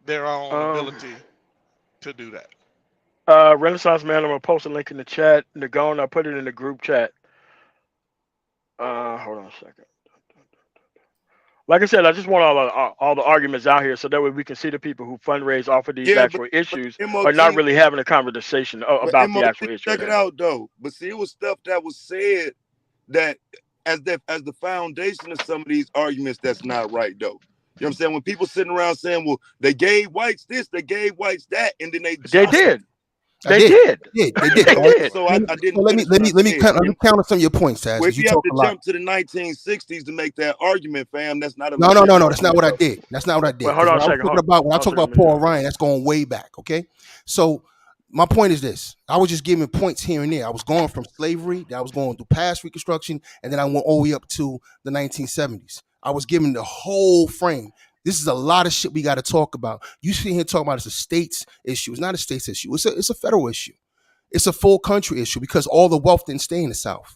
their own ability to do that. Renaissance Man, I'm gonna post a link in the chat. Nagone, I put it in the group chat. Hold on a second. Like I said, I just want all the arguments out here so that way we can see the people who fundraise off of these actual issues are not really having a conversation about the actual issue. Check it out though. But see, it was stuff that was said that as the foundation of some of these arguments that's not right though. You know what I'm saying? When people sitting around saying, well, they gave whites this, they gave whites that, and then they did. They did. So I didn't. So let me counter some of your points, Taz. Well, if you you have talk to a lot. jump to the 1960s to make that argument, fam, that's not a No. That's not what I did. That's not what I did. Wait, hold on a second. When I talk about Paul Ryan, that's going way back. Okay, so my point is this: I was just giving points here and there. I was going from slavery, I was going through past Reconstruction, and then I went all the way up to the 1970s. I was giving the whole frame. This is a lot of shit we got to talk about. You see here talking about it's a states issue. It's not a states issue. It's a federal issue. It's a full country issue because all the wealth didn't stay in the South.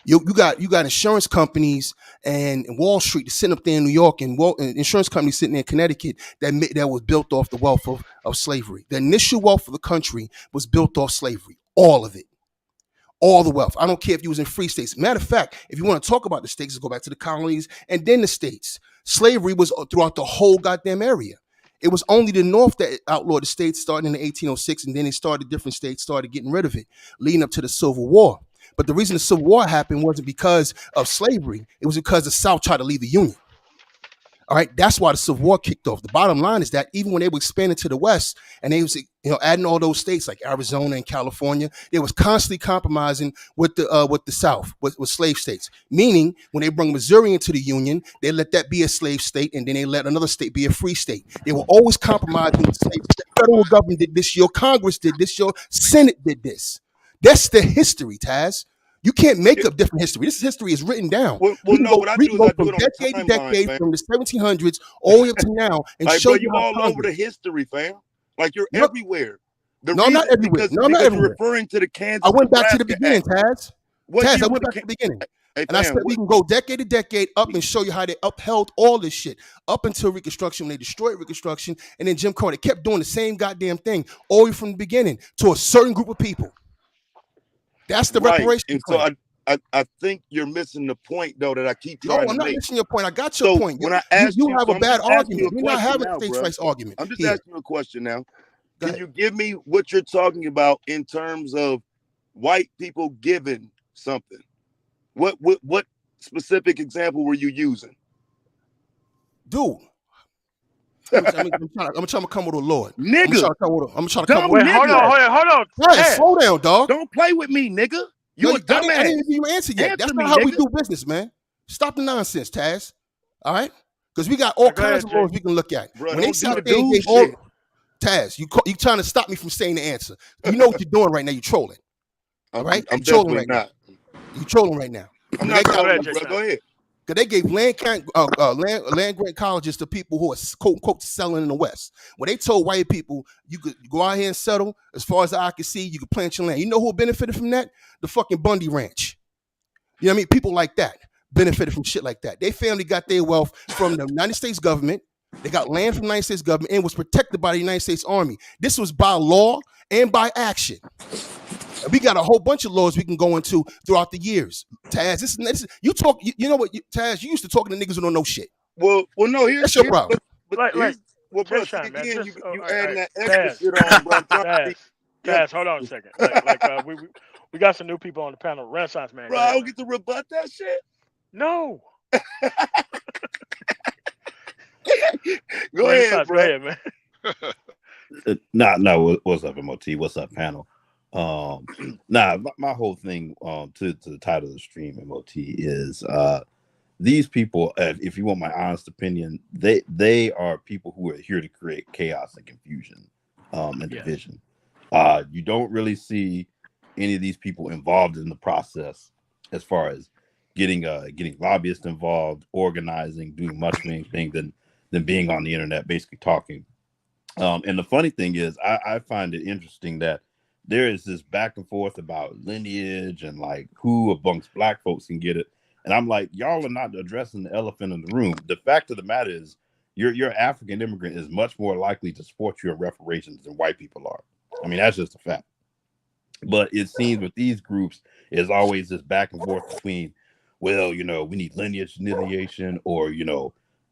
You got insurance companies and Wall Street sitting up there in New York and insurance companies sitting there in Connecticut that was built off the wealth of slavery. The initial wealth of the country was built off slavery. All of it. All the wealth. I don't care if you was in free states. Matter of fact, if you want to talk about the states, go back to the colonies and then the states. Slavery was throughout the whole goddamn area. It was only the North that outlawed the states starting in 1806, and then different states started getting rid of it, leading up to the Civil War. But the reason the Civil War happened wasn't because of slavery. It was because the South tried to leave the Union. All right, that's why the Civil War kicked off. The bottom line is that even when they were expanding to the West and they was adding all those states like Arizona and California, they was constantly compromising with the South, with slave states. Meaning, when they brought Missouri into the Union, they let that be a slave state, and then they let another state be a free state. They were always compromising with slaves. The federal government did this. Your Congress did this. Your Senate did this. That's the history, Taz. You can't make up different history. This history is written down. Well, what I do is I do it on decade to decade, fam. from the 1700s all the way up to now, and like, show you all over the history, fam. Like you're everywhere. I'm not everywhere. No, I'm not everywhere. You're referring to the Kansas. I went back to the beginning, Taz. Taz, I went back to the beginning. And I said we can go decade to decade up and show you how they upheld all this shit up until Reconstruction, when they destroyed Reconstruction, and then Jim Crow. They kept doing the same goddamn thing all the way from the beginning to a certain group of people. That's the reparations. So I think you're missing the point though that I keep trying to make. No, I'm not missing your point. I got your point. When I ask you have a bad argument. We're not having a states' rights argument. I'm just asking you a question now. Can you give me what you're talking about in terms of white people giving something? What specific example were you using? Dude. I'm trying to come with a Lord. Nigga. I'm trying to come with Wait, hold on. Hey, slow down, dog. Don't play with me, nigga. You a dumbass. I didn't even answer yet. That's not how we do business, man. Stop the nonsense, Taz. All right? Because we got all kinds of laws we can look at. Bro, when they sit there, Taz, you trying to stop me from saying the answer. You know what you're doing right now. You're trolling. All right? I'm trolling right now. You're trolling right now. I'm They not got, calling you, bro. Go ahead. because they gave land grant colleges to people who are quote unquote selling in the West. When they told white people you could go out here and settle, as far as the eye can see, you could plant your land. You know who benefited from that? The fucking Bundy Ranch. You know what I mean? People like that benefited from shit like that. Their family got their wealth from the United States government. They got land from the United States government and was protected by the United States Army. This was by law and by action. And we got a whole bunch of laws we can go into throughout the years. Taz, this is you talk. You know what, Taz? You used to talking to niggas who don't know shit. Well, no. That's your problem. Well, bro, Jay Sean, man, again, you adding that Taz, extra shit on, bro. I'm trying to Taz, hold on a second. We got some new people on the panel. Renaissance man. Bro, I don't get to rebut that shit. No. Go ahead, bro. Go ahead, man. No. What's up, MOT? What's up, panel? My whole thing to the title of the stream, MOT, is these people, if you want my honest opinion, they are people who are here to create chaos and confusion and division. You don't really see any of these people involved in the process as far as getting lobbyists involved, organizing, doing much things than being on the internet, basically talking. And the funny thing is, I find it interesting that there is this back and forth about lineage and like who amongst black folks can get it. And I'm like, y'all are not addressing the elephant in the room. The fact of the matter is, your African immigrant is much more likely to support you in reparations than white people are. I mean, that's just a fact. But it seems with these groups, is always this back and forth between, well, we need lineage delineation, or,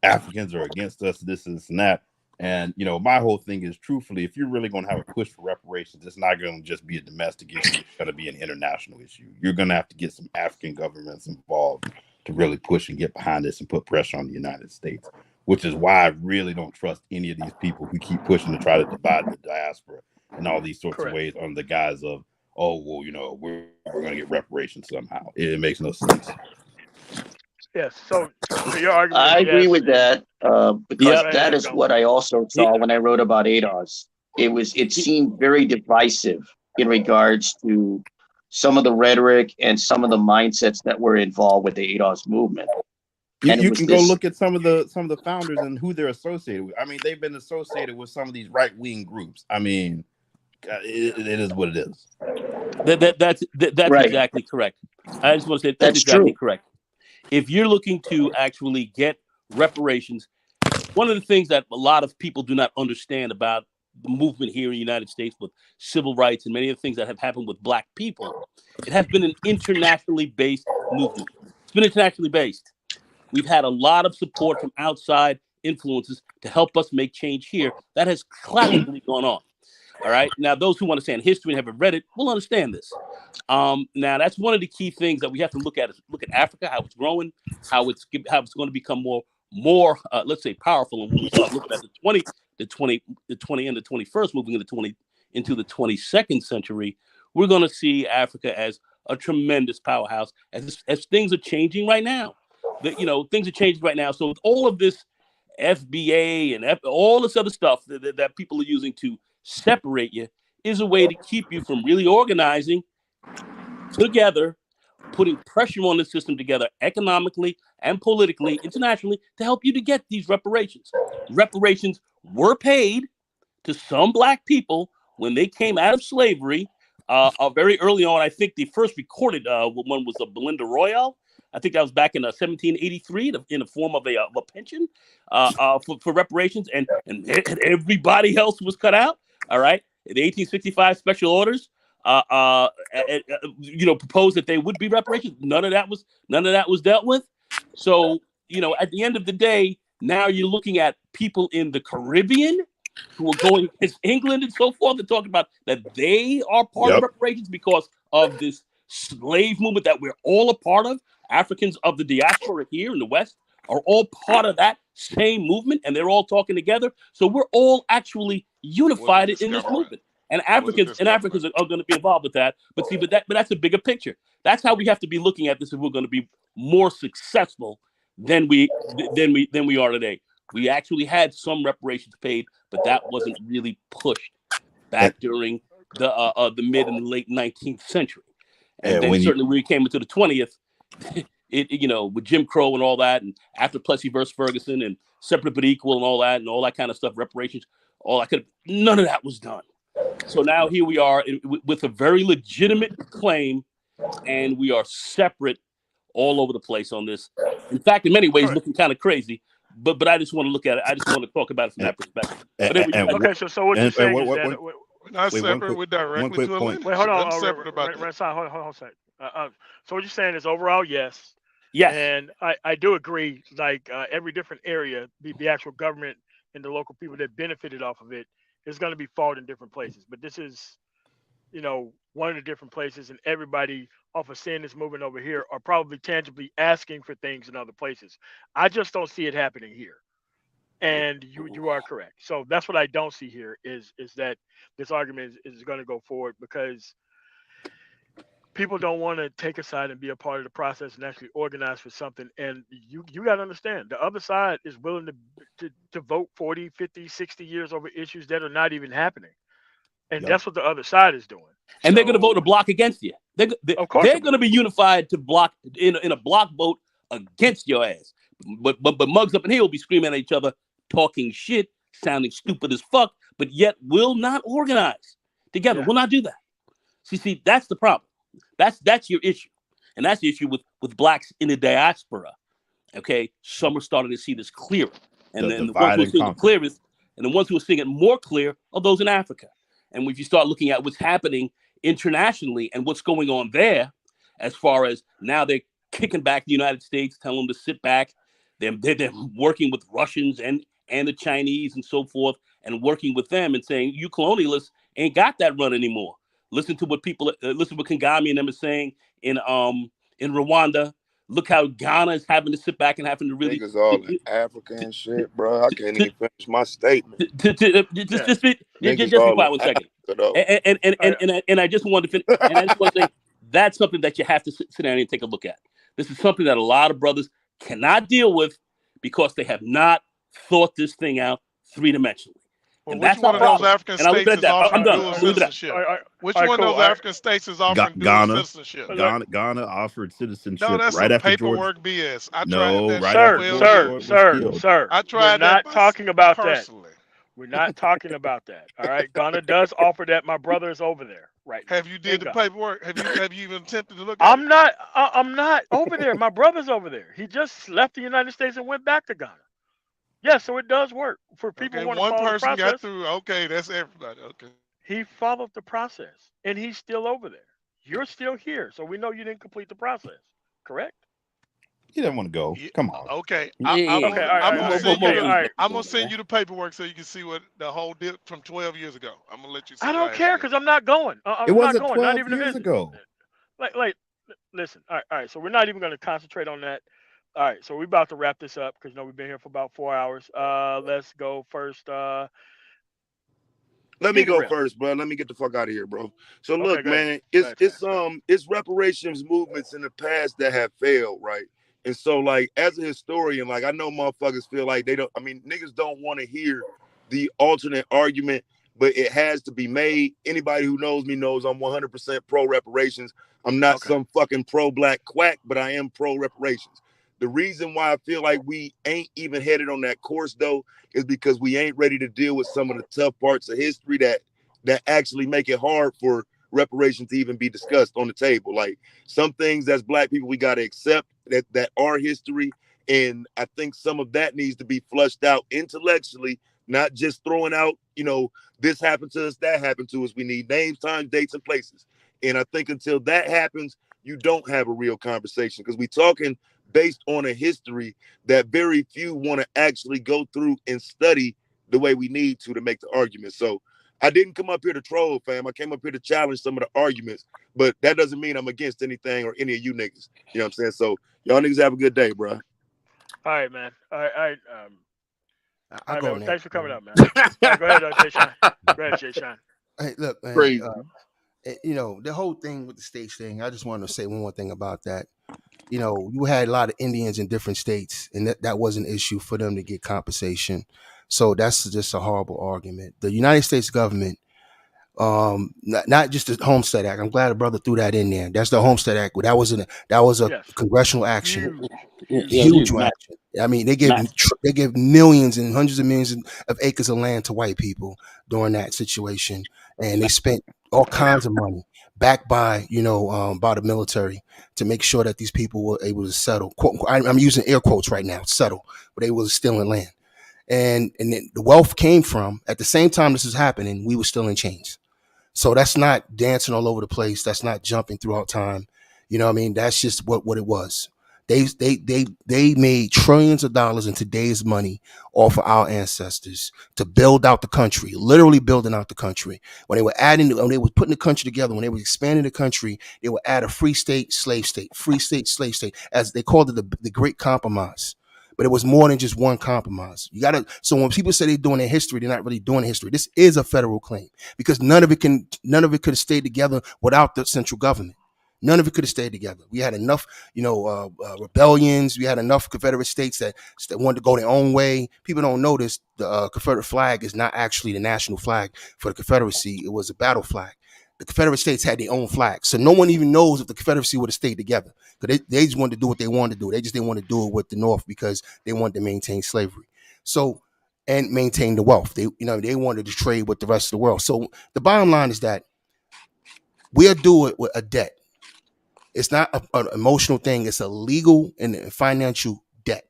Africans are against us, this and that. And, my whole thing is, truthfully, if you're really going to have a push for reparations, it's not going to just be a domestic issue. It's going to be an international issue. You're going to have to get some African governments involved to really push and get behind this and put pressure on the United States, which is why I really don't trust any of these people who keep pushing to try to divide the diaspora in all these sorts of ways under the guise of, oh, well, we're going to get reparations somehow. It makes no sense. Yes. So your argument. I agree with that because that is what I also saw when I wrote about ADOS. It seemed very divisive in regards to some of the rhetoric and some of the mindsets that were involved with the ADOS movement. You can go look at some of the founders and who they're associated with. I mean, they've been associated with some of these right-wing groups. I mean, it is what it is. That's right. Exactly correct. I just want to say that's exactly true. Correct. If you're looking to actually get reparations, one of the things that a lot of people do not understand about the movement here in the United States with civil rights and many of the things that have happened with black people, it has been an internationally based movement. It's been internationally based. We've had a lot of support from outside influences to help us make change here. That has classically gone on. All right. Now, those who understand history and haven't read it will understand this. Now, that's one of the key things that we have to look at. Is look at Africa, how it's growing, how it's going to become more, let's say, powerful. And when we start looking at the 20 and the 21st, moving into the 22nd century, we're going to see Africa as a tremendous powerhouse as things are changing right now. Things are changing right now. So with all of this FBA and all this other stuff that people are using to separate you is a way to keep you from really organizing together, putting pressure on the system together economically and politically, internationally, to help you to get these reparations. Reparations were paid to some black people when they came out of slavery very early on. I think the first recorded one was Belinda Royale. I think that was back in 1783 in the form of a pension for reparations, and everybody else was cut out. All right, the 1865 special orders, proposed that they would be reparations. None of that was dealt with. So at the end of the day, now you're looking at people in the Caribbean who are going against England and so forth, and talking about that they are part of reparations because of this slave movement that we're all a part of. Africans of the diaspora here in the West are all part of that same movement, and they're all talking together. So we're all actually unified in this movement. And Africans are going to be involved with that. But that's a bigger picture. That's how we have to be looking at this if we're going to be more successful than we are today. We actually had some reparations paid, but that wasn't really pushed back during the mid and late 19th century. And then certainly when we came into the 20th, with Jim Crow and all that, and after Plessy versus Ferguson and separate but equal and all that kind of stuff, reparations, all that none of that was done. So now here we are with a very legitimate claim, and we are separate all over the place on this. In fact, in many ways, looking kind of crazy. But I just want to look at it. I just want to talk about it from that perspective. Okay, so what you're saying is that we're not separate. We're directly to a lineage. Wait, hold on. Separate about hold on a second. So what you're saying is overall, yes. Yes. And I do agree. Like every different area, the actual government and the local people that benefited off of it is going to be fault in different places. But this is, one of the different places, and everybody off of seeing this movement over here are probably tangibly asking for things in other places. I just don't see it happening here. And you are correct. So that's what I don't see here is that this argument is going to go forward because people don't want to take a side and be a part of the process and actually organize for something. And you got to understand, the other side is willing to vote 40, 50, 60 years over issues that are not even happening. And that's what the other side is doing. And they're going to vote a block against you. They're going to be unified to block in a block vote against your ass. But mugs up in here will be screaming at each other, talking shit, sounding stupid as fuck, but yet will not organize together. Will not do that. See, that's the problem. That's your issue. And that's the issue with blacks in the diaspora. Okay, some are starting to see this clearer. And then the ones who are seeing it clearest, and the ones who are seeing it more clear are those in Africa. And if you start looking at what's happening internationally and what's going on there, as far as now they're kicking back the United States, telling them to sit back. They're working with Russians and the Chinese and so forth, and working with them and saying, you colonialists ain't got that run anymore. Listen to what Kagame and them are saying in Rwanda. Look how Ghana is having to sit back and having to really. Niggas all in Africa and shit, bro. I can't even finish my statement. Just be quiet 1 second. And I just wanted to finish. And I just want to say that's something that you have to sit down and take a look at. This is something that a lot of brothers cannot deal with because they have not thought this thing out three-dimensionally. Well, and which that's one of those African states is offering dual I'm citizenship? Which one of those African states is offering dual citizenship? Ghana offered citizenship no, that's right some after paperwork George. BS. I no, tried that right sir. I tried We're not talking about personally. That. We're not talking about that. All right, Ghana does offer that. My brother is over there, right? Have you did the paperwork? Have you even attempted to look at it? I'm not over there. My brother's over there. He just left the United States and went back to Ghana. Yeah, so it does work for people who want to follow the process. One person got through. Okay, that's everybody. Okay. He followed the process, and he's still over there. You're still here, so we know you didn't complete the process, correct? You didn't want to go. Come on. Okay. I'm gonna send you the paperwork so you can see what the whole deal from 12 years ago. I'm gonna let you see. I don't care because I'm not going. It wasn't 12 years ago. Listen. All right. So we're not even going to concentrate on that. All right, so we're about to wrap this up because we've been here for about 4 hours. Let's go first. Let me go first, bro. Let me get the fuck out of here, bro. So look, man, it's reparations movements in the past that have failed, right? And so, like, as a historian, like, I know motherfuckers feel like niggas don't want to hear the alternate argument, but it has to be made. Anybody who knows me knows I'm 100% pro reparations. I'm not some fucking pro black quack, but I am pro reparations. The reason why I feel like we ain't even headed on that course, though, is because we ain't ready to deal with some of the tough parts of history that actually make it hard for reparations to even be discussed on the table. Like some things as black people, we got to accept that are history. And I think some of that needs to be flushed out intellectually, not just throwing out, this happened to us, that happened to us. We need names, times, dates, and places. And I think until that happens, you don't have a real conversation because we're talking based on a history that very few want to actually go through and study the way we need to make the argument. So I didn't come up here to troll, fam. I came up here to challenge some of the arguments, but that doesn't mean I'm against anything or any of you niggas. You know what I'm saying? So y'all niggas have a good day, bro. All right, man. I'll go thanks for coming up, man. Go ahead, Jay Sean. Go ahead, Jay Sean. Hey, look, man. Crazy. The whole thing with the states thing, I just wanted to say one more thing about that. You had a lot of Indians in different states, and that was an issue for them to get compensation. So that's just a horrible argument. The United States government not just the Homestead Act. I'm glad a brother threw that in there. That's the Homestead Act. That was a Yes. congressional action, Huge, action. I mean, they massive. give millions and hundreds of millions of acres of land to white people during that situation, and they spent all kinds of money backed by by the military to make sure that these people were able to settle. I'm using air quotes right now, settle, but they were still in land, and then the wealth came from at the same time this is happening. We were still in chains. So that's not dancing all over the place. That's not jumping throughout time. You know what I mean? That's just what it was. They made trillions of dollars in today's money off of our ancestors to build out the country, literally building out the country. When they were putting the country together, when they were expanding the country, they would add a free state, slave state, as they called it the Great Compromise. But it was more than just one compromise. So when people say they're doing their history, they're not really doing their history. This is a federal claim because none of it could have stayed together without the central government. None of it could have stayed together. We had enough, rebellions. We had enough Confederate states that wanted to go their own way. People don't know this. The Confederate flag is not actually the national flag for the Confederacy. It was a battle flag. The Confederate states had their own flag. So no one even knows if the Confederacy would have stayed together. Because they just wanted to do what they wanted to do. They just didn't want to do it with the North because they wanted to maintain slavery. So, and maintain the wealth. They wanted to trade with the rest of the world. So the bottom line is that we'll do it with a debt. It's not an emotional thing. It's a legal and financial debt.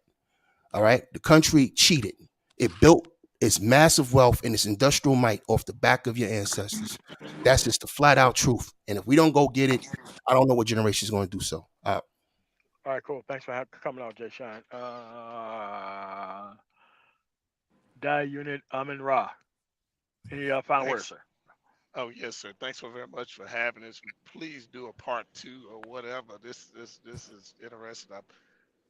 All right. The country cheated. It built its massive wealth and its industrial might off the back of your ancestors. That's just the flat out truth. And if we don't go get it, I don't know what generation is going to do so. All right, cool. Thanks for coming on, Jay Shine. Die Unit Amin Ra. Any final words, sir? Oh yes, sir. Thanks very much for having us. Please do a part 2 or whatever. This is interesting.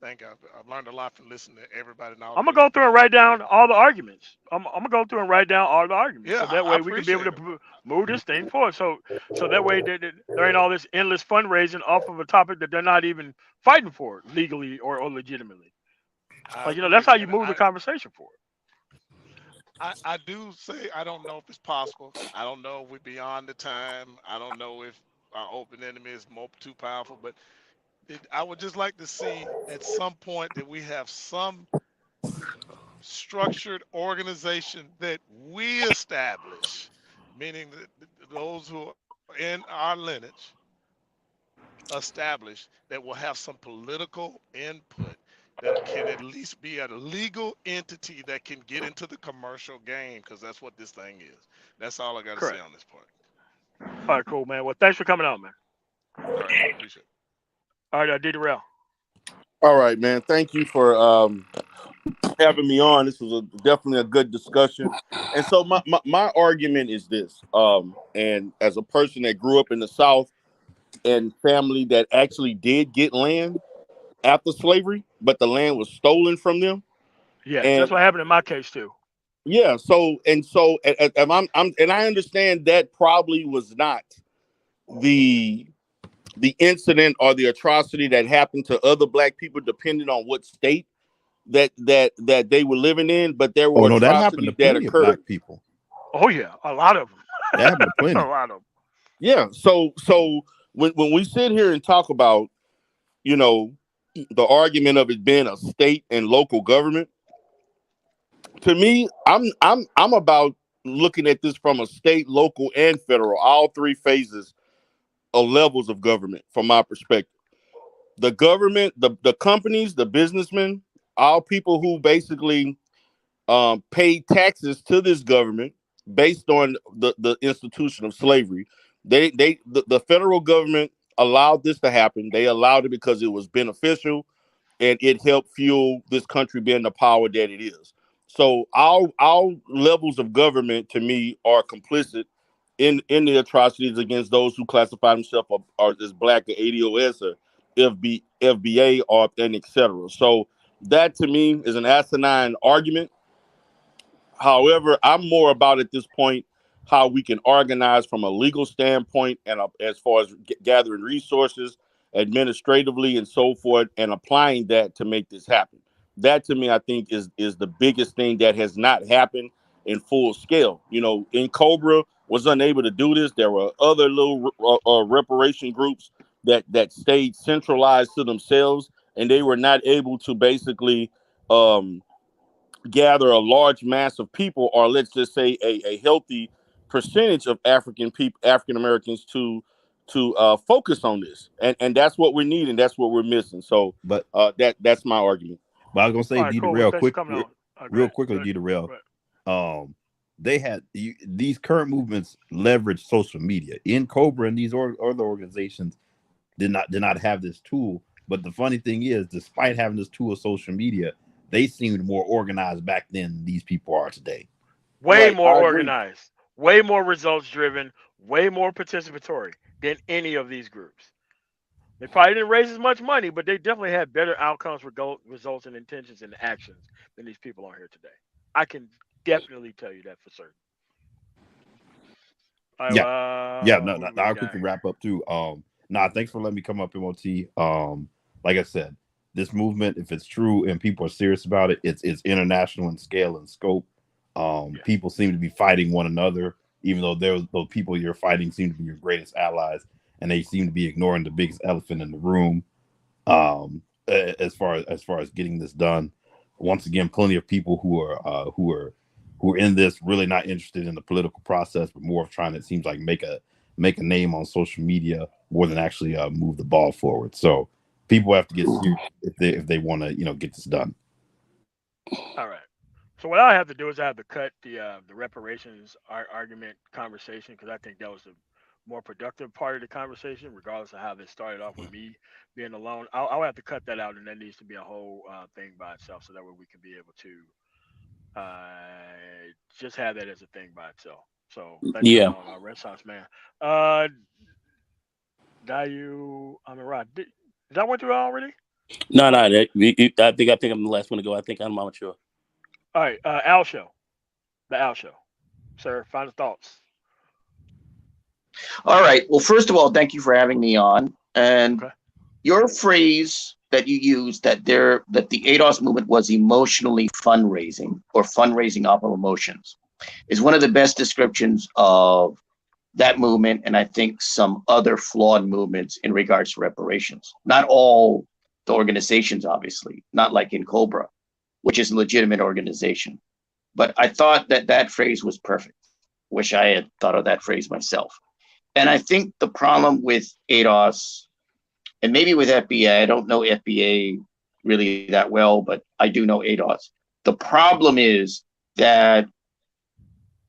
I've learned a lot from listening to everybody. I'm gonna go through and write down all the arguments. I'm gonna go through and write down all the arguments. Yeah, so that way we can be able to move this thing forward. So that way there ain't all this endless fundraising off of a topic that they're not even fighting for legally or legitimately. That's how you move the conversation forward. I do say I don't know if it's possible. I don't know if we're beyond the time. I don't know if our open enemy is too powerful. But I would just like to see at some point that we have some structured organization that we establish, meaning that those who are in our lineage established that will have some political input that can at least be a legal entity that can get into the commercial game, because that's what this thing is. That's all I got to say on this part. All right, cool, man. Well, thanks for coming on, man. All right, appreciate it. All right, D-Rail. All right, man. Thank you for having me on. This was definitely a good discussion. And so my argument is this, and as a person that grew up in the South and family that actually did get land after slavery, but the land was stolen from them. Yeah, that's what happened in my case too. Yeah, and I understand that probably was not the incident or the atrocity that happened to other black people, depending on what state that they were living in. But there were that happened to plenty of black people. Oh yeah, a lot of them. That happened to plenty. A lot of them. Yeah. So when we sit here and talk about, the argument of it being a state and local government, to me, I'm about looking at this from a state, local, and federal, all three phases of levels of government from my perspective. The government, the companies, the businessmen, all people who basically pay taxes to this government based on the institution of slavery. The federal government allowed this to happen. They allowed it because it was beneficial and it helped fuel this country being the power that it is. So all levels of government, to me, are complicit in the atrocities against those who classify themselves as black or ADOS or FBA and etc. So that to me is an asinine argument. However, I'm more about at this point how we can organize from a legal standpoint and as far as gathering resources administratively and so forth, and applying that to make this happen. That to me, I think is the biggest thing that has not happened in full scale. You know, in Cobra was unable to do this. There were other little reparation groups that stayed centralized to themselves, and they were not able to basically gather a large mass of people, or let's just say a healthy percentage of African Americans to focus on this, and that's what we need, and that's what we're missing. So, But that's my argument. But I was gonna say, All right, D cool. Well, Rail, thanks for coming on. Go real ahead. quickly, Go D Rail. ahead. They had these current movements leverage social media. In Cobra and these other organizations did not have this tool. But the funny thing is, despite having this tool of social media, they seemed more organized back then than these people are today. Way Right, more I agree. organized, way more results driven, way more participatory than any of these groups. They probably didn't raise as much money, but they definitely had better outcomes, results, and intentions and actions than these people on here today. I can definitely tell you that for certain. All right, Yeah. who No, we I'll got quickly here? wrap up too. Thanks for letting me come up, MOT. Like I said, this movement, if it's true and people are serious about it, it's international in scale and scope. People seem to be fighting one another, even though those people you're fighting seem to be your greatest allies, and they seem to be ignoring the biggest elephant in the room. As far as getting this done, once again, plenty of people who are in this really not interested in the political process, but more of trying to, it seems like, make a name on social media more than actually move the ball forward. So people have to get serious if they want to get this done. All right. So what I have to do is I have to cut the reparations argument conversation, because I think that was the more productive part of the conversation, regardless of how this started off with me being alone. I'll have to cut that out, and that needs to be a whole thing by itself, so that way we can be able to just have that as a thing by itself. So thanks for Yeah. calling our Renaissance man. Dayu Amirad, did I went through it already? No. I think I'm the last one to go. I think I'm not sure. All right, Al Show, the Al Show, sir. Final thoughts. All right. Well, first of all, thank you for having me on. And Okay. your phrase that you used, that the ADOS movement was emotionally fundraising, or fundraising off of emotions, is one of the best descriptions of that movement, and I think some other flawed movements in regards to reparations. Not all the organizations, obviously, not like in Cobra, which is a legitimate organization. But I thought that phrase was perfect. Wish I had thought of that phrase myself. And I think the problem with ADOS, and maybe with FBA, I don't know FBA really that well, but I do know ADOS. The problem is that,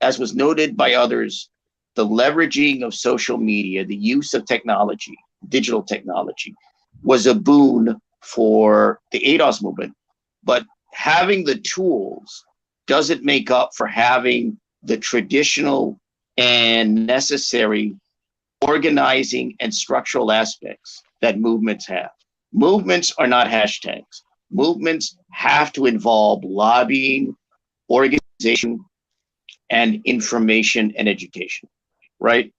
as was noted by others, the leveraging of social media, the use of technology, digital technology, was a boon for the ADOS movement. But having the tools doesn't make up for having the traditional and necessary organizing and structural aspects that movements have. Movements are not hashtags. Movements have to involve lobbying, organization, and information and education, right?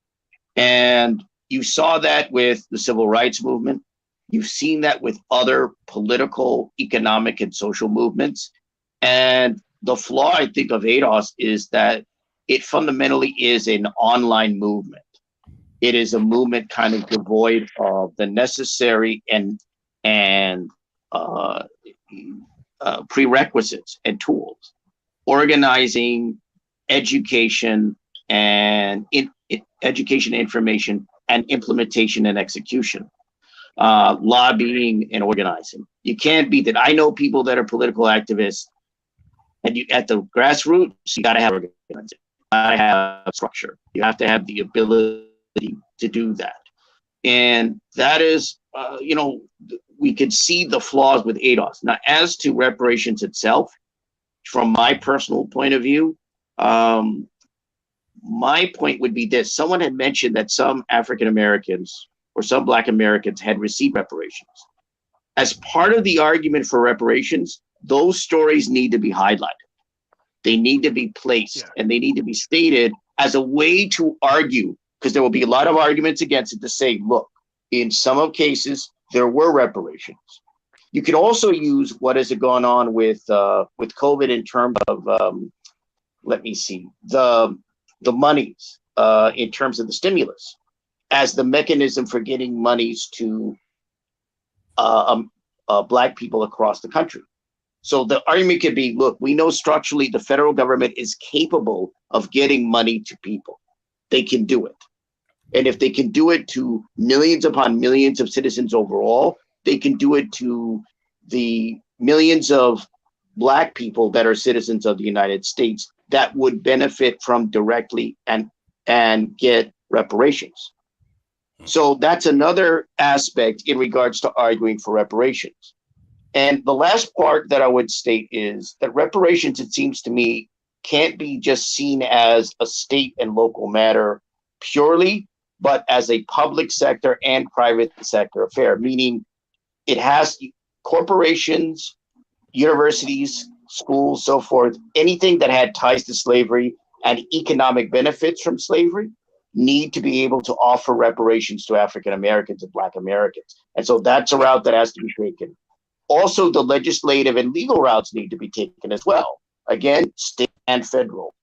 And you saw that with the civil rights movement. You've seen that with other political, economic, and social movements. And the flaw, I think, of ADOS is that it fundamentally is an online movement. It is a movement kind of devoid of the necessary and prerequisites and tools, organizing, education, and education, information, and implementation and execution, lobbying and organizing. You can't beat that. I know people that are political activists, and you at the grassroots, you got to have organizing, you got to have structure. You have to have the ability to do that. And that is, we could see the flaws with ADOS. Now, as to reparations itself, from my personal point of view, my point would be this. Someone had mentioned that some African Americans or some Black Americans had received reparations. As part of the argument for reparations, those stories need to be highlighted. They need to be placed, and they need to be stated as a way to argue, because there will be a lot of arguments against it, to say, look, in some cases, there were reparations. You can also use what has gone on with COVID in terms of let me see, the monies in terms of the stimulus as the mechanism for getting monies to Black people across the country. So the argument could be, look, we know structurally the federal government is capable of getting money to people. They can do it. And if they can do it to millions upon millions of citizens overall, they can do it to the millions of Black people that are citizens of the United States that would benefit from directly and get reparations. So that's another aspect in regards to arguing for reparations. And the last part that I would state is that reparations, it seems to me, can't be just seen as a state and local matter purely, but as a public sector and private sector affair, meaning it has corporations, universities, schools, so forth, anything that had ties to slavery and economic benefits from slavery need to be able to offer reparations to African Americans and Black Americans. And so that's a route that has to be taken. Also, the legislative and legal routes need to be taken as well. Again, state and federal,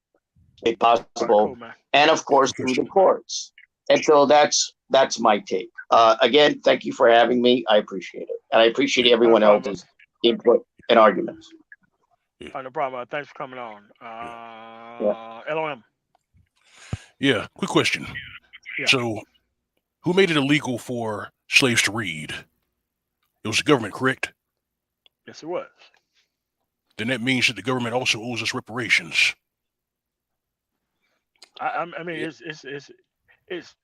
if possible, and of course through the courts. And so that's my take. Again, thank you for having me. I appreciate it, and I appreciate everyone else's input and arguments. No problem. Thanks for coming on. LOM. Yeah, quick question. Yeah. So, who made it illegal for slaves to read? It was the government, correct? Yes, it was. Then that means that the government also owes us reparations. I mean, it's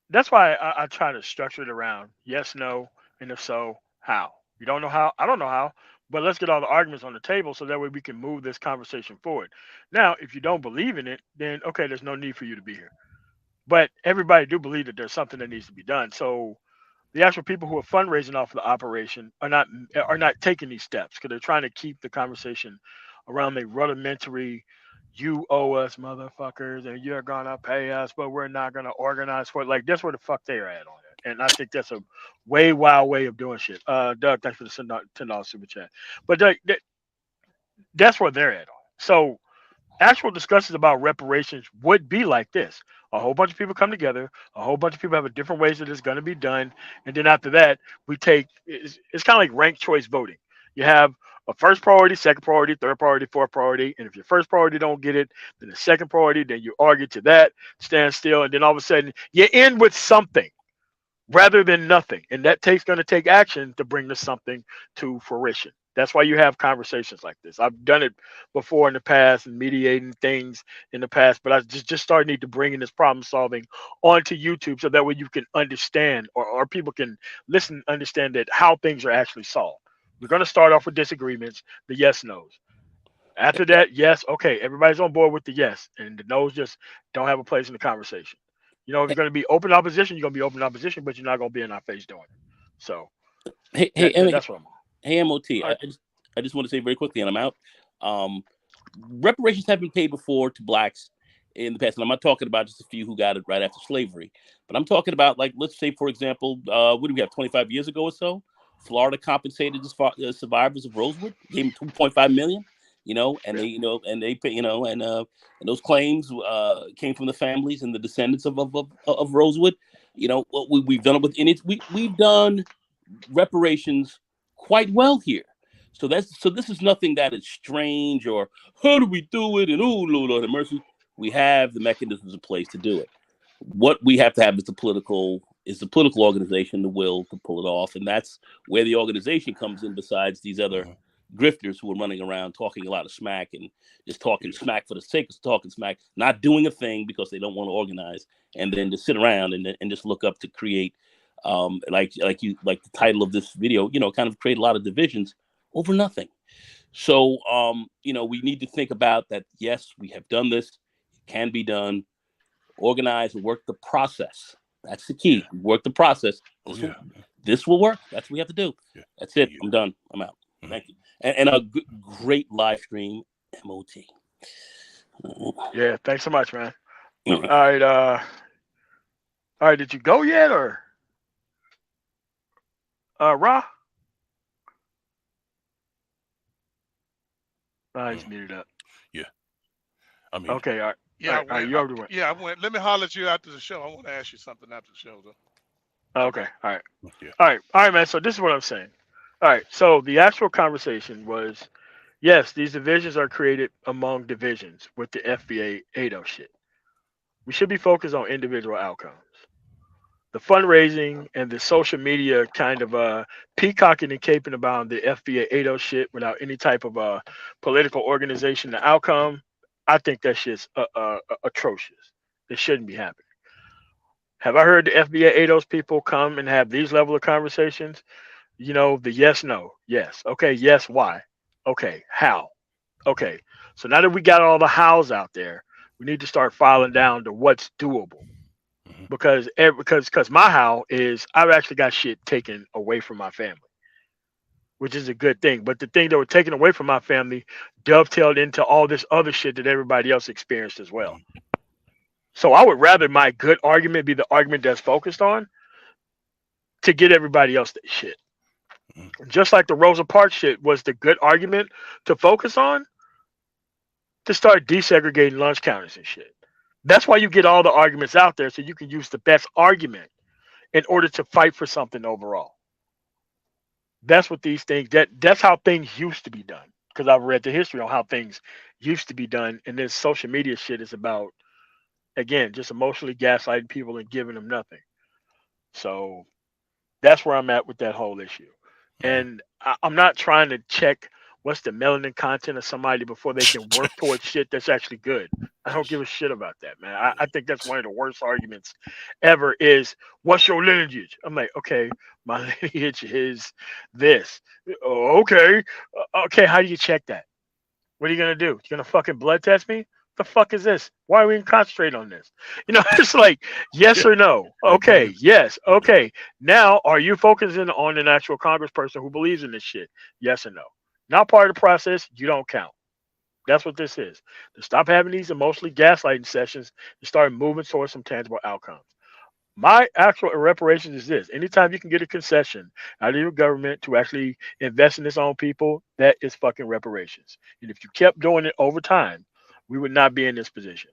that's why I try to structure it around yes, no, and if so, how. You don't know how, I don't know how, but let's get all the arguments on the table so that way we can move this conversation forward. Now, if you don't believe in it, then okay, there's no need for you to be here. But everybody do believe that there's something that needs to be done. So the actual people who are fundraising off of the operation are not taking these steps because they're trying to keep the conversation around the rudimentary, you owe us, motherfuckers, and you're gonna pay us, but we're not gonna organize for it. Like that's where the fuck they're at on it. And I think that's a way wild way of doing shit. Doug, thanks for the $10 super chat. But Doug, that's where they're at on it. So actual discussions about reparations would be like this. A whole bunch of people come together, a whole bunch of people have a different ways that it's going to be done. And then after that, we take it's kind of like ranked choice voting. You have a first priority, second priority, third priority, fourth priority. And if your first priority don't get it, then the second priority, then you argue to that, stand still, and then all of a sudden you end with something rather than nothing. And that going to take action to bring the something to fruition. That's why you have conversations like this. I've done it before in the past and mediating things in the past, but I just started need to bring in this problem solving onto YouTube so that way you can understand or people can listen, understand that how things are actually solved. We're going to start off with disagreements, the yes, no's. After that, yes, okay, everybody's on board with the yes, and the no's just don't have a place in the conversation. You know, if you're going to be open opposition, you're going to be open opposition, but you're not going to be in our face doing it. So, that's what I'm on. Hey, MOT, I just want to say very quickly, and I'm out. Reparations have been paid before to Blacks in the past, and I'm not talking about just a few who got it right after slavery, but I'm talking about, like, let's say, for example, what do we have, 25 years ago or so? Florida compensated the survivors of Rosewood, gave them $2.5 million, and they pay, and those claims came from the families and the descendants of Rosewood. We've done it with we've done reparations quite well here. So this is nothing that is strange or how do we do it? And oh Lord have mercy, we have the mechanisms in place to do it. What we have to have is the political organization, the will to pull it off, and that's where the organization comes in. Besides these other grifters who are running around talking a lot of smack and just talking smack for the sake of talking smack, not doing a thing because they don't want to organize, and then just sit around and just look up to create. Like the title of this video, kind of create a lot of divisions over nothing. So, we need to think about that. Yes, we have done this. It can be done. Organize and work the process. That's the key. Work the process. This will work. That's what we have to do. That's it. I'm done. I'm out. Thank you. And a great live stream, MOT. Yeah, thanks so much, man. All right. All right. Did you go yet, or Ra? He's muted up. Yeah. I mean, Okay, all right. Yeah, All right, you already went. I went. Let me holler at you after the show. I want to ask you something after the show, though. Okay, all right. yeah. All right, man. So this is what I'm saying. All right, so the actual conversation was, yes, these divisions are created among divisions with the FBA ADOS shit. We should be focused on individual outcomes. The fundraising and the social media kind of peacocking and caping about the FBA ADOS shit without any type of political organization, the outcome, I think that shit's atrocious. It shouldn't be happening. Have I heard the FBA ADOS people come and have these level of conversations? You know, the yes, no, yes. Okay, yes, why? Okay, how? Okay, so now that we got all the hows out there, we need to start filing down to what's doable. Because my how is I've actually got shit taken away from my family, which is a good thing. But the thing that was taken away from my family dovetailed into all this other shit that everybody else experienced as well. So I would rather my good argument be the argument that's focused on to get everybody else that shit. Just like the Rosa Parks shit was the good argument to focus on to start desegregating lunch counters and shit. That's why you get all the arguments out there so you can use the best argument in order to fight for something overall. That's what these things that's how things used to be done. Because I've read the history on how things used to be done, and this social media shit is about, again, just emotionally gaslighting people and giving them nothing. So that's where I'm at with that whole issue. And I'm not trying to check what's the melanin content of somebody before they can work towards shit that's actually good. I don't give a shit about that, man. I think that's one of the worst arguments ever is, what's your lineage? I'm like, okay, my lineage is this. Oh, okay. Okay, how do you check that? What are you going to do? You're going to fucking blood test me? The fuck is this? Why are we even concentrate on this? You know, it's like, yes or no. Okay, yes. Okay. Now, are you focusing on an actual congressperson who believes in this shit? Yes or no? Not part of the process, you don't count. That's what this is. To stop having these emotionally gaslighting sessions and start moving towards some tangible outcomes. My actual reparations is this. Anytime you can get a concession out of your government to actually invest in its own people, that is fucking reparations. And if you kept doing it over time, we would not be in this position.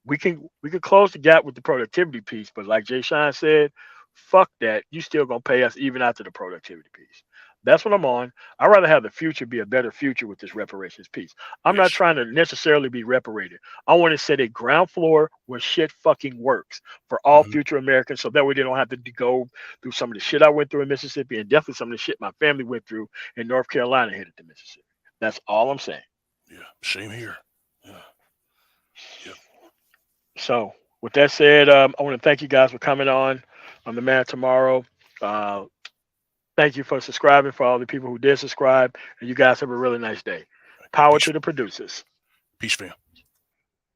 We could close the gap with the productivity piece, but like Jay Shine said, fuck that. You still gonna pay us even after the productivity piece. That's what I'm on. I'd rather have the future be a better future with this reparations piece. I'm not trying to necessarily be reparated. I want to set a ground floor where shit fucking works for all future Americans, so that way they don't have to go through some of the shit I went through in Mississippi, and definitely some of the shit my family went through in North Carolina headed to Mississippi. That's all I'm saying. Yeah, same here. Yeah. So with that said, I want to thank you guys for coming on. I'm the man tomorrow. Thank you for subscribing, for all the people who did subscribe, and you guys have a really nice day. Power to the producers. Peace, fam.